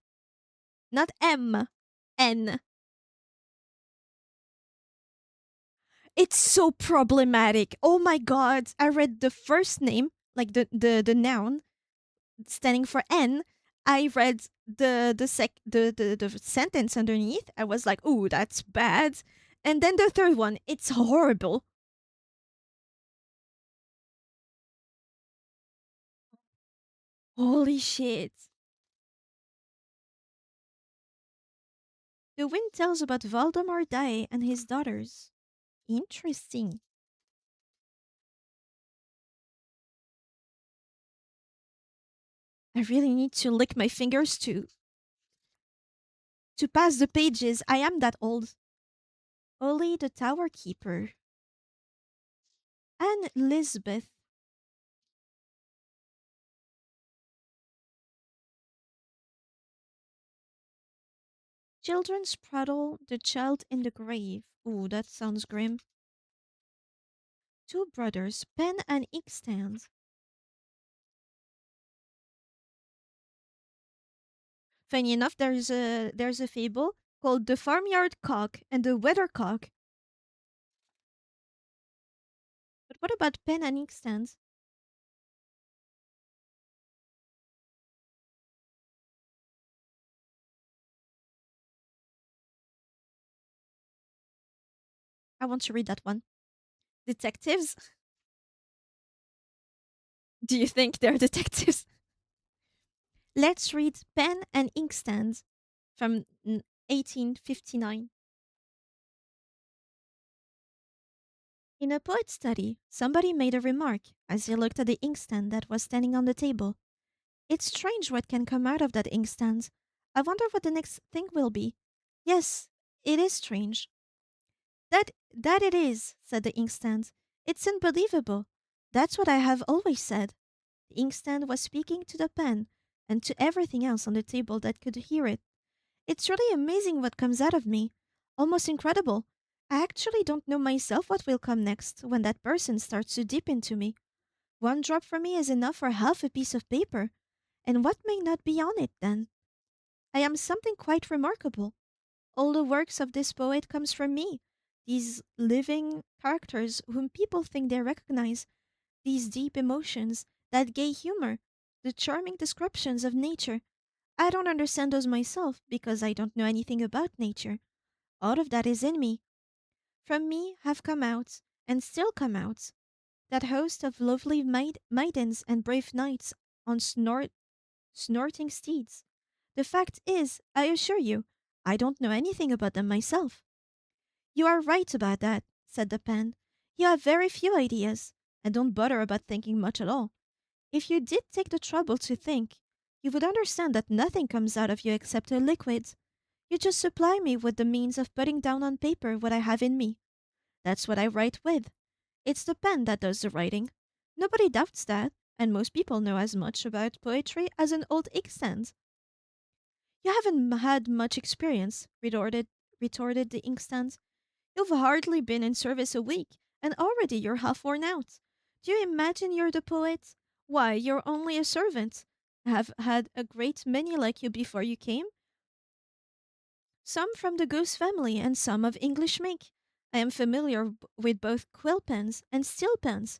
Not M. N. It's so problematic. Oh my god. I read the first name, like the noun standing for N. I read the sentence underneath. I was like, "Ooh, that's bad." And then the third one, it's horrible. Holy shit. The wind tells about Valdemar Day and his daughters. Interesting. I really need to lick my fingers to pass the pages. I am that old. Ollie the Tower Keeper. And Lisbeth. Children's Prattle, The Child in the Grave. Ooh, that sounds grim. Two brothers, pen and inkstand. Funny enough, there's a fable called The Farmyard Cock and the Weathercock. But what about pen and inkstands? I want to read that one. Detectives? Do you think they're detectives? Let's read Pen and Inkstand from 1859. In a poet study, somebody made a remark as he looked at the inkstand that was standing on the table. It's strange what can come out of that inkstand. I wonder what the next thing will be. Yes, it is strange. That it is, said the inkstand. It's unbelievable. That's what I have always said. The inkstand was speaking to the pen and to everything else on the table that could hear it. It's really amazing what comes out of me. Almost incredible. I actually don't know myself what will come next when that person starts to dip into me. One drop for me is enough for half a piece of paper. And what may not be on it then? I am something quite remarkable. All the works of this poet comes from me. These living characters whom people think they recognize, these deep emotions, that gay humor, the charming descriptions of nature. I don't understand those myself because I don't know anything about nature. All of that is in me. From me have come out, and still come out, that host of lovely maidens and brave knights on snorting steeds. The fact is, I assure you, I don't know anything about them myself. You are right about that, said the pen. You have very few ideas, and don't bother about thinking much at all. If you did take the trouble to think, you would understand that nothing comes out of you except a liquid. You just supply me with the means of putting down on paper what I have in me. That's what I write with. It's the pen that does the writing. Nobody doubts that, and most people know as much about poetry as an old inkstand. You haven't had much experience, retorted the inkstand. You've hardly been in service a week, and already you're half worn out. Do you imagine you're the poet? Why, you're only a servant. I have had a great many like you before you came, some from the goose family and some of English make. I am familiar with both quill pens and steel pens.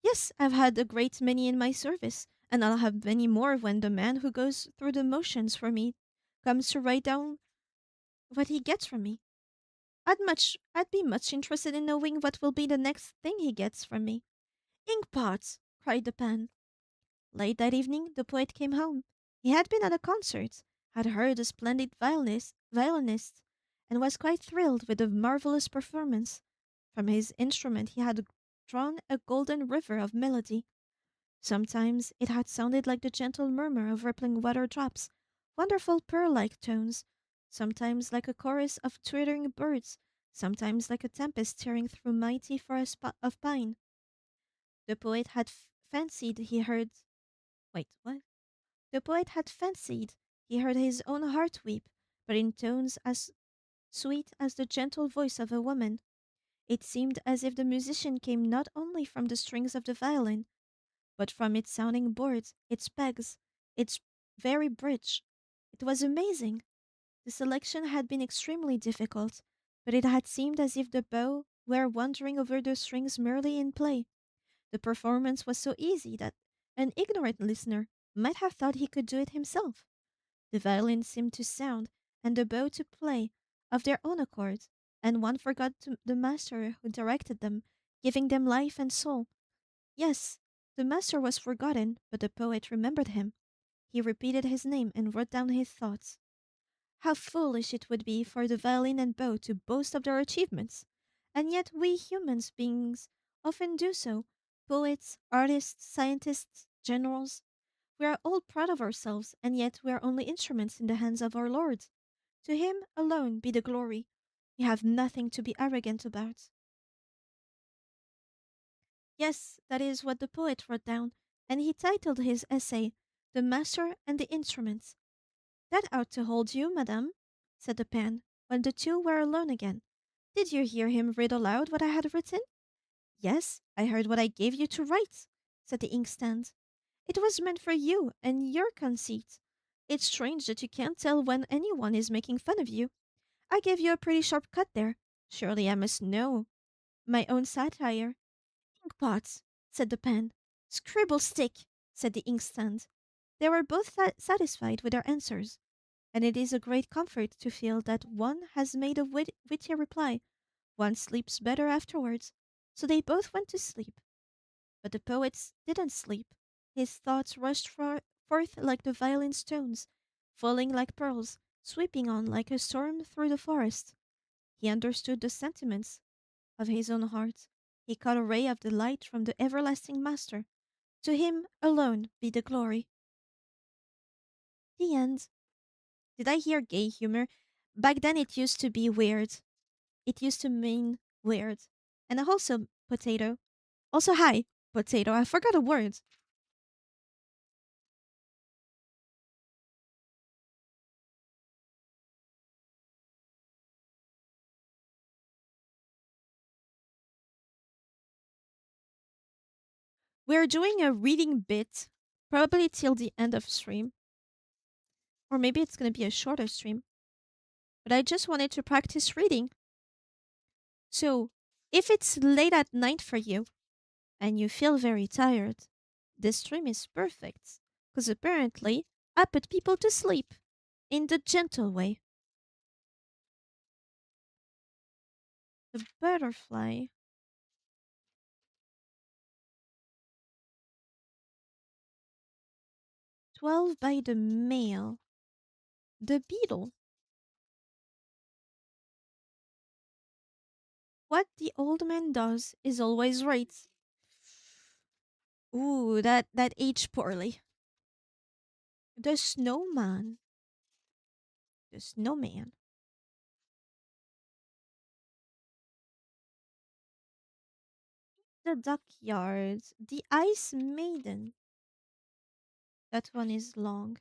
Yes, I've had a great many in my service, and I'll have many more when the man who goes through the motions for me comes to write down what he gets from me. I'd be much interested in knowing what will be the next thing he gets from me. Ink pots! Cried the pen. Late that evening, the poet came home. He had been at a concert, had heard a splendid violinist, and was quite thrilled with the marvelous performance. From his instrument, he had drawn a golden river of melody. Sometimes it had sounded like the gentle murmur of rippling water drops, wonderful pearl like tones, sometimes like a chorus of twittering birds, sometimes like a tempest tearing through mighty forests of pine. The poet had fancied he heard. Wait, what? The poet had fancied he heard his own heart weep, but in tones as sweet as the gentle voice of a woman. It seemed as if the musician came not only from the strings of the violin, but from its sounding boards, its pegs, its very bridge. It was amazing. The selection had been extremely difficult, but it had seemed as if the bow were wandering over the strings merely in play. The performance was so easy that an ignorant listener might have thought he could do it himself. The violin seemed to sound, and the bow to play, of their own accord, and one forgot the master who directed them, giving them life and soul. Yes, the master was forgotten, but the poet remembered him. He repeated his name and wrote down his thoughts. How foolish it would be for the violin and bow to boast of their achievements! And yet we human beings often do so. Poets, artists, scientists, generals. We are all proud of ourselves, and yet we are only instruments in the hands of our Lord. To him alone be the glory. We have nothing to be arrogant about. Yes, that is what the poet wrote down, and he titled his essay, The Master and the Instruments. That ought to hold you, madame, said the pen, when the two were alone again. Did you hear him read aloud what I had written? Yes, I heard what I gave you to write, said the inkstand. It was meant for you and your conceit. It's strange that you can't tell when anyone is making fun of you. I gave you a pretty sharp cut there. Surely I must know my own satire. Inkpots, said the pen. Scribble stick, said the inkstand. They were both satisfied with their answers, and it is a great comfort to feel that one has made a witty reply. One sleeps better afterwards. So they both went to sleep. But the poet didn't sleep. His thoughts rushed forth like the violin's tones, falling like pearls, sweeping on like a storm through the forest. He understood the sentiments of his own heart. He caught a ray of the light from the everlasting Master. To him alone be the glory. The end. Did I hear gay humor? Back then it used to be weird. It used to mean weird. And also potato. Also hi, potato. I forgot a word. We're doing a reading bit, probably till the end of stream. Or maybe it's gonna be a shorter stream. But I just wanted to practice reading. So if it's late at night for you and you feel very tired, this stream is perfect. Because apparently I put people to sleep in the gentle way. The butterfly. 12 by the mail. The beetle. What the old man does is always right. Ooh, that aged poorly. The snowman. The snowman. The duckyard. The ice maiden. That one is long.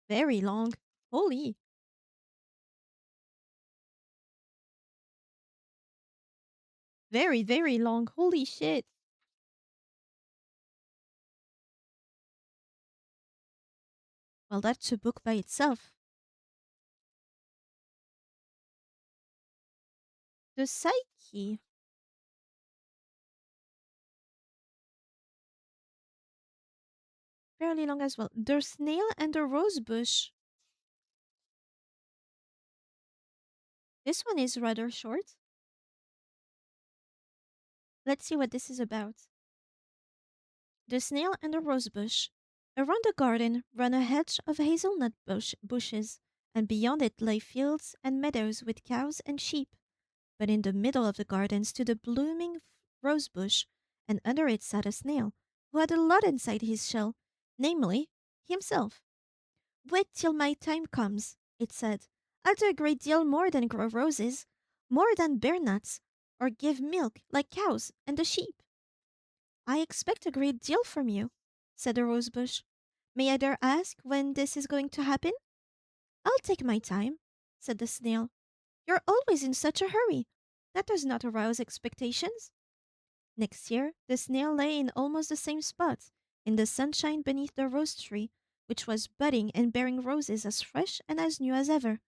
Very long. Holy. Very, very long. Holy shit. Well, that's a book by itself. The Psyche. Fairly long as well. The Snail and the Rosebush. This one is rather short. Let's see what this is about. The Snail and the Rosebush. Around the garden ran a hedge of bushes, and beyond it lay fields and meadows with cows and sheep. But in the middle of the garden stood a blooming rosebush, and under it sat a snail, who had a lot inside his shell, namely, himself. Wait till my time comes, it said. I'll do a great deal more than grow roses, more than bear nuts, or give milk like cows and the sheep. I expect a great deal from you, said the rosebush. May I dare ask when this is going to happen? I'll take my time, said the snail. You're always in such a hurry. That does not arouse expectations. Next year, the snail lay in almost the same spot, in the sunshine beneath the rose tree, which was budding and bearing roses as fresh and as new as ever.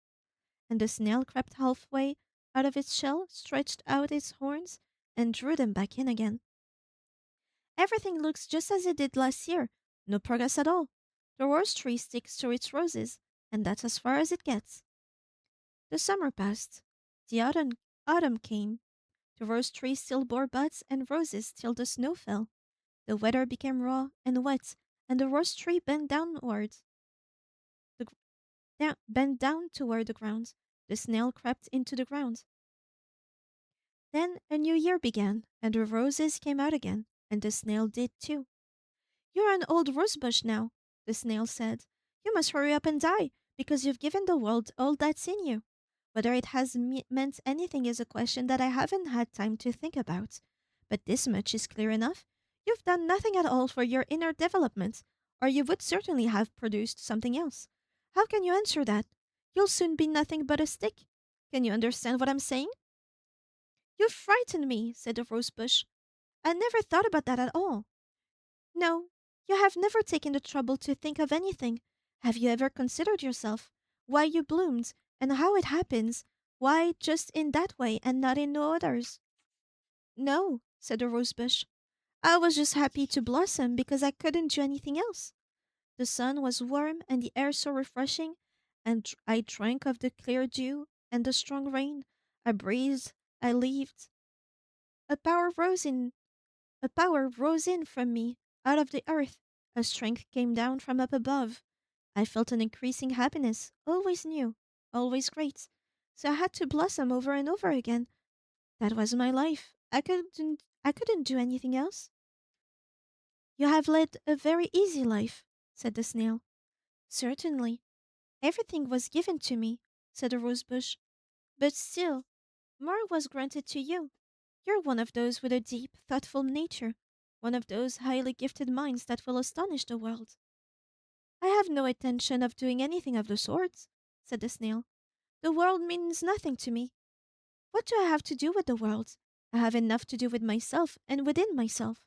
And the snail crept halfway out of its shell, stretched out its horns, and drew them back in again. Everything looks just as it did last year. No progress at all. The rose tree sticks to its roses, and that's as far as it gets. The summer passed. The autumn came. The rose tree still bore buds and roses till the snow fell. The weather became raw and wet, and the rose tree the, gr- bent down toward the ground. The snail crept into the ground. Then a new year began, and the roses came out again, and the snail did too. You're an old rosebush now, the snail said. You must hurry up and die, because you've given the world all that's in you. Whether it has meant anything is a question that I haven't had time to think about. But this much is clear enough. You've done nothing at all for your inner development, or you would certainly have produced something else. How can you answer that? You'll soon be nothing but a stick. Can you understand what I'm saying? You frighten me, said the rosebush. I never thought about that at all. No, you have never taken the trouble to think of anything. Have you ever considered yourself? Why you bloomed, and how it happens? Why just in that way and not in no others? No, said the rosebush. I was just happy to blossom because I couldn't do anything else. The sun was warm and the air so refreshing, and I drank of the clear dew and the strong rain. I breathed, I lived. A power rose in A power rose in from me, out of the earth. A strength came down from up above. I felt an increasing happiness, always new, always great. So I had to blossom over and over again. That was my life. I couldn't do anything else. You have led a very easy life, said the snail. Certainly. Everything was given to me, said the rosebush. But still, more was granted to you. You're one of those with a deep, thoughtful nature, one of those highly gifted minds that will astonish the world. I have no intention of doing anything of the sort, said the snail. The world means nothing to me. What do I have to do with the world? I have enough to do with myself and within myself.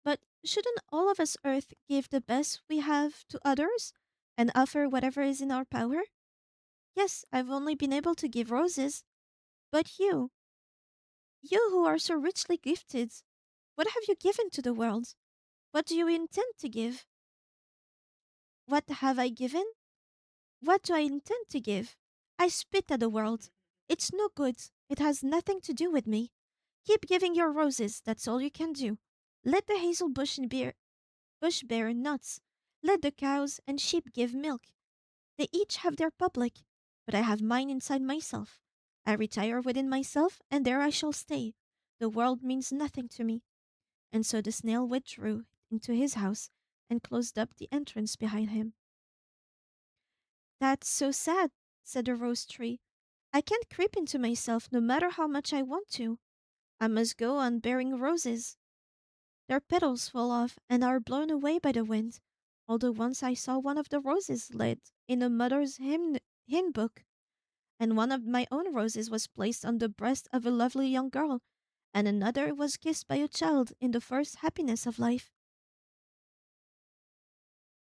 But shouldn't all of us Earth give the best we have to others and offer whatever is in our power? Yes, I've only been able to give roses. But you who are so richly gifted, what have you given to the world? What do you intend to give? What have I given? What do I intend to give? I spit at the world. It's no good. It has nothing to do with me. Keep giving your roses, that's all you can do. Let the bush bear nuts. Let the cows and sheep give milk. They each have their public, but I have mine inside myself. I retire within myself, and there I shall stay. The world means nothing to me. And so the snail withdrew into his house and closed up the entrance behind him. That's so sad, said the rose tree. I can't creep into myself no matter how much I want to. I must go on bearing roses. Their petals fall off and are blown away by the wind, although once I saw one of the roses laid in a mother's hymn book. and one of my own roses was placed on the breast of a lovely young girl, and another was kissed by a child in the first happiness of life.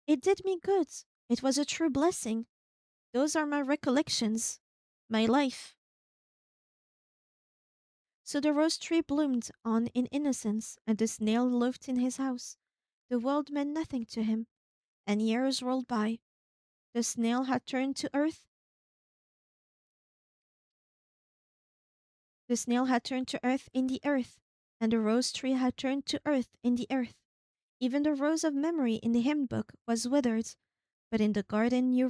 It did me good. It was a true blessing. Those are my recollections, my life. So the rose tree bloomed on in innocence, and the snail lived in his house. The world meant nothing to him, and years rolled by. The snail had turned to earth. The snail had turned to earth in the earth, and the rose tree had turned to earth in the earth. Even the rose of memory in the hymn book was withered, but in the garden new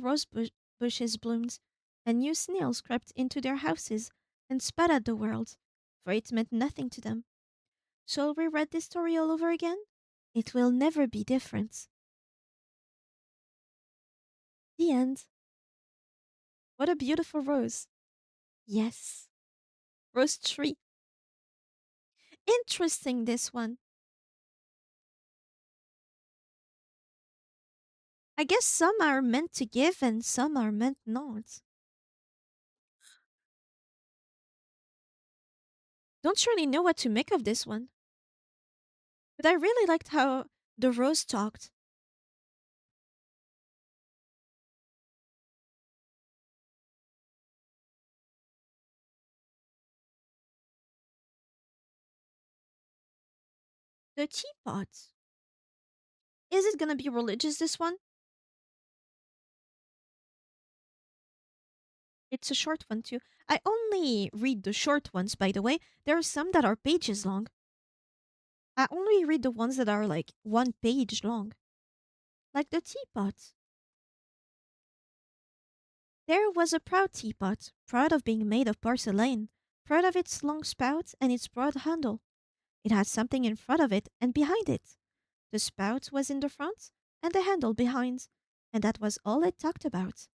bushes bloomed, and new snails crept into their houses and spat at the world, for it meant nothing to them. Shall we read this story all over again? It will never be different. The end. What a beautiful rose. Yes. Rose tree. Interesting, this one. I guess some are meant to give and some are meant not. Don't really know what to make of this one. But I really liked how the rose talked. The teapot. Is it gonna be religious, this one? It's a short one too. I only read the short ones, by the way. There are some that are pages long. I only read the ones that are like 1 page long. Like the teapot. There was a proud teapot, proud of being made of porcelain, proud of its long spout and its broad handle. It had something in front of it and behind it. The spout was in the front and the handle behind, and that was all it talked about.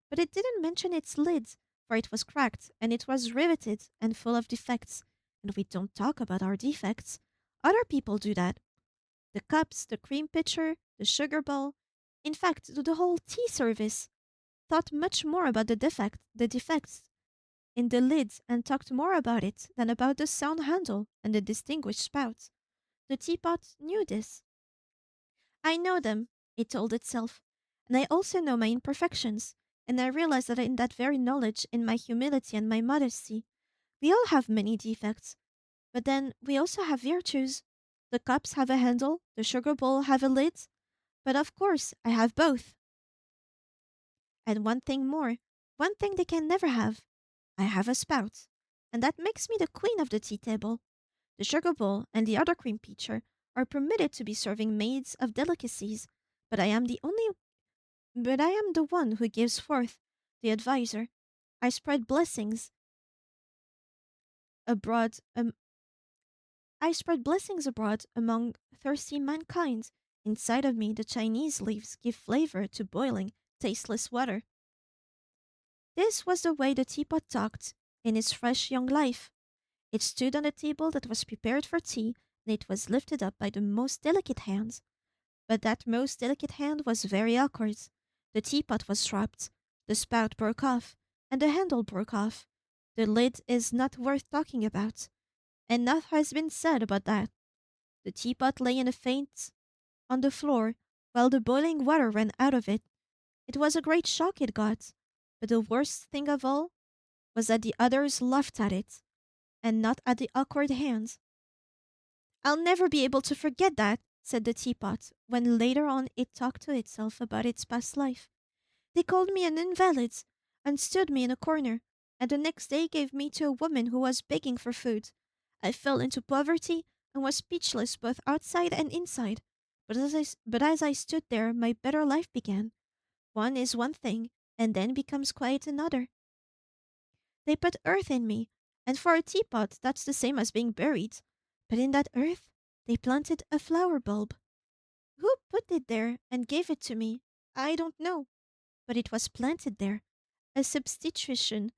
But it didn't mention its lid, for it was cracked and it was riveted and full of defects. And we don't talk about our defects. Other people do that. The cups, the cream pitcher, the sugar bowl. In fact, the whole tea service thought much more about the defects in the lid and talked more about it than about the sound handle and the distinguished spout. The teapot knew this. I know them, it told itself, and I also know my imperfections, and I realize that in that very knowledge, in my humility and my modesty, we all have many defects, but then we also have virtues. The cups have a handle, the sugar bowl have a lid, but of course I have both. And one thing more, one thing they can never have. I have a spout, and that makes me the queen of the tea table. The sugar bowl and the other cream pitcher are permitted to be serving maids of delicacies, but I am the one who gives forth, the adviser. I spread blessings abroad. I spread blessings abroad among thirsty mankind. Inside of me, the Chinese leaves give flavor to boiling, tasteless water. This was the way the teapot talked in its fresh young life. It stood on a table that was prepared for tea, and it was lifted up by the most delicate hands. But that most delicate hand was very awkward. The teapot was dropped, the spout broke off, and the handle broke off. The lid is not worth talking about. Enough has been said about that. The teapot lay in a faint on the floor, while the boiling water ran out of it. It was a great shock it got, but the worst thing of all was that the others laughed at it, and not at the awkward hands. I'll never be able to forget that, said the teapot, when later on it talked to itself about its past life. They called me an invalid, and stood me in a corner, and the next day gave me to a woman who was begging for food. I fell into poverty and was speechless both outside and inside. But as I stood there, my better life began. One is one thing, and then becomes quite another. They put earth in me, and for a teapot, that's the same as being buried. But in that earth, they planted a flower bulb. Who put it there and gave it to me? I don't know. But it was planted there. A substitution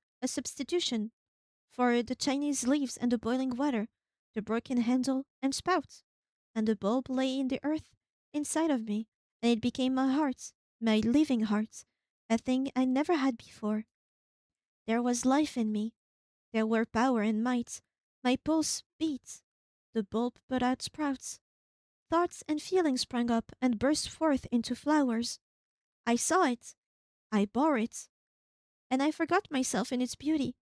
for the Chinese leaves and the boiling water, the broken handle and spout. And the bulb lay in the earth inside of me, and it became my heart, my living heart, a thing I never had before. There was life in me. There were power and might. My pulse beat. The bulb put out sprouts. Thoughts and feelings sprang up and burst forth into flowers. I saw it. I bore it. And I forgot myself in its beauty.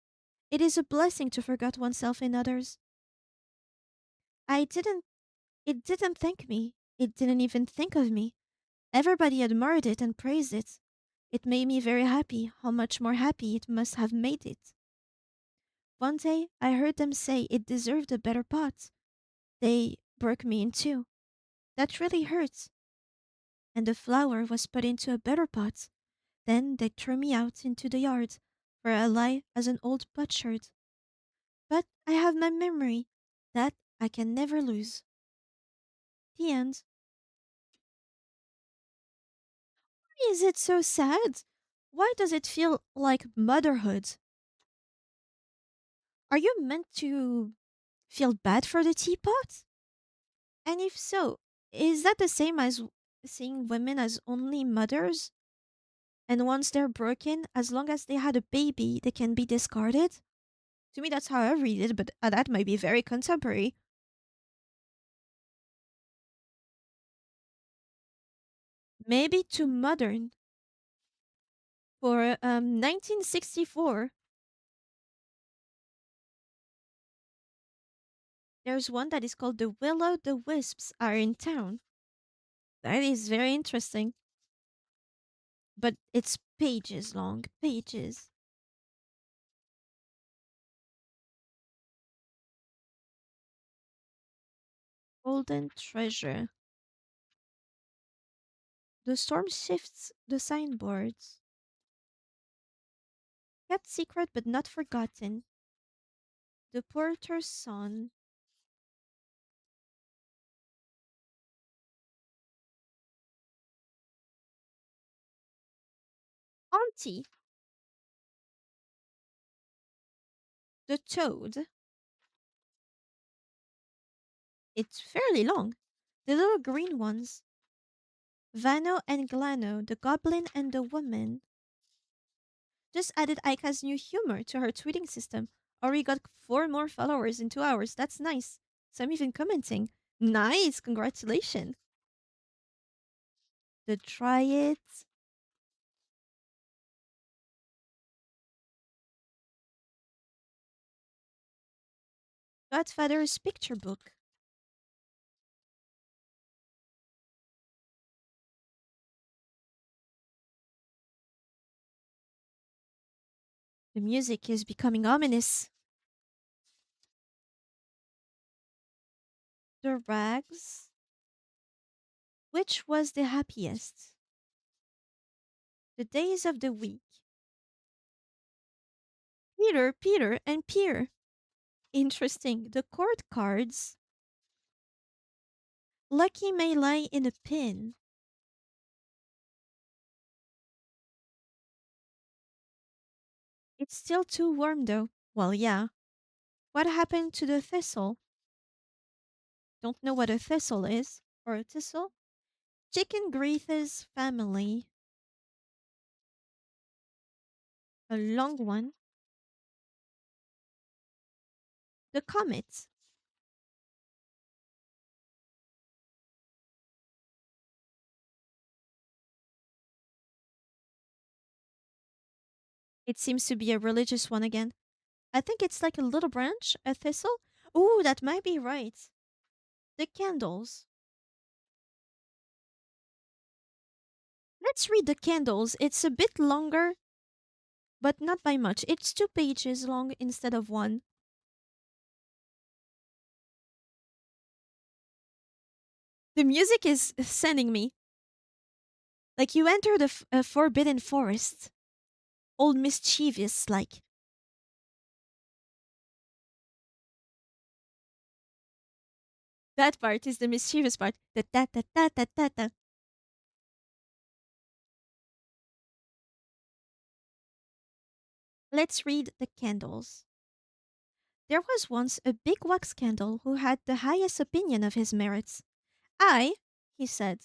It is a blessing to forget oneself in others. I didn't, it didn't thank me. It didn't even think of me. Everybody admired it and praised it. It made me very happy, how much more happy it must have made it. One day I heard them say it deserved a better pot. They broke me in two. That really hurt. And the flower was put into a better pot. Then they threw me out into the yard, where I lie as an old potsherd. But I have my memory. That I can never lose. The end. Why is it so sad? Why does it feel like motherhood? Are you meant to feel bad for the teapot? And if so, is that the same as seeing women as only mothers? And once they're broken, as long as they had a baby, they can be discarded? To me, that's how I read it, but that might be very contemporary. Maybe too modern. For 1964, there's one that is called The Willow the Wisps Are in Town. That is very interesting. But it's pages long, pages. Golden Treasure. The storm shifts the signboards. Kept secret but not forgotten. The porter's son. Auntie. The toad. It's fairly long. The little green ones. Vano and Glano, the goblin and the woman. Just added Aika's new humor to her tweeting system. Already got 4 more followers in 2 hours. That's nice. Some even commenting. Nice, congratulations. The try it. Godfather's picture book. The music is becoming ominous. The rags. Which was the happiest? The days of the week. Peter, Peter, and Peer. Interesting. The court cards. Lucky may lie in a pin. It's still too warm though. Well, yeah. What happened to the thistle? Don't know what a thistle is. Or a thistle? Chicken Greeth's family. A long one. The comet. It seems to be a religious one again. I think it's like a little branch, a thistle. Ooh, that might be right. The candles. Let's read the candles. It's a bit longer, but not by much. It's 2 pages long instead of one. The music is sending me. Like you enter the forbidden forest. Old mischievous, like. That part is the mischievous part. Da da da da da da da. Let's read the candles. There was once a big wax candle who had the highest opinion of his merits. I, he said,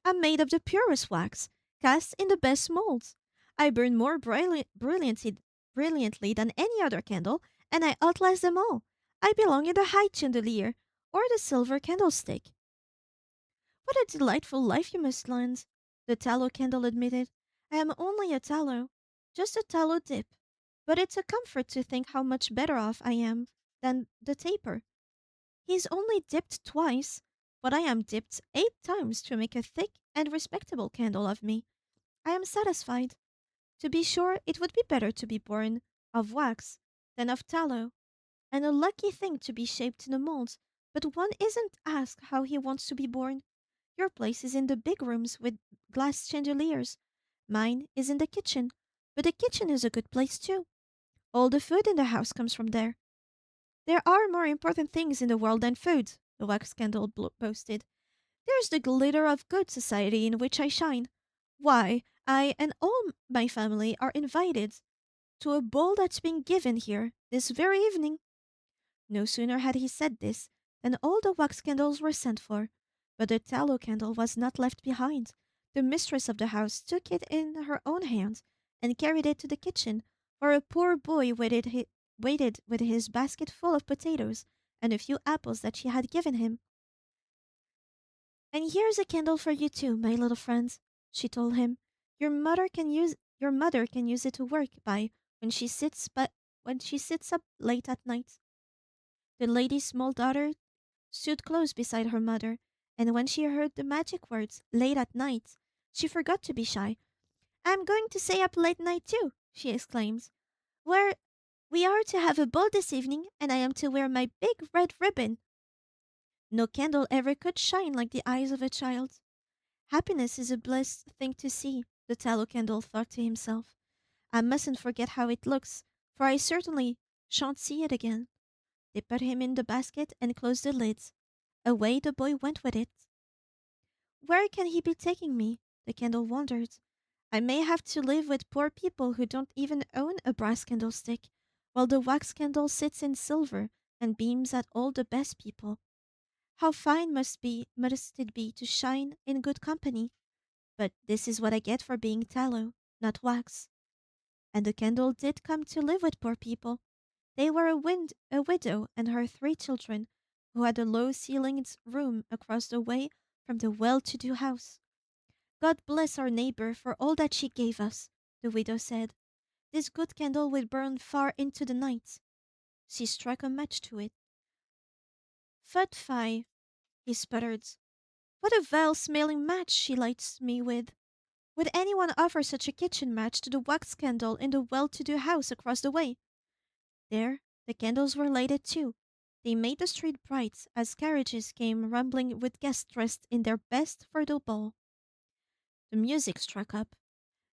am made of the purest wax, cast in the best molds. I burn more brilliantly than any other candle, and I outlast them all. I belong in the high chandelier or the silver candlestick. What a delightful life you must lead, the tallow candle admitted. I am only a tallow, just a tallow dip. But it's a comfort to think how much better off I am than the taper. He's only dipped twice, but I am dipped 8 times to make a thick and respectable candle of me. I am satisfied. To be sure, it would be better to be born of wax than of tallow, and a lucky thing to be shaped in a mold, but one isn't asked how he wants to be born. Your place is in the big rooms with glass chandeliers. Mine is in the kitchen, but the kitchen is a good place too. All the food in the house comes from there. There are more important things in the world than food, the wax candle boasted. There's the glitter of good society in which I shine. Why, I and all my family are invited to a ball that's being given here this very evening. No sooner had he said this than all the wax candles were sent for, but the tallow candle was not left behind. The mistress of the house took it in her own hand and carried it to the kitchen, where a poor boy waited with his basket full of potatoes and a few apples that she had given him. And here's a candle for you too, my little friend, she told him. Your mother can use it to work by when she sits up late at night. The lady's small daughter stood close beside her mother, and when she heard the magic words late at night, she forgot to be shy. I'm going to stay up late night too, she exclaimed. Where we are to have a ball this evening, and I am to wear my big red ribbon. No candle ever could shine like the eyes of a child. Happiness is a blessed thing to see, the tallow candle thought to himself. I mustn't forget how it looks, for I certainly shan't see it again. They put him in the basket and closed the lids. Away the boy went with it. Where can he be taking me? The candle wondered. I may have to live with poor people who don't even own a brass candlestick, while the wax candle sits in silver and beams at all the best people. How fine must it be to shine in good company? But this is what I get for being tallow, not wax. And the candle did come to live with poor people. They were a widow and her 3 children, who had a low ceilinged room across the way from the well to do house. God bless our neighbor for all that she gave us, the widow said. This good candle will burn far into the night. She struck a match to it. Fud fie, he sputtered. What a vile smelling match she lights me with. Would anyone offer such a kitchen match to the wax candle in the well to do house across the way? There, the candles were lighted too. They made the street bright as carriages came rumbling with guests dressed in their best for the ball. The music struck up.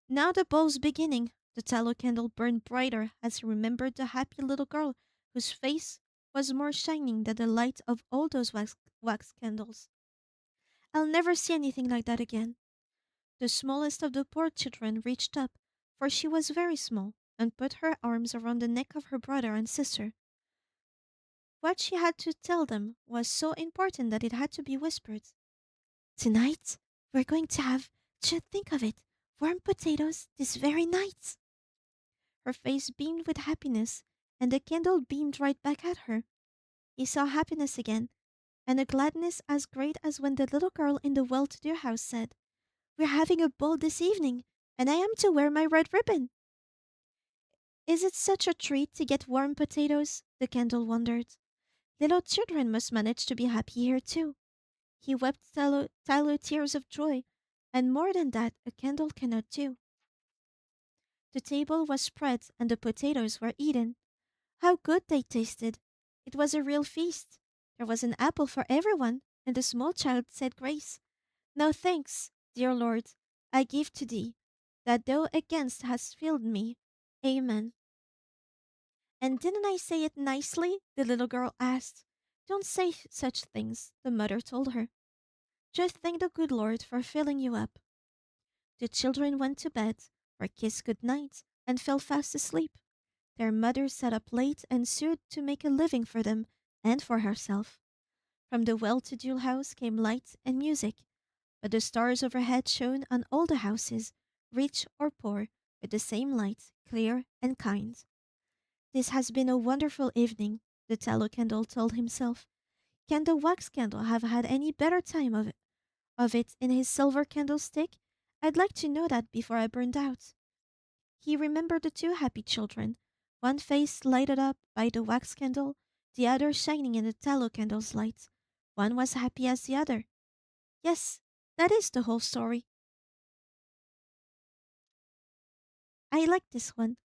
Now the ball's beginning. The tallow candle burned brighter as he remembered the happy little girl whose face was more shining than the light of all those wax candles. I'll never see anything like that again. The smallest of the poor children reached up, for she was very small, and put her arms around the neck of her brother and sister. What she had to tell them was so important that it had to be whispered. Tonight, we're going to have, just think of it, warm potatoes this very night. Her face beamed with happiness, and the candle beamed right back at her. He saw happiness again, and a gladness as great as when the little girl in the well-to-do house said, We're having a ball this evening, and I am to wear my red ribbon. Is it such a treat to get warm potatoes? The candle wondered. Little children must manage to be happy here too. He wept tallow tears of joy, and more than that a candle cannot do. The table was spread and the potatoes were eaten. How good they tasted! It was a real feast. There was an apple for everyone, and the small child said grace. Now thanks, dear Lord, I give to thee, that thou against hast filled me. Amen. And didn't I say it nicely? The little girl asked. Don't say such things, the mother told her. Just thank the good Lord for filling you up. The children went to bed, or kissed good night, and fell fast asleep. Their mother sat up late and sewed to make a living for them and for herself. From the well-to-do house came light and music, but the stars overhead shone on all the houses, rich or poor, with the same light, clear and kind. This has been a wonderful evening, the tallow candle told himself. Can the wax candle have had any better time of it in his silver candlestick? I'd like to know that before I burned out. He remembered the two happy children, one face lighted up by the wax candle, the other shining in the tallow candle's light. One was happy as the other. Yes, that is the whole story. I like this one.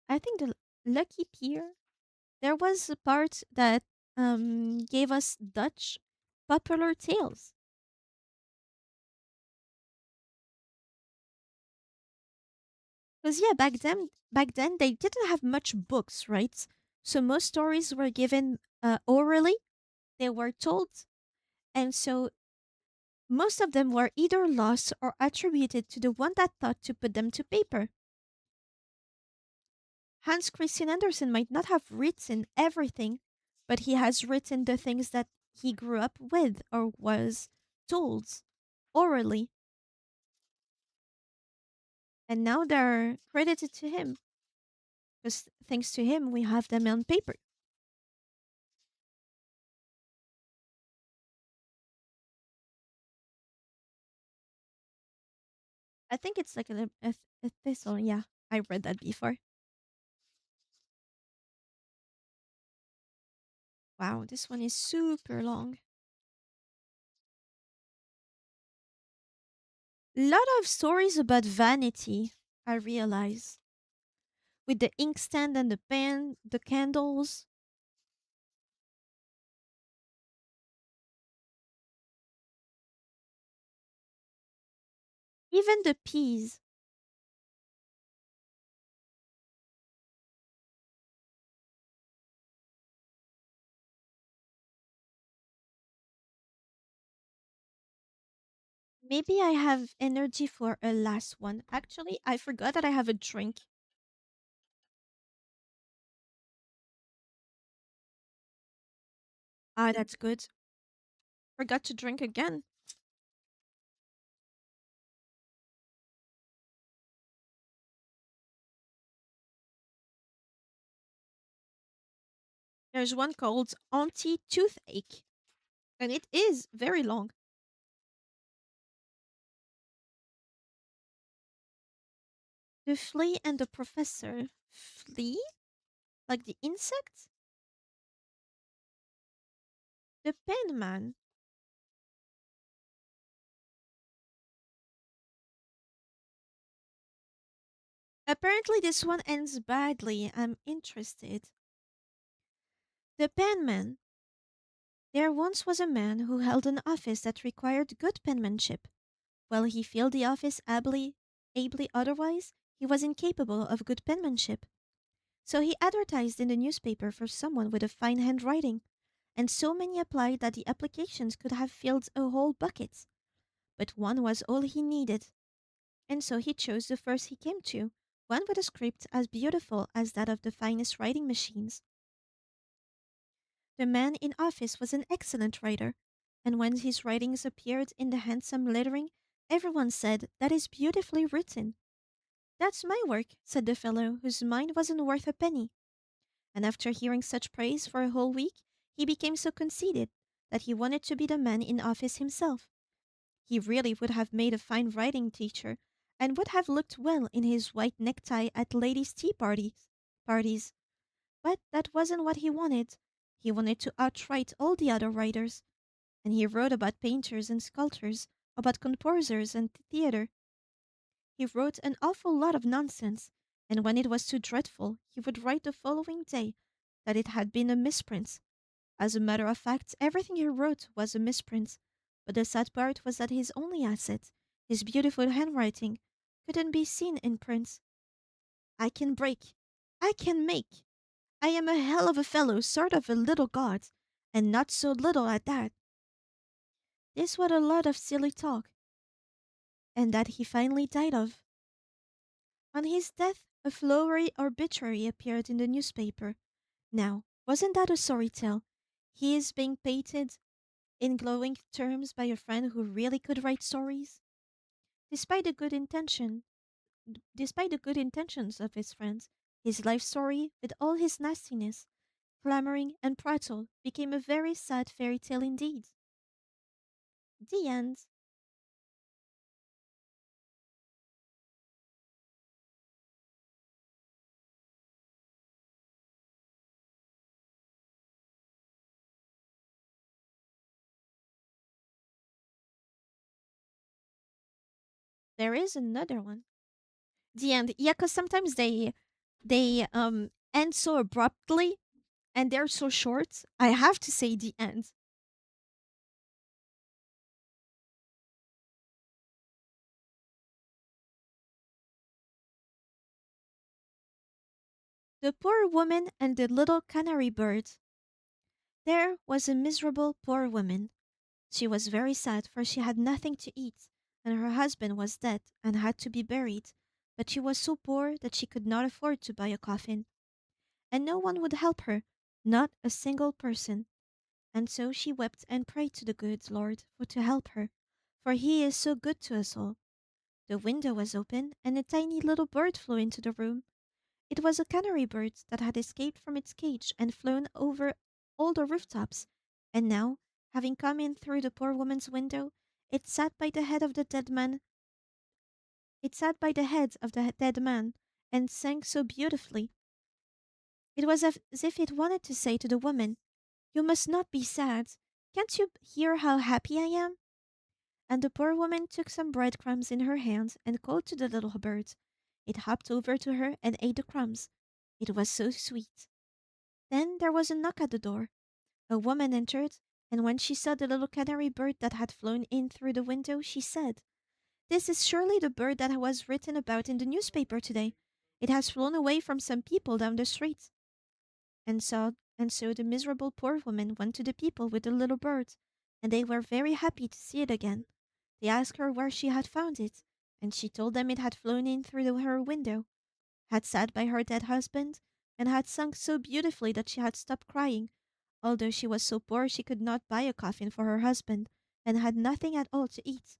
I think the lucky peer. There was a part that gave us Dutch popular tales. Because yeah, back then they didn't have much books, right? So most stories were given orally. They were told, and so most of them were either lost or attributed to the one that thought to put them to paper. Hans Christian Andersen might not have written everything, but he has written the things that he grew up with or was told orally, and now they're credited to him because thanks to him we have them on paper. I think it's like a thistle. Yeah, I read that before. Wow, this one is super long. Lot of stories about vanity, I realize. With the inkstand and the pen, the candles, even the peas. Maybe I have energy for a last one. Actually, I forgot that I have a drink. Ah, that's good. Forgot to drink again. There's one called Anti Toothache, and it is very long. The flea and the professor. Flea? Like the insect? The penman. Apparently, this one ends badly. I'm interested. The penman. There once was a man who held an office that required good penmanship. While he filled the office ably otherwise, he was incapable of good penmanship. So he advertised in the newspaper for someone with a fine handwriting, and so many applied that the applications could have filled a whole bucket. But one was all he needed, and so he chose the first he came to, one with a script as beautiful as that of the finest writing machines. The man in office was an excellent writer, and when his writings appeared in the handsome lettering, everyone said, "That is beautifully written." "That's my work," said the fellow, whose mind wasn't worth a penny. And after hearing such praise for a whole week, he became so conceited that he wanted to be the man in office himself. He really would have made a fine writing teacher, and would have looked well in his white necktie at ladies' tea parties. But that wasn't what he wanted. He wanted to outwrite all the other writers, and he wrote about painters and sculptors, about composers and theater. He wrote an awful lot of nonsense, and when it was too dreadful, he would write the following day that it had been a misprint. As a matter of fact, everything he wrote was a misprint, but the sad part was that his only asset, his beautiful handwriting, couldn't be seen in print. "I can break. I can make. I am a hell of a fellow, sort of a little god, and not so little at that." This was a lot of silly talk, and that he finally died of. On his death, a flowery obituary appeared in the newspaper. Now, wasn't that a sorry tale? He is being painted in glowing terms by a friend who really could write stories. Despite the good intention, despite the good intentions of his friends, his life story, with all his nastiness, clamoring, and prattle, became a very sad fairy tale indeed. The end. There is another one. The end. Yeah, because sometimes they end so abruptly and they're so short. I have to say the end. The poor woman and the little canary bird. There was a miserable poor woman. She was very sad, for she had nothing to eat, and her husband was dead and had to be buried. But she was so poor that she could not afford to buy a coffin, and no one would help her, not a single person. And so she wept and prayed to the good Lord for to help her, for he is so good to us all. The window was open, and a tiny little bird flew into the room. It was a canary bird that had escaped from its cage and flown over all the rooftops, and now, having come in through the poor woman's window, it sat by the head of the dead man. It sat by the head of the dead man and sang so beautifully. It was as if it wanted to say to the woman, "You must not be sad. Can't you hear how happy I am?" And the poor woman took some breadcrumbs in her hand and called to the little bird. It hopped over to her and ate the crumbs. It was so sweet. Then there was a knock at the door. A woman entered, and when she saw the little canary bird that had flown in through the window, she said, "This is surely the bird that was written about in the newspaper today. It has flown away from some people down the street." And so the miserable poor woman went to the people with the little bird, and they were very happy to see it again. They asked her where she had found it, and she told them it had flown in through her window, had sat by her dead husband, and had sung so beautifully that she had stopped crying, although she was so poor she could not buy a coffin for her husband, and had nothing at all to eat.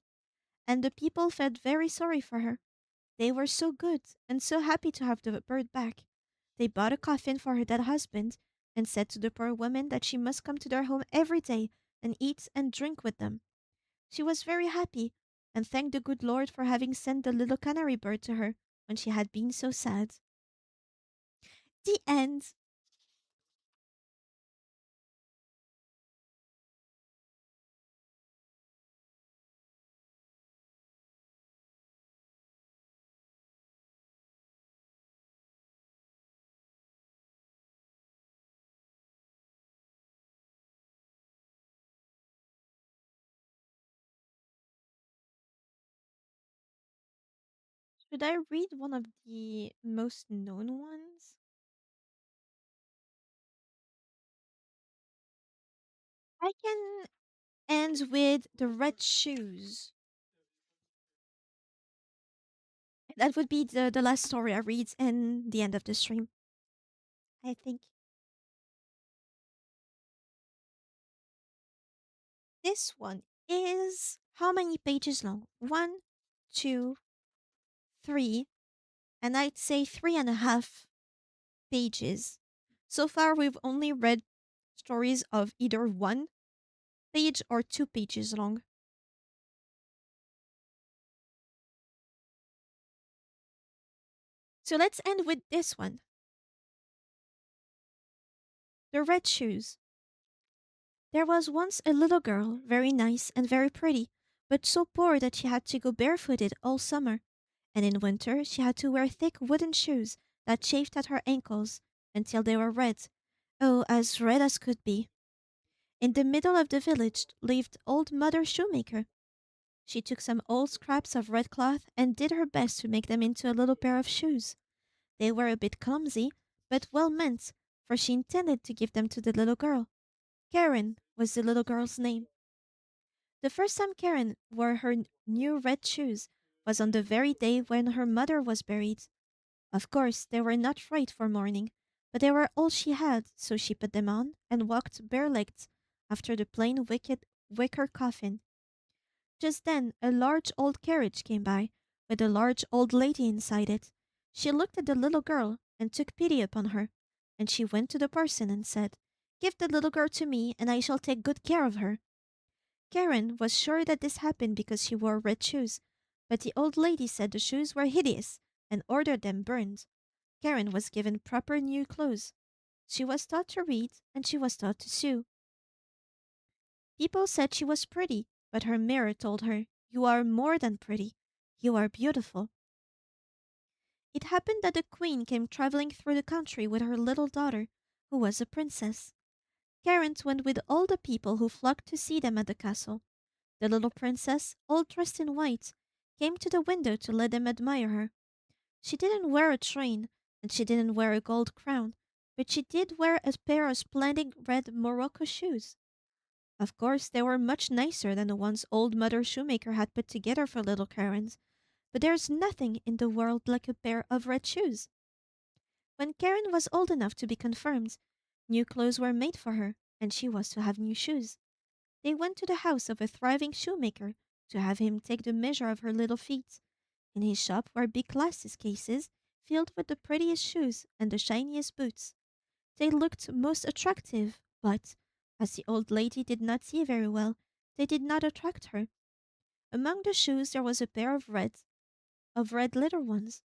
And the people felt very sorry for her. They were so good and so happy to have the bird back. They bought a coffin for her dead husband, and said to the poor woman that she must come to their home every day and eat and drink with them. She was very happy, and thanked the good Lord for having sent the little canary bird to her when she had been so sad. The end. Should I read one of the most known ones? I can end with the red shoes. That would be the last story I read and the end of the stream, I think. This one is how many pages long? One, two, three, and I'd say 3.5 pages. So far, we've only read stories of either 1 page or 2 pages long. So let's end with this one. The red shoes. There was once a little girl, very nice and very pretty, but so poor that she had to go barefooted all summer, and in winter she had to wear thick wooden shoes that chafed at her ankles until they were red. Oh, as red as could be. In the middle of the village lived old Mother Shoemaker. She took some old scraps of red cloth and did her best to make them into a little pair of shoes. They were a bit clumsy, but well meant, for she intended to give them to the little girl. Karen was the little girl's name. The first time Karen wore her new red shoes was on the very day when her mother was buried. Of course, they were not right for mourning, but they were all she had, so she put them on and walked bare-legged after the plain wicker coffin. Just then, a large old carriage came by, with a large old lady inside it. She looked at the little girl and took pity upon her, and she went to the parson and said, "Give the little girl to me, and I shall take good care of her." Karen was sure that this happened because she wore red shoes, but the old lady said the shoes were hideous and ordered them burned. Karen was given proper new clothes. She was taught to read and she was taught to sew. People said she was pretty, but her mirror told her, "You are more than pretty. You are beautiful." It happened that the queen came traveling through the country with her little daughter, who was a princess. Karen went with all the people who flocked to see them at the castle. The little princess, all dressed in white, came to the window to let them admire her. She didn't wear a train, and she didn't wear a gold crown, but she did wear a pair of splendid red morocco shoes. Of course, they were much nicer than the ones old Mother Shoemaker had put together for little Karen, but there's nothing in the world like a pair of red shoes. When Karen was old enough to be confirmed, new clothes were made for her, and she was to have new shoes. They went to the house of a thriving shoemaker to have him take the measure of her little feet. In his shop were big glasses cases filled with the prettiest shoes and the shiniest boots. They looked most attractive, but, as the old lady did not see very well, they did not attract her. Among the shoes there was a pair of red little ones,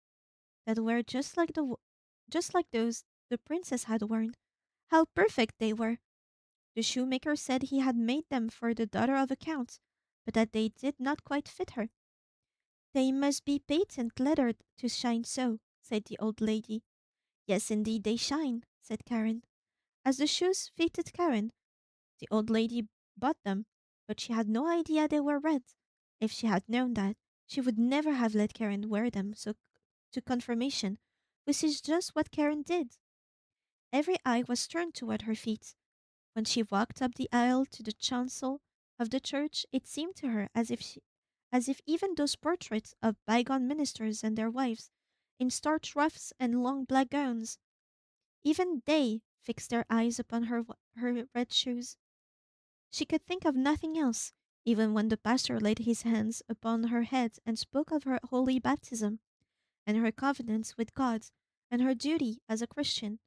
that were just like those the princess had worn. How perfect they were! The shoemaker said he had made them for the daughter of a count, but that they did not quite fit her. "They must be patent leather to shine so," said the old lady. "Yes, indeed they shine," said Karen. As the shoes fitted Karen, the old lady bought them, but she had no idea they were red. If she had known that, she would never have let Karen wear them so to confirmation, which is just what Karen did. Every eye was turned toward her feet. When she walked up the aisle to the chancel of the church, it seemed to her as if even those portraits of bygone ministers and their wives, in starched ruffs and long black gowns, even they fixed their eyes upon her red shoes. She could think of nothing else, even when the pastor laid his hands upon her head and spoke of her holy baptism, and her covenants with God, and her duty as a Christian.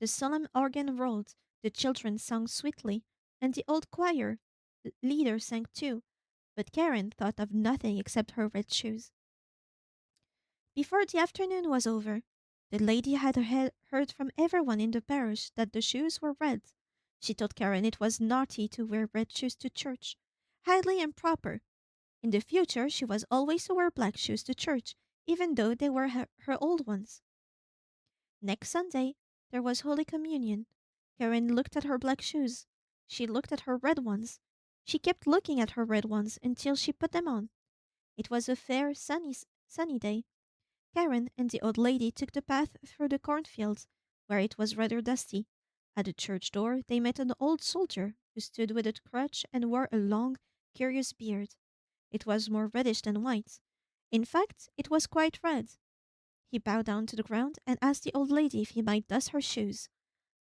The solemn organ rolled, the children sang sweetly, and the old choir leader sang too, but Karen thought of nothing except her red shoes. Before the afternoon was over, the lady had heard from everyone in the parish that the shoes were red. She told Karen it was naughty to wear red shoes to church, highly improper. In the future, she was always to wear black shoes to church, even though they were her old ones. Next Sunday, there was Holy Communion. Karen looked at her black shoes. She looked at her red ones. She kept looking at her red ones until she put them on. It was a fair, sunny day. Karen and the old lady took the path through the cornfields, where it was rather dusty. At the church door, they met an old soldier who stood with a crutch and wore a long, curious beard. It was more reddish than white. In fact, it was quite red. He bowed down to the ground and asked the old lady if he might dust her shoes.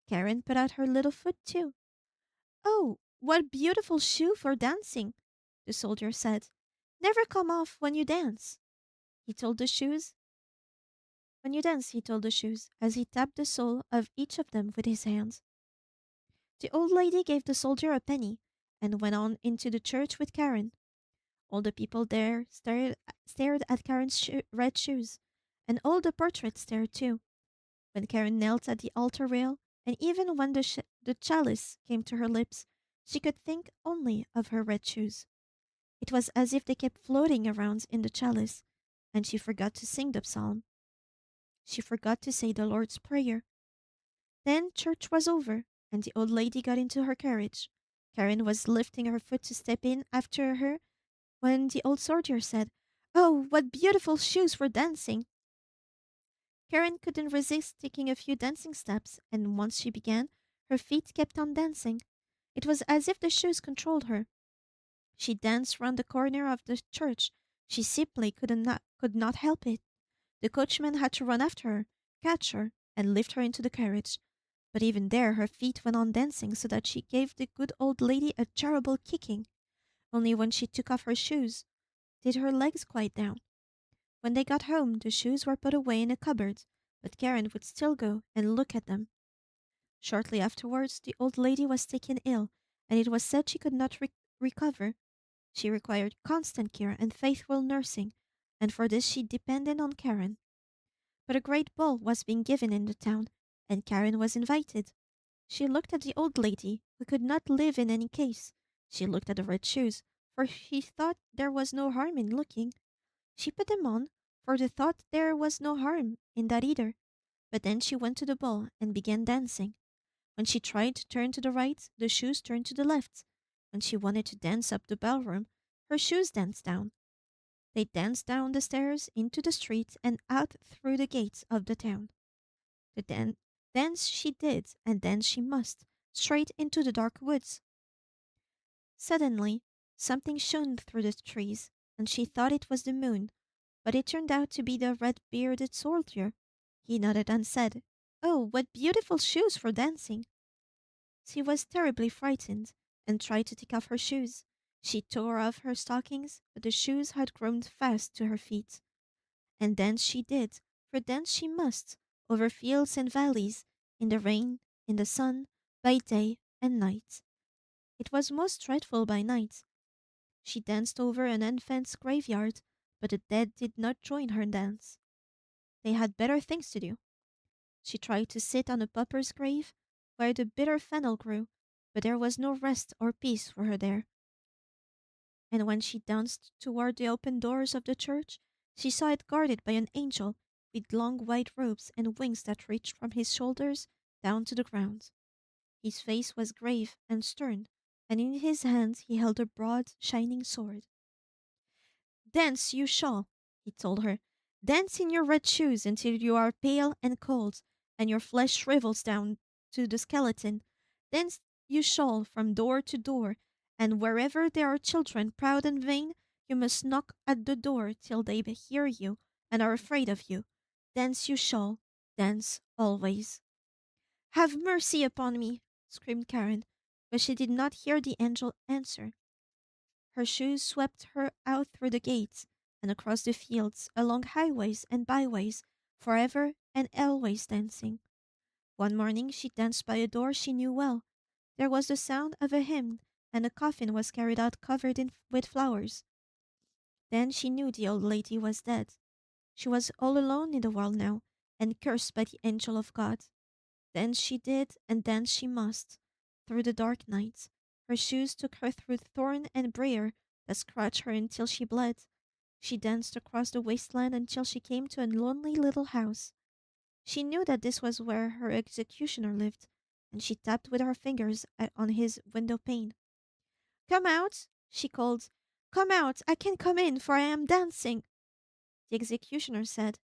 Karen put out her little foot too. "Oh, what beautiful shoe for dancing!" the soldier said. "Never come off when you dance." He told the shoes. When you dance, he told the shoes, as he tapped the sole of each of them with his hand. The old lady gave the soldier a penny and went on into the church with Karen. All the people there stared at Karen's red shoes, and all the portraits stared too. When Karen knelt at the altar rail, and even when the chalice came to her lips, she could think only of her red shoes. It was as if they kept floating around in the chalice, and she forgot to sing the psalm. She forgot to say the Lord's Prayer. Then church was over, and the old lady got into her carriage. Karen was lifting her foot to step in after her when the old soldier said, "Oh, what beautiful shoes for dancing!" Karen couldn't resist taking a few dancing steps, and once she began, her feet kept on dancing. It was as if the shoes controlled her. She danced round the corner of the church. She simply could not help it. The coachman had to run after her, catch her, and lift her into the carriage. But even there her feet went on dancing so that she gave the good old lady a terrible kicking. Only when she took off her shoes did her legs quiet down. When they got home, the shoes were put away in a cupboard, but Karen would still go and look at them. Shortly afterwards, the old lady was taken ill, and it was said she could not recover. She required constant care and faithful nursing, and for this she depended on Karen. But a great ball was being given in the town, and Karen was invited. She looked at the old lady, who could not live in any case. She looked at the red shoes, for she thought there was no harm in looking. She put them on, for the thought there was no harm in that either. But then she went to the ball and began dancing. When she tried to turn to the right, the shoes turned to the left. When she wanted to dance up the ballroom, her shoes danced down. They danced down the stairs, into the street, and out through the gates of the town. The dance she did, and dance she must, straight into the dark woods. Suddenly, something shone through the trees, and she thought it was the moon, but it turned out to be the red-bearded soldier. He nodded and said, "Oh, what beautiful shoes for dancing!" She was terribly frightened, and tried to take off her shoes. She tore off her stockings, but the shoes had grown fast to her feet. And dance she did, for dance she must, over fields and valleys, in the rain, in the sun, by day and night. It was most dreadful by night. She danced over an infant's graveyard, but the dead did not join her dance. They had better things to do. She tried to sit on a pauper's grave, where the bitter fennel grew, but there was no rest or peace for her there. And when she danced toward the open doors of the church, she saw it guarded by an angel with long white robes and wings that reached from his shoulders down to the ground. His face was grave and stern, and in his hands he held a broad, shining sword. "Dance you shall," he told her. "Dance in your red shoes until you are pale and cold, and your flesh shrivels down to the skeleton. Dance you shall from door to door, and wherever there are children proud and vain, you must knock at the door till they hear you and are afraid of you. Dance you shall, dance always." "Have mercy upon me!" screamed Karen, but she did not hear the angel answer. Her shoes swept her out through the gates and across the fields, along highways and byways, forever and always dancing. One morning she danced by a door she knew well. There was the sound of a hymn, and a coffin was carried out covered with flowers. Then she knew the old lady was dead. She was all alone in the world now, and cursed by the angel of God. Dance she did, and dance she must, through the dark night. Her shoes took her through thorn and briar that scratched her until she bled. She danced across the wasteland until she came to a lonely little house. She knew that this was where her executioner lived, and she tapped with her fingers on his window pane. "Come out!" she called. "Come out! I can't come in, for I am dancing." The executioner said,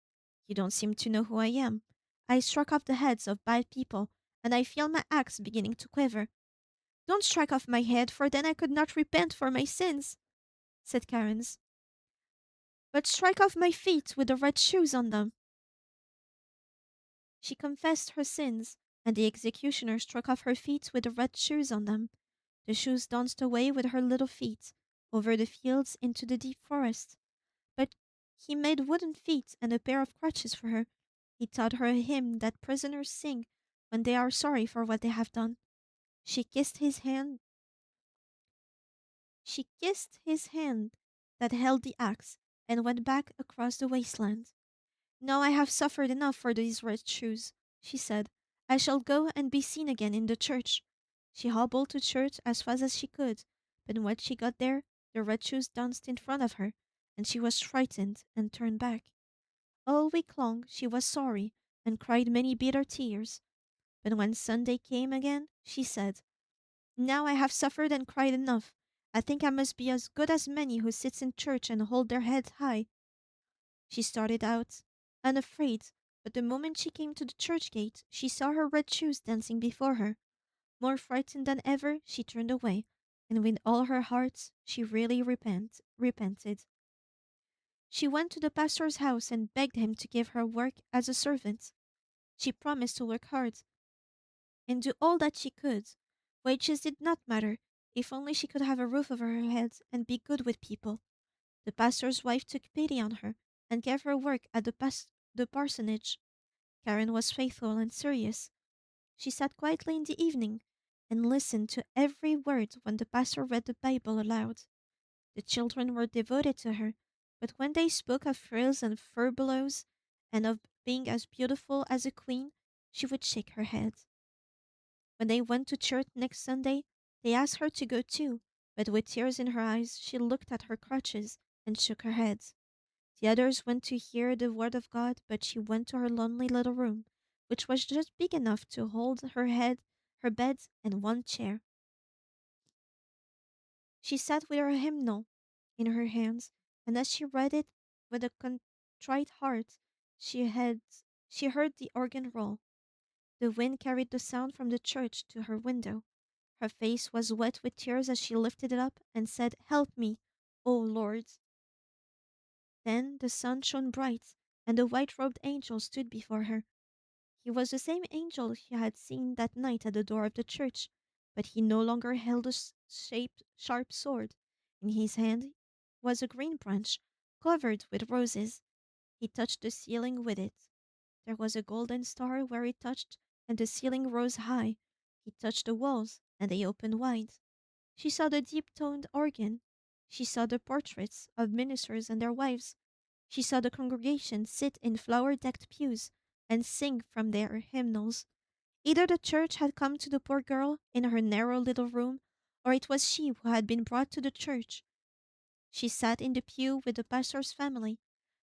"You don't seem to know who I am. I struck off the heads of bad people, and I feel my axe beginning to quiver." "Don't strike off my head, for then I could not repent for my sins," said Karen's. "But strike off my feet with the red shoes on them." She confessed her sins, and the executioner struck off her feet with the red shoes on them. The shoes danced away with her little feet, over the fields into the deep forest. But he made wooden feet and a pair of crutches for her. He taught her a hymn that prisoners sing when they are sorry for what they have done. She kissed his hand. She kissed his hand that held the axe and went back across the wasteland. "Now I have suffered enough for these red shoes," she said. "I shall go and be seen again in the church." She hobbled to church as fast as she could, but when she got there, the red shoes danced in front of her, and she was frightened and turned back. All week long she was sorry and cried many bitter tears. But when Sunday came again, she said, "Now I have suffered and cried enough. I think I must be as good as many who sit in church and hold their heads high." She started out, unafraid, but the moment she came to the church gate, she saw her red shoes dancing before her. More frightened than ever, she turned away, and with all her heart she really repented. She went to the pastor's house and begged him to give her work as a servant. She promised to work hard and do all that she could. Wages did not matter. If only she could have a roof over her head and be good with people. The pastor's wife took pity on her and gave her work at the parsonage. Karen was faithful and serious. She sat quietly in the evening and listened to every word when the pastor read the Bible aloud. The children were devoted to her, but when they spoke of frills and furbelows and of being as beautiful as a queen, she would shake her head. When they went to church next Sunday, they asked her to go too, but with tears in her eyes, she looked at her crutches and shook her head. The others went to hear the word of God, but she went to her lonely little room, which was just big enough to hold her head, her bed, and one chair. She sat with her hymnal in her hands, and as she read it with a contrite heart, she had she heard the organ roll. The wind carried the sound from the church to her window. Her face was wet with tears as she lifted it up and said, "Help me, O Lord." Then the sun shone bright, and the white-robed angel stood before her. He was the same angel she had seen that night at the door of the church, but he no longer held a sharp sword. In his hand was a green branch covered with roses. He touched the ceiling with it. There was a golden star where he touched, and the ceiling rose high. He touched the walls, and they opened wide. She saw the deep toned organ. She saw the portraits of ministers and their wives. She saw the congregation sit in flower decked pews and sing from their hymnals. Either the church had come to the poor girl in her narrow little room, or it was she who had been brought to the church. She sat in the pew with the pastor's family.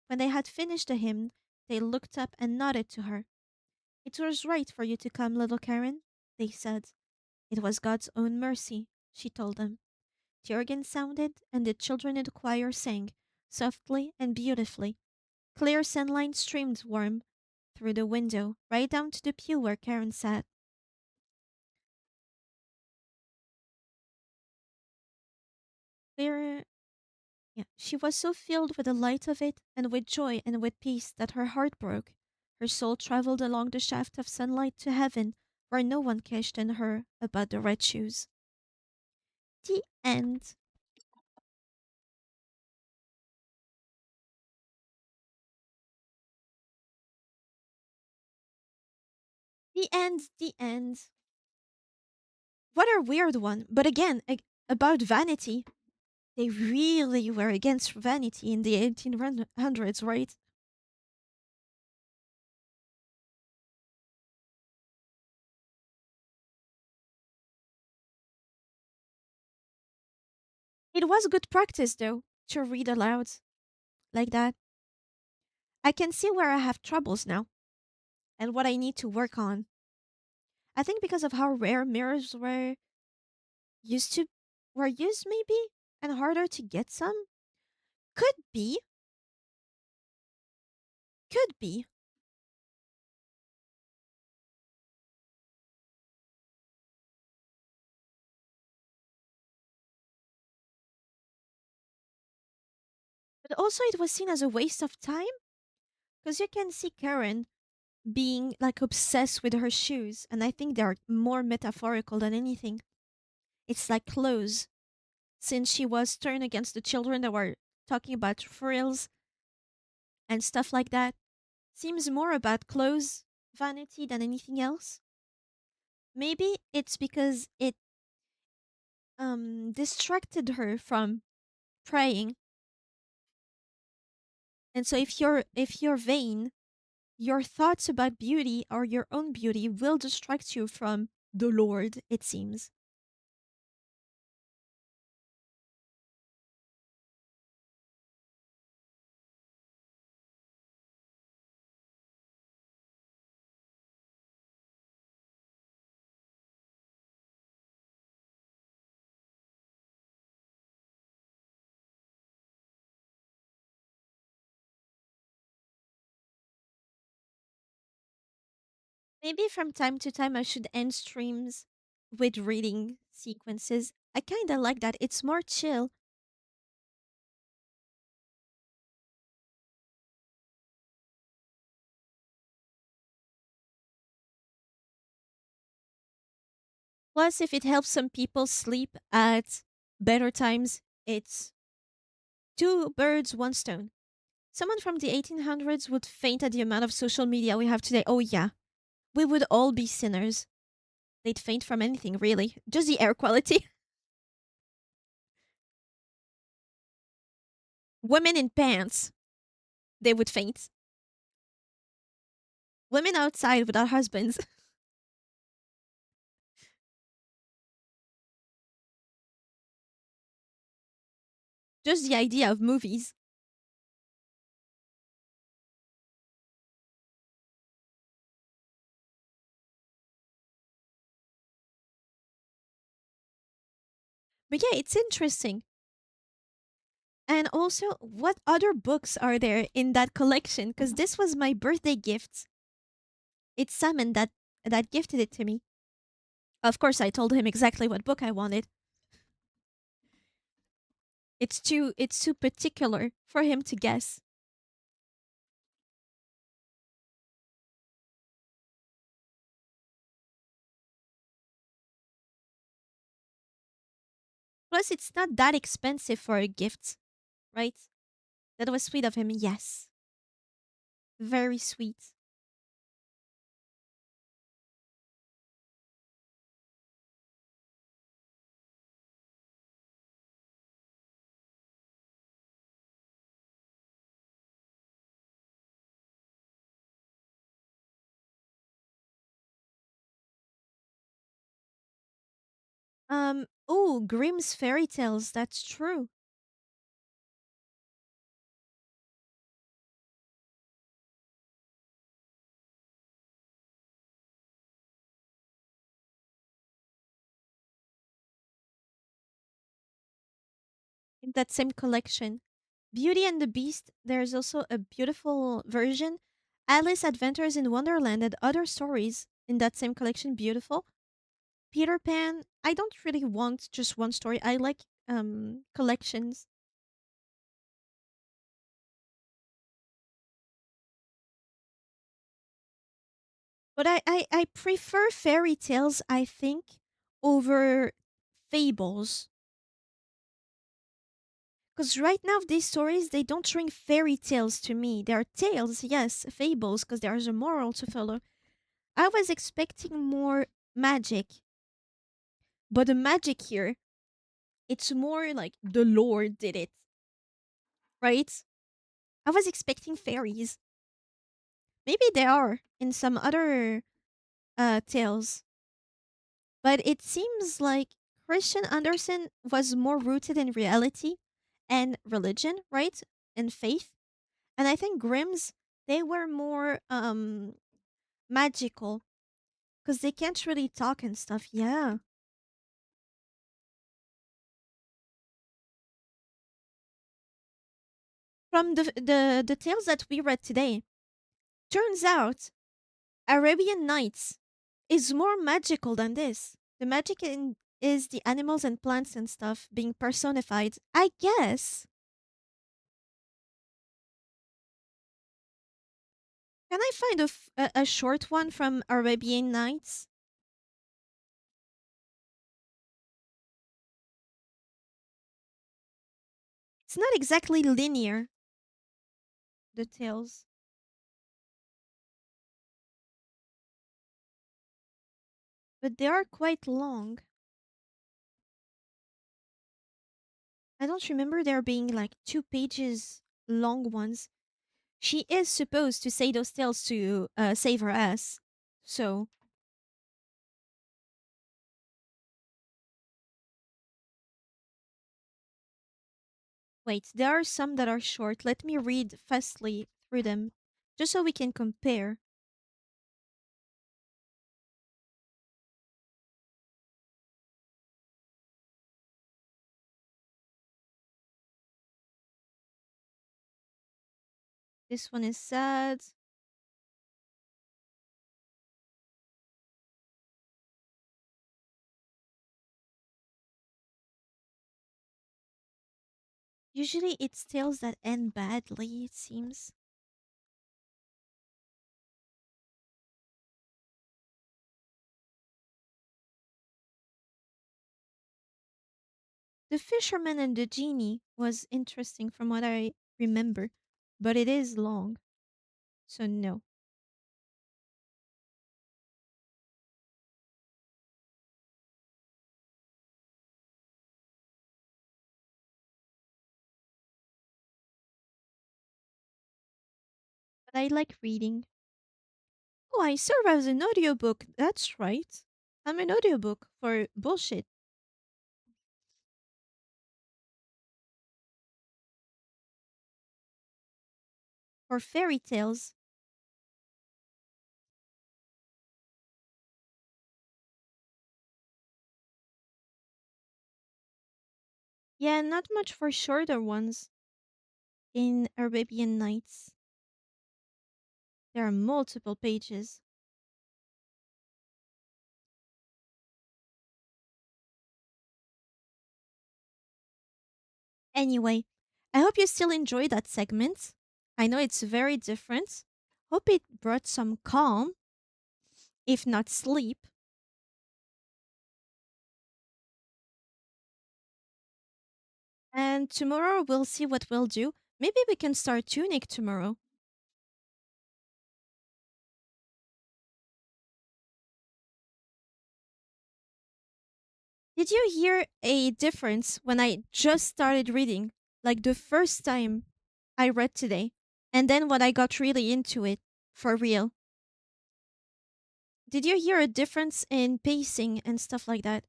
When they had finished the hymn, they looked up and nodded to her. "It was right for you to come, little Karen," they said. "It was God's own mercy," she told them. The organ sounded, and the children in the choir sang, softly and beautifully. Clear sunlight streamed warm through the window, right down to the pew where Karen sat. Clear, yeah, she was so filled with the light of it, and with joy and with peace, that her heart broke. Her soul traveled along the shaft of sunlight to heaven, where no one questioned her about the red shoes. The end. The end. The end. What a weird one. But again, about vanity. They really were against vanity in the 1800s, right? It was good practice, though, to read aloud like that. I can see where I have troubles now and what I need to work on. I think because of how rare mirrors used to were used maybe and harder to get some. Could be, could be. But also it was seen as a waste of time because you can see Karen being like obsessed with her shoes, and I think they're more metaphorical than anything. It's like clothes, since she was turned against the children that were talking about frills and stuff like that. Seems more about clothes vanity than anything else. Maybe it's because it distracted her from praying. And so if you're vain, your thoughts about beauty or your own beauty will distract you from the Lord, it seems. Maybe from time to time I should end streams with reading sequences. I kind of like that. It's more chill. Plus, if it helps some people sleep at better times, it's two birds, one stone. Someone from the 1800s would faint at the amount of social media we have today. Oh, yeah. We would all be sinners. They'd faint from anything, really. Just the air quality. Women in pants, they would faint. Women outside without husbands. Just the idea of movies. But yeah, it's interesting. And also, what other books are there in that collection? Because this was my birthday gift. It's Simon that gifted it to me. Of course, I told him exactly what book I wanted. It's too particular for him to guess. Plus, it's not that expensive for a gift, right? That was sweet of him. Yes, very sweet. Oh, Grimm's fairy tales. That's true. In that same collection. Beauty and the Beast, there's also a beautiful version. Alice Adventures in Wonderland and other stories in that same collection, beautiful. Peter Pan, I don't really want just one story. I like collections. But I prefer fairy tales, I think, over fables. Because right now, these stories, they don't ring fairy tales to me. They are tales, yes, fables, because there's a moral to follow. I was expecting more magic, but the magic here, it's more like the Lord did it, right? I was expecting fairies. Maybe there are in some other tales, but it seems like Christian Andersen was more rooted in reality and religion, right? And faith. And I think Grimm's, they were more magical because they can't really talk and stuff. Yeah. From the tales that we read today, turns out Arabian Nights is more magical than this. The magic is the animals and plants and stuff being personified. I guess. Can I find a short one from Arabian Nights? It's not exactly linear, the tales, but they are quite long. I don't remember there being like 2 pages long ones. She is supposed to say those tales to save her ass. So, wait, there are some that are short. Let me read fastly through them just so we can compare. This one is sad. Usually it's tales that end badly, it seems. The Fisherman and the Genie was interesting from what I remember, but it is long, so no. But I like reading. Oh, I serve as an audiobook. That's right. I'm an audiobook for bullshit, for fairy tales. Yeah, not much for shorter ones in Arabian Nights. There are multiple pages. Anyway, I hope you still enjoy that segment. I know it's very different. Hope it brought some calm, if not sleep. And tomorrow we'll see what we'll do. Maybe we can start Tunic tomorrow. Did you hear a difference when I just started reading? Like the first time I read today, and then when I got really into it, for real. Did you hear a difference in pacing and stuff like that?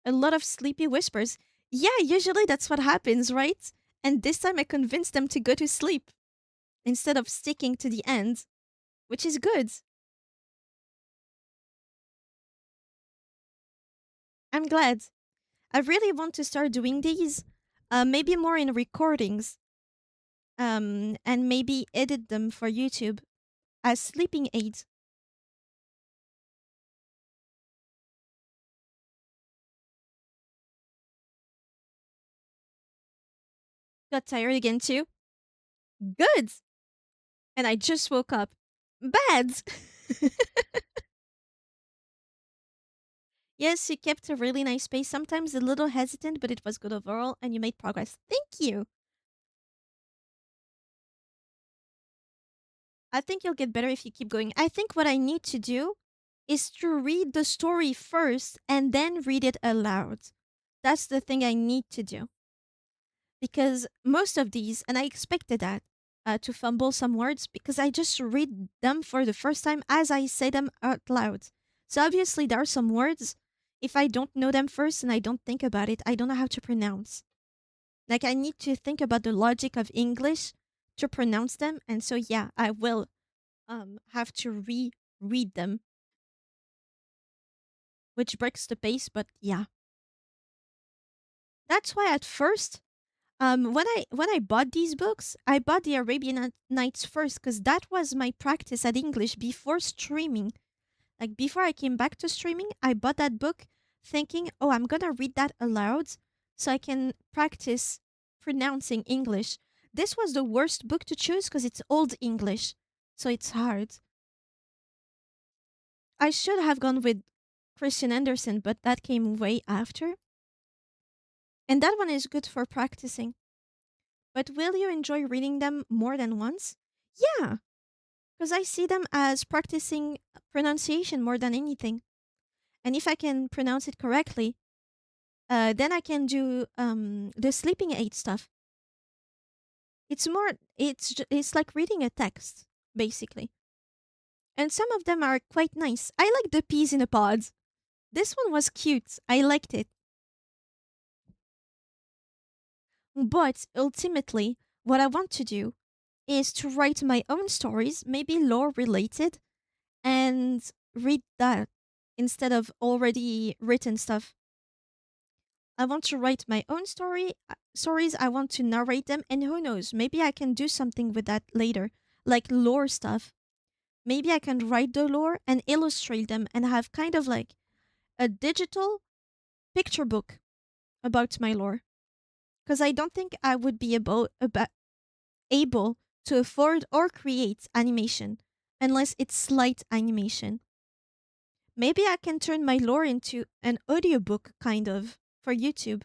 A lot of sleepy whispers. Yeah, usually that's what happens, right? And this time I convinced them to go to sleep instead of sticking to the end, which is good. I'm glad. I really want to start doing these, maybe more in recordings, and maybe edit them for YouTube as sleeping aids. Got tired again too? Good! And I just woke up. Bad! Yes, you kept a really nice pace, sometimes a little hesitant, but it was good overall, and you made progress. Thank you! I think you'll get better if you keep going. I think what I need to do is to read the story first and then read it aloud. That's the thing I need to do. Because most of these, and I expected that, to fumble some words because I just read them for the first time as I say them out loud. So obviously, there are some words, if I don't know them first and I don't think about it, I don't know how to pronounce. Like, I need to think about the logic of English to pronounce them. And so, yeah, I will have to reread them, which breaks the pace, but yeah. That's why at first, when I bought these books, I bought the Nights first because that was my practice at English before streaming. Like before I came back to streaming, I bought that book thinking, oh, I'm gonna read that aloud so I can practice pronouncing English. This was the worst book to choose because it's old English, so it's hard. I should have gone with Christian Andersen, but that came way after. And that one is good for practicing. But will you enjoy reading them more than once? Yeah, because I see them as practicing pronunciation more than anything. And if I can pronounce it correctly, then I can do the sleeping aid stuff. It's more, it's like reading a text, basically. And some of them are quite nice. I like the peas in a pod. This one was cute. I liked it. But ultimately, what I want to do is to write my own stories, maybe lore related, and read that instead of already written stuff. I want to write my own stories. I want to narrate them, and who knows, maybe I can do something with that later, like lore stuff. Maybe I can write the lore and illustrate them and have kind of like a digital picture book about my lore. Because I don't think I would be able to afford or create animation unless it's slight animation. Maybe I can turn my lore into an audiobook kind of for YouTube.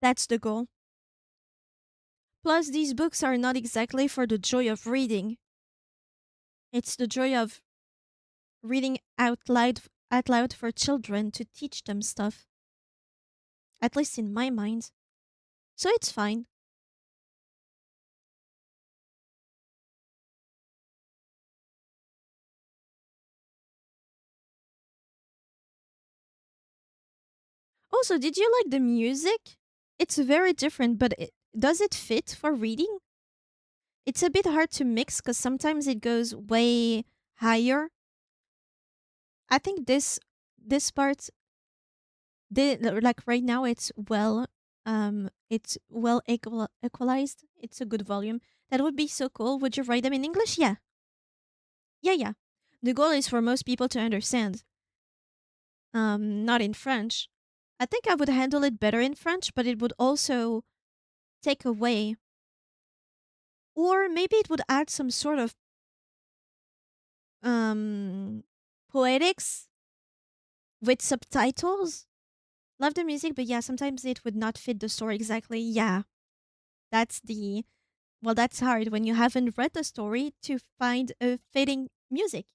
That's the goal. Plus, these books are not exactly for the joy of reading. It's the joy of reading out loud for children to teach them stuff. At least in my mind. So it's fine. Also, did you like the music? It's very different, but does it fit for reading? It's a bit hard to mix because sometimes it goes way higher. I think this part, like right now, it's well equalized. It's a good volume. That would be so cool. Would you write them in English? Yeah, yeah. The goal is for most people to understand. Not in French. I think I would handle it better in French, but it would also take away, or maybe it would add some sort of um poetics with subtitles. Love the music, but yeah, sometimes it would not fit the story exactly. Yeah, that's the that's hard when you haven't read the story to find a fitting music.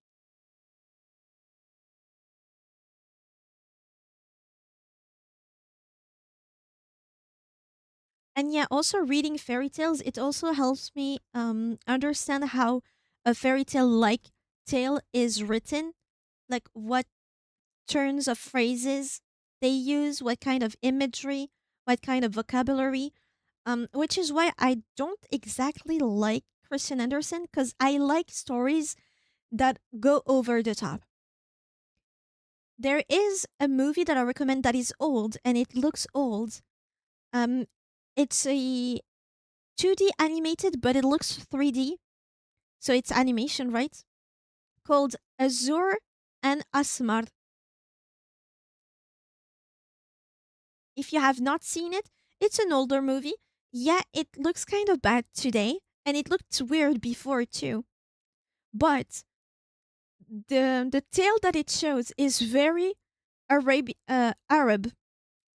And yeah, also reading fairy tales, it also helps me understand how a fairy tale like tale is written, like what turns of phrases they use, what kind of imagery, what kind of vocabulary. Which is why I don't exactly like Christian Andersen because I like stories that go over the top. There is a movie that I recommend that is old and it looks old. Um, it's a 2D animated, but it looks 3D, so it's animation, right? Called Azur and Asmar. If you have not seen it, it's an older movie. Yeah, it looks kind of bad today, and it looked weird before too. But the tale that it shows is very Arab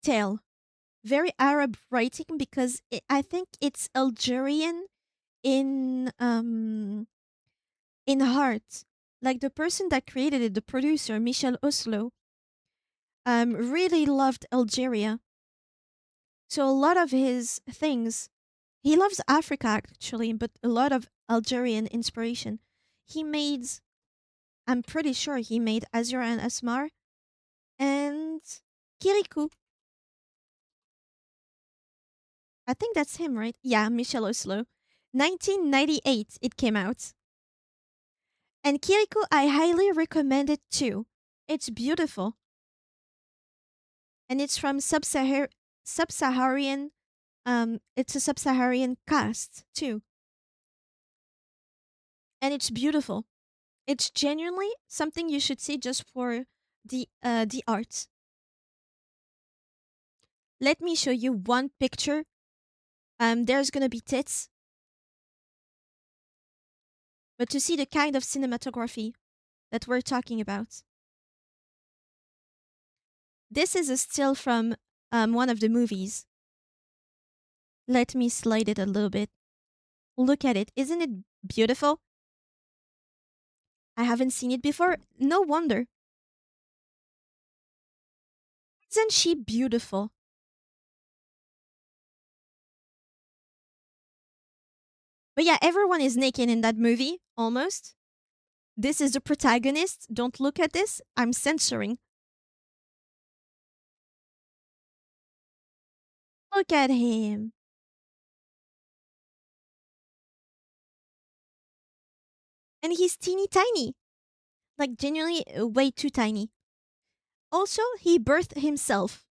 tale, very Arab writing because I think it's Algerian in heart. Like the person that created it, the producer Michel Oslo, really loved Algeria. So a lot of his things, he loves Africa actually, but a lot of Algerian inspiration. He made, I'm pretty sure he made Azure and Asmar and Kirikou. I think that's him, right? Yeah, Michel Oslo. 1998 it came out. And Kirikou, I highly recommend it too. It's beautiful. And it's from sub-Saharan, it's a sub-Saharan cast too. And it's beautiful. It's genuinely something you should see just for the art. Let me show you one picture. There's gonna be tits, but to see the kind of cinematography that we're talking about. This is a still from one of the movies. Let me slide it a little bit. Look at it. Isn't it beautiful? I haven't seen it before. No wonder. Isn't she beautiful? But yeah, everyone is naked in that movie, almost. This is the protagonist. Don't look at this. I'm censoring. Look at him. And he's teeny tiny. Like, genuinely way too tiny. Also, he birthed himself.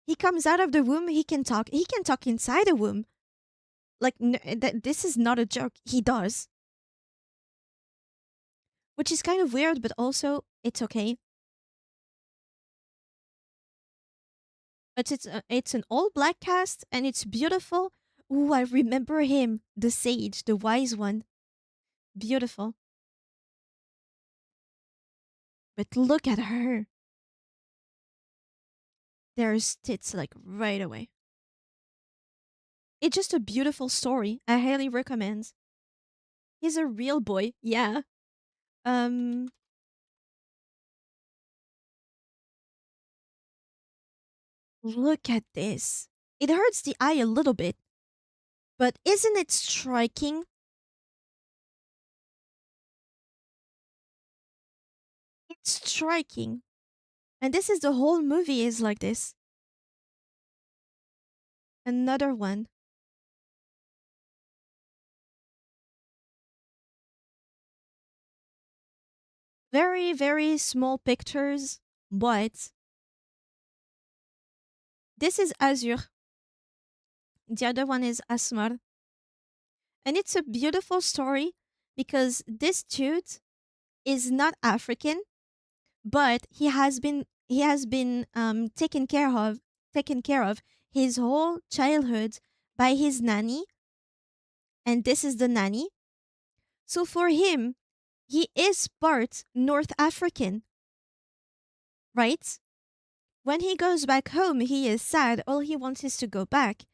He comes out of the womb, he can talk. He can talk inside the womb. Like, this is not a joke. He does. Which is kind of weird, but also, it's okay. But it's an all black cast and it's beautiful. Ooh, I remember him, the sage, the wise one. Beautiful. But look at her. There's tits like right away. It's just a beautiful story. I highly recommend. He's a real boy. Yeah. Um Look at this. It hurts the eye a little bit, but isn't it striking? It's striking. And this is the whole movie is like this. Another one. Very, very small pictures, but this is Azur. The other one is Asmar. And it's a beautiful story because this dude is not African, but he has been taken care of his whole childhood by his nanny, and this is the nanny. So for him, he is part North African, right? When he goes back home, he is sad. All he wants is to go back.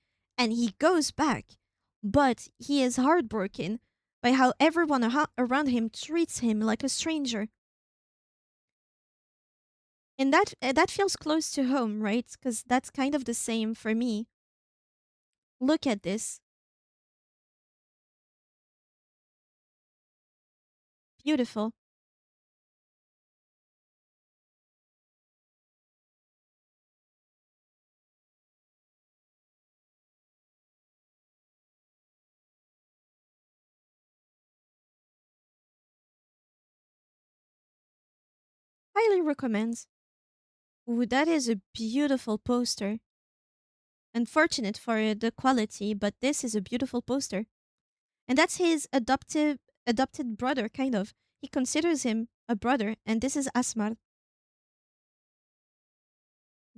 And he goes back. But he is heartbroken by how everyone around him treats him like a stranger. And that feels close to home, right? Because that's kind of the same for me. Look at this. Beautiful. Highly recommend. Ooh, that is a beautiful poster. Unfortunate for the quality, but this is a beautiful poster. And that's his adopted brother, kind of. He considers him a brother, and this is Asmar.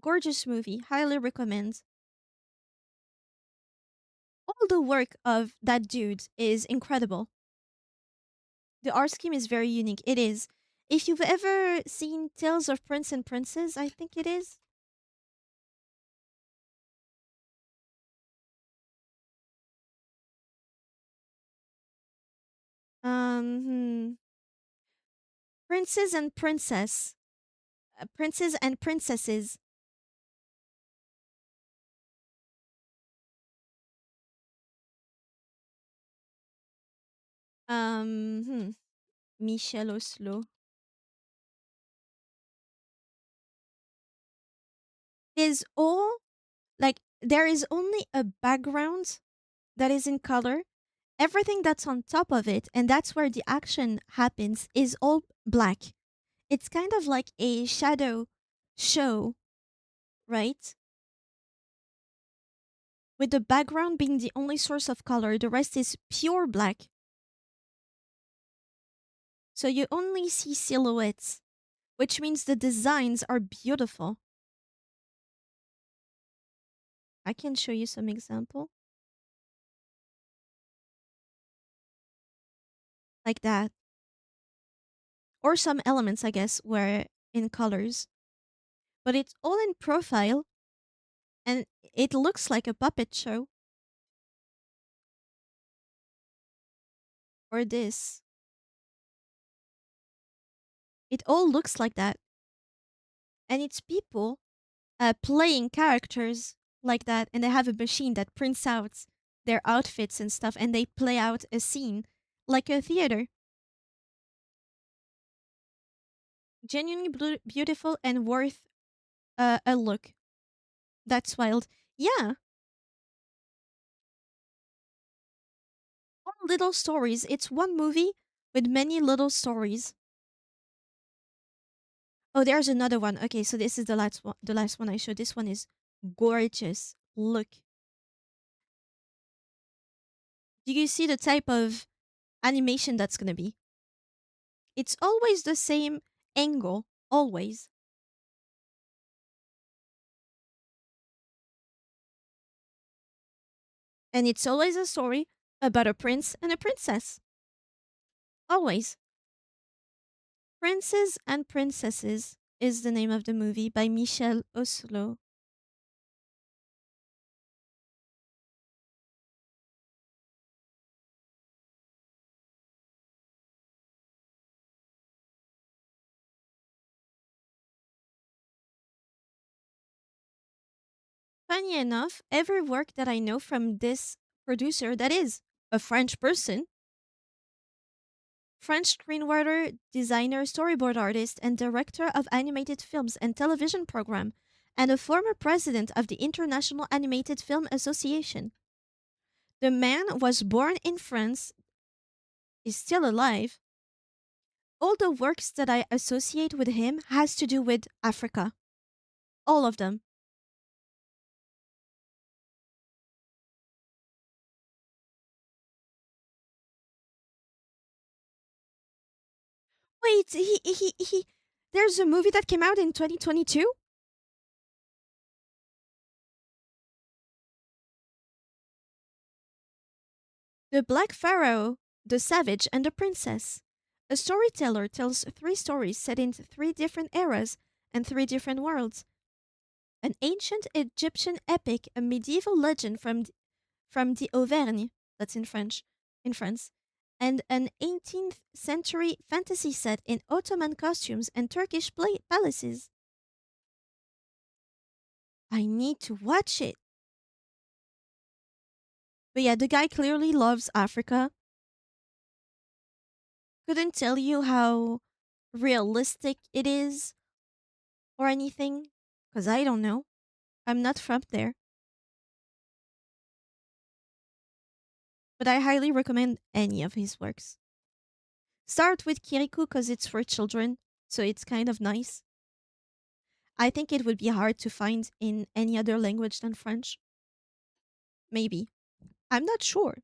Gorgeous movie, highly recommend. All the work of that dude is incredible. The art scheme is very unique. It is. If you've ever seen Tales of Prince and Princess, I think it is. Hmm. Princes and Princess. Princes and Princesses. Hmm. Michel Oslo. Is all like there is only a background that is in color. Everything that's on top of it, and that's where the action happens, is all black. It's kind of like a shadow show, right? With the background being the only source of color, the rest is pure black. So you only see silhouettes, which means the designs are beautiful. I can show you some example like that. Or some elements, I guess, were in colors. But it's all in profile and it looks like a puppet show. Or this. It all looks like that. And it's people playing characters like that, and they have a machine that prints out their outfits and stuff, and they play out a scene like a theater. Genuinely beautiful and worth a look. That's wild. Yeah, all little stories. It's one movie with many little stories. Oh, there's another one. Okay, so this is the last one. The last one I showed. This one is gorgeous. Look, do you see the type of animation that's gonna be? It's always the same angle, always. And it's always a story about a prince and a princess. Always. Princes and Princesses is the name of the movie by Michel Oslo. Funny enough, every work that I know from this producer, that is a French person, French screenwriter, designer, storyboard artist, and director of animated films and television program, and a former president of the International Animated Film Association. The man was born in France, is still alive. All the works that I associate with him has to do with Africa. All of them. Wait, he there's a movie that came out in 2022? The Black Pharaoh, The Savage, and the Princess. A storyteller tells three stories set in three different eras and three different worlds. An ancient Egyptian epic, a medieval legend from the Auvergne, that's in France, and an 18th century fantasy set in Ottoman costumes and Turkish palaces. I need to watch it. But yeah, the guy clearly loves Africa. Couldn't tell you how realistic it is or anything, because I don't know. I'm not from there. But I highly recommend any of his works. Start with Kirikou because it's for children, so it's kind of nice. I think it would be hard to find in any other language than French. Maybe. I'm not sure.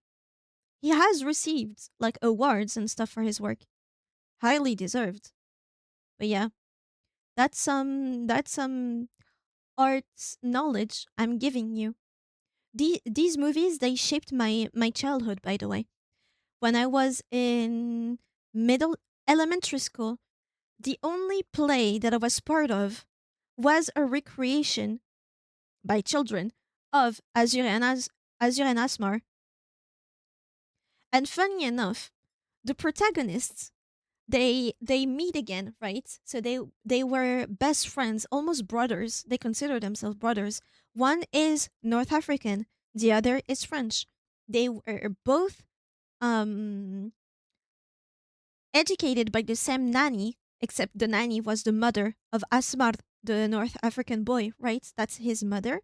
He has received like awards and stuff for his work. Highly deserved. But yeah, that's some arts knowledge I'm giving you. These movies they shaped my childhood, by the way. When I was in middle elementary school, the only play that I was part of was a recreation by children of Azur and Asmar. And funny enough, the protagonists they meet again, right? So they were best friends, almost brothers. They consider themselves brothers. One is North African, the other is French. They were both um educated by the same nanny, except the nanny was the mother of Asmar, the North African boy, right? That's his mother.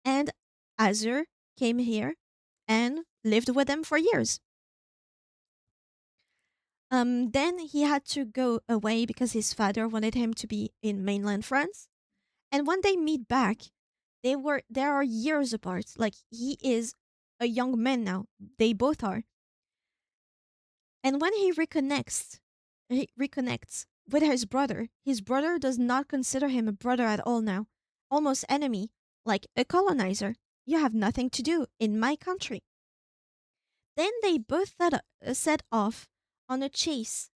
And Azur came here and lived with them for years. Then he had to go away because his father wanted him to be in mainland France. And when they meet back, they are years apart. Like he is a young man now. They both are. And when he reconnects with his brother does not consider him a brother at all now. Almost enemy, like a colonizer. You have nothing to do in my country. Then they both set off on a chase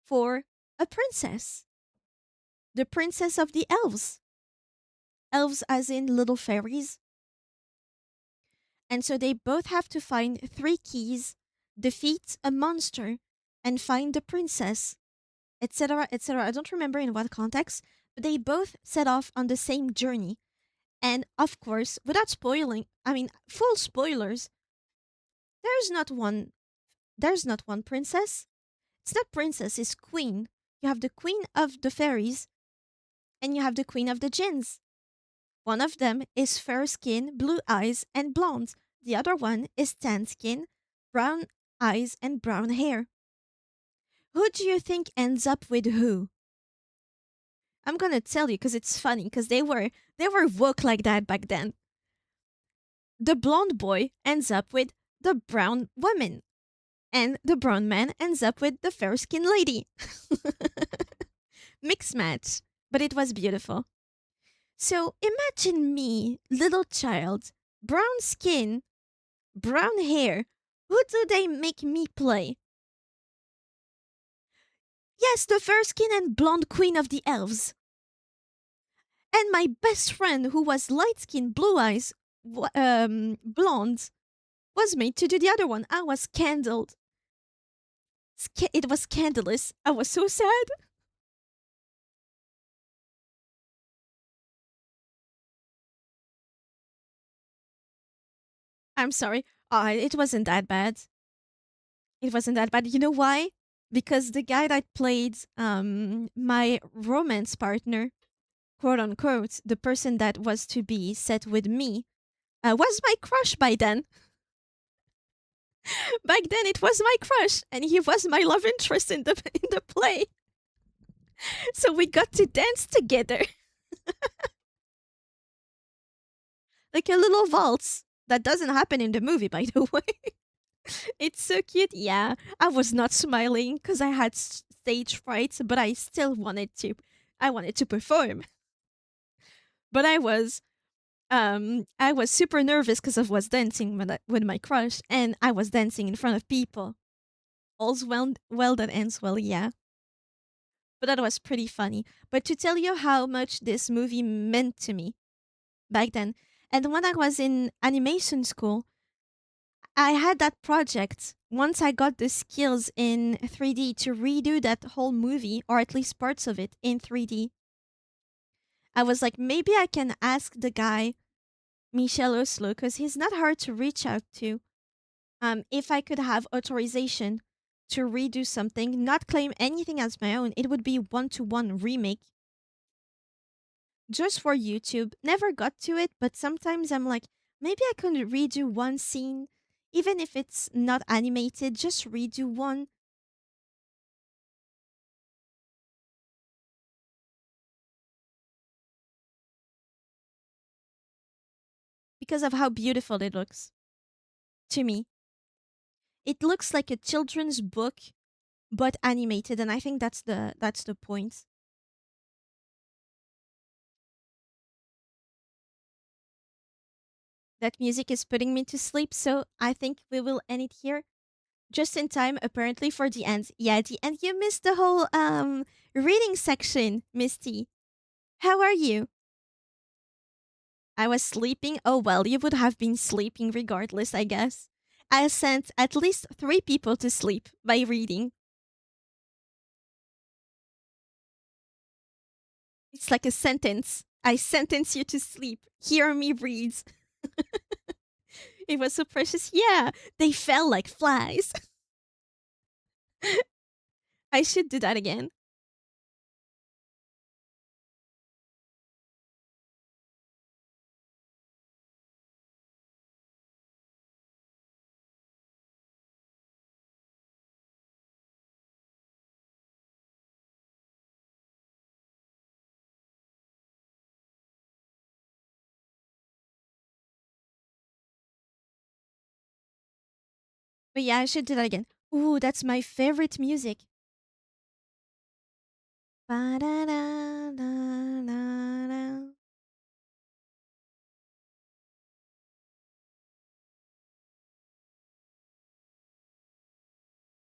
for a princess, the princess of the elves. Elves, as in little fairies. And so they both have to find three keys, defeat a monster, and find the princess, etc., etc. I don't remember in what context, but they both set off on the same journey. And of course, without spoiling, I mean, full spoilers, there's not one there's not one princess. It's not princess, it's queen. You have the queen of the fairies and you have the queen of the jinns. One of them is fair skin, blue eyes, and blonde. The other one is tan skin, brown eyes, and brown hair. Who do you think ends up with who? I'm gonna tell you because it's funny because they were woke like that back then. The blonde boy ends up with the brown woman, and the brown man ends up with the fair skinned lady. Mixed match, but it was beautiful. So imagine me, little child, brown skin, brown hair. Who do they make me play? Yes, the fair skin and blonde queen of the elves. And my best friend, who was light skin, blue eyes, blonde, was made to do the other one. I was candled. It was scandalous. I was so sad. I'm sorry. It wasn't that bad. It wasn't that bad. You know why? Because the guy that played my romance partner, quote unquote, the person that was to be set with me, was my crush by then. Back then, it was my crush, and he was my love interest in the in the play. So we got to dance together, like a little waltz. That doesn't happen in the movie, by the way. It's so cute. Yeah, I was not smiling because I had stage fright, but I still wanted to. I wanted to perform, but I was super nervous because I was dancing with my crush, and I was dancing in front of people. All's well that ends well. Yeah, but that was pretty funny. But to tell you how much this movie meant to me back then, and when I was in animation school, I had that project once I got the skills in 3D to redo that whole movie, or at least parts of it, in 3D. I was like, maybe I can ask the guy, Michel Oslo, because he's not hard to reach out to, if I could have authorization to redo something, not claim anything as my own. It would be one-to-one remake just for YouTube. Never got to it, but sometimes I'm like, maybe I could redo one scene, even if it's not animated, just redo one. Because of how beautiful it looks to me. It looks like a children's book but animated, and I think that's the point. That music is putting me to sleep, so I think we will end it here. Just in time apparently for the end. Yeah, the end. You missed the whole reading section, Misty. How are you? I was sleeping. Oh well, you would have been sleeping regardless, I guess. I sent at least 3 people to sleep by reading. It's like a sentence. I sentence you to sleep. Hear me read. It was so precious. Yeah, they fell like flies. I should do that again. But yeah, I should do that again. Ooh, that's my favorite music. Ba-da-da-da-da-da.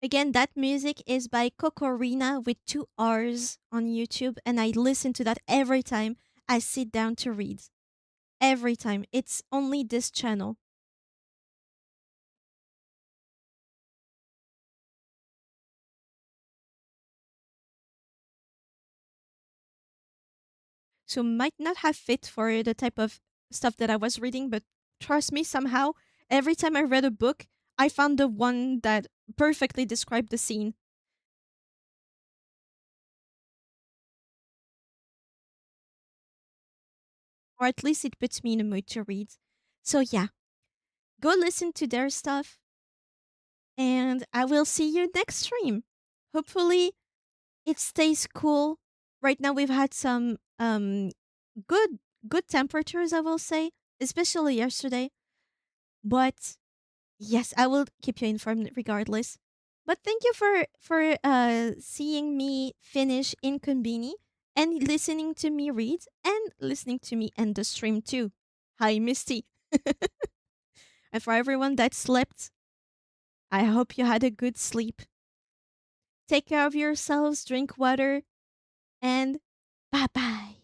Again, that music is by Kokorina with 2 R's on YouTube, and I listen to that every time I sit down to read. Every time. It's only this channel. So might not have fit for the type of stuff that I was reading, but trust me, somehow, every time I read a book, I found the one that perfectly described the scene. Or at least it puts me in a mood to read. So yeah, go listen to their stuff, and I will see you next stream. Hopefully, it stays cool. Right now, we've had some good good temperatures, I will say, especially yesterday. But yes, I will keep you informed regardless. But thank you for seeing me finish inKONBINI and listening to me read and listening to me end the stream too. Hi, Misty. And for everyone that slept, I hope you had a good sleep. Take care of yourselves, drink water, and bye bye.